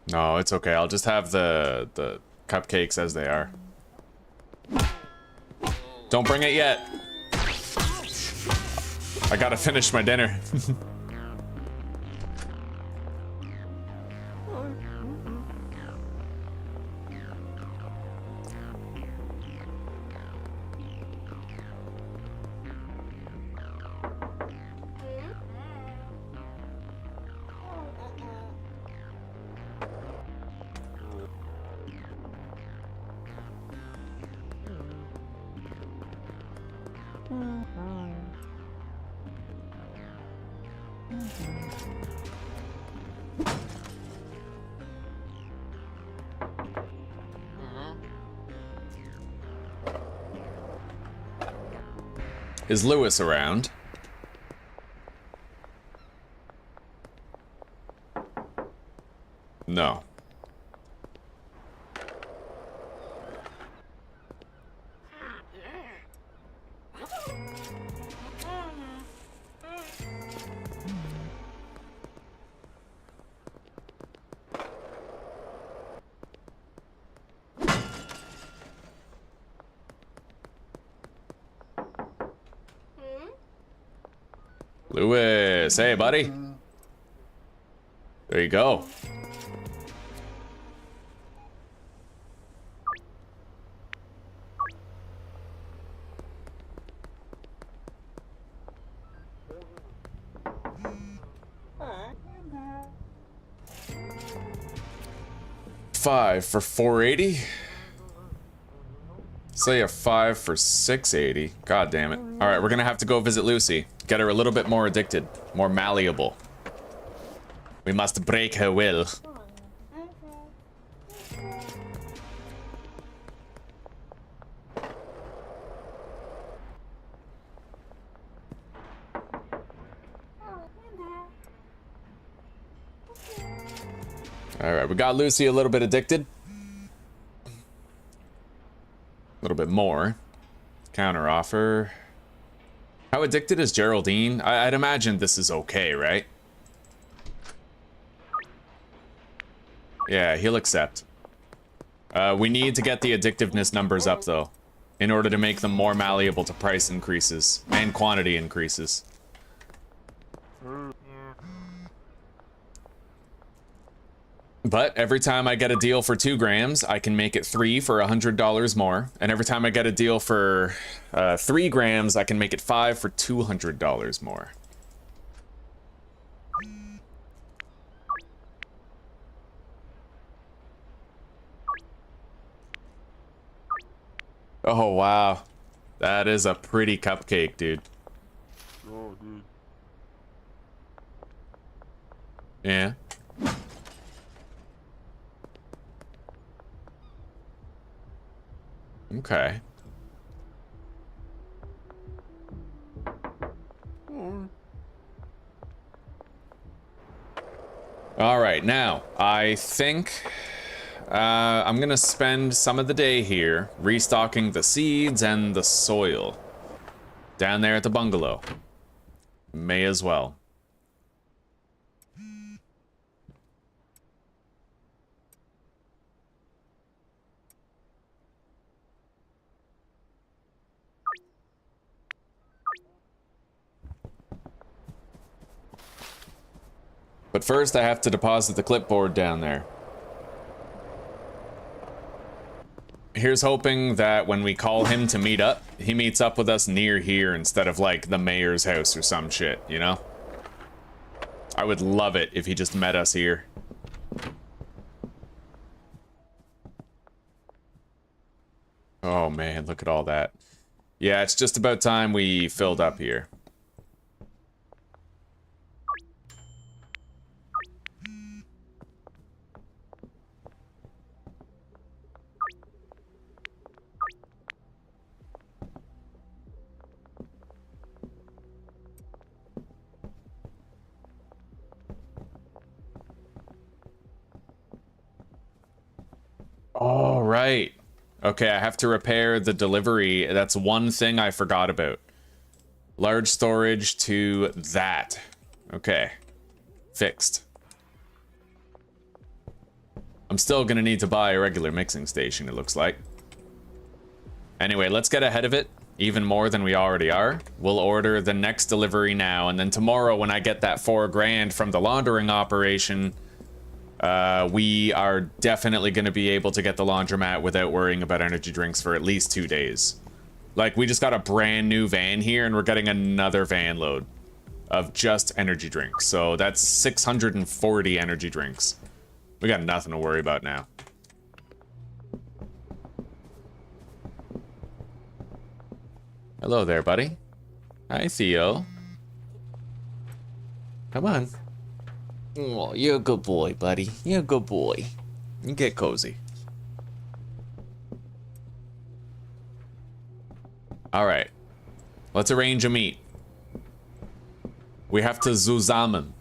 No, it's okay. I'll just have the cupcakes as they are. Don't bring it yet. I gotta finish my dinner. Is Lewis around? No. Lewis, hey buddy. There you go. $5 for $4.80. Say a $5 for $6.80. God damn it. All right, we're gonna have to go visit Lucy. Get her a little bit more addicted, more malleable. We must break her will. All right, we got Lucy a little bit addicted. A little bit more. Counter offer. How addicted is Geraldine? I'd imagine this is okay, right? Yeah, he'll accept. We need to get the addictiveness numbers up, though, in order to make them more malleable to price increases and quantity increases. But every time I get a deal for 2 grams, I can make it 3 for $100 more. And every time I get a deal for 3 grams, I can make it 5 for $200 more. Oh, wow. That is a pretty cupcake, dude. Oh, dude. Yeah. Okay. All right, now, I think I'm gonna spend some of the day here restocking the seeds and the soil down there at the bungalow. May as well. But first, I have to deposit the clipboard down there. Here's hoping that when we call him to meet up, he meets up with us near here instead of, like, the mayor's house or some shit, you know? I would love it if he just met us here. Oh, man, look at all that. Yeah, it's just about time we filled up here. All right. Okay, I have to repair the delivery. That's one thing I forgot about. Large storage to that. Okay. Fixed. I'm still gonna need to buy a regular mixing station, it looks like. Anyway, let's get ahead of it, even more than we already are. We'll order the next delivery now, and then tomorrow when I get that 4 grand from the laundering operation, we are definitely going to be able to get the laundromat without worrying about energy drinks for at least 2 days. Like, we just got a brand new van here, and we're getting another van load of just energy drinks. So that's 640 energy drinks. We got nothing to worry about now. Hello there, buddy. Hi, Theo. Come on. Oh, you're a good boy, buddy. You're a good boy. You get cozy. All right. Let's arrange a meet. We have to zusammen.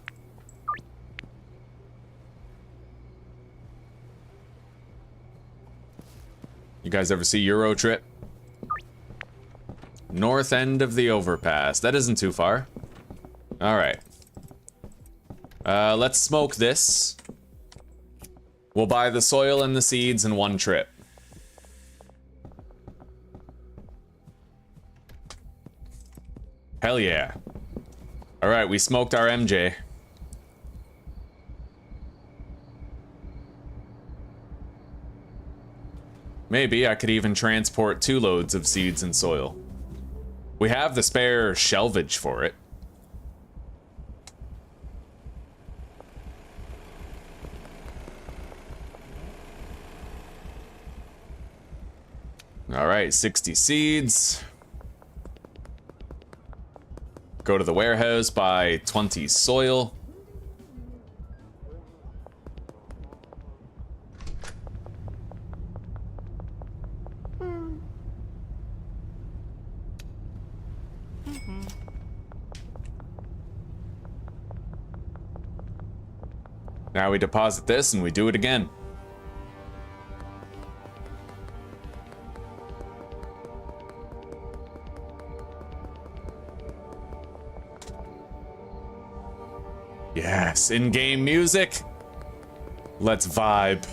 You guys ever see Euro Trip? North end of the overpass. That isn't too far. All right. Let's smoke this. We'll buy the soil and the seeds in one trip. Hell yeah. Alright, we smoked our MJ. Maybe I could even transport 2 loads of seeds and soil. We have the spare shelvage for it. All right, 60 seeds. Go to the warehouse, buy 20 soil. Now we deposit this and we do it again. nice in-game music. Let's vibe.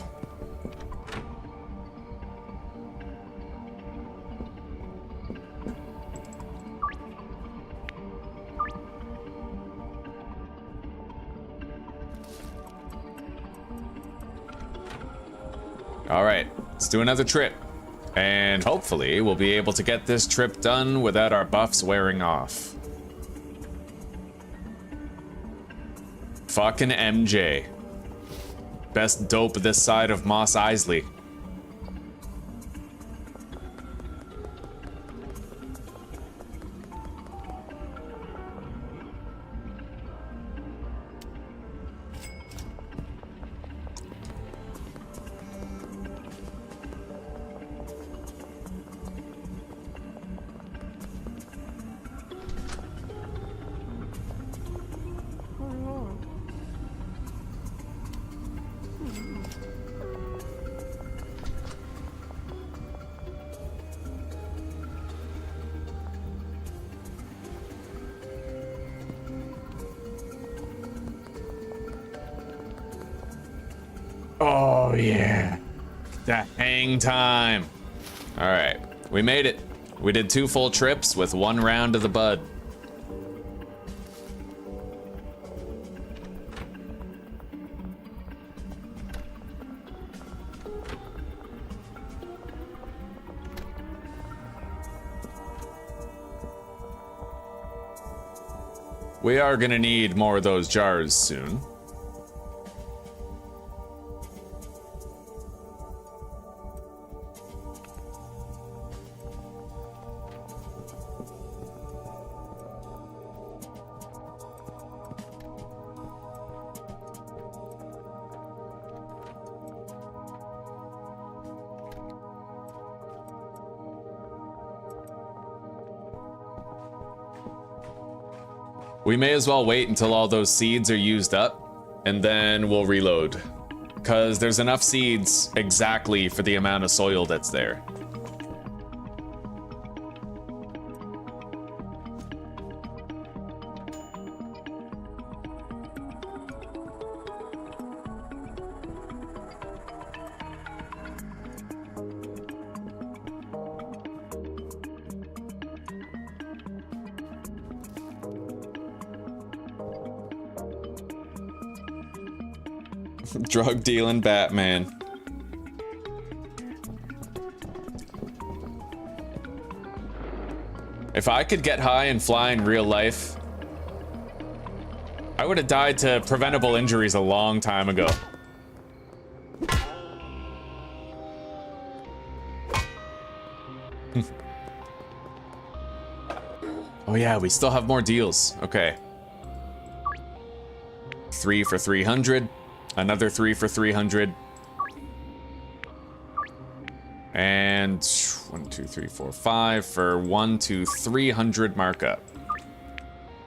All right, let's do another trip. And hopefully we'll be able to get this trip done without our buffs wearing off. Fucking MJ. Best dope this side of Mos Eisley. Oh yeah, the hang time. All right, we made it. We did 2 full trips with 1 round of the bud. We are gonna need more of those jars soon. We may as well wait until all those seeds are used up, and then we'll reload. Because there's enough seeds exactly for the amount of soil that's there. Drug dealing Batman. If I could get high and fly in real life, I would have died to preventable injuries a long time ago. Oh yeah, we still have more deals. Okay. 3 for 300. Another 3 for 300. And 1, 2, 3, 4, 5 for 1 to 300 markup.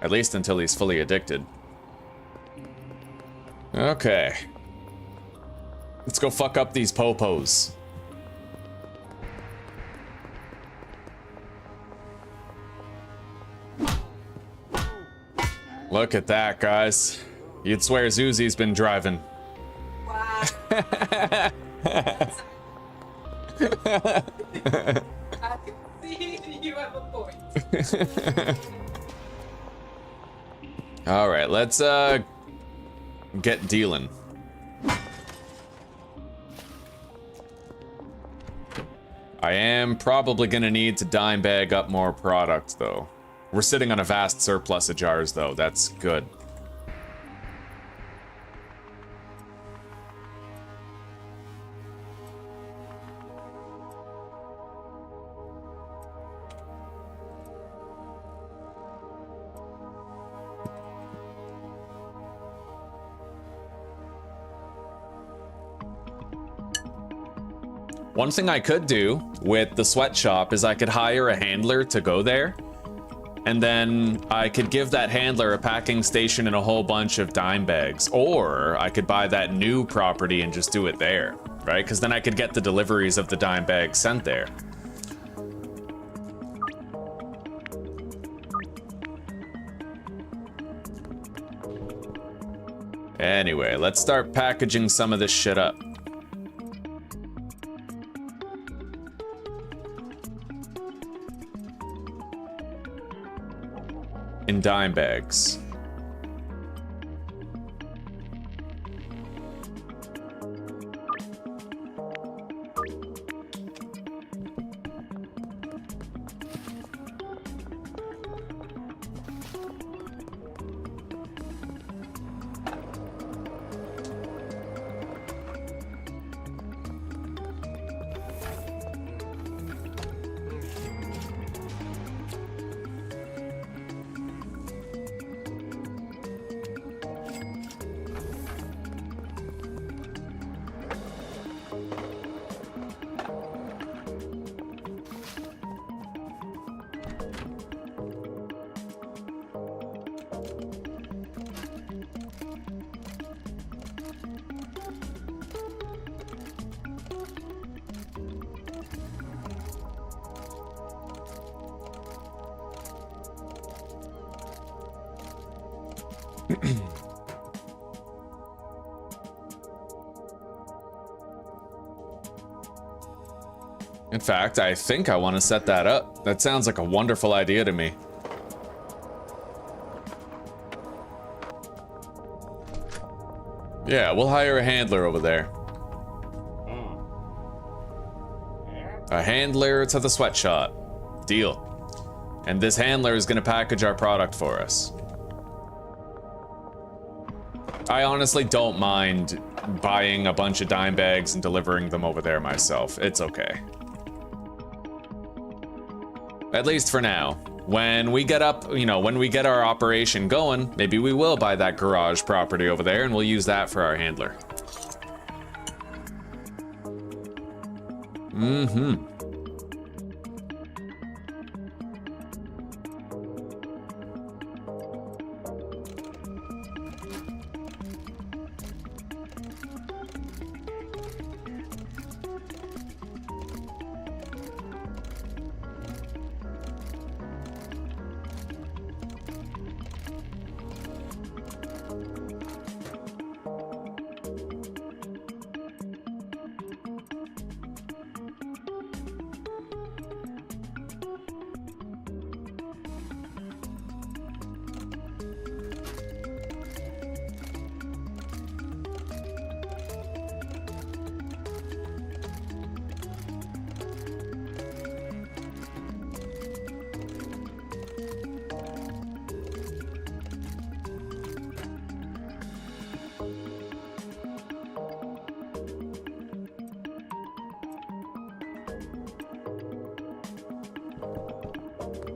At least until he's fully addicted. Okay. Let's go fuck up these popos. Look at that, guys. You'd swear Zuzi's been driving. Wow. I can see you have a point. All right, let's get dealing. I am probably gonna need to dime bag up more product though. We're sitting on a vast surplus of jars though, that's good. One thing I could do with the sweatshop is I could hire a handler to go there, and then I could give that handler a packing station and a whole bunch of dime bags, or I could buy that new property and just do it there, right? Because then I could get the deliveries of the dime bags sent there. Anyway, let's start packaging some of this shit up. In dime bags. In fact, I think I want to set that up. That sounds like a wonderful idea to me. Yeah, we'll hire a handler over there. A handler to the sweatshop. Deal. And this handler is gonna package our product for us. I honestly don't mind buying a bunch of dime bags and delivering them over there myself. It's okay. At least for now. When we get up, you know, when we get our operation going, maybe we will buy that garage property over there and we'll use that for our handler. Mm-hmm.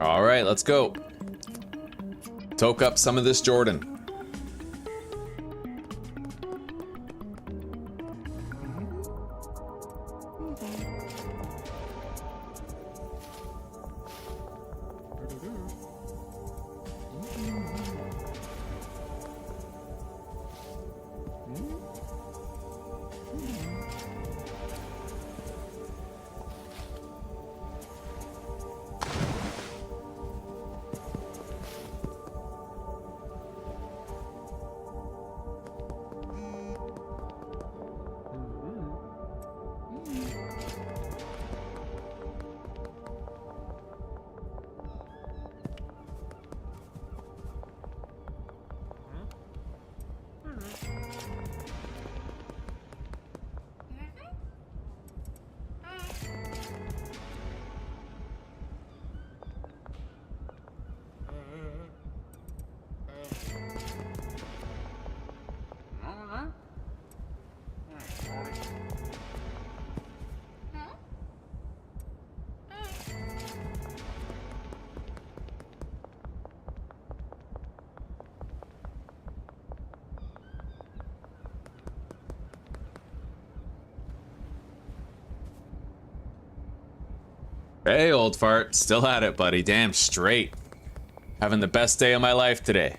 All right, let's go. Toke up some of this Jordan. Hey, old fart. Still at it, buddy. Damn straight. Having the best day of my life today.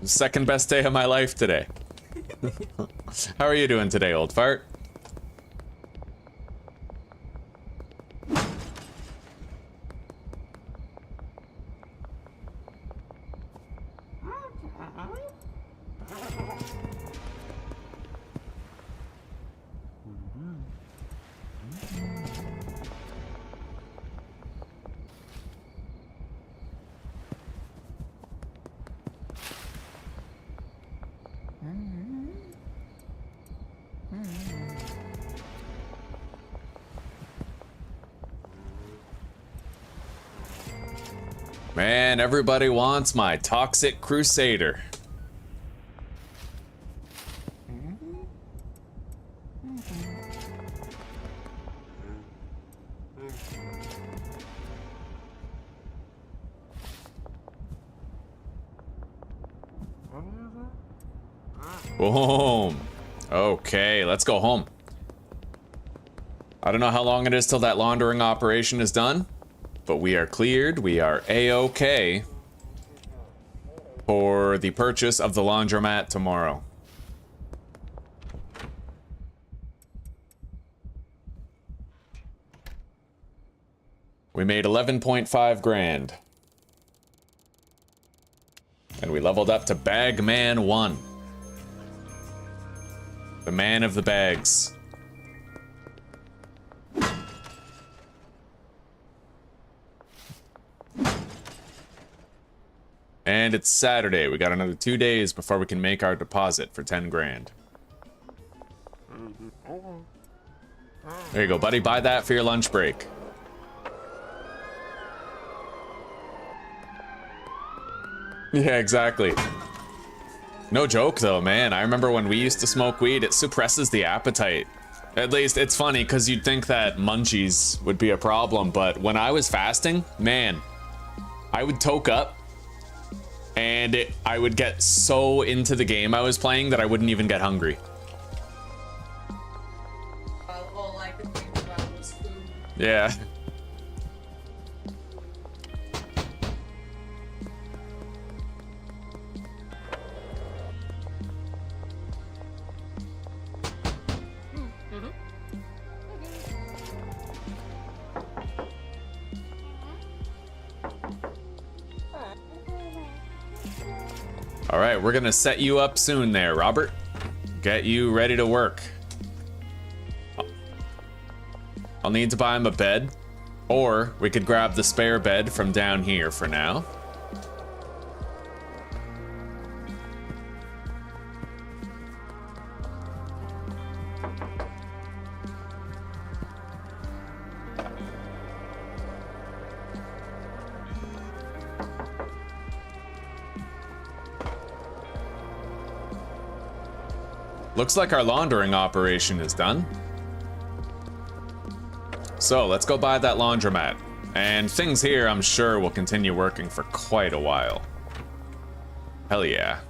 Second best day of my life today. How are you doing today, old fart? Man, everybody wants my Toxic Crusader. Boom. Okay, let's go home. I don't know how long it is till that laundering operation is done, but we are cleared. We are A-OK for the purchase of the laundromat tomorrow. We made 11.5 grand. And we leveled up to Bagman 1. The man of the bags. And it's Saturday. We got another 2 days before we can make our deposit for 10 grand. There you go, buddy. Buy that for your lunch break. Yeah, exactly. No joke though, man. I remember when we used to smoke weed, it suppresses the appetite. At least it's funny because you'd think that munchies would be a problem, but when I was fasting, man, I would toke up and I would get so into the game I was playing that I wouldn't even get hungry. All I could think about was food. Yeah. All right, we're gonna set you up soon there, Robert. Get you ready to work. I'll need to buy him a bed, or we could grab the spare bed from down here for now. Looks like our laundering operation is done. So let's go buy that laundromat. And things here, I'm sure, will continue working for quite a while. Hell yeah.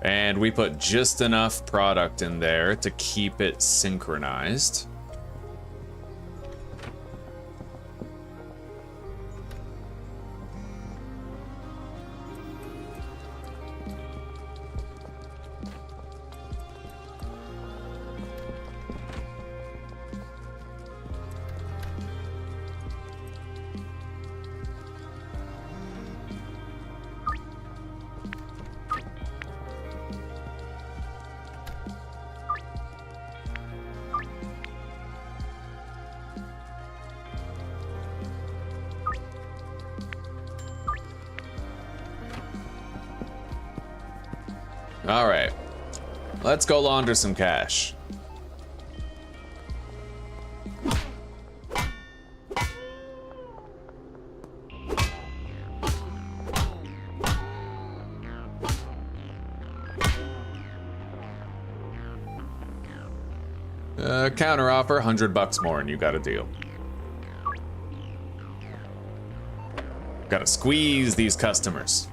And we put just enough product in there to keep it synchronized. All right, let's go launder some cash. Counter offer, $100 more and you got a deal. Gotta squeeze these customers.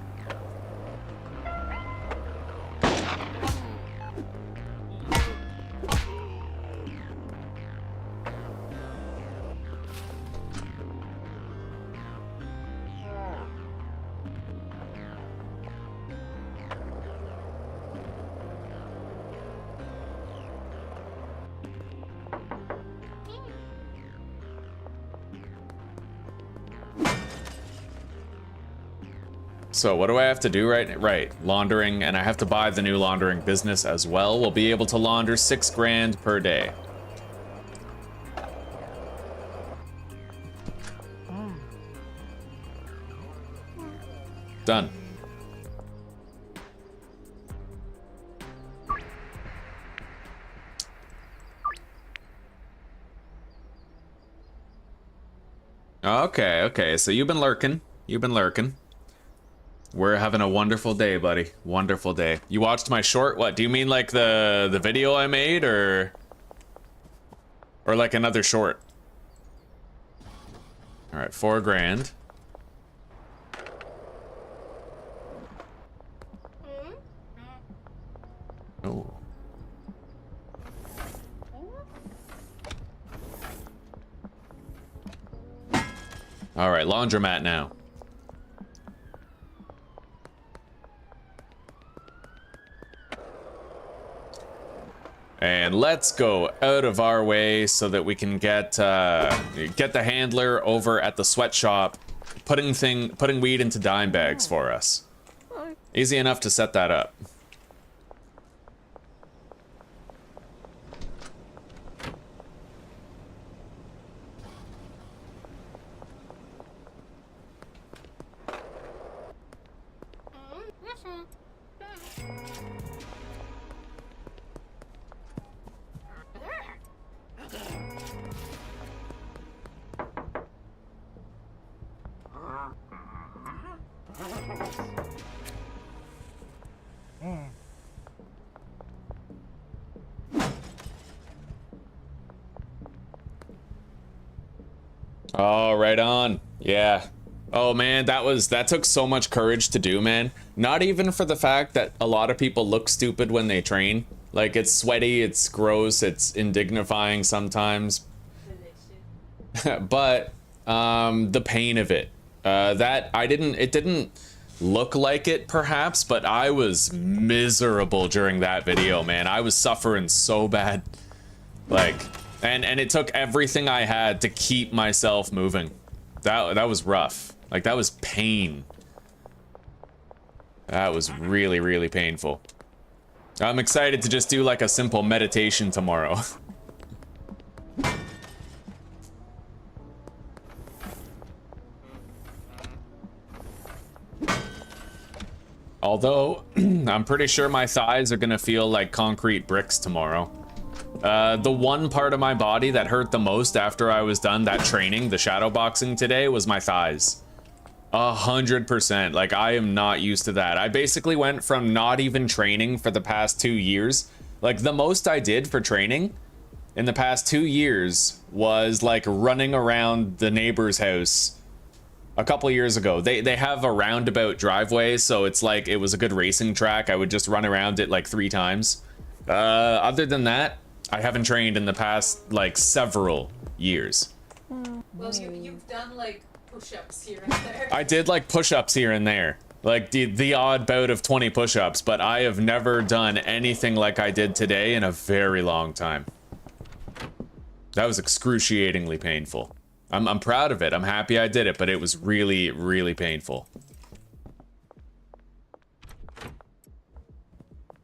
So what do I have to do right? Laundering, and I have to buy the new laundering business as well. We'll be able to launder 6 grand per day. Done. Okay, so you've been lurking. We're having a wonderful day, buddy. Wonderful day. You watched my short? What, do you mean like the video I made, or like another short? All right, 4 grand. Oh. All right, laundromat now. And let's go out of our way so that we can get the handler over at the sweatshop, putting weed into dime bags for us. Easy enough to set that up. Oh, right on. Yeah. Oh man, that took so much courage to do, man. Not even for the fact that a lot of people look stupid when they train. Like, it's sweaty, it's gross, it's indignifying sometimes. But the pain of it. It didn't look like it perhaps, but I was miserable during that video, man. I was suffering so bad. Like, and it took everything I had to keep myself moving. That was rough. Like, that was pain. That was really, really painful. I'm excited to just do like a simple meditation tomorrow. Although, I'm pretty sure my thighs are gonna feel like concrete bricks tomorrow. The one part of my body that hurt the most after I was done that training, the shadow boxing today, was my thighs. 100%. Like, I am not used to that. I basically went from not even training for the past 2 years. Like, the most I did for training in the past 2 years was like running around the neighbor's house. A couple years ago, they have a roundabout driveway, so it's like it was a good racing track. I would just run around it like 3 times. Other than that, I haven't trained in the past like several years. Well, you've done like push-ups here and there. I did like push-ups here and there, like the odd bout of 20 push-ups, but I have never done anything like I did today in a very long time. That was excruciatingly painful. I'm proud of it. I'm happy I did it, but it was really, really painful.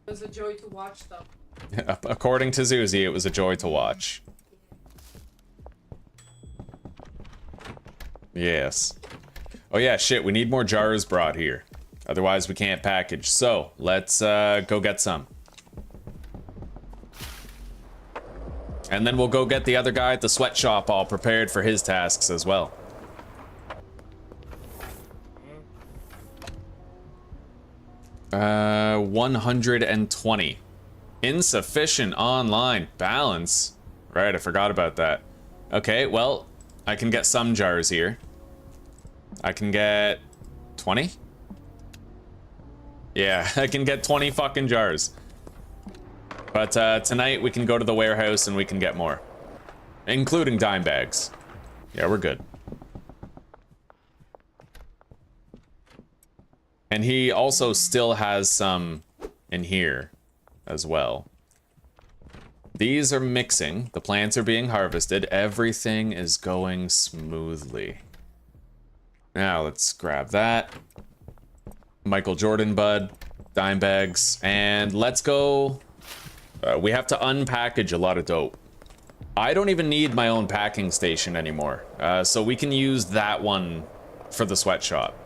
It was a joy to watch, though. According to Zuzi, it was a joy to watch. Yes. Oh yeah, shit, we need more jars brought here. Otherwise we can't package. So, let's go get some. And then we'll go get the other guy at the sweatshop all prepared for his tasks as well. Uh, 120. Insufficient online balance. Right, I forgot about that. Okay, well, I can get some jars here. I can get 20? Yeah, I can get 20 fucking jars. But tonight we can go to the warehouse and we can get more. Including dime bags. Yeah, we're good. And he also still has some in here as well. These are mixing. The plants are being harvested. Everything is going smoothly. Now let's grab that. Michael Jordan bud, dime bags, and let's go. We have to unpackage a lot of dope. I don't even need my own packing station anymore, so we can use that one for the sweatshop.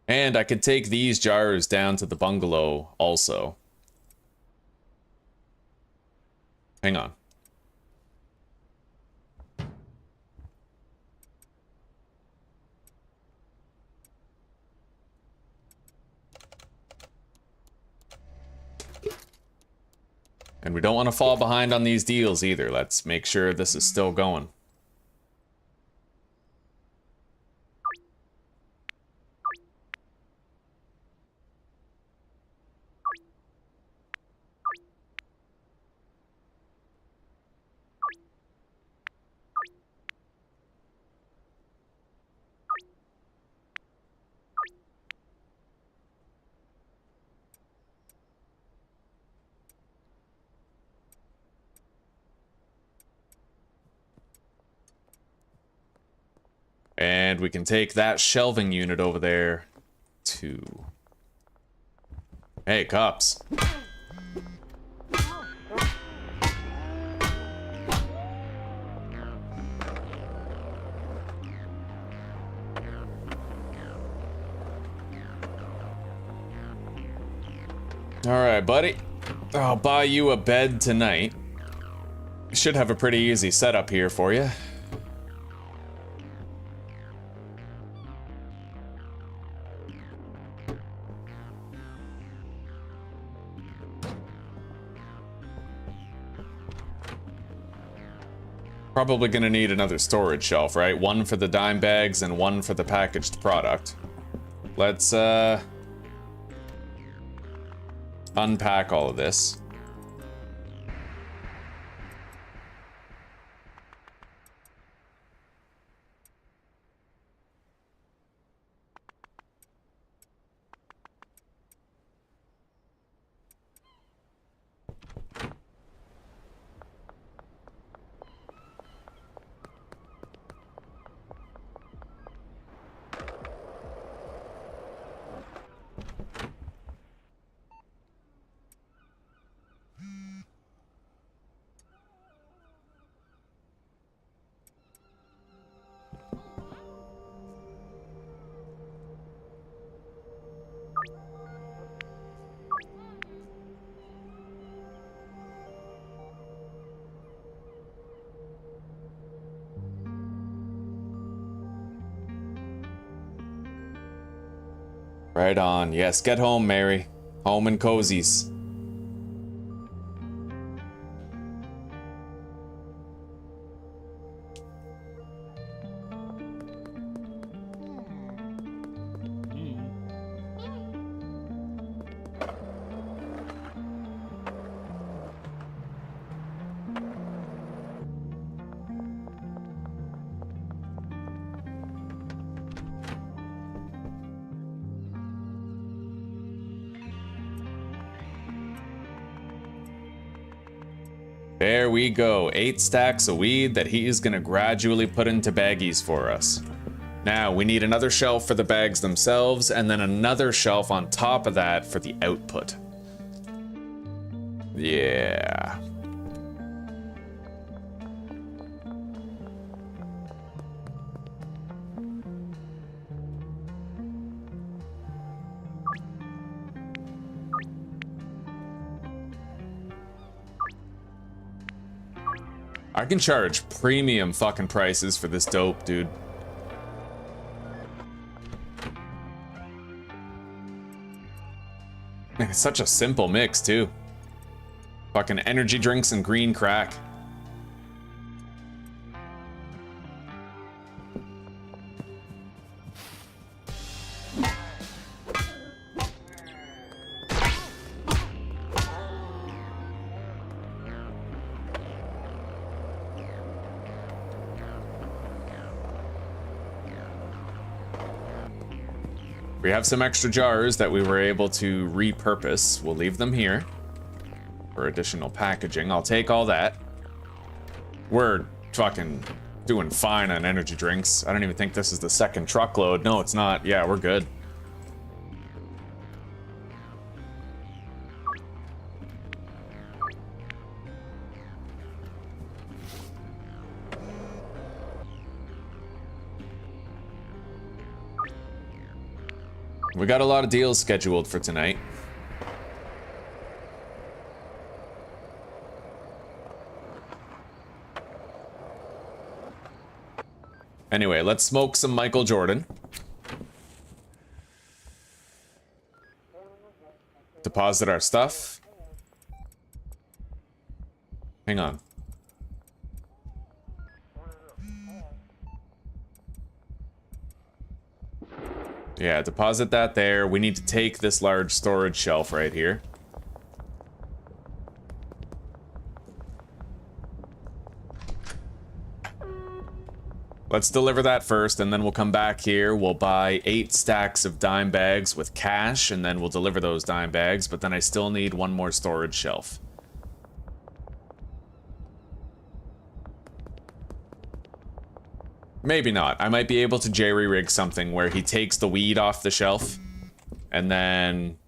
And I could take these jars down to the bungalow also. Hang on. And we don't want to fall behind on these deals either. Let's make sure this is still going. And we can take that shelving unit over there too. Hey, cops. Alright, buddy. I'll buy you a bed tonight. Should have a pretty easy setup here for you. Probably gonna need another storage shelf, right? One for the dime bags and one for the packaged product. Let's, unpack all of this. Right on. Yes, get home, Mary. Home and cozies. There we go, 8 stacks of weed that he is gonna gradually put into baggies for us. Now, we need another shelf for the bags themselves, and then another shelf on top of that for the output. Yeah. I can charge premium fucking prices for this dope, dude. It's such a simple mix, too. Fucking energy drinks and green crack. We have some extra jars that we were able to repurpose. We'll leave them here for additional packaging. I'll take all that. We're fucking doing fine on energy drinks. I don't even think this is the second truckload. No, it's not. Yeah, we're good. We got a lot of deals scheduled for tonight. Anyway, let's smoke some Michael Jordan. Deposit our stuff. Hang on. Yeah, deposit that there. We need to take this large storage shelf right here. Let's deliver that first, and then we'll come back here. We'll buy 8 stacks of dime bags with cash, and then we'll deliver those dime bags, but then I still need one more storage shelf. Maybe not. I might be able to jerry-rig something where he takes the weed off the shelf and then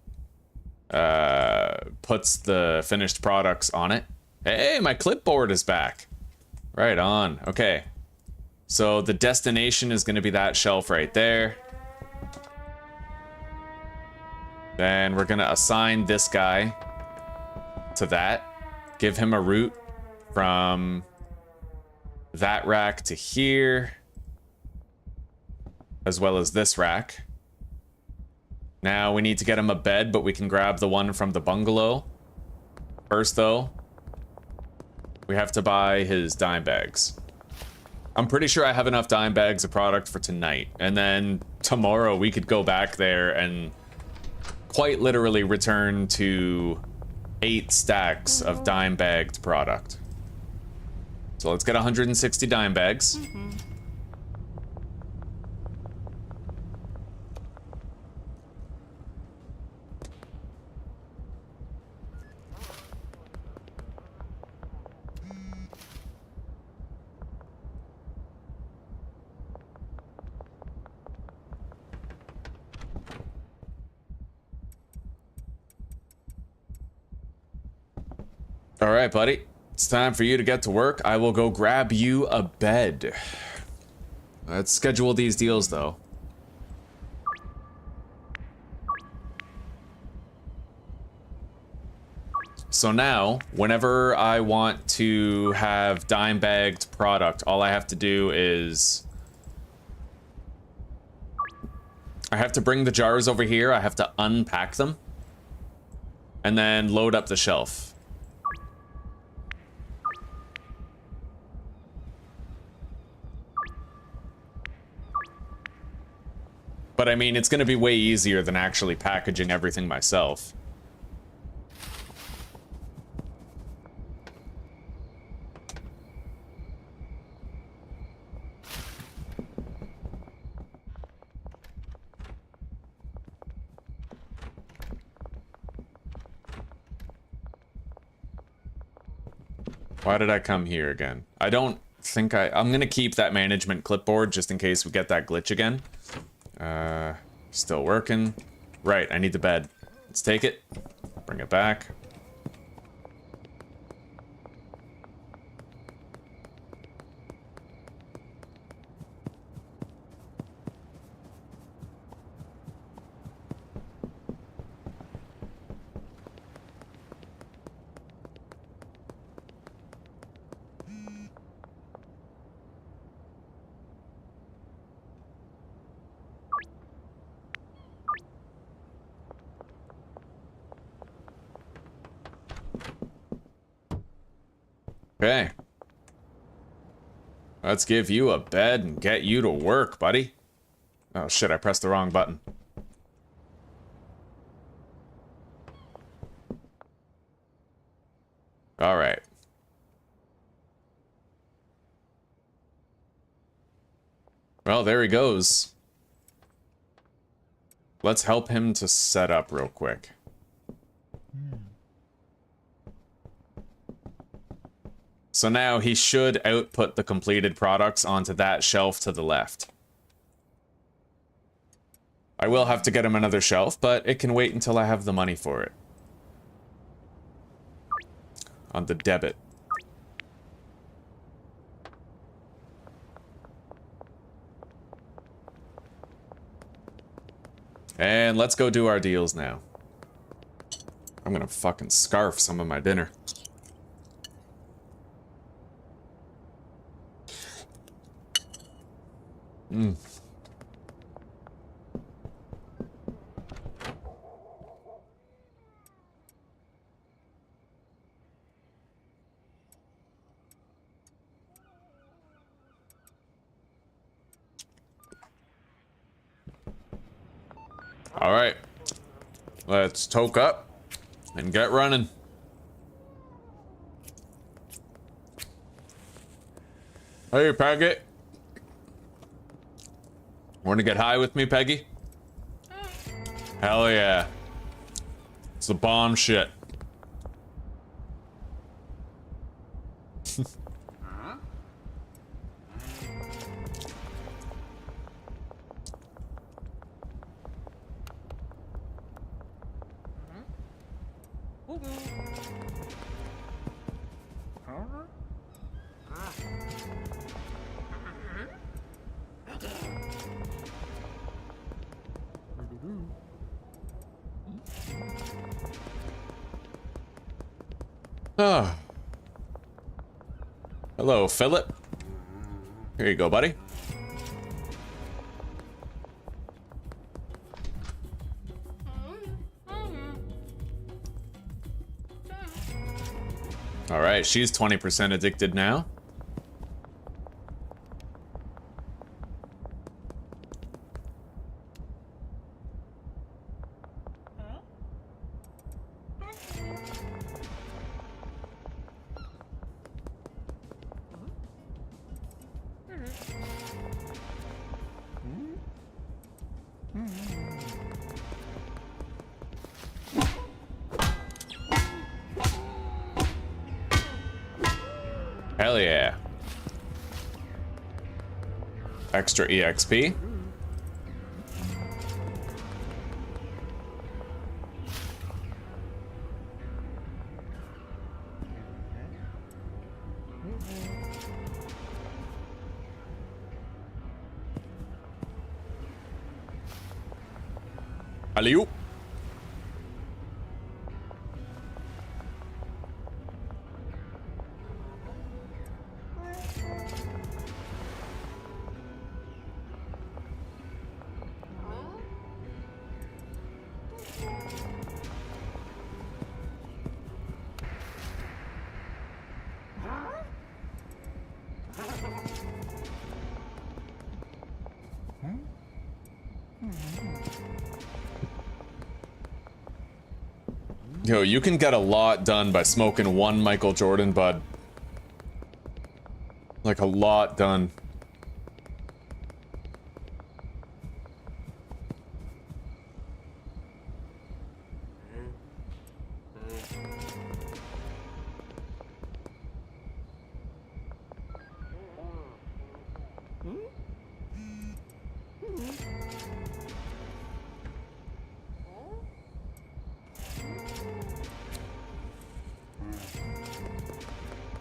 puts the finished products on it. Hey, my clipboard is back. Right on. Okay. So the destination is going to be that shelf right there. Then we're going to assign this guy to that. Give him a route from that rack to here, as well as this rack. Now we need to get him a bed, but we can grab the one from the bungalow. First though, we have to buy his dime bags. I'm pretty sure I have enough dime bags of product for tonight. And then tomorrow we could go back there and quite literally return to 8 stacks of dime bagged product. So let's get 160 dime bags. All right, buddy. It's time for you to get to work. I will go grab you a bed. Let's schedule these deals, though. So now, whenever I want to have dime-bagged product, all I have to do is... I have to bring the jars over here, I have to unpack them, and then load up the shelf. But I mean, it's going to be way easier than actually packaging everything myself. Why did I come here again? I don't think I'm going to keep that management clipboard just in case we get that glitch again. Still working. Right, I need the bed. Let's take it. Bring it back. Okay. Let's give you a bed and get you to work, buddy. Oh shit, I pressed the wrong button. Alright. Well, there he goes. Let's help him to set up real quick. So now he should output the completed products onto that shelf to the left. I will have to get him another shelf, but it can wait until I have the money for it. On the debit. And let's go do our deals now. I'm gonna fucking scarf some of my dinner. All right, let's toke up and get running. Hey, Peggy. Want to get high with me, Peggy? Hell yeah. It's the bomb shit. Ah. Hello, Philip. Here you go, buddy. All right, she's 20% addicted now. Hell yeah. Extra EXP. Alley-oop. Yo, you can get a lot done by smoking one Michael Jordan bud. Like a lot done.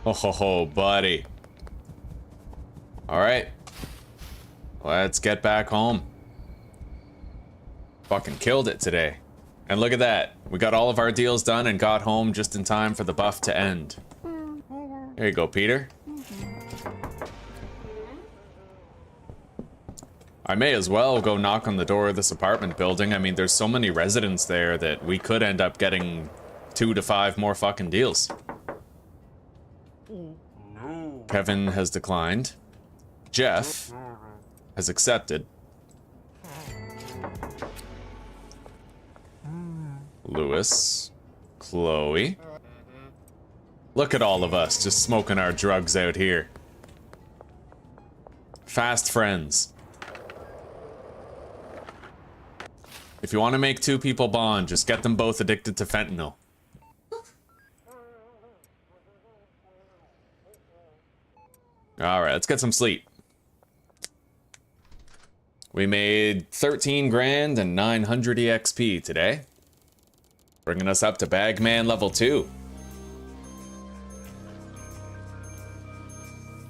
Oh, ho, ho, buddy. All right. Let's get back home. Fucking killed it today. And look at that. We got all of our deals done and got home just in time for the buff to end. There you go, Peter. I may as well go knock on the door of this apartment building. I mean, there's so many residents there that we could end up getting 2 to 5 more fucking deals. Kevin has declined. Jeff has accepted. Lewis. Chloe. Look at all of us just smoking our drugs out here. Fast friends. If you want to make two people bond, just get them both addicted to fentanyl. Alright, let's get some sleep. We made 13 grand and 900 EXP today. Bringing us up to Bagman level 2.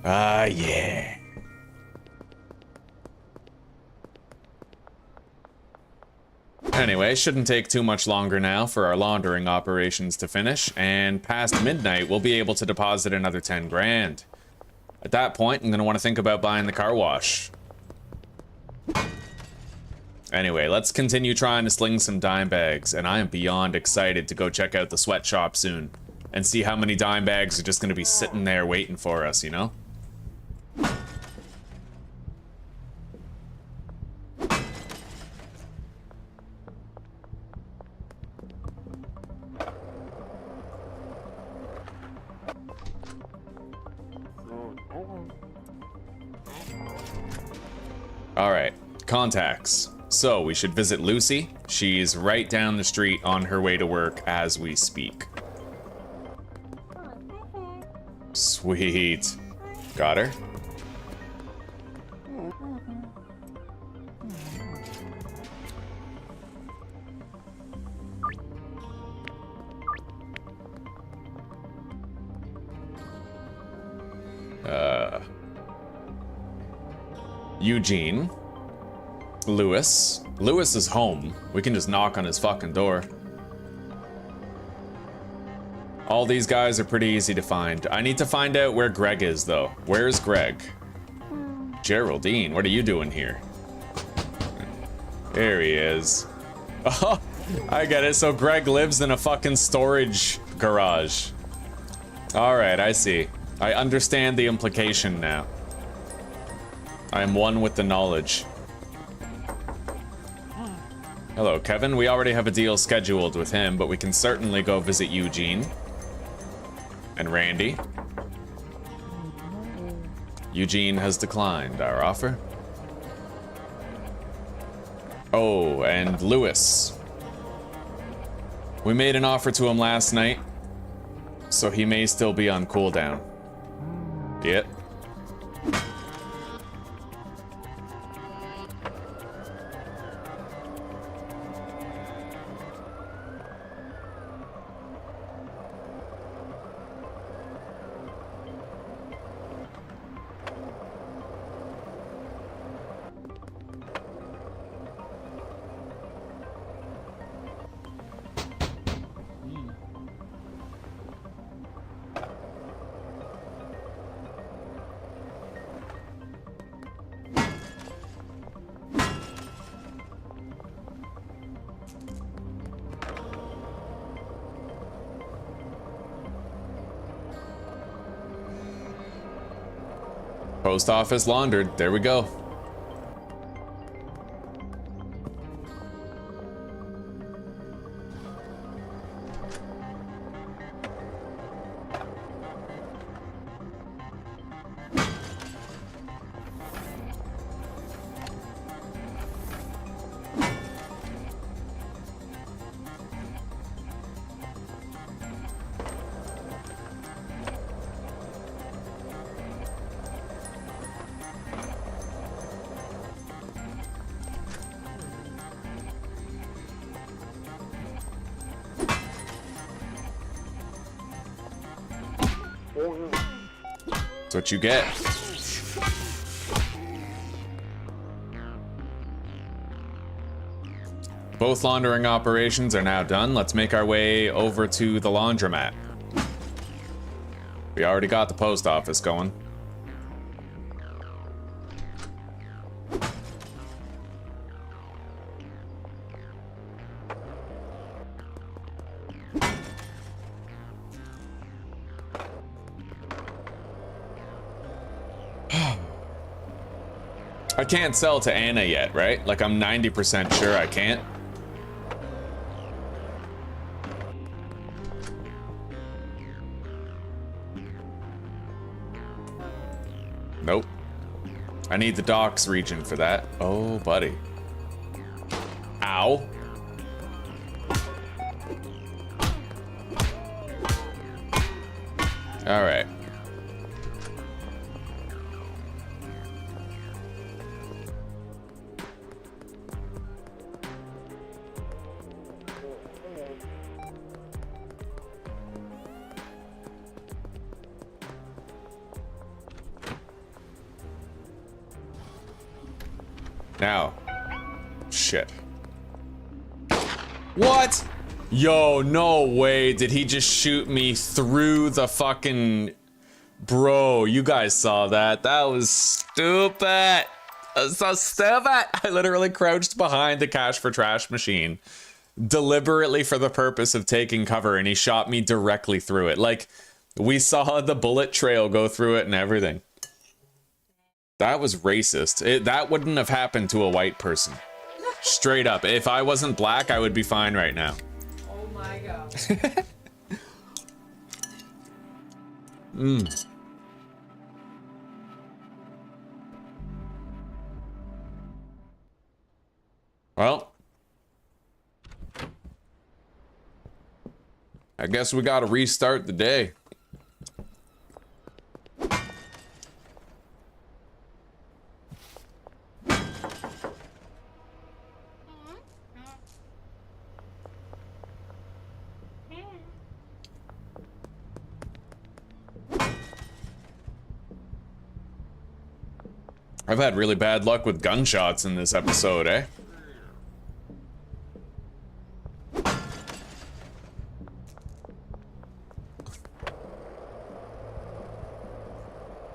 Ah, yeah. Anyway, shouldn't take too much longer now for our laundering operations to finish, and past midnight, we'll be able to deposit another 10 grand. At that point, I'm gonna want to think about buying the car wash. Anyway, let's continue trying to sling some dime bags, and I am beyond excited to go check out the sweatshop soon and see how many dime bags are just gonna be sitting there waiting for us, you know? Alright, contacts. So, we should visit Lucy. She's right down the street on her way to work as we speak. Sweet. Got her. Eugene. Lewis. Lewis is home. We can just knock on his fucking door. All these guys are pretty easy to find. I need to find out where Greg is, though. Where's Greg? Geraldine, what are you doing here? There he is. Oh, I get it. So Greg lives in a fucking storage garage. Alright, I see. I understand the implication now. I am one with the knowledge. Hello, Kevin. We already have a deal scheduled with him, but we can certainly go visit Eugene. And Randy. Eugene has declined our offer. Oh, and Lewis. We made an offer to him last night, so he may still be on cooldown. Yep. Post office laundered. There we go. That's what you get. Both laundering operations are now done. Let's make our way over to the laundromat. We already got the post office going. I can't sell to Anna yet, right? Like, I'm 90% sure I can't. Nope. I need the docks region for that. Oh, buddy. Ow. All right. Now. Shit. What? Yo, no way. Did he just shoot me through the fucking... Bro, you guys saw that. That was stupid. That was so stupid. I literally crouched behind the cash for trash machine deliberately for the purpose of taking cover, and he shot me directly through it. Like, we saw the bullet trail go through it and everything. That was racist. That wouldn't have happened to a white person. Straight up. If I wasn't black, I would be fine right now. Oh my god. Mmm. Well, I guess we gotta restart the day. I've had really bad luck with gunshots in this episode, eh?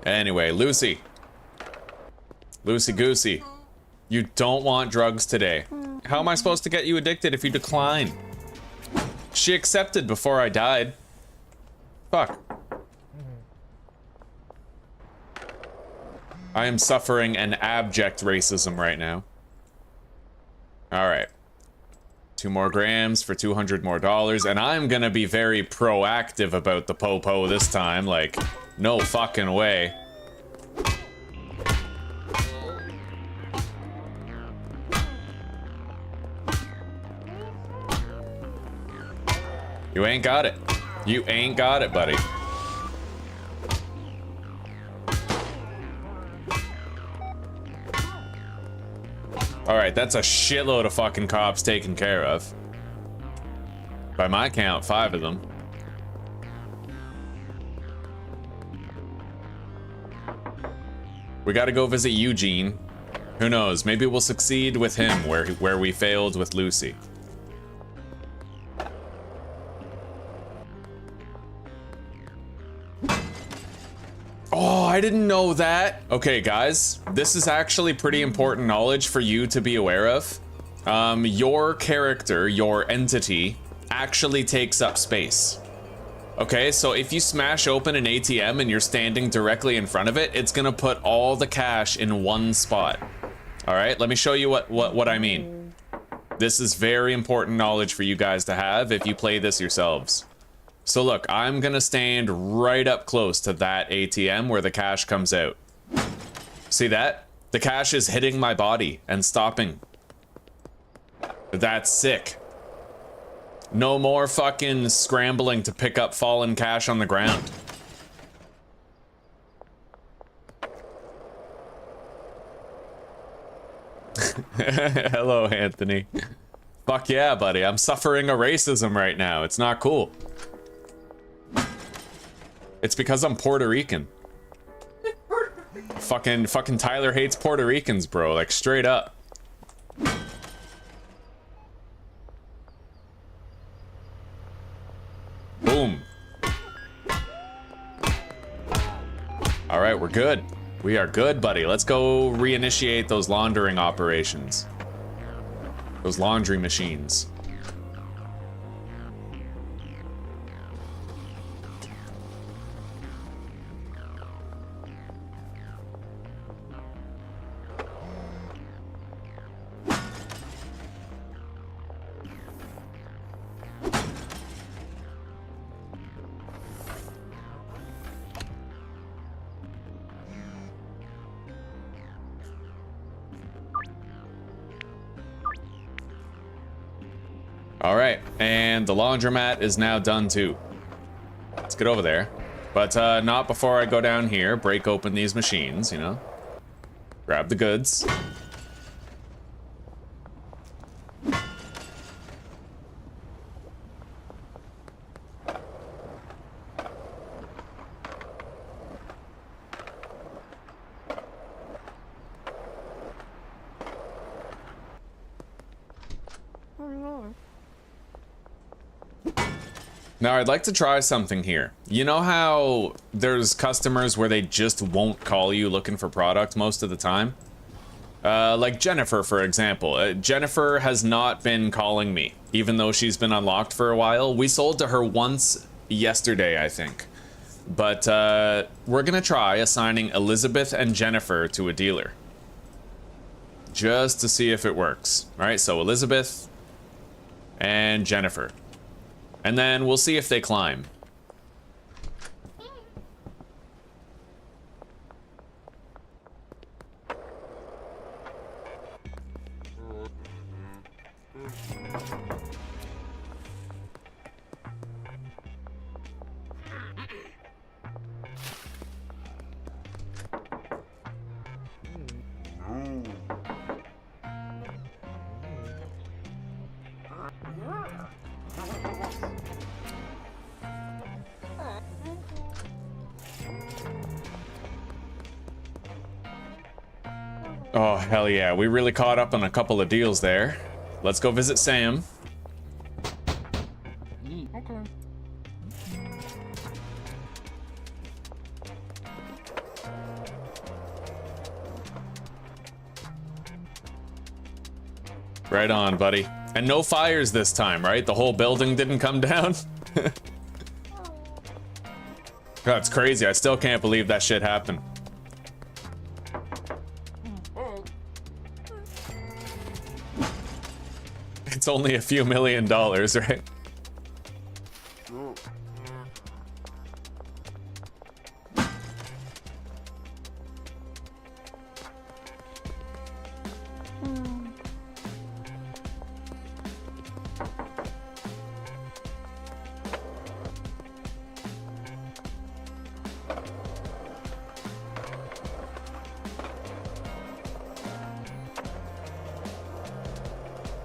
Anyway, Lucy. Lucy Goosey. You don't want drugs today. How am I supposed to get you addicted if you decline? She accepted before I died. Fuck. I am suffering an abject racism right now. Alright. 2 more grams for $200 more, and I'm gonna be very proactive about the popo this time, like, no fucking way. You ain't got it. You ain't got it, buddy. Alright, that's a shitload of fucking cops taken care of. By my count, 5 of them. We gotta go visit Eugene. Who knows, maybe we'll succeed with him where we failed with Lucy. Oh, I didn't know that. Okay, guys, this is actually pretty important knowledge for you to be aware of. Your character, your entity, actually takes up space. Okay, so if you smash open an ATM and you're standing directly in front of it, it's gonna put all the cash in one spot. All right, let me show you what I mean. This is very important knowledge for you guys to have if you play this yourselves. So look, I'm gonna stand right up close to that ATM where the cash comes out. See that? The cash is hitting my body and stopping. That's sick. No more fucking scrambling to pick up fallen cash on the ground. Hello, Anthony. Fuck yeah, buddy. I'm suffering a racism right now. It's not cool. It's because I'm Puerto Rican. Fucking Tyler hates Puerto Ricans, bro. Like, straight up. Boom. All right, we're good. We are good, buddy. Let's go reinitiate those laundering operations. Those laundry machines. All right, and the laundromat is now done too. Let's get over there. But not before I go down here, break open these machines, you know? Grab the goods. Now, I'd like to try something here. You know how there's customers where they just won't call you looking for product most of the time? Like Jennifer, for example. Jennifer has not been calling me, even though she's been unlocked for a while. We sold to her once yesterday, I think. But we're gonna try assigning Elizabeth and Jennifer to a dealer. Just to see if it works. Alright, so Elizabeth and Jennifer. And then we'll see if they climb. Oh, hell yeah. We really caught up on a couple of deals there. Let's go visit Sam. Okay. Right on, buddy. And no fires this time, right? The whole building didn't come down? That's crazy. I still can't believe that shit happened. It's only a few $1 million, right?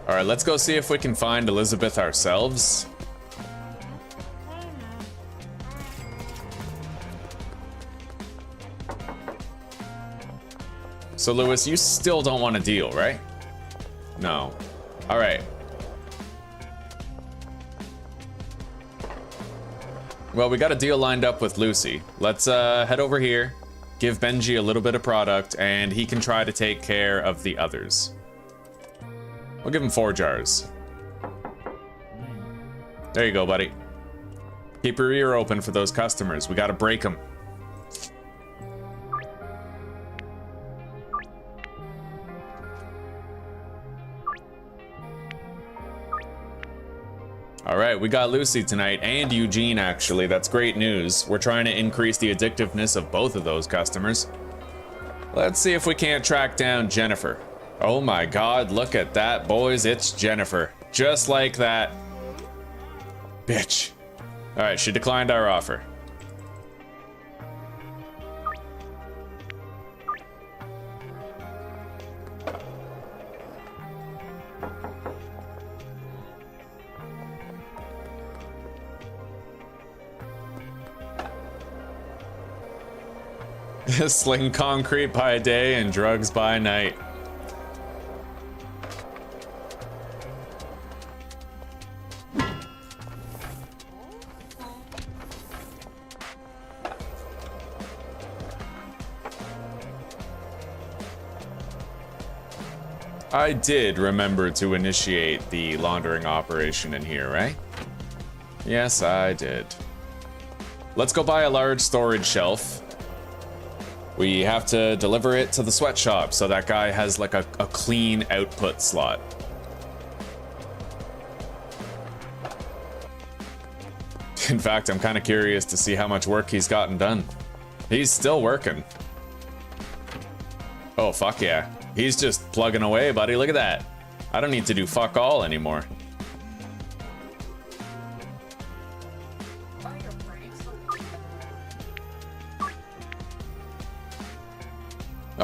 All right, let's go see if we can find Elizabeth ourselves. So, Lewis, you still don't want a deal, right? No. All right. Well, we got a deal lined up with Lucy. Let's head over here, give Benji a little bit of product, and he can try to take care of the others. We'll give him 4 jars. There you go, buddy. Keep your ear open for those customers. We gotta break them. All right, we got Lucy tonight, and Eugene, actually. That's great news. We're trying to increase the addictiveness of both of those customers. Let's see if we can't track down Jennifer. Oh my god, look at that, boys. It's Jennifer. Just like that. Bitch. Alright, she declined our offer. Sling concrete by day and drugs by night. I did remember to initiate the laundering operation in here, right? Yes, I did. Let's go buy a large storage shelf. We have to deliver it to the sweatshop so that guy has like a clean output slot. In fact, I'm kind of curious to see how much work he's gotten done. He's still working. Oh, fuck yeah. He's just plugging away, buddy. Look at that. I don't need to do fuck all anymore.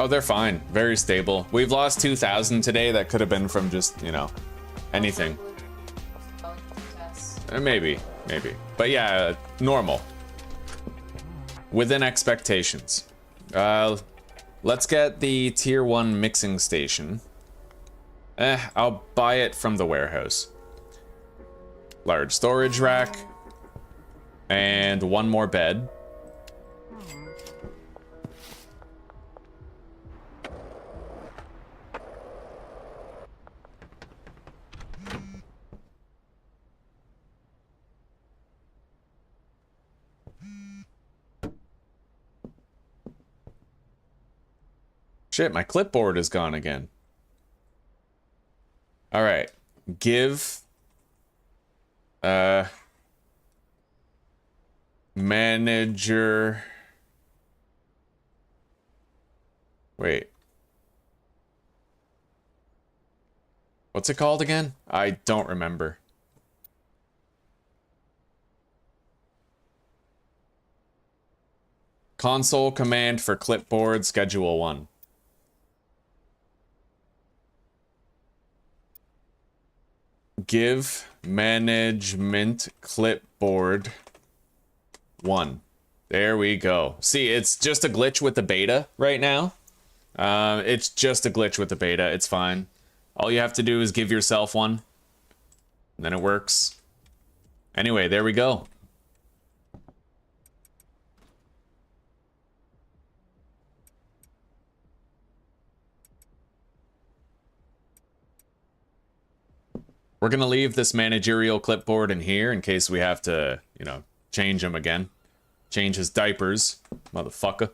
Oh, they're fine. Very stable. We've lost 2,000 today. That could have been from just, you know, anything. Maybe. But yeah, normal. Within expectations. Let's get the tier 1 mixing station. I'll buy it from the warehouse. Large storage rack. And one more bed. Shit, my clipboard is gone again. All right, give manager. Wait. What's it called again? I don't remember. Console command for clipboard schedule 1. Give management clipboard 1. There we go. See, it's just a glitch with the beta right now. It's just a glitch with the beta. It's fine. All you have to do is give yourself one. And then it works. Anyway, there we go. We're going to leave this managerial clipboard in here in case we have to, you know, change him again. Change his diapers, motherfucker.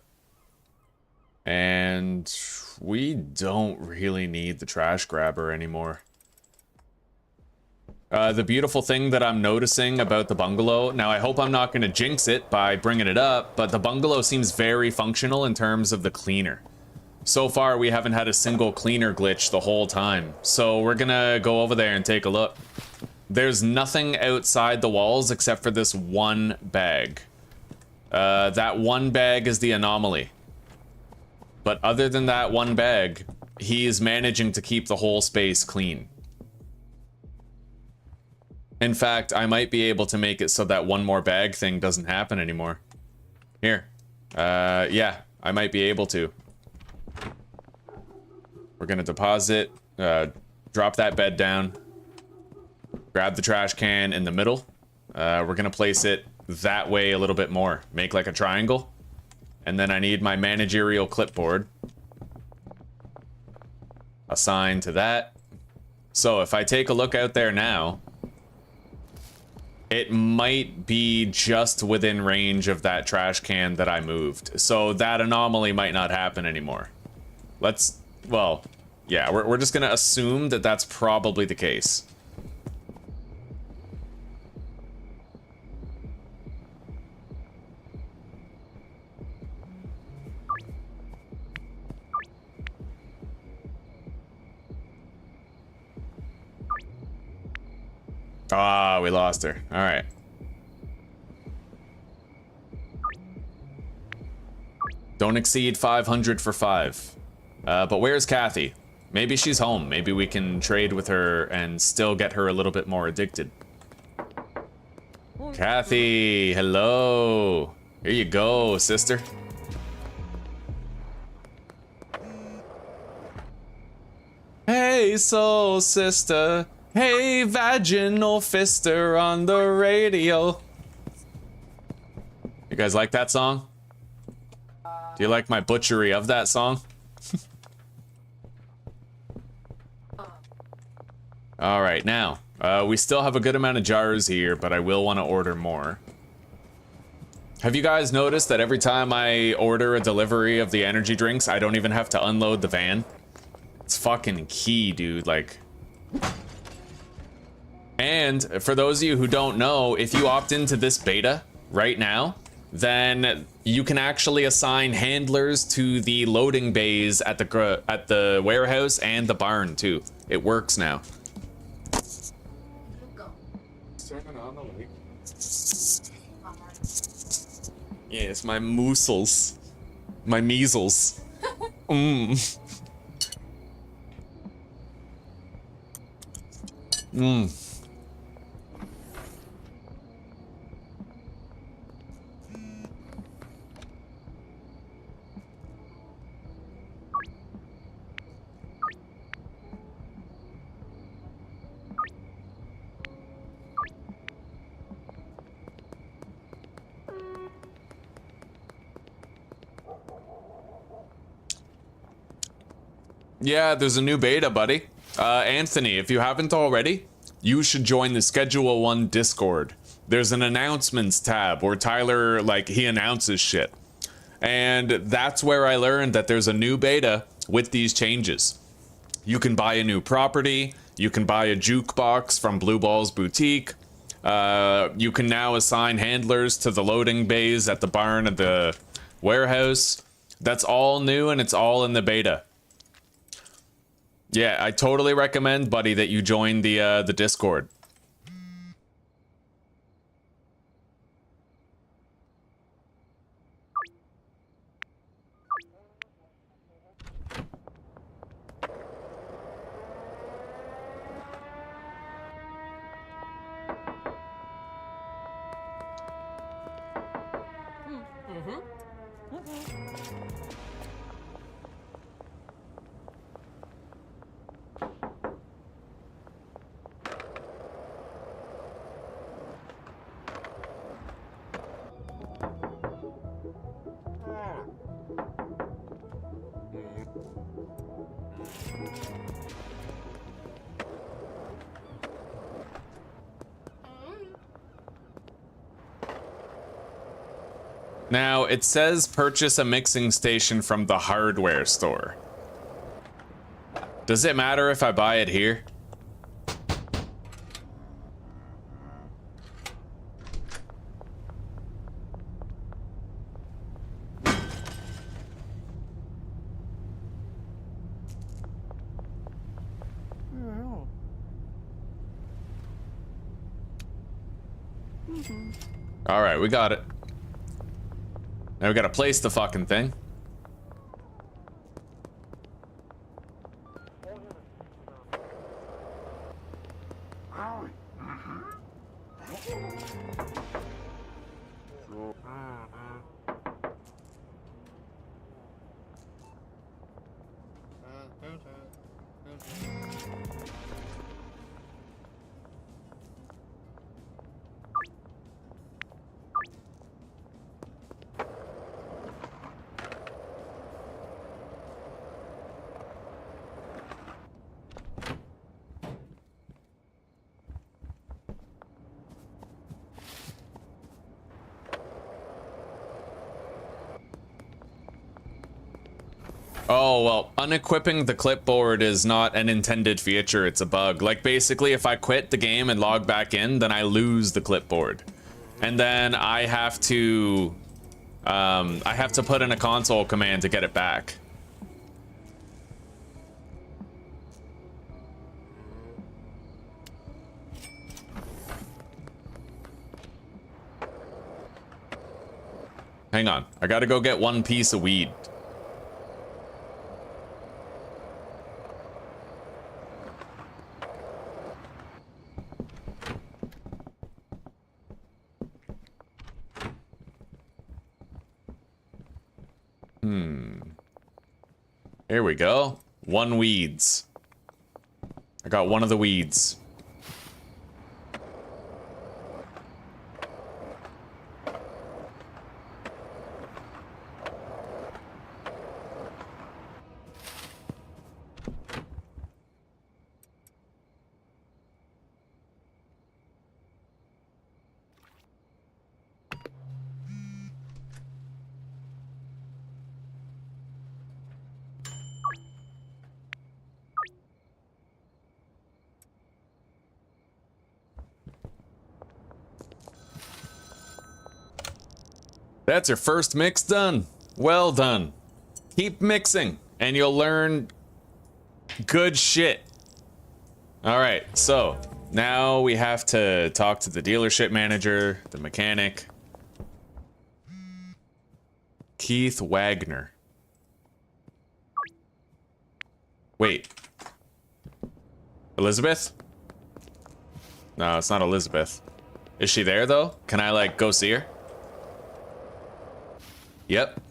And we don't really need the trash grabber anymore. The beautiful thing that I'm noticing about the bungalow, now I hope I'm not going to jinx it by bringing it up, but the bungalow seems very functional in terms of the cleaner. So far, we haven't had a single cleaner glitch the whole time. So we're gonna go over there and take a look. There's nothing outside the walls except for this one bag. That one bag is the anomaly. But other than that one bag, he is managing to keep the whole space clean. In fact, I might be able to make it so that one more bag thing doesn't happen anymore. Here. Yeah, I might be able to. We're gonna deposit, drop that bed down, grab the trash can in the middle. We're gonna place it that way a little bit more. Make like a triangle. And then I need my managerial clipboard. Assigned to that. So if I take a look out there now, it might be just within range of that trash can that I moved. So that anomaly might not happen anymore. Well, yeah, we're just gonna assume that that's probably the case. Ah, we lost her. All right. Don't exceed 500 for 5. But where's Kathy? Maybe she's home. Maybe we can trade with her and still get her a little bit more addicted. Kathy, hello. Here you go, sister. Hey, soul sister. Hey, vaginal fister on the radio. You guys like that song? Do you like my butchery of that song? All right, now, we still have a good amount of jars here, but I will want to order more. Have you guys noticed that every time I order a delivery of the energy drinks, I don't even have to unload the van? It's fucking key, dude, like... And for those of you who don't know, if you opt into this beta right now, then you can actually assign handlers to the loading bays at the warehouse and the barn too. It works now. Yes, my moosels. My measles. Mmm. Mmm. Yeah, there's a new beta, buddy. Anthony, if you haven't already, you should join the Schedule 1 Discord. There's an announcements tab where Tyler, like, he announces shit. And that's where I learned that there's a new beta with these changes. You can buy a new property, you can buy a jukebox from Blue Ball's Boutique, you can now assign handlers to the loading bays at the barn at the warehouse. That's all new and it's all in the beta. Yeah, I totally recommend, buddy, that you join the Discord. Now, it says purchase a mixing station from the hardware store. Does it matter if I buy it here? All right, we got it. Now we gotta place the fucking thing. Oh, well, unequipping the clipboard is not an intended feature, it's a bug. Like, basically, if I quit the game and log back in, then I lose the clipboard. And then I have to put in a console command to get it back. Hang on, I gotta go get one piece of weed. Here we go. One weeds. I got one of the weeds. That's your first mix done. Well done. Keep mixing and you'll learn good shit. All right, so now we have to talk to the dealership manager, the mechanic. Keith Wagner. Wait. Elizabeth? No, it's not Elizabeth. Is she there, though? Can I, like, go see her? Yep.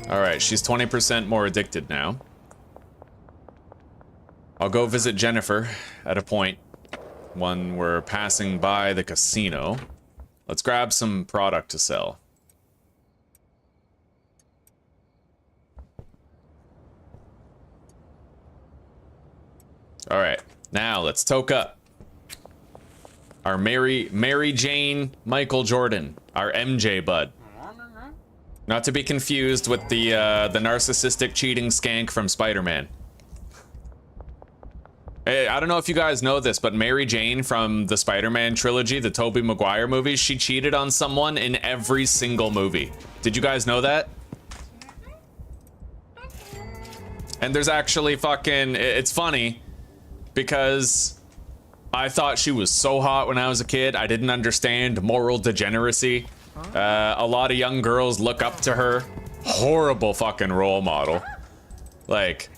Alright, she's 20% more addicted now. I'll go visit Jennifer at a point when we're passing by the casino. Let's grab some product to sell. Alright, now let's toke up our Mary Jane Michael Jordan, our MJ bud. Not to be confused with the narcissistic cheating skank from Spider-Man. Hey, I don't know if you guys know this, but Mary Jane from the Spider-Man trilogy, the Tobey Maguire movies, she cheated on someone in every single movie. Did you guys know that? And there's actually fucking, it's funny because I thought she was so hot when I was a kid. I didn't understand moral degeneracy. A lot of young girls look up to her. Horrible fucking role model. Like,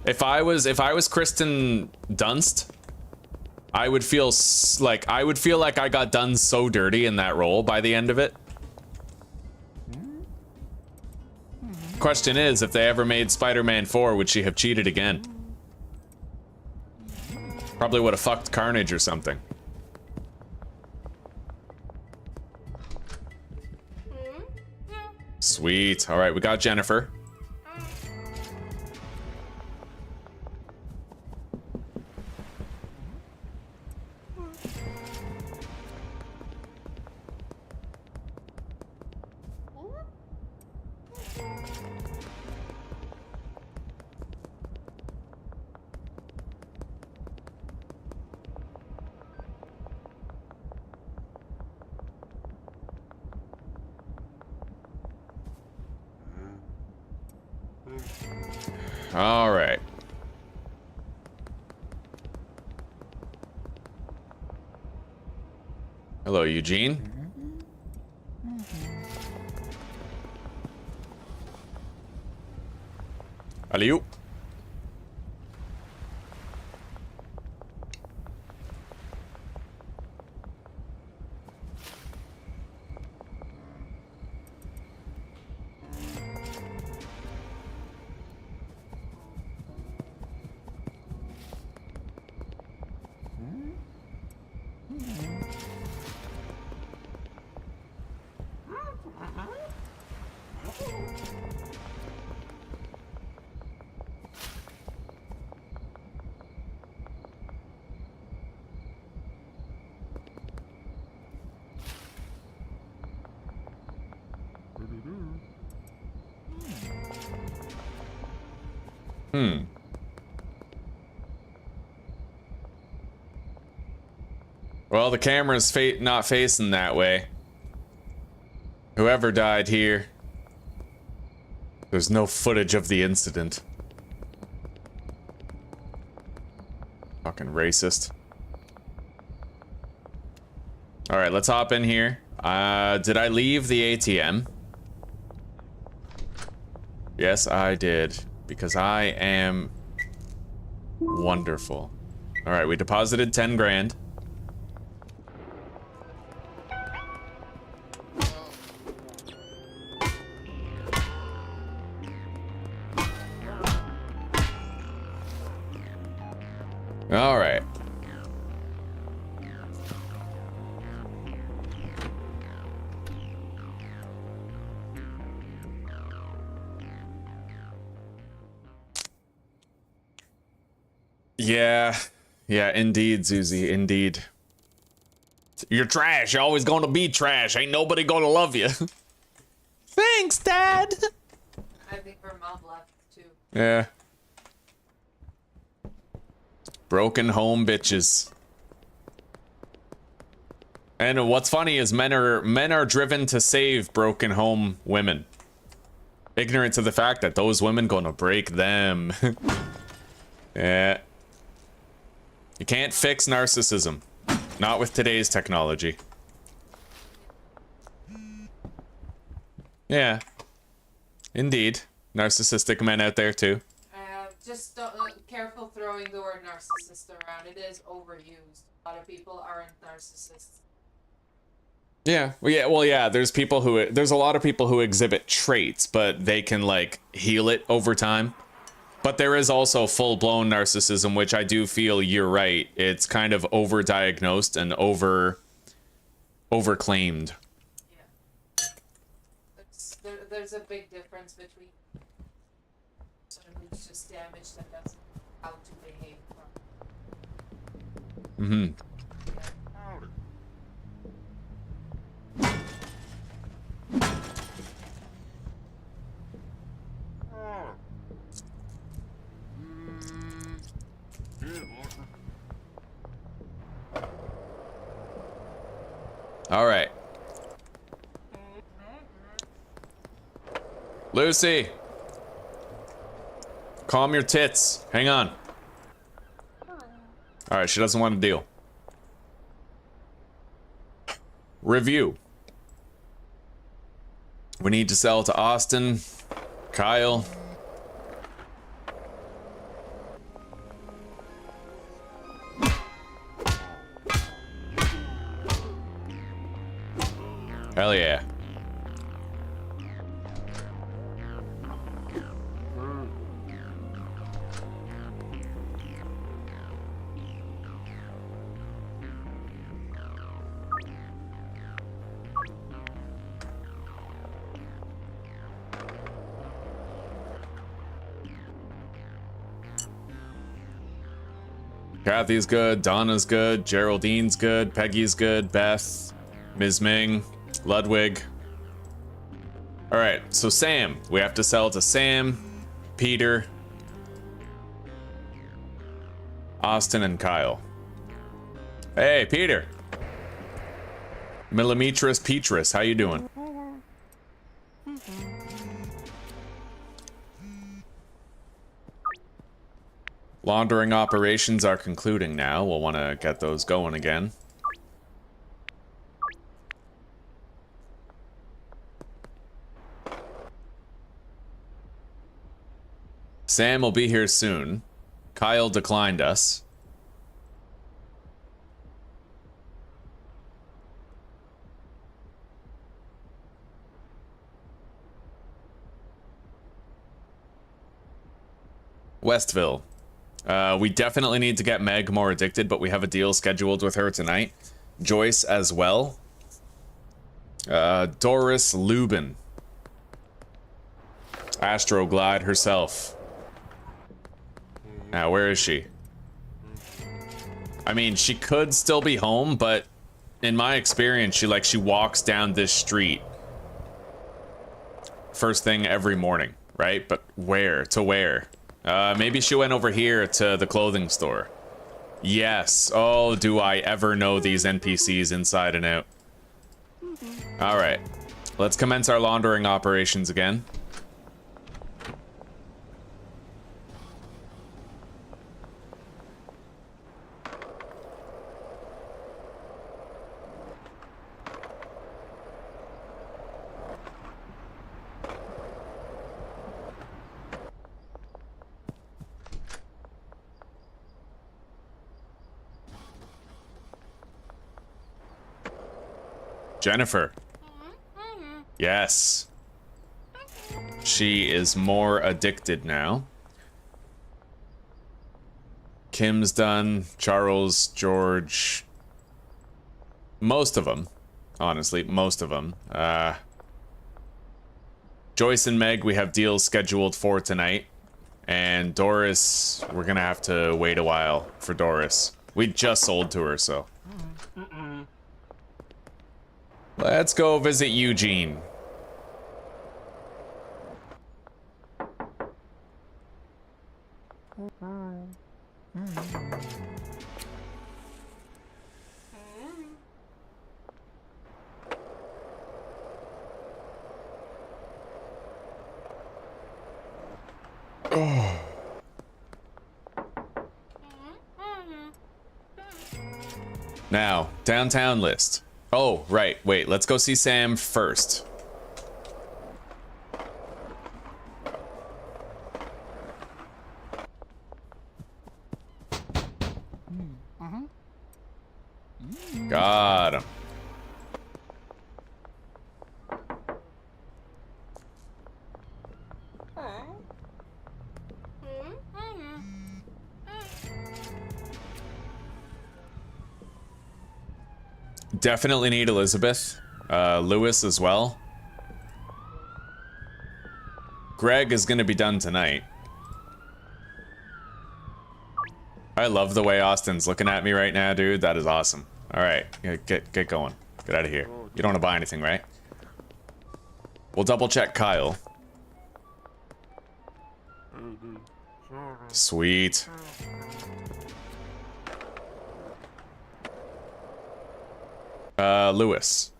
if I was Kristen Dunst, I would feel like I got done so dirty in that role by the end of it. Question is, if they ever made Spider-Man 4, would she have cheated again? Probably would have fucked Carnage or something. Sweet. All right, we got Jennifer. All right. Hello, Eugene. Alley-oop. Well, the camera's not facing that way. Whoever died here, there's no footage of the incident. Fucking racist. All right, let's hop in here. Did I leave the ATM? Yes, I did. Because I am wonderful. All right, we deposited 10 grand. All right. Yeah, indeed, Zuzi, indeed. You're trash. You're always gonna be trash. Ain't nobody gonna love you. Thanks, Dad. I think her mom left too. Yeah. Broken home bitches. And what's funny is men are driven to save broken home women, ignorant to the fact that those women gonna break them. Yeah. You can't fix narcissism. Not with today's technology. Yeah. Indeed. Narcissistic men out there too. Just careful throwing the word narcissist around. It is overused. A lot of people aren't narcissists. Yeah. Well, yeah. There's a lot of people who exhibit traits, but they can like heal it over time. But there is also full-blown narcissism, which I do feel you're right. It's kind of overdiagnosed and overclaimed. Yeah. There's a big difference between someone who's just damaged and doesn't know how to behave. Mm-hmm. All right. Lucy. Calm your tits. Hang on. All right, she doesn't want to deal. Review. We need to sell to Austin, Kyle. Hell yeah. Kathy's good, Donna's good, Geraldine's good, Peggy's good, Beth, Ms. Ming, Ludwig. All right, so Sam. We have to sell to Sam, Peter, Austin, and Kyle. Hey, Peter. Millimetris Petrus, how you doing? Laundering operations are concluding now. We'll want to get those going again. Sam will be here soon. Kyle declined us. Westville. We definitely need to get Meg more addicted, but we have a deal scheduled with her tonight. Joyce as well. Doris Lubin. Astroglide herself. Now, where is she? I mean, she could still be home, but in my experience, she walks down this street first thing every morning, right? But where? To where? Maybe she went over here to the clothing store. Yes. Oh, do I ever know these NPCs inside and out. All right. Let's commence our laundering operations again. Jennifer. Yes. She is more addicted now. Kim's done. Charles, George. Most of them. Honestly, most of them. Joyce and Meg, we have deals scheduled for tonight. And Doris, we're gonna have to wait a while for Doris. We just sold to her, so. Let's go visit Eugene. Now, downtown list. Oh, right. Wait, let's go see Sam first. Got him. Definitely need Elizabeth. Lewis as well. Greg is gonna be done tonight. I love the way Austin's looking at me right now, dude. That is awesome. All right, get going. Get out of here. You don't want to buy anything, right? We'll double check Kyle. Sweet. Lewis.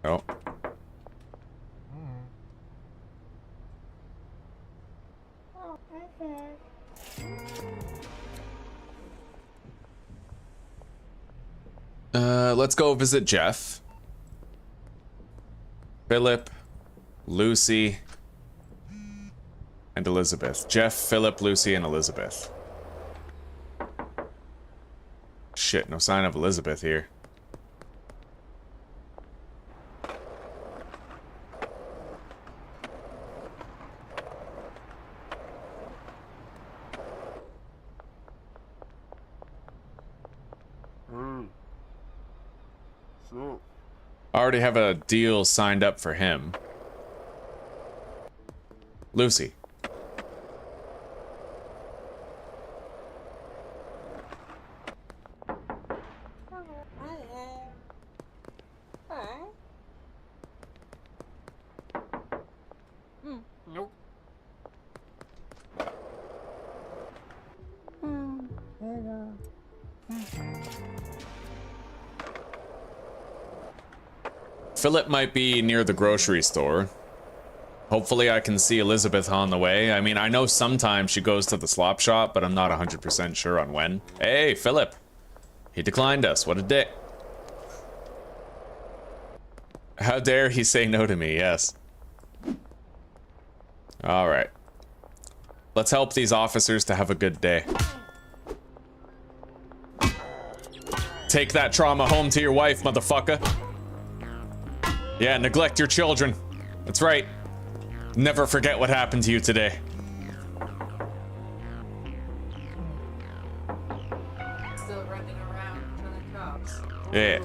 Oh. Let's go visit Jeff. Philip, Lucy, and Elizabeth. Jeff, Philip, Lucy, and Elizabeth. Shit, no sign of Elizabeth here. I already have a deal signed up for him. Lucy. Philip might be near the grocery store. Hopefully I can see Elizabeth on the way. I mean, I know sometimes she goes to the slop shop, but I'm not 100% sure on when. Hey, Philip. He declined us. What a dick. How dare he say no to me, yes. All right. Let's help these officers to have a good day. Take that trauma home to your wife, motherfucker. Yeah, neglect your children. That's right. Never forget what happened to you today. Still running around killing cops. Yeah.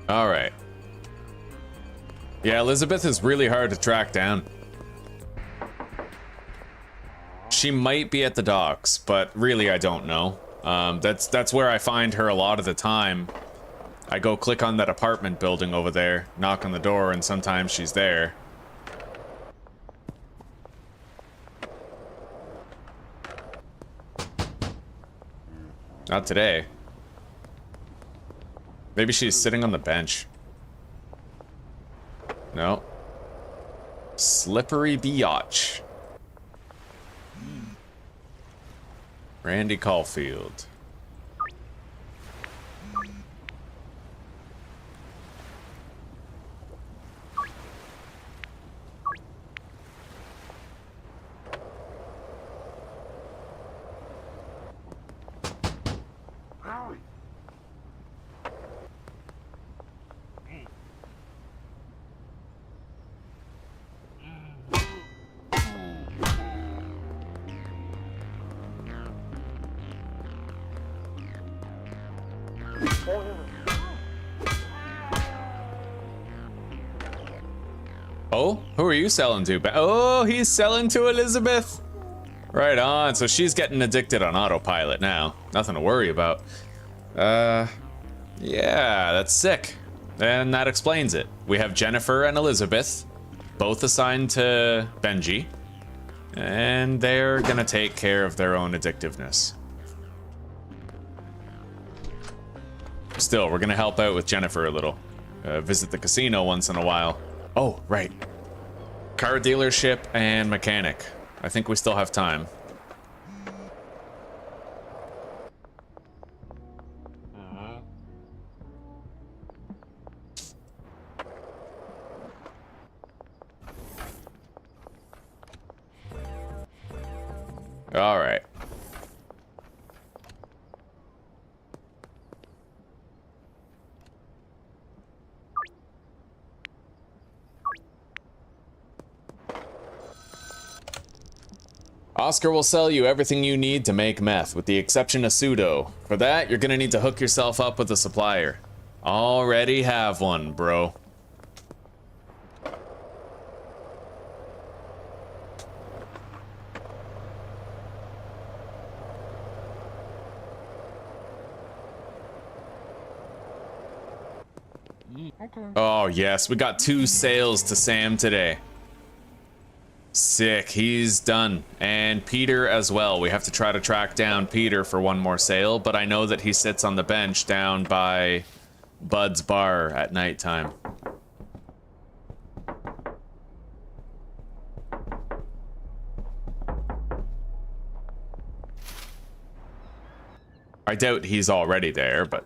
All right. Yeah, Elizabeth is really hard to track down. She might be at the docks, but really I don't know. That's where I find her a lot of the time. I go click on that apartment building over there, knock on the door, and sometimes she's there. Not today. Maybe she's sitting on the bench. No. Slippery biatch. Randy Caulfield. Oh, who are you selling to? Oh, he's selling to Elizabeth. Right on. So she's getting addicted on autopilot now. Nothing to worry about. Yeah, that's sick. And that explains it. We have Jennifer and Elizabeth, both assigned to Benji, and they're gonna take care of their own addictiveness. Still, we're gonna help out with Jennifer a little. Visit the casino once in a while. Oh, right. Car dealership and mechanic. I think we still have time. All right. Oscar will sell you everything you need to make meth, with the exception of pseudo. For that, you're gonna need to hook yourself up with a supplier. Already have one, bro. Okay. Oh yes, we got 2 sales to Sam today. Sick, he's done. And Peter as well. We have to try to track down Peter for one more sale, but I know that he sits on the bench down by Bud's bar at nighttime. I doubt he's already there, but...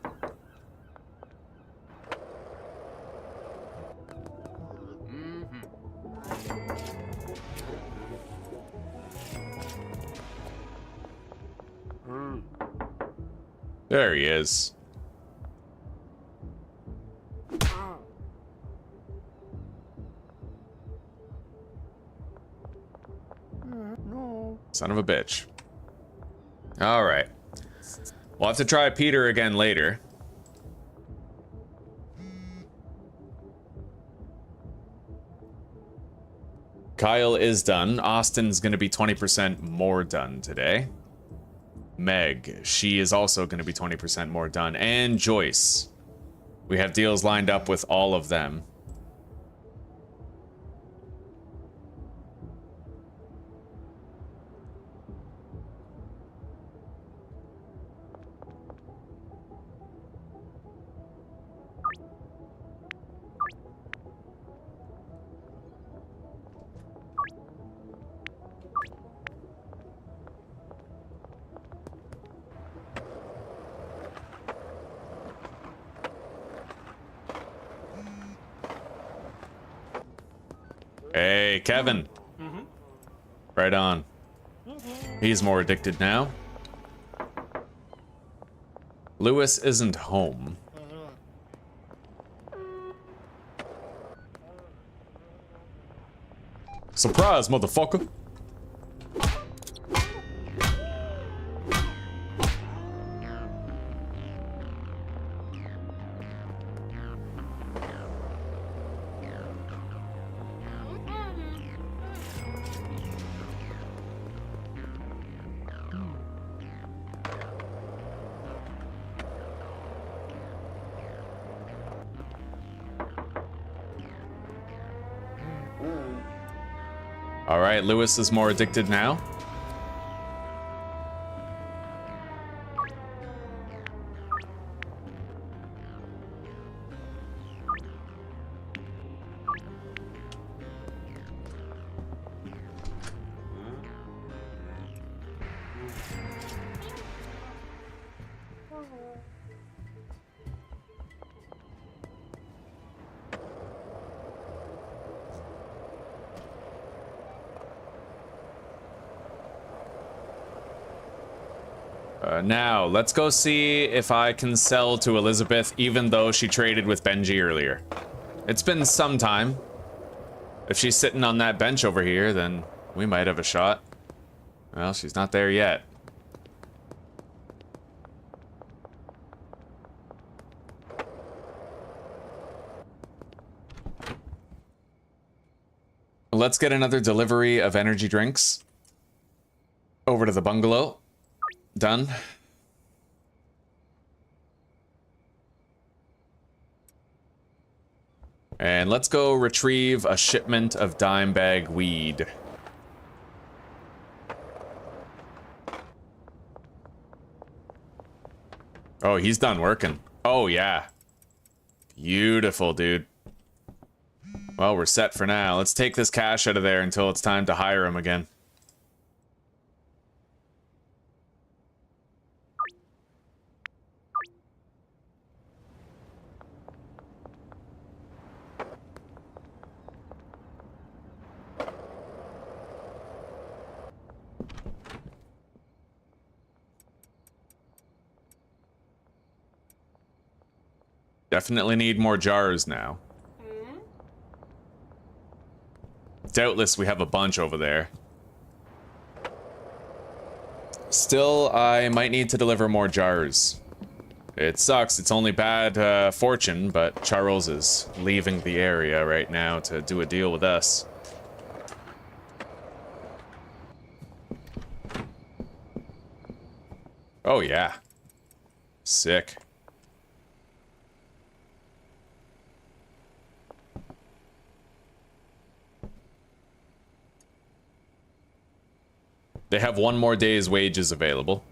There he is. No. Son of a bitch. All right. We'll have to try Peter again later. Kyle is done. Austin's going to be 20% more done today. Meg, she is also going to be 20% more done. And Joyce. We have deals lined up with all of them. Hey, Kevin. Right on. He's more addicted now. Lewis isn't home. Surprise, motherfucker. All right, Lewis is more addicted now. Now, let's go see if I can sell to Elizabeth, even though she traded with Benji earlier. It's been some time. If she's sitting on that bench over here, then we might have a shot. Well, she's not there yet. Let's get another delivery of energy drinks over to the bungalow. Done. And let's go retrieve a shipment of dime bag weed. Oh, he's done working. Oh, yeah. Beautiful, dude. Well, we're set for now. Let's take this cash out of there until it's time to hire him again. Definitely need more jars now. Doubtless we have a bunch over there. Still, I might need to deliver more jars. It sucks, it's only bad fortune, but Charles is leaving the area right now to do a deal with us. Oh yeah. Sick. They have one more day's wages available.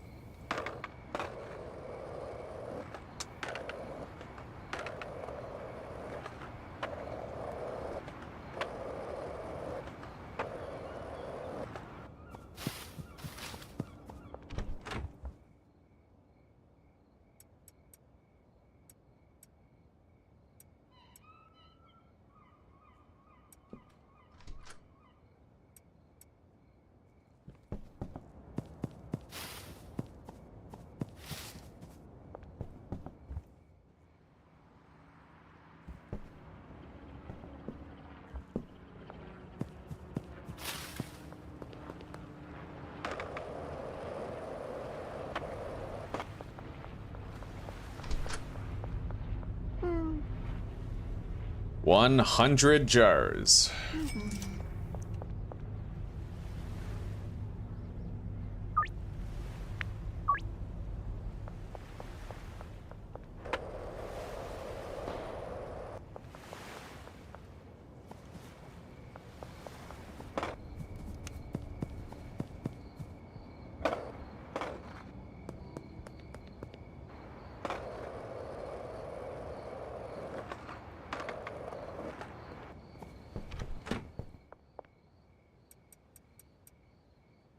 Hmm. 100 jars.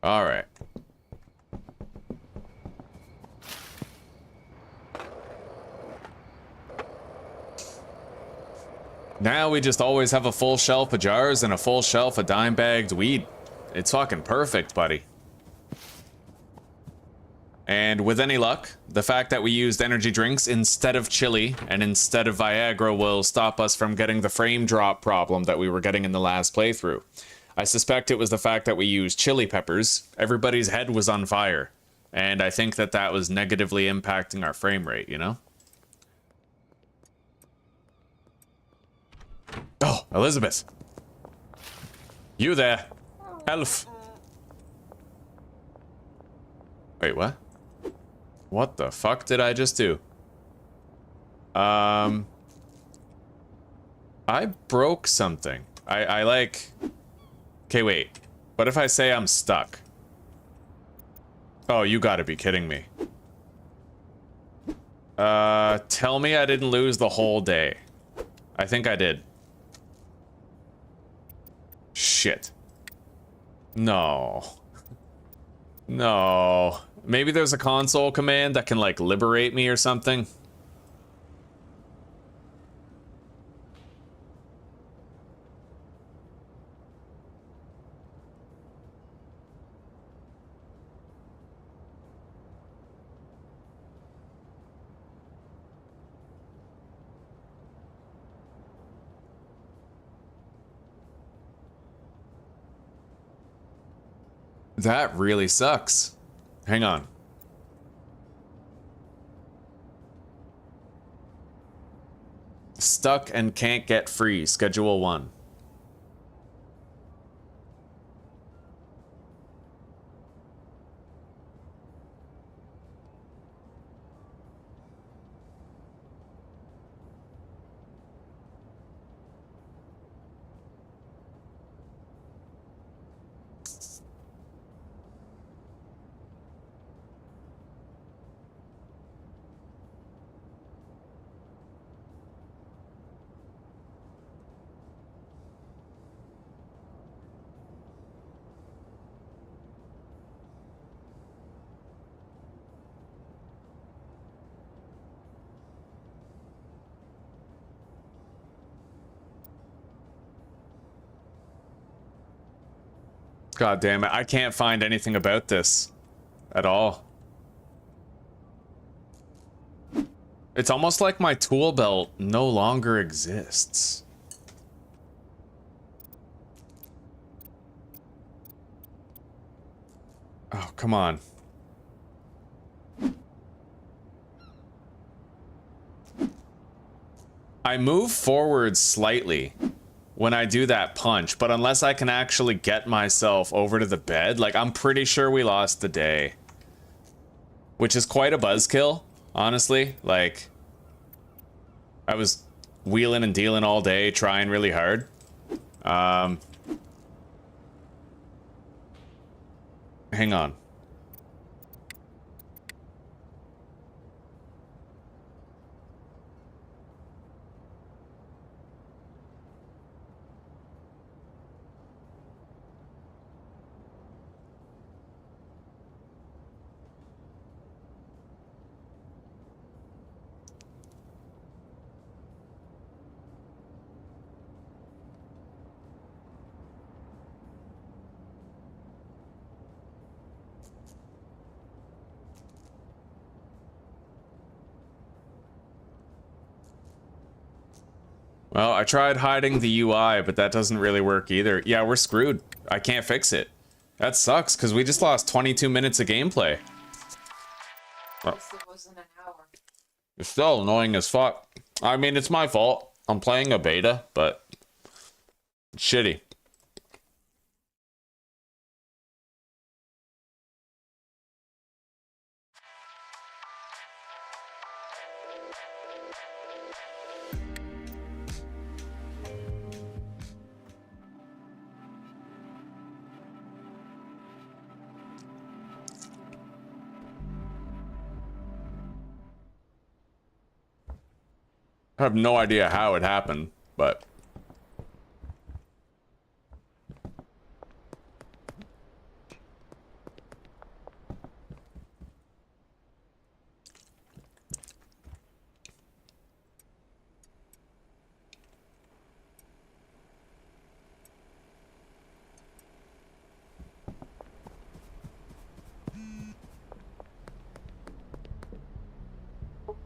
All right. Now we just always have a full shelf of jars and a full shelf of dime-bagged weed. It's fucking perfect, buddy. And with any luck, the fact that we used energy drinks instead of chili and instead of Viagra will stop us from getting the frame drop problem that we were getting in the last playthrough. I suspect it was the fact that we used chili peppers. Everybody's head was on fire. And I think that that was negatively impacting our frame rate, you know? Oh, Elizabeth. You there. Elf. Wait, what? What the fuck did I just do? I broke something. I like... Okay, wait. What if I say I'm stuck? Oh, you gotta be kidding me. Tell me I didn't lose the whole day. I think I did. Shit. No. No. Maybe there's a console command that can, like, liberate me or something. That really sucks. Hang on. Stuck and can't get free. Schedule 1. God damn it. I can't find anything about this at all. It's almost like my tool belt no longer exists. Oh, come on. I move forward slightly when I do that punch, but unless I can actually get myself over to the bed, like, I'm pretty sure we lost the day. Which is quite a buzzkill, honestly. Like, I was wheeling and dealing all day, trying really hard. Hang on. Well, I tried hiding the UI, but that doesn't really work either. Yeah, we're screwed. I can't fix it. That sucks, because we just lost 22 minutes of gameplay. It wasn't an hour. It's still annoying as fuck. I mean, it's my fault. I'm playing a beta, but it's shitty. I have no idea how it happened, but...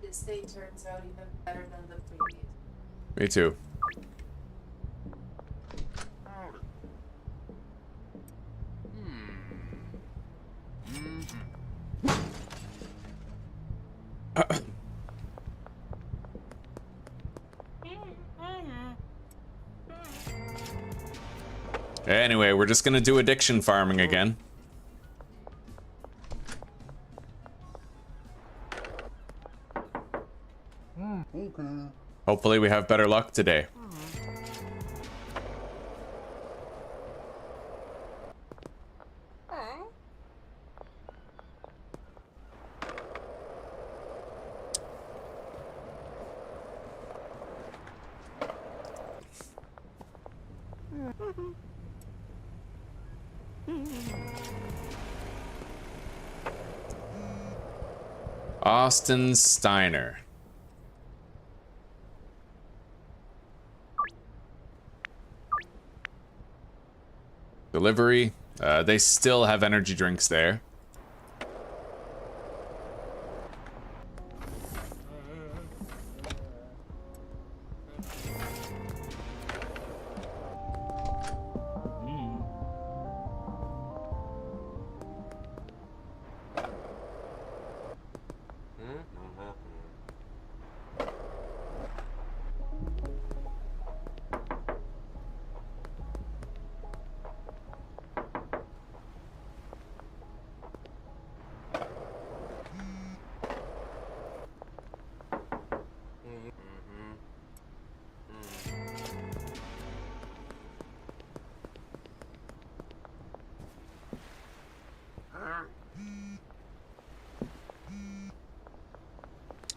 This day turns out even better than the previous. Me too. Anyway, we're just gonna do addiction farming again. Okay. Hopefully we have better luck today. Austin Steiner. Delivery. They still have energy drinks there.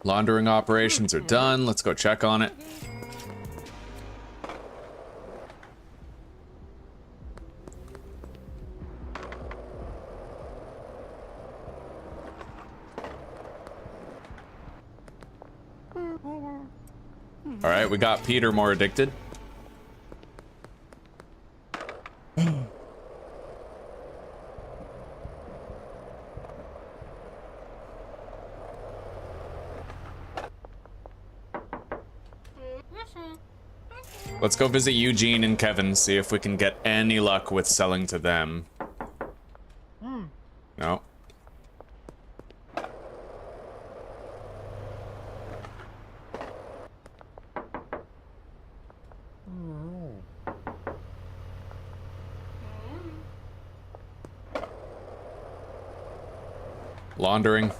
Laundering operations are done. Let's go check on it. All right, we got Peter more addicted. Let's go visit Eugene and Kevin, see if we can get any luck with selling to them. No. Laundering.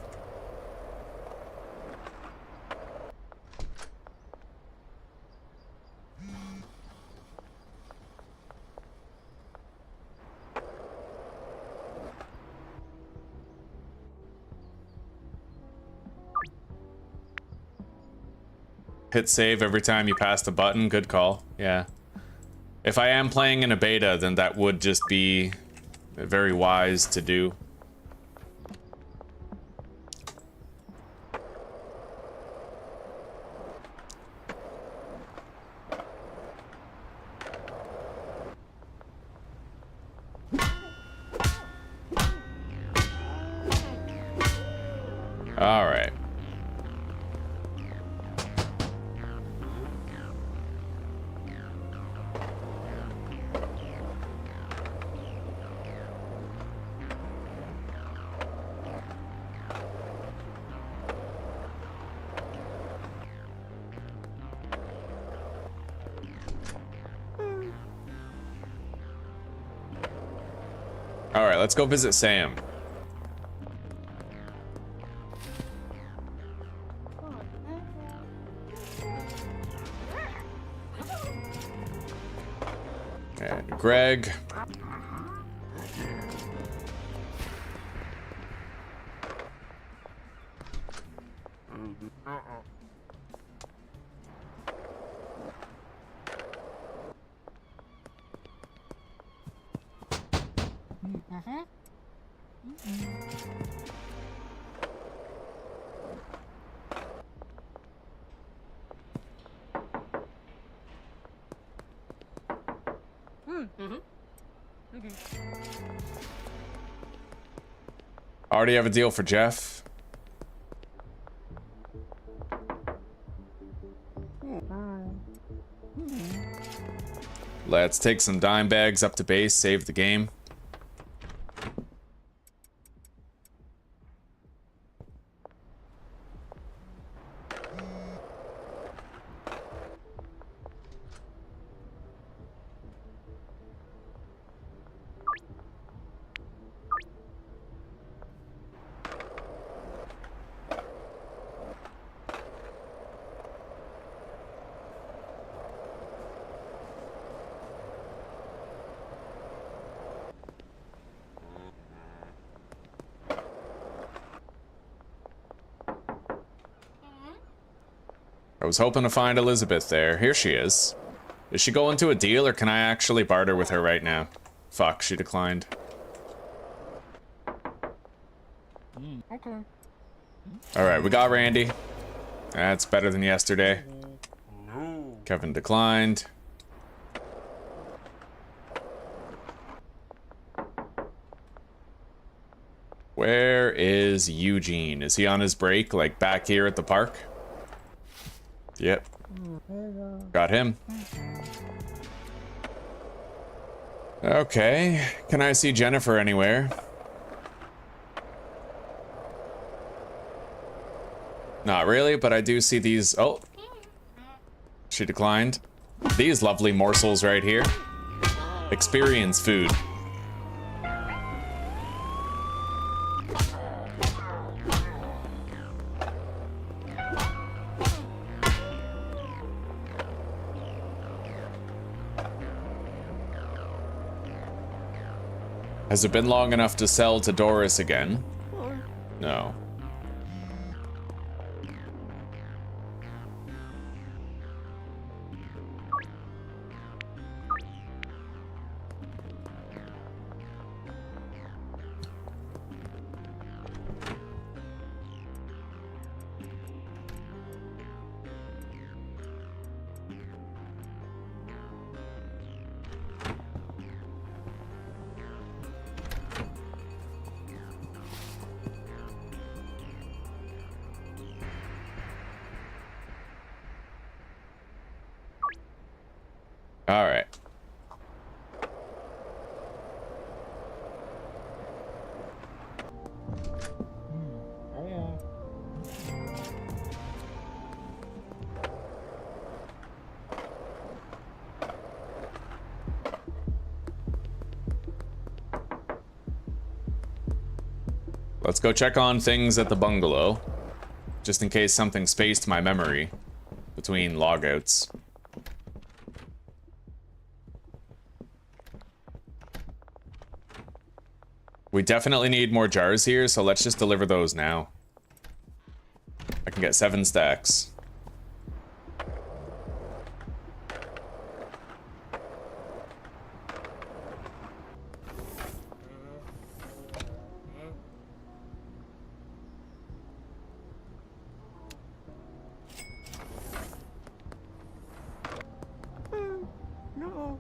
Hit save every time you pass the button. Good call. Yeah. If I am playing in a beta, then that would just be very wise to do. All right. All right, let's go visit Sam. And Greg. Already have a deal for Jeff. Let's take some dime bags up to base, save the game. I was hoping to find Elizabeth there. Here she is. Is she going to a deal, or can I actually barter with her right now? Fuck, she declined. Okay. Alright, we got Randy. That's better than yesterday. Kevin declined. Where is Eugene? Is he on his break, like back here at the park? Yep. Got him. Okay. Can I see Jennifer anywhere? Not really, but I do see these. Oh. She declined. These lovely morsels right here. Experience food. Has it been long enough to sell to Doris again? No. All right. Let's go check on things at the bungalow, just in case something spaced my memory between logouts. We definitely need more jars here, so let's just deliver those now. I can get 7 stacks. No.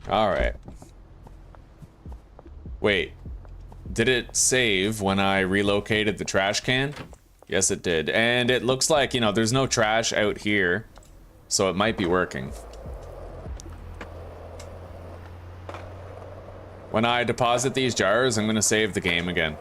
All right. Wait, did it save when I relocated the trash can? Yes, it did. And it looks like, you know, there's no trash out here, so it might be working. When I deposit these jars, I'm gonna save the game again.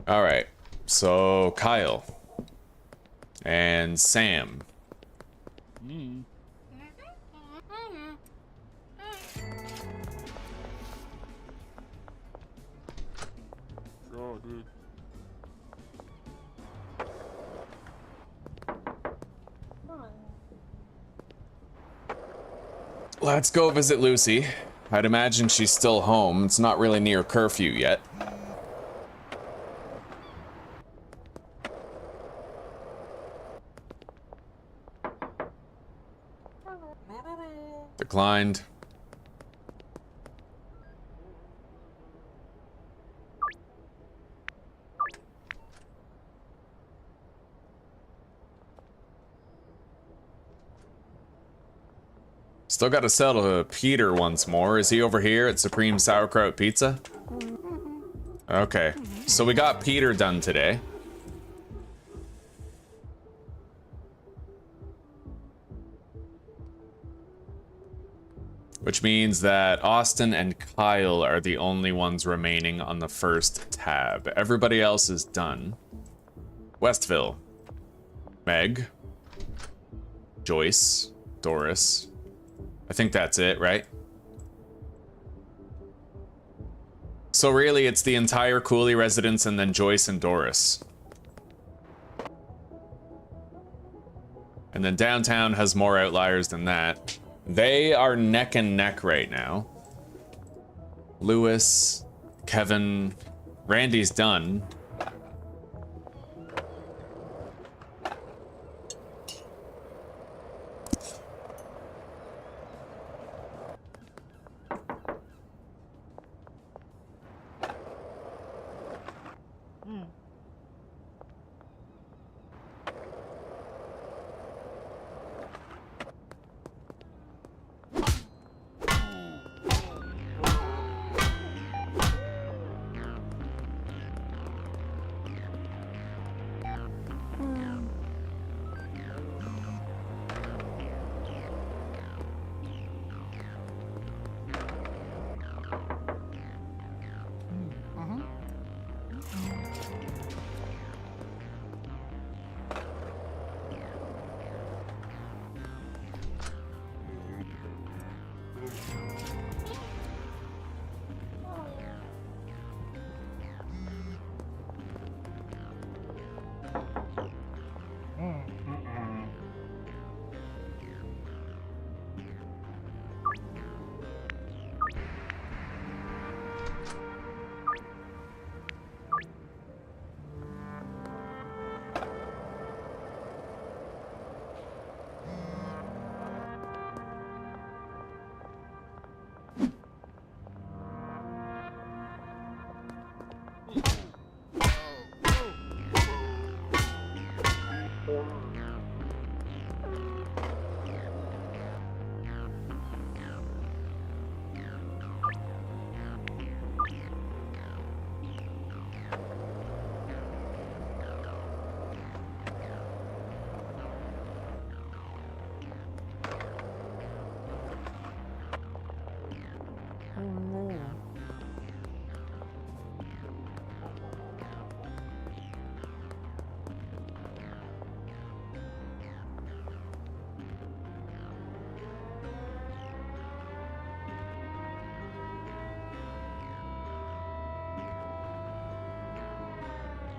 All right, so Kyle and Sam. Sure, dude. Let's go visit Lucy. I'd imagine she's still home. It's not really near curfew yet. Declined. Still got to sell to Peter once more. Is he over here at Supreme Sauerkraut Pizza? Okay, so we got Peter done today. Which means that Austin and Kyle are the only ones remaining on the first tab. Everybody else is done. Westville. Meg. Joyce. Doris. I think that's it, right? So really, it's the entire Cooley residence and then Joyce and Doris. And then downtown has more outliers than that. They are neck and neck right now. Lewis, Kevin, Randy's done.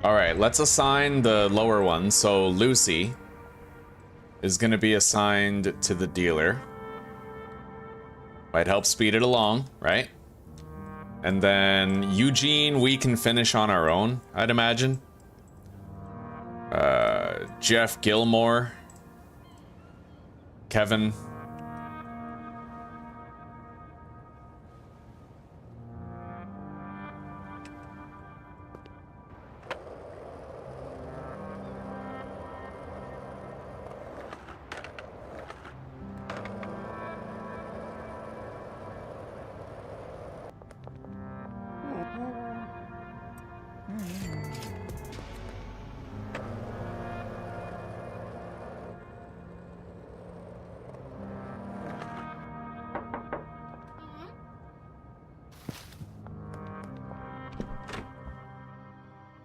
All right, let's assign the lower one. So Lucy is going to be assigned to the dealer. Might help speed it along, right? And then Eugene, we can finish on our own, I'd imagine. Jeff Gilmore. Kevin.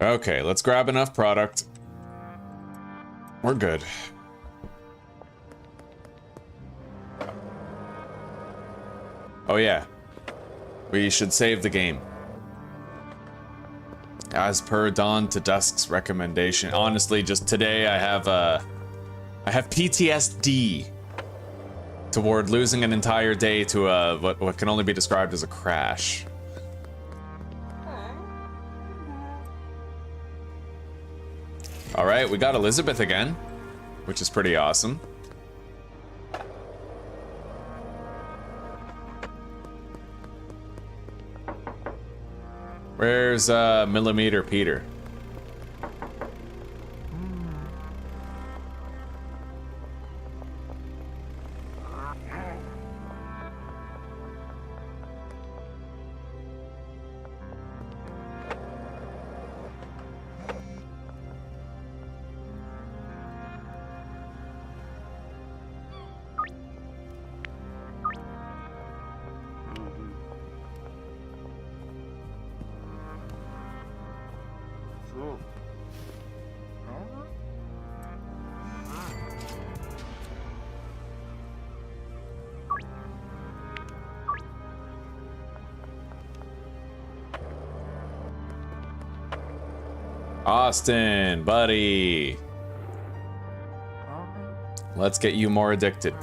Okay, let's grab enough product. We're good. Oh yeah. We should save the game. As per Dawn to Dusk's recommendation. Honestly, just today I have PTSD toward losing an entire day to what can only be described as a crash. All right, we got Elizabeth again, which is pretty awesome. Where's Millimeter Peter? Austin, buddy. Let's get you more addicted.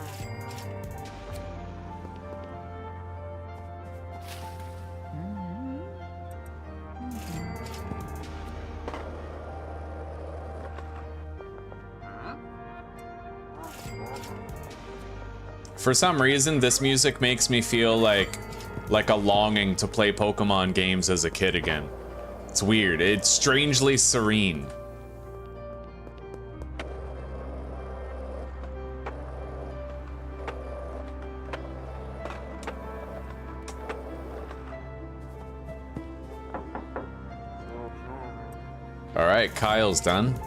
For some reason, this music makes me feel like a longing to play Pokemon games as a kid again. It's weird. It's strangely serene. All right, Kyle's done.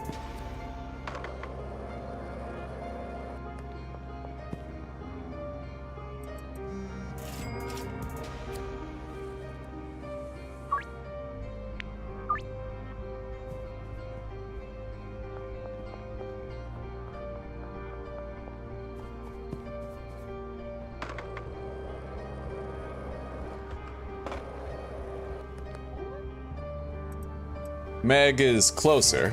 Meg is closer.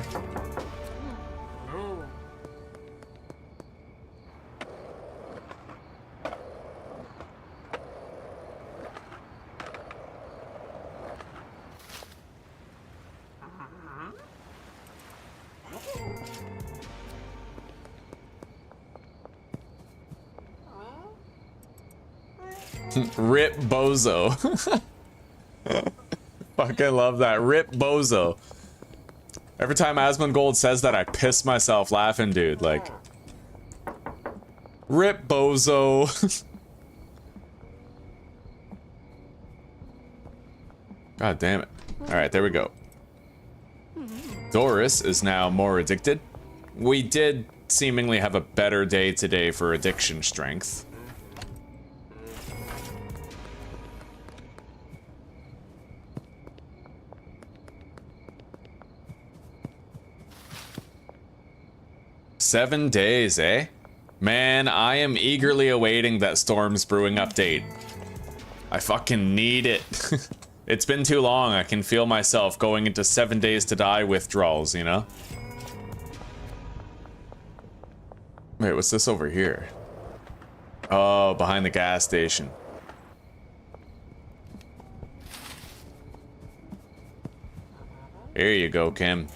Rip Bozo. Fucking love that. Rip Bozo. Every time Asmongold says that, I piss myself laughing, dude. Like, Rip Bozo. God damn it. Alright, there we go. Doris is now more addicted. We did seemingly have a better day today for addiction strength. Seven days, eh? Man, I am eagerly awaiting that Storms Brewing update. I fucking need it. It's been too long. I can feel myself going into 7 days to die withdrawals, you know? Wait, what's this over here? Oh, behind the gas station. Here you go, Kim.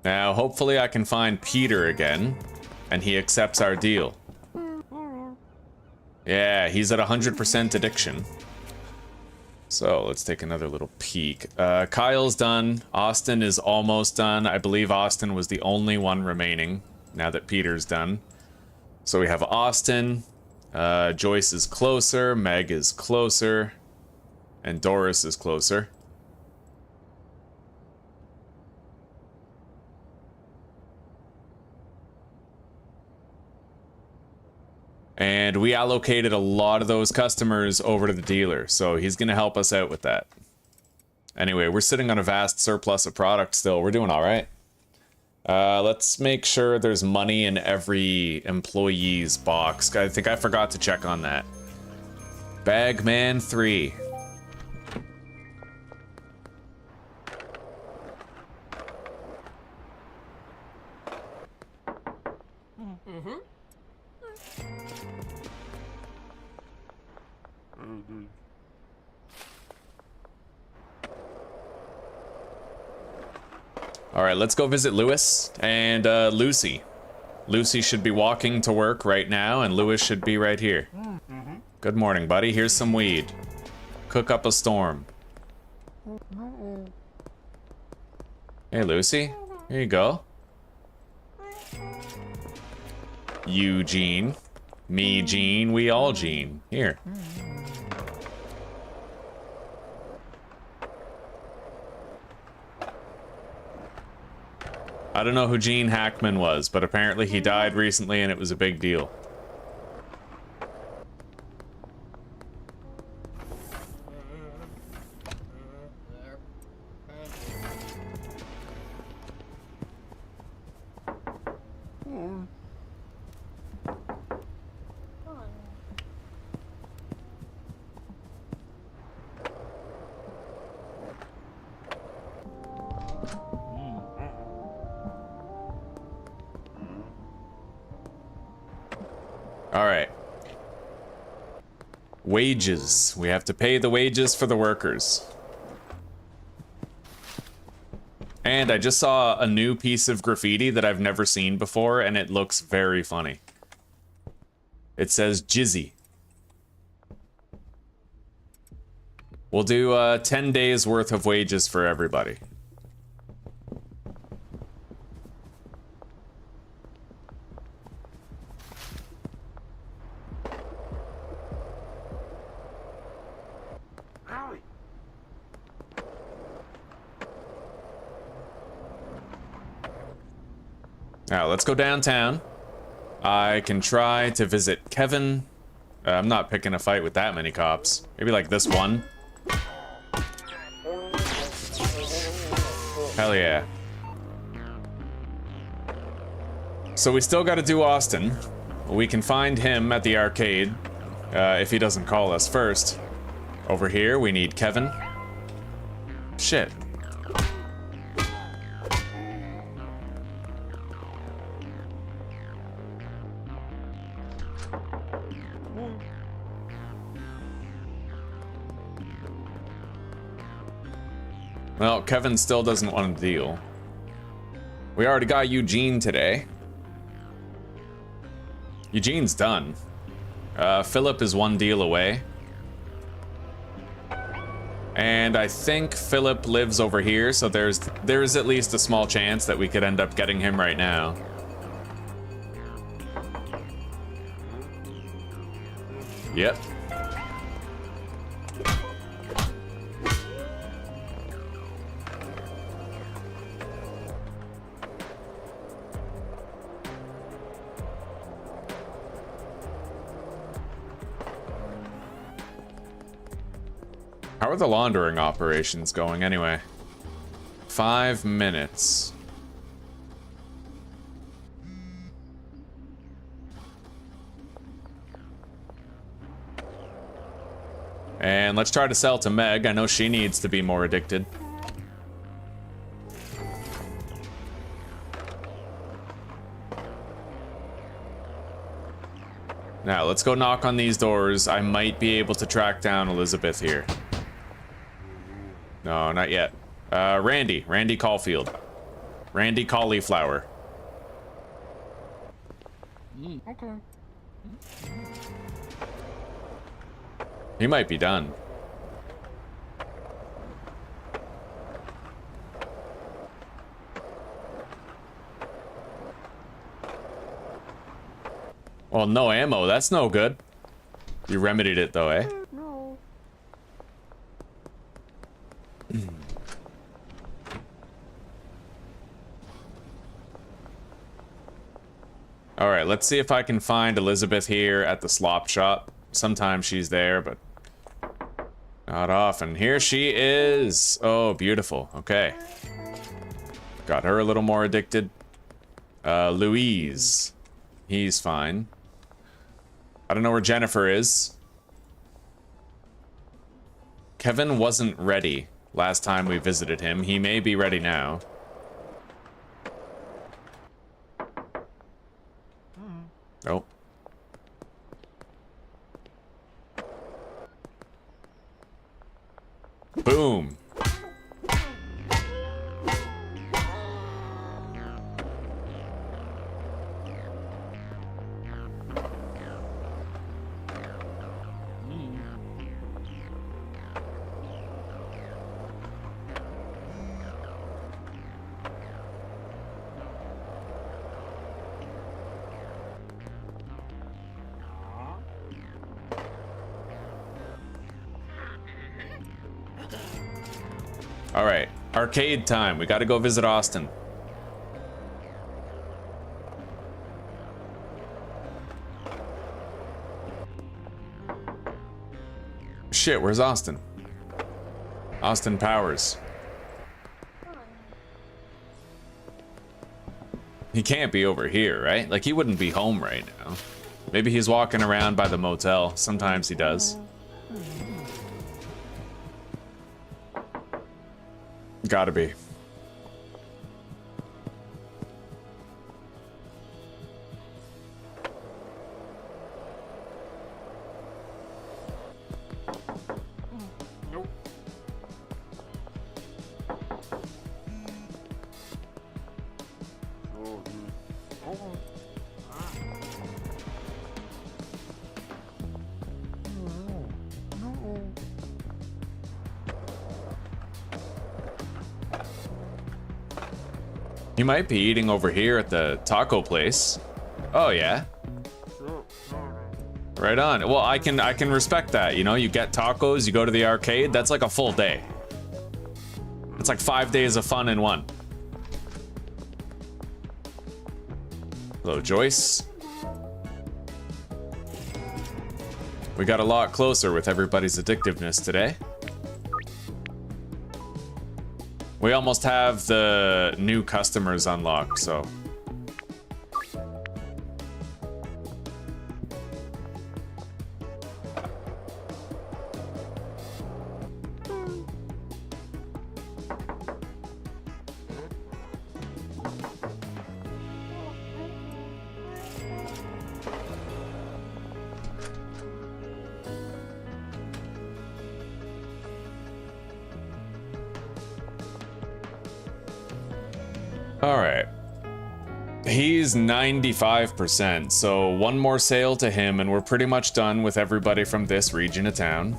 Now, hopefully I can find Peter again, and he accepts our deal. Yeah, he's at 100% addiction. So, let's take another little peek. Kyle's done. Austin is almost done. I believe Austin was the only one remaining, now that Peter's done. So we have Austin. Joyce is closer. Meg is closer. And Doris is closer. And we allocated a lot of those customers over to the dealer, so he's going to help us out with that. Anyway, we're sitting on a vast surplus of product still. We're doing all right. Let's make sure there's money in every employee's box. I think I forgot to check on that. Bagman 3. All right, let's go visit Lewis and Lucy. Lucy should be walking to work right now, and Lewis should be right here. Good morning, buddy. Here's some weed. Cook up a storm. Hey, Lucy. Here you go. Eugene. Me, Gene. We all Gene. Here. I don't know who Gene Hackman was, but apparently he died recently and it was a big deal. Alright. Wages. We have to pay the wages for the workers. And I just saw a new piece of graffiti that I've never seen before, and it looks very funny. It says Jizzy. We'll do 10 days worth of wages for everybody. Now, let's go downtown. I can try to visit Kevin. I'm not picking a fight with that many cops. Maybe like this one. Hell yeah. So we still gotta do Austin. We can find him at the arcade, if he doesn't call us first. Over here, we need Kevin. Shit. Well, Kevin still doesn't want to deal. We already got Eugene today. Eugene's done. Philip is one deal away. And I think Philip lives over here, so there's at least a small chance that we could end up getting him right now. Yep. How are the laundering operations going anyway? 5 minutes. And let's try to sell to Meg. I know she needs to be more addicted. Now, let's go knock on these doors. I might be able to track down Elizabeth here. No, not yet. Randy Caulfield. Randy Cauliflower. Okay. He might be done. Well, no ammo. That's no good. You remedied it though, eh? No. All right, let's see if I can find Elizabeth here at the slop shop. Sometimes she's there, but not often. Here she is. Oh, beautiful. Okay. Got her a little more addicted. Louise. He's fine. I don't know where Jennifer is. Kevin wasn't ready last time we visited him. He may be ready now. Oh. Boom. All right, arcade time. We got to go visit Austin. Shit, where's Austin? Austin Powers. He can't be over here, right? Like, he wouldn't be home right now. Maybe he's walking around by the motel. Sometimes he does. Gotta be. Nope. Oh, dude. Hold on. No. He might be eating over here at the taco place. Oh yeah. Sure. No. Right on. Well, I can respect that. You know, you get tacos, you go to the arcade. That's like a full day. It's like 5 days of fun in one. Hello, Joyce. We got a lot closer with everybody's addictiveness today. We almost have the new customers unlocked, so. All right. He's 95%, so one more sale to him and we're pretty much done with everybody from this region of town.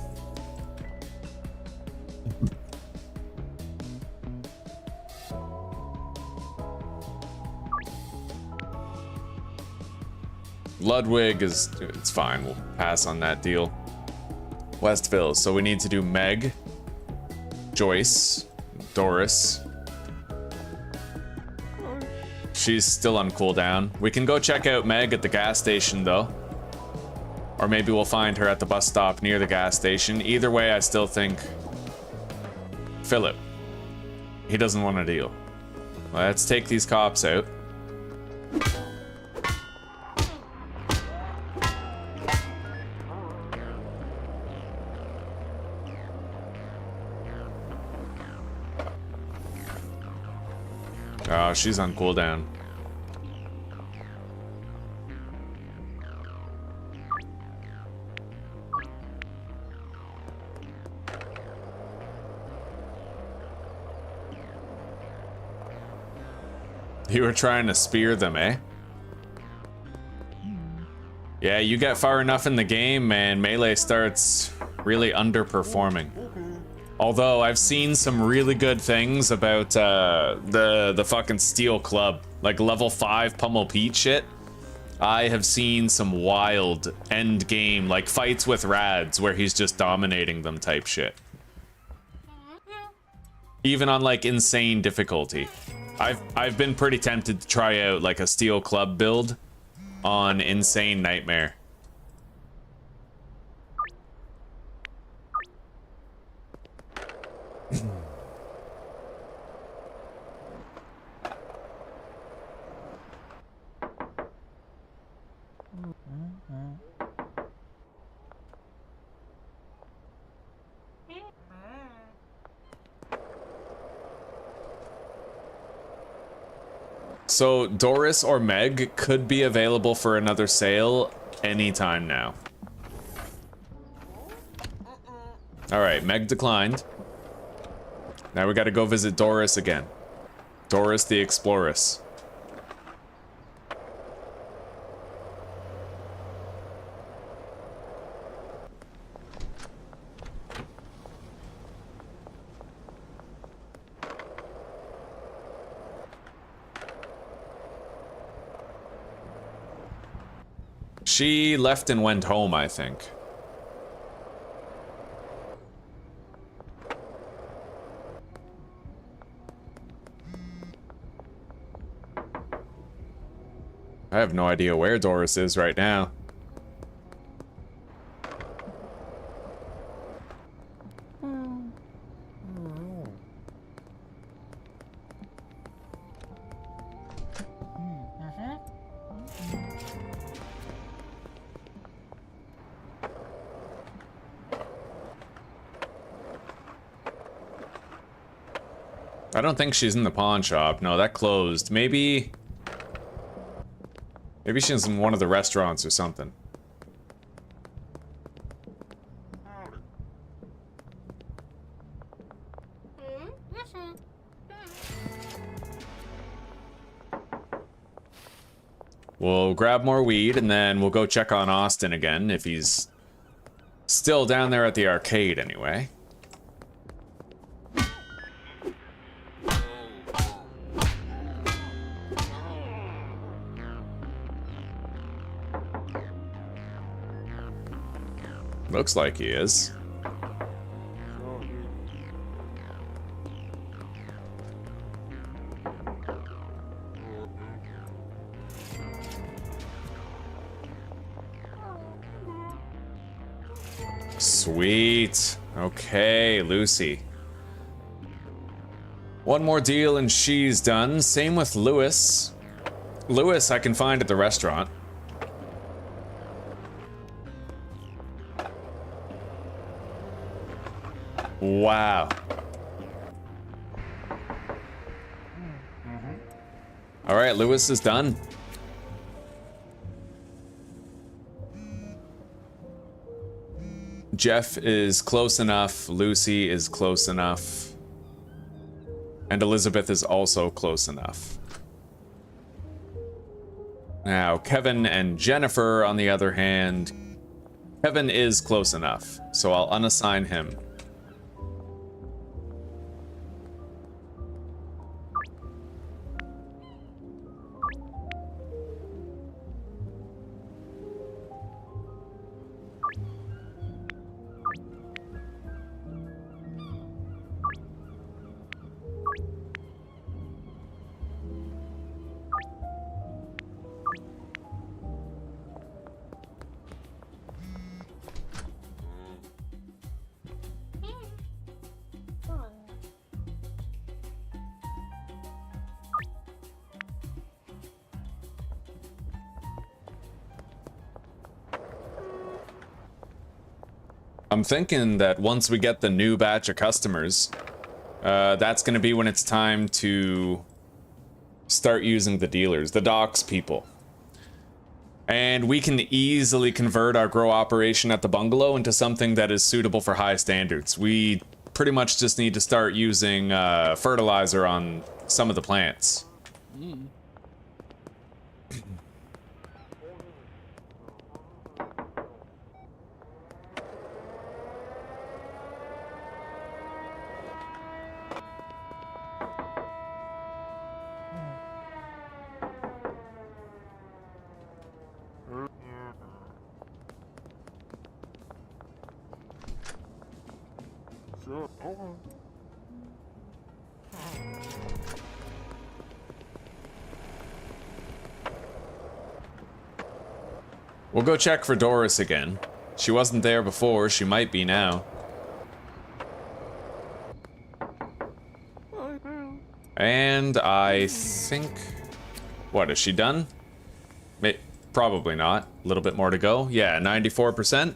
Ludwig is, it's fine, we'll pass on that deal. Westville, so we need to do Meg, Joyce, Doris. She's still on cooldown. We can go check out Meg at the gas station though. Or maybe we'll find her at the bus stop near the gas station. Either way, I still think Philip. He doesn't want to deal. Let's take these cops out. Oh, she's on cooldown. You were trying to spear them, eh? Yeah, you get far enough in the game and Melee starts really underperforming. Although I've seen some really good things about the fucking Steel Club, like level 5 Pummel Pete shit. I have seen some wild end game, like fights with Rads where he's just dominating them type shit. Even on like insane difficulty. I've been pretty tempted to try out like a Steel Club build on Insane Nightmare. So Doris or Meg could be available for another sale anytime now. All right, Meg declined. Now we got to go visit Doris again. Doris the Exploress. She left and went home, I think. I have no idea where Doris is right now. I don't think she's in the pawn shop. No, that closed. Maybe she's in one of the restaurants or something. We'll grab more weed and then we'll go check on Austin again if he's still down there at the arcade anyway. Looks like he is. Sweet. Okay, Lucy. One more deal and she's done. Same with Lewis. Lewis I can find at the restaurant. Wow. All right, Lewis is done. Jeff is close enough. Lucy is close enough. And Elizabeth is also close enough. Now, Kevin and Jennifer, on the other hand, Kevin is close enough, so I'll unassign him. I'm thinking that once we get the new batch of customers, that's going to be when it's time to start using the dealers, the docks people. And we can easily convert our grow operation at the bungalow into something that is suitable for high standards. We pretty much just need to start using fertilizer on some of the plants. Sure. Okay. We'll go check for Doris again. She wasn't there before, she might be now. And I think... What, is she done? Probably not. A little bit more to go. Yeah, 94%.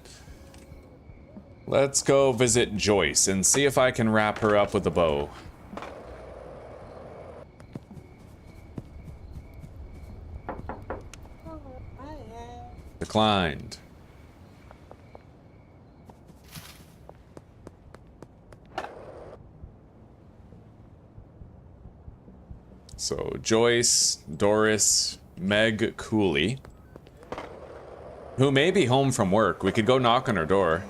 Let's go visit Joyce and see if I can wrap her up with a bow. Declined. So, Joyce, Doris, Meg Cooley, who may be home from work. We could go knock on her door.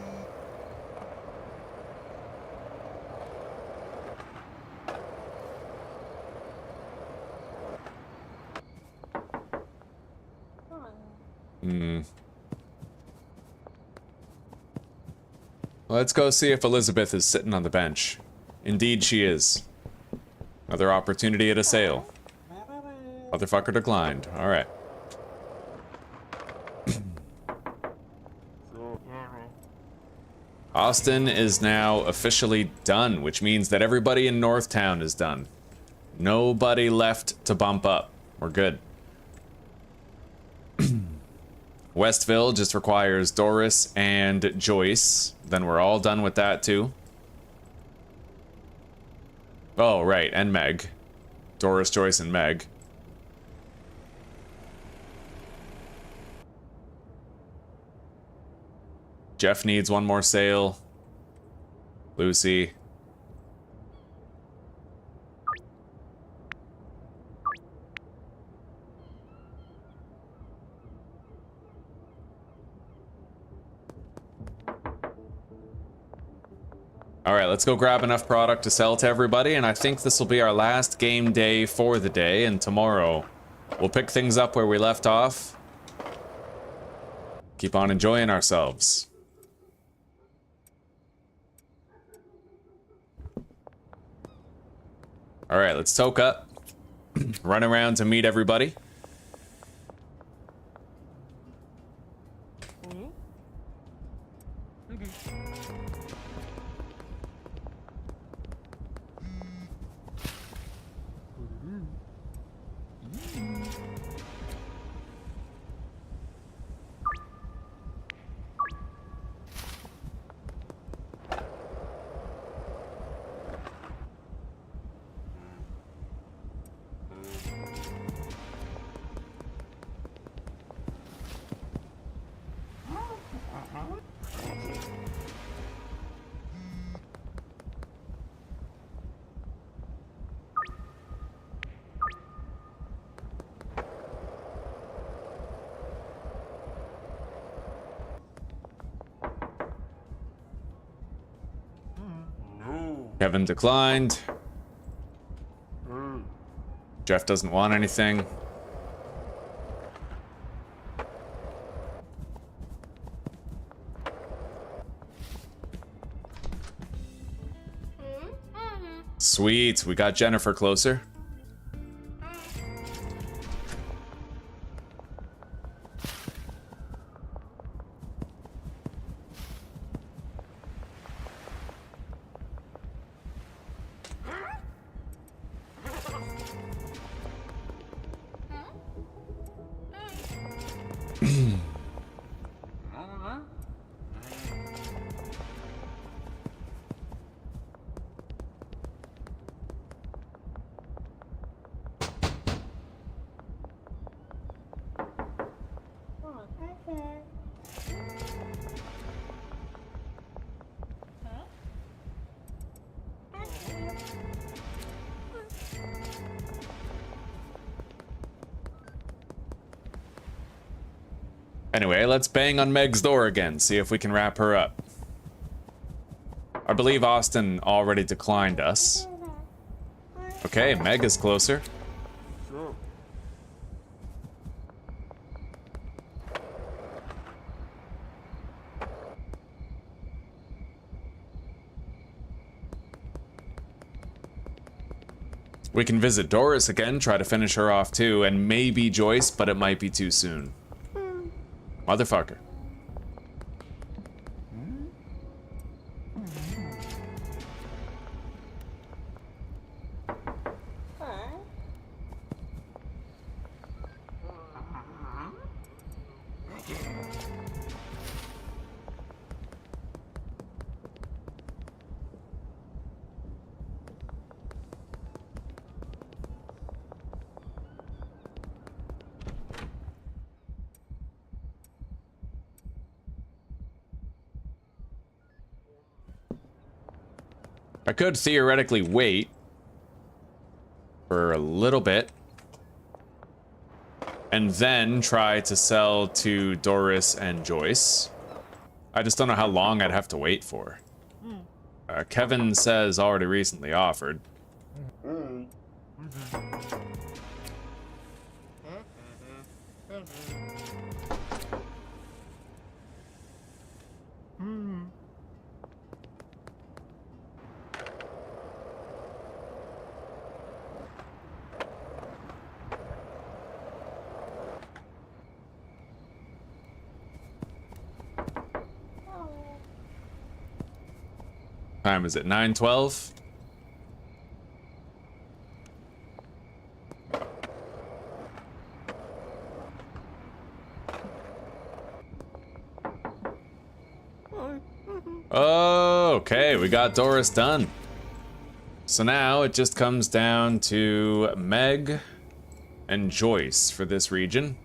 Let's go see if Elizabeth is sitting on the bench. Indeed she is. Another opportunity at a sale. Motherfucker declined. Alright. Austin is now officially done, which means that everybody in Northtown is done. Nobody left to bump up. We're good. Westville just requires Doris and Joyce. Then we're all done with that too. Oh, right, and Meg. Doris, Joyce, and Meg. Jeff needs one more sale. Lucy. Alright, let's go grab enough product to sell to everybody, and I think this will be our last game day for the day, and tomorrow we'll pick things up where we left off. Keep on enjoying ourselves. Alright, let's toke up. Run around to meet everybody. Kevin declined. Jeff doesn't want anything. Sweet, we got Jennifer closer. Anyway, let's bang on Meg's door again, see if we can wrap her up. I believe Austin already declined us. Okay, Meg is closer. Sure. We can visit Doris again, try to finish her off too, and maybe Joyce, but it might be too soon. Motherfucker. I could theoretically wait for a little bit and then try to sell to Doris and Joyce. I just don't know how long I'd have to wait for. Kevin says already recently offered. Time is it? 9:12? Oh, okay, we got Doris done. So now it just comes down to Meg and Joyce for this region.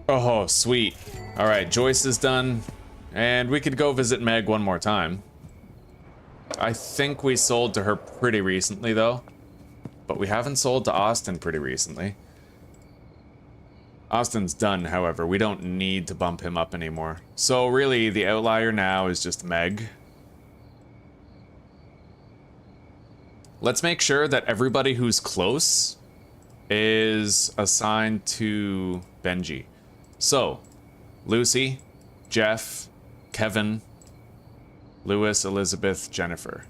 Oh, sweet. All right, Joyce is done. And we could go visit Meg one more time. I think we sold to her pretty recently, though. But we haven't sold to Austin pretty recently. Austin's done, however. We don't need to bump him up anymore. So really, the outlier now is just Meg. Let's make sure that everybody who's close is assigned to Benji. So, Lucy, Jeff, Kevin, Lewis, Elizabeth, Jennifer.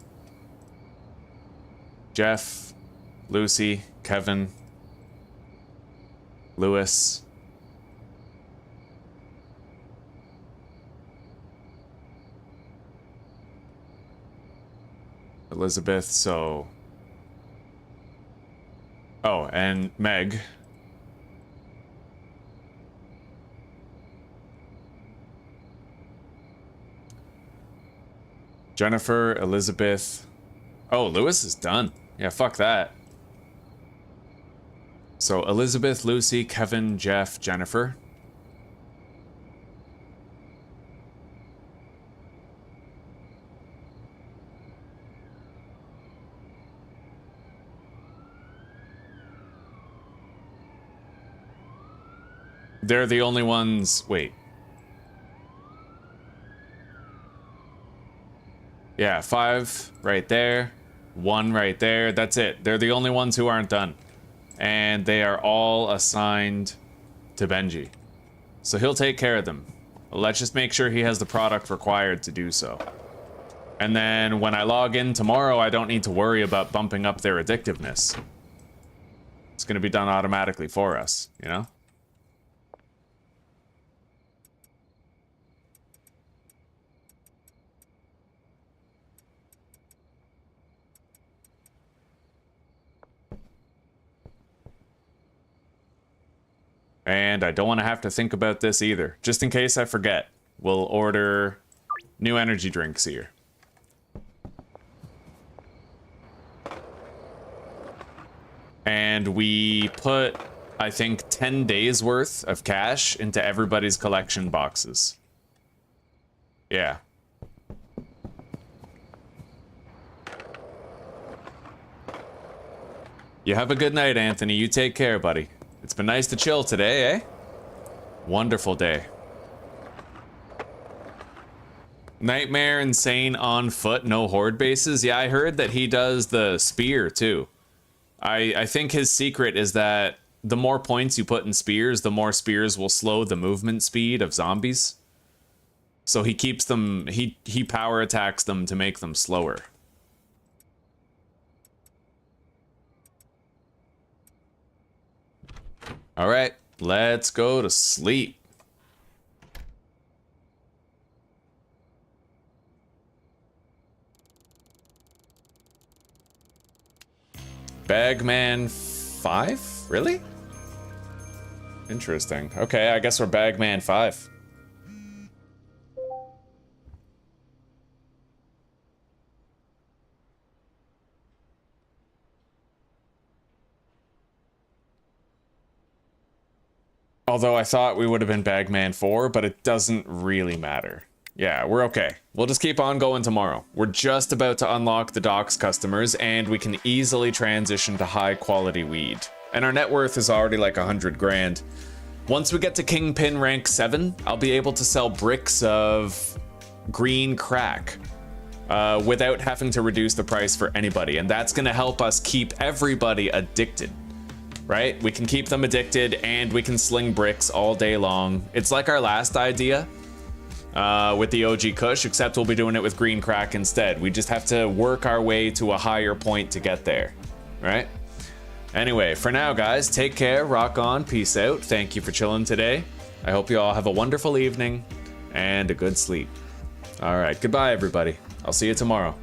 Jeff, Lucy, Kevin, Lewis. Elizabeth, so... Oh, and Meg. Jennifer, Elizabeth. Oh, Lewis is done. Yeah, fuck that. So Elizabeth, Lucy, Kevin, Jeff, Jennifer. They're the only ones... Wait. Yeah, 5 right there, 1 right there, that's it. They're the only ones who aren't done. And they are all assigned to Benji. So he'll take care of them. Let's just make sure he has the product required to do so. And then when I log in tomorrow, I don't need to worry about bumping up their addictiveness. It's gonna be done automatically for us, you know? And I don't want to have to think about this either. Just in case I forget, we'll order new energy drinks here. And we put, I think, 10 days worth of cash into everybody's collection boxes. Yeah. You have a good night, Anthony. You take care, buddy. It's been nice to chill today, eh? Wonderful day. Nightmare Insane on foot, no horde bases. Yeah, I heard that he does the spear too. I think his secret is that the more points you put in spears, the more spears will slow the movement speed of zombies. So he keeps them, he power attacks them to make them slower. All right, let's go to sleep. Bagman 5? Really? Interesting. Okay, I guess we're Bagman 5. Although I thought we would have been Bagman 4, but it doesn't really matter. Yeah, we're okay. We'll just keep on going tomorrow. We're just about to unlock the docks customers, and we can easily transition to high quality weed. And our net worth is already like 100 grand. Once we get to Kingpin rank 7, I'll be able to sell bricks of green crack without having to reduce the price for anybody. And that's gonna help us keep everybody addicted. Right? We can keep them addicted and we can sling bricks all day long. It's like our last idea with the OG Kush, except we'll be doing it with green crack instead. We just have to work our way to a higher point to get there, right? Anyway, for now, guys, take care, rock on, peace out. Thank you for chilling today. I hope you all have a wonderful evening and a good sleep. All right, goodbye, everybody. I'll see you tomorrow.